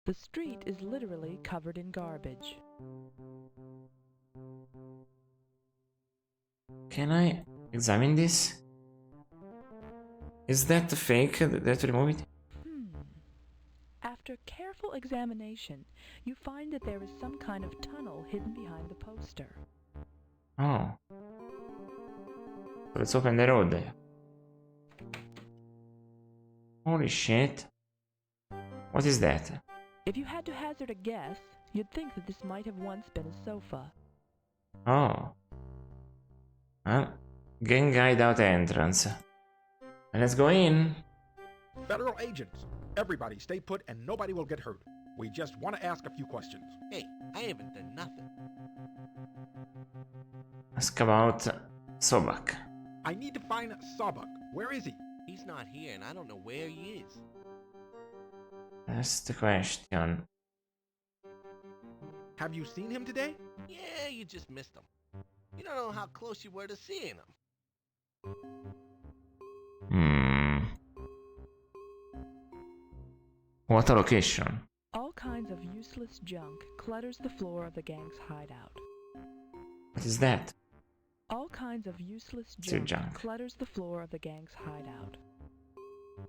The street is literally covered in garbage. Can I examine this? Is that fake? Did I have to remove it? After careful examination, you find that there is some kind of tunnel hidden behind the poster. Oh. Let's open the road. Holy shit. What is that? If you had to hazard a guess, you'd think that this might have once been a sofa. Oh. Well, gang hideout entrance. Let's go in. Federal agents, everybody stay put and nobody will get hurt. We just want to ask a few questions. Hey, I haven't done nothing. Ask about Sobak. I need to find Sawbuck. Where is he? He's not here and I don't know where he is. That's the question. Have you seen him today? Yeah, you just missed him. You don't know how close you were to seeing him. What a location. All kinds of useless junk clutters the floor of the gang's hideout. What is that? All kinds of useless Junk. clutters the floor of the gang's hideout.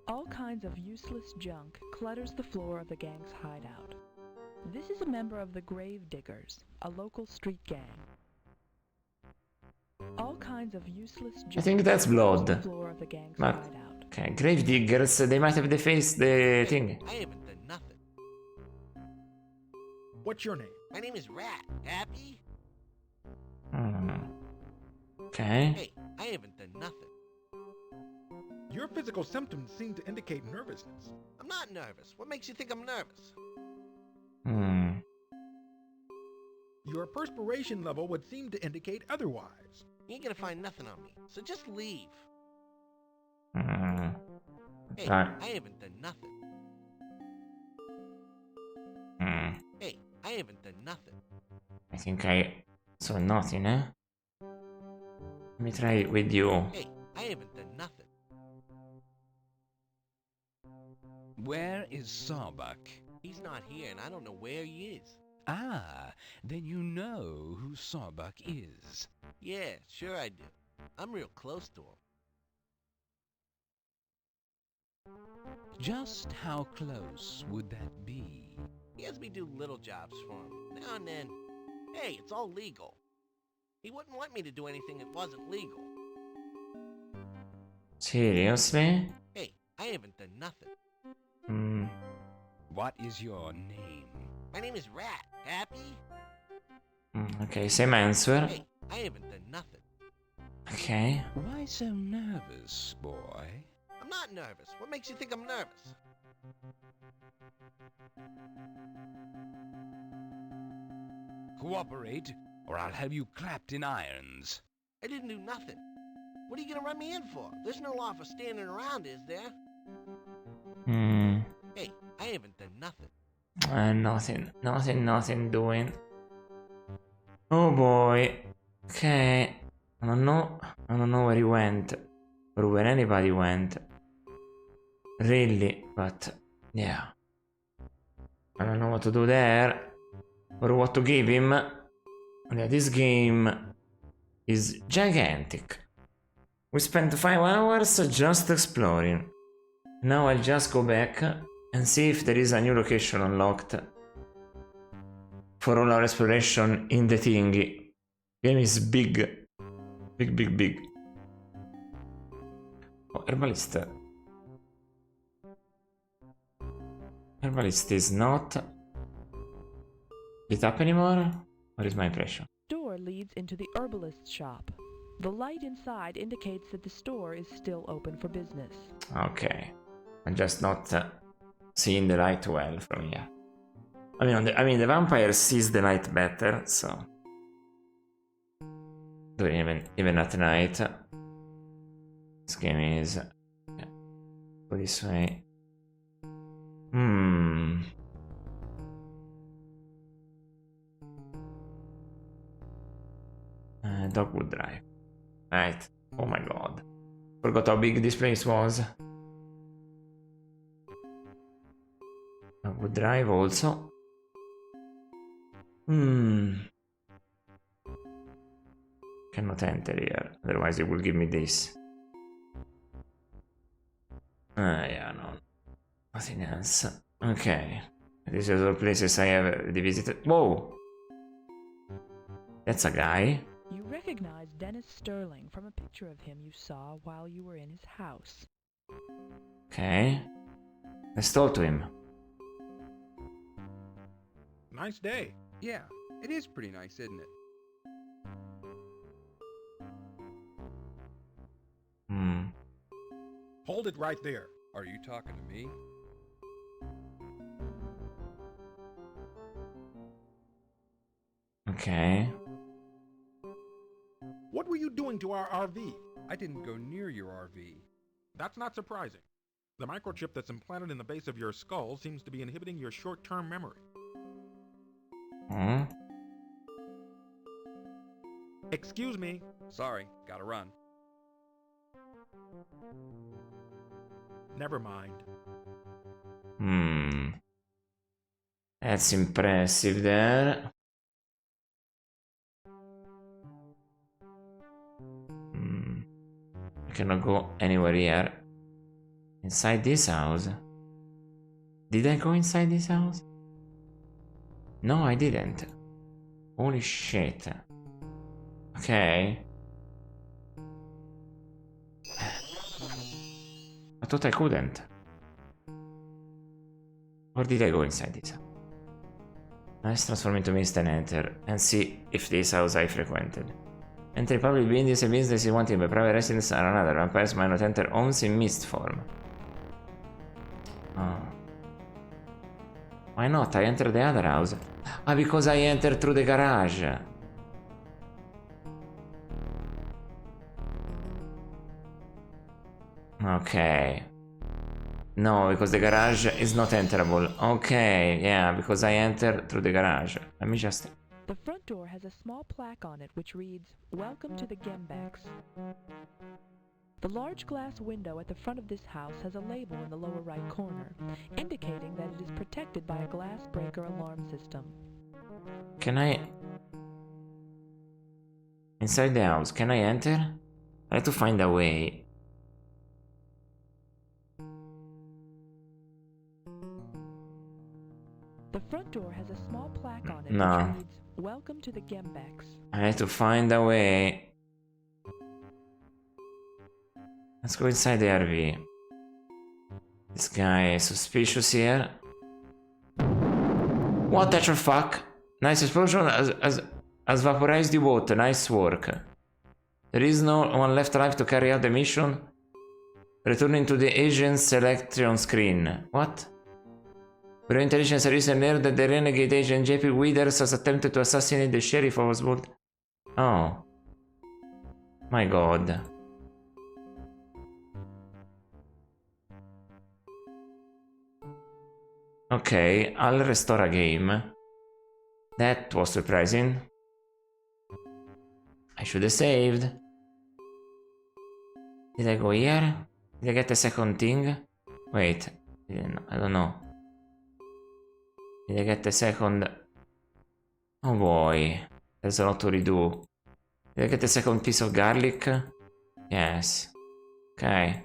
All kinds of useless junk clutters the floor of the gang's hideout. This is a member of the Grave Diggers, a local street gang. All kinds of useless junk I think that's blood. clutters the floor of the gang's But, hideout. okay, grave diggers, they might have defaced the thing. I haven't done nothing. What's your name? My name is Rat. Happy? Okay. Hey, I haven't done nothing. Your physical symptoms seem to indicate nervousness. I'm not nervous. What makes you think I'm nervous? Your perspiration level would seem to indicate otherwise. You ain't gonna find nothing on me, so just leave. Hey, Right. I haven't done nothing. Hey, I haven't done nothing. I think I saw nothing, eh? Let me try it with you. Hey, I haven't done nothing. Where is Sawbuck? He's not here and I don't know where he is. Ah, then you know who Sawbuck is. Yeah, sure I do. I'm real close to him. Just how close would that be? He has me do little jobs for him, now and then. Hey, it's all legal. He wouldn't want me to do anything that wasn't legal. Seriously? Hey, I haven't done nothing. What is your name? My name is Rat. Happy? Okay, same answer. Hey, I haven't done nothing. Okay. Why so nervous, boy? I'm not nervous. What makes you think I'm nervous? Cooperate, or I'll have you clapped in irons. I didn't do nothing. What are you gonna run me in for? There's no law for standing around, is there? Hmm. Hey, I haven't done nothing. Nothing doing. Oh boy. Okay. I don't know where he went. Or where anybody went. Really, but yeah. I don't know what to do there. Or what to give him. Yeah, this game is gigantic. We spent 5 hours just exploring. Now I'll just go back and see if there is a new location unlocked for all our exploration in the thingy. Game is big. Big. Oh, Herbalist. Herbalist is not lit up anymore? Or is my impression? Door leads into the herbalist's shop. The light inside indicates that the store is still open for business. Okay. I'm just not seeing the light well from here. I mean, the vampire sees the light better, so even at night. This game is go this way. Dogwood Drive. Right. Oh my god. Forgot how big this place was. Dogwood Drive also. Cannot enter here, otherwise it will give me this. Yeah, no. Nothing else. Okay. These are all places I have visited. Whoa! That's a guy. You recognize Dennis Sterling from a picture of him you saw while you were in his house. Okay. Let's talk to him. Nice day. Yeah, it is pretty nice, isn't it? Hold it right there. Are you talking to me? Okay. What were you doing to our RV? I didn't go near your RV. That's not surprising. The microchip that's implanted in the base of your skull seems to be inhibiting your short-term memory. Excuse me. Sorry, gotta run. Never mind. That's impressive there. I cannot go anywhere here. Inside this house? Did I go inside this house? No, I didn't. Holy shit. Okay. I thought I couldn't. Or did I go inside this house? Let's transform into mist and enter and see if this house I frequented. Entry public buildings and business in one team, but private residents are another. Vampires might not enter homes in mist form. Oh. Why not? I entered the other house. Ah, because I entered through the garage. Okay. No, because the garage is not enterable. Okay, yeah, because I entered through the garage. Let me just... The front door has a small plaque on it which reads, "Welcome to the Gembex." The large glass window at the front of this house has a label in the lower right corner, indicating that it is protected by a glass breaker alarm system. Can I... Inside the house, can I enter? I have to find a way. The front door has a small plaque on it No. which reads, "Welcome to the Gembex." I have to find a way. Let's go inside the RV. This guy is suspicious here. What the fuck? Nice explosion has vaporized you both. Nice work. There is no one left alive to carry out the mission. Returning to the agent selection screen. What? Bureau Intelligence recently learned that the renegade agent JP Withers has attempted to assassinate the sheriff of Oswald. Oh. My god. Ok, I'll restore a game. That was surprising. I should have saved. Did I go here? Did I get the second thing? Wait, I don't know. Did I get the second? Oh boy, there's a lot to redo. Did I get the second piece of garlic? Yes. Okay.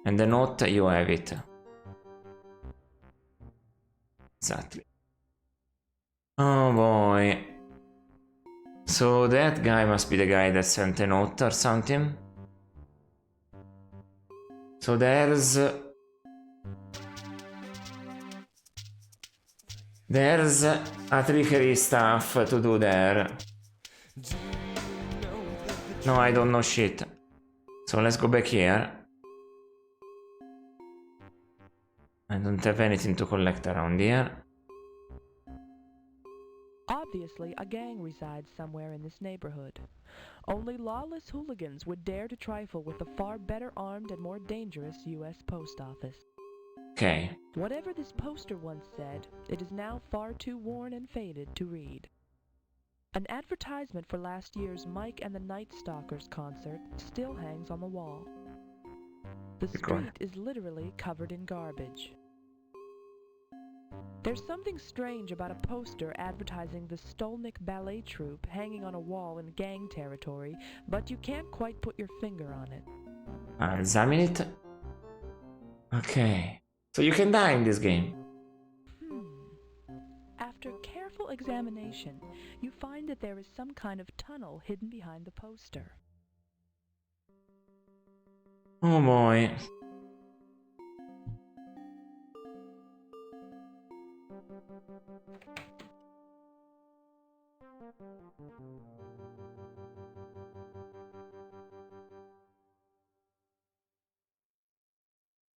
And the note, you have it. Exactly. Oh boy. So that guy must be the guy that sent a note or something. So there's a trickery stuff to do there. No, I don't know shit. So let's go back here. I don't have anything to collect around here. Obviously, a gang resides somewhere in this neighborhood. Only lawless hooligans would dare to trifle with the far better armed and more dangerous U.S. Post Office. Okay. Whatever this poster once said, it is now far too worn and faded to read. An advertisement for last year's Mike and the Night Stalkers concert still hangs on the wall. The street is literally covered in garbage. There's something strange about a poster advertising the Stolnik Ballet Troupe hanging on a wall in gang territory, but you can't quite put your finger on it. I'll examine it. Okay. So you can die in this game. After careful examination, you find that there is some kind of tunnel hidden behind the poster. Oh boy.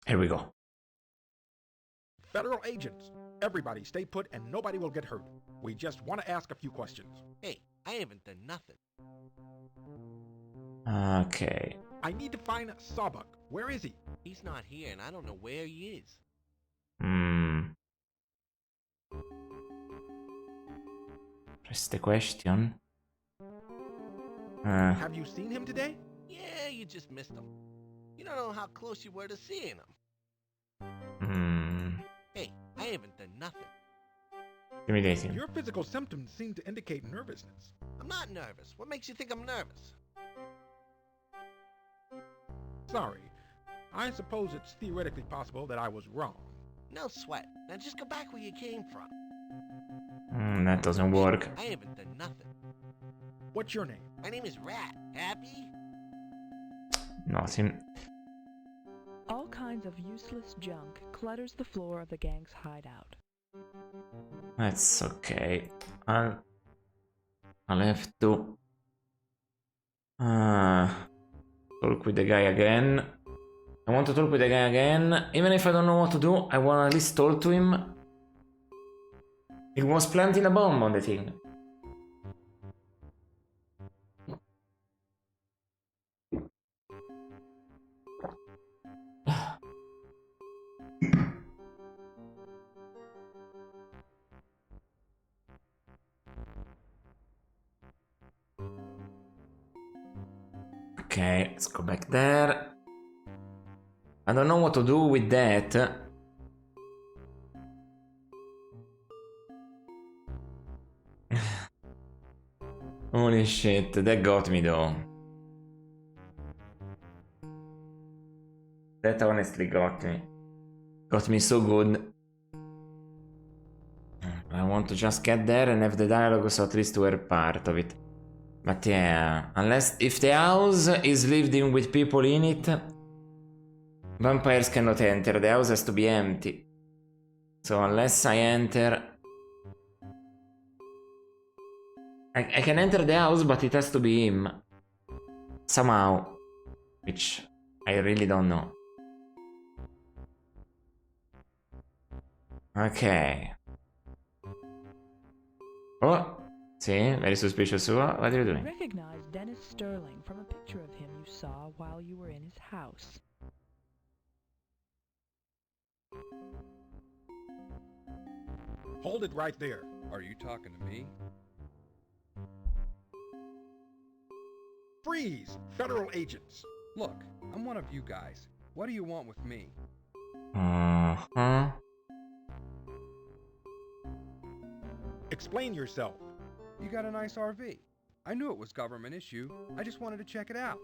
Here we go. Federal agents, everybody stay put and nobody will get hurt. We just want to ask a few questions. Hey, I haven't done nothing. Okay. I need to find Sawbuck. Where is he? He's not here and I don't know where he is. Press the question. Have you seen him today? Yeah, you just missed him. You don't know how close you were to seeing him. Hey, I haven't done nothing. Intimidating. Your physical symptoms seem to indicate nervousness. I'm not nervous. What makes you think I'm nervous? Sorry. I suppose it's theoretically possible that I was wrong. No sweat. Now just go back where you came from. That doesn't work. I haven't done nothing. What's your name? My name is Rat. Happy? Nothing. All kinds of useless junk clutters the floor of the gang's hideout. That's okay. I'll have to talk with the guy again. I want to talk with the guy again. Even if I don't know what to do, I want to at least talk to him. He was planting a bomb on the thing. Okay, let's go back there. I don't know what to do with that. Holy shit, that got me though. That honestly got me. Got me so good. I want to just get there and have the dialogue, so at least we're part of it. But yeah, unless if the house is lived in with people in it, vampires cannot enter. The house has to be empty. So unless I enter, I can enter the house, but it has to be him somehow, which I really don't know. Okay. Oh, see, very suspicious. What are you doing? Recognize Dennis Sterling from a picture of him you saw while you were in his house. Hold it right there. Are you talking to me? Freeze! Federal agents. Look, I'm one of you guys. What do you want with me? Uh-huh. Explain yourself. You got a nice RV. I knew it was government issue. I just wanted to check it out.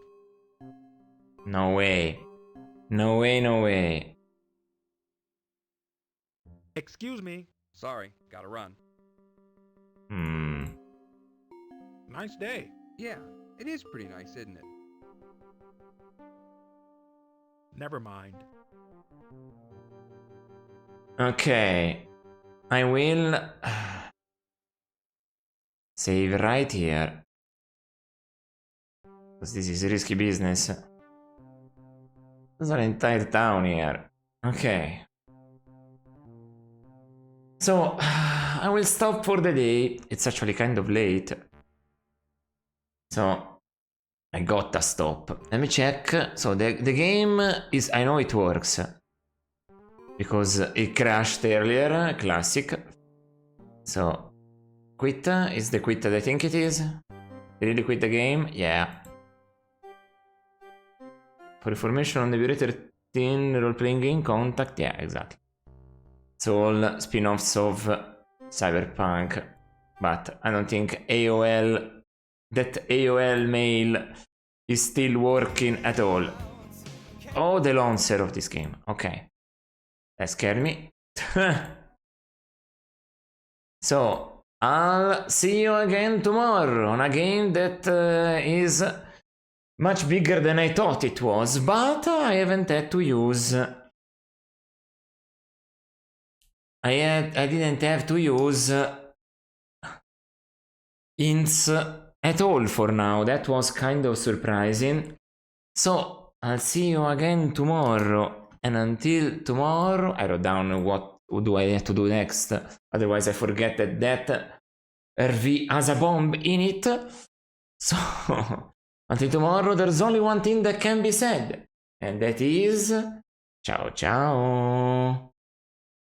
No way. No way, no way. Excuse me. Sorry, gotta run. Nice day. Yeah, it is pretty nice, isn't it? Never mind. Okay. I will save right here. Because this is risky business. There's an entire town here. Okay. So, I will stop for the day. It's actually kind of late. So, I gotta stop. Let me check. So, the game is... I know it works. Because it crashed earlier. Classic. So, quit. Is the quit that I think it is? Really quit the game? Yeah. For information on the Bureau 13 role-playing game, contact... Yeah, exactly. It's all spin-offs of Cyberpunk, but I don't think that AOL mail is still working at all. Oh, the launcher of this game. Okay. That scared me. So, I'll see you again tomorrow on a game that is much bigger than I thought it was, but I haven't had to use... I didn't have to use hints at all for now. That was kind of surprising. So, I'll see you again tomorrow. And until tomorrow, I wrote down what do I have to do next. Otherwise, I forget that RV has a bomb in it. So, until tomorrow, there's only one thing that can be said. And that is... Ciao, ciao.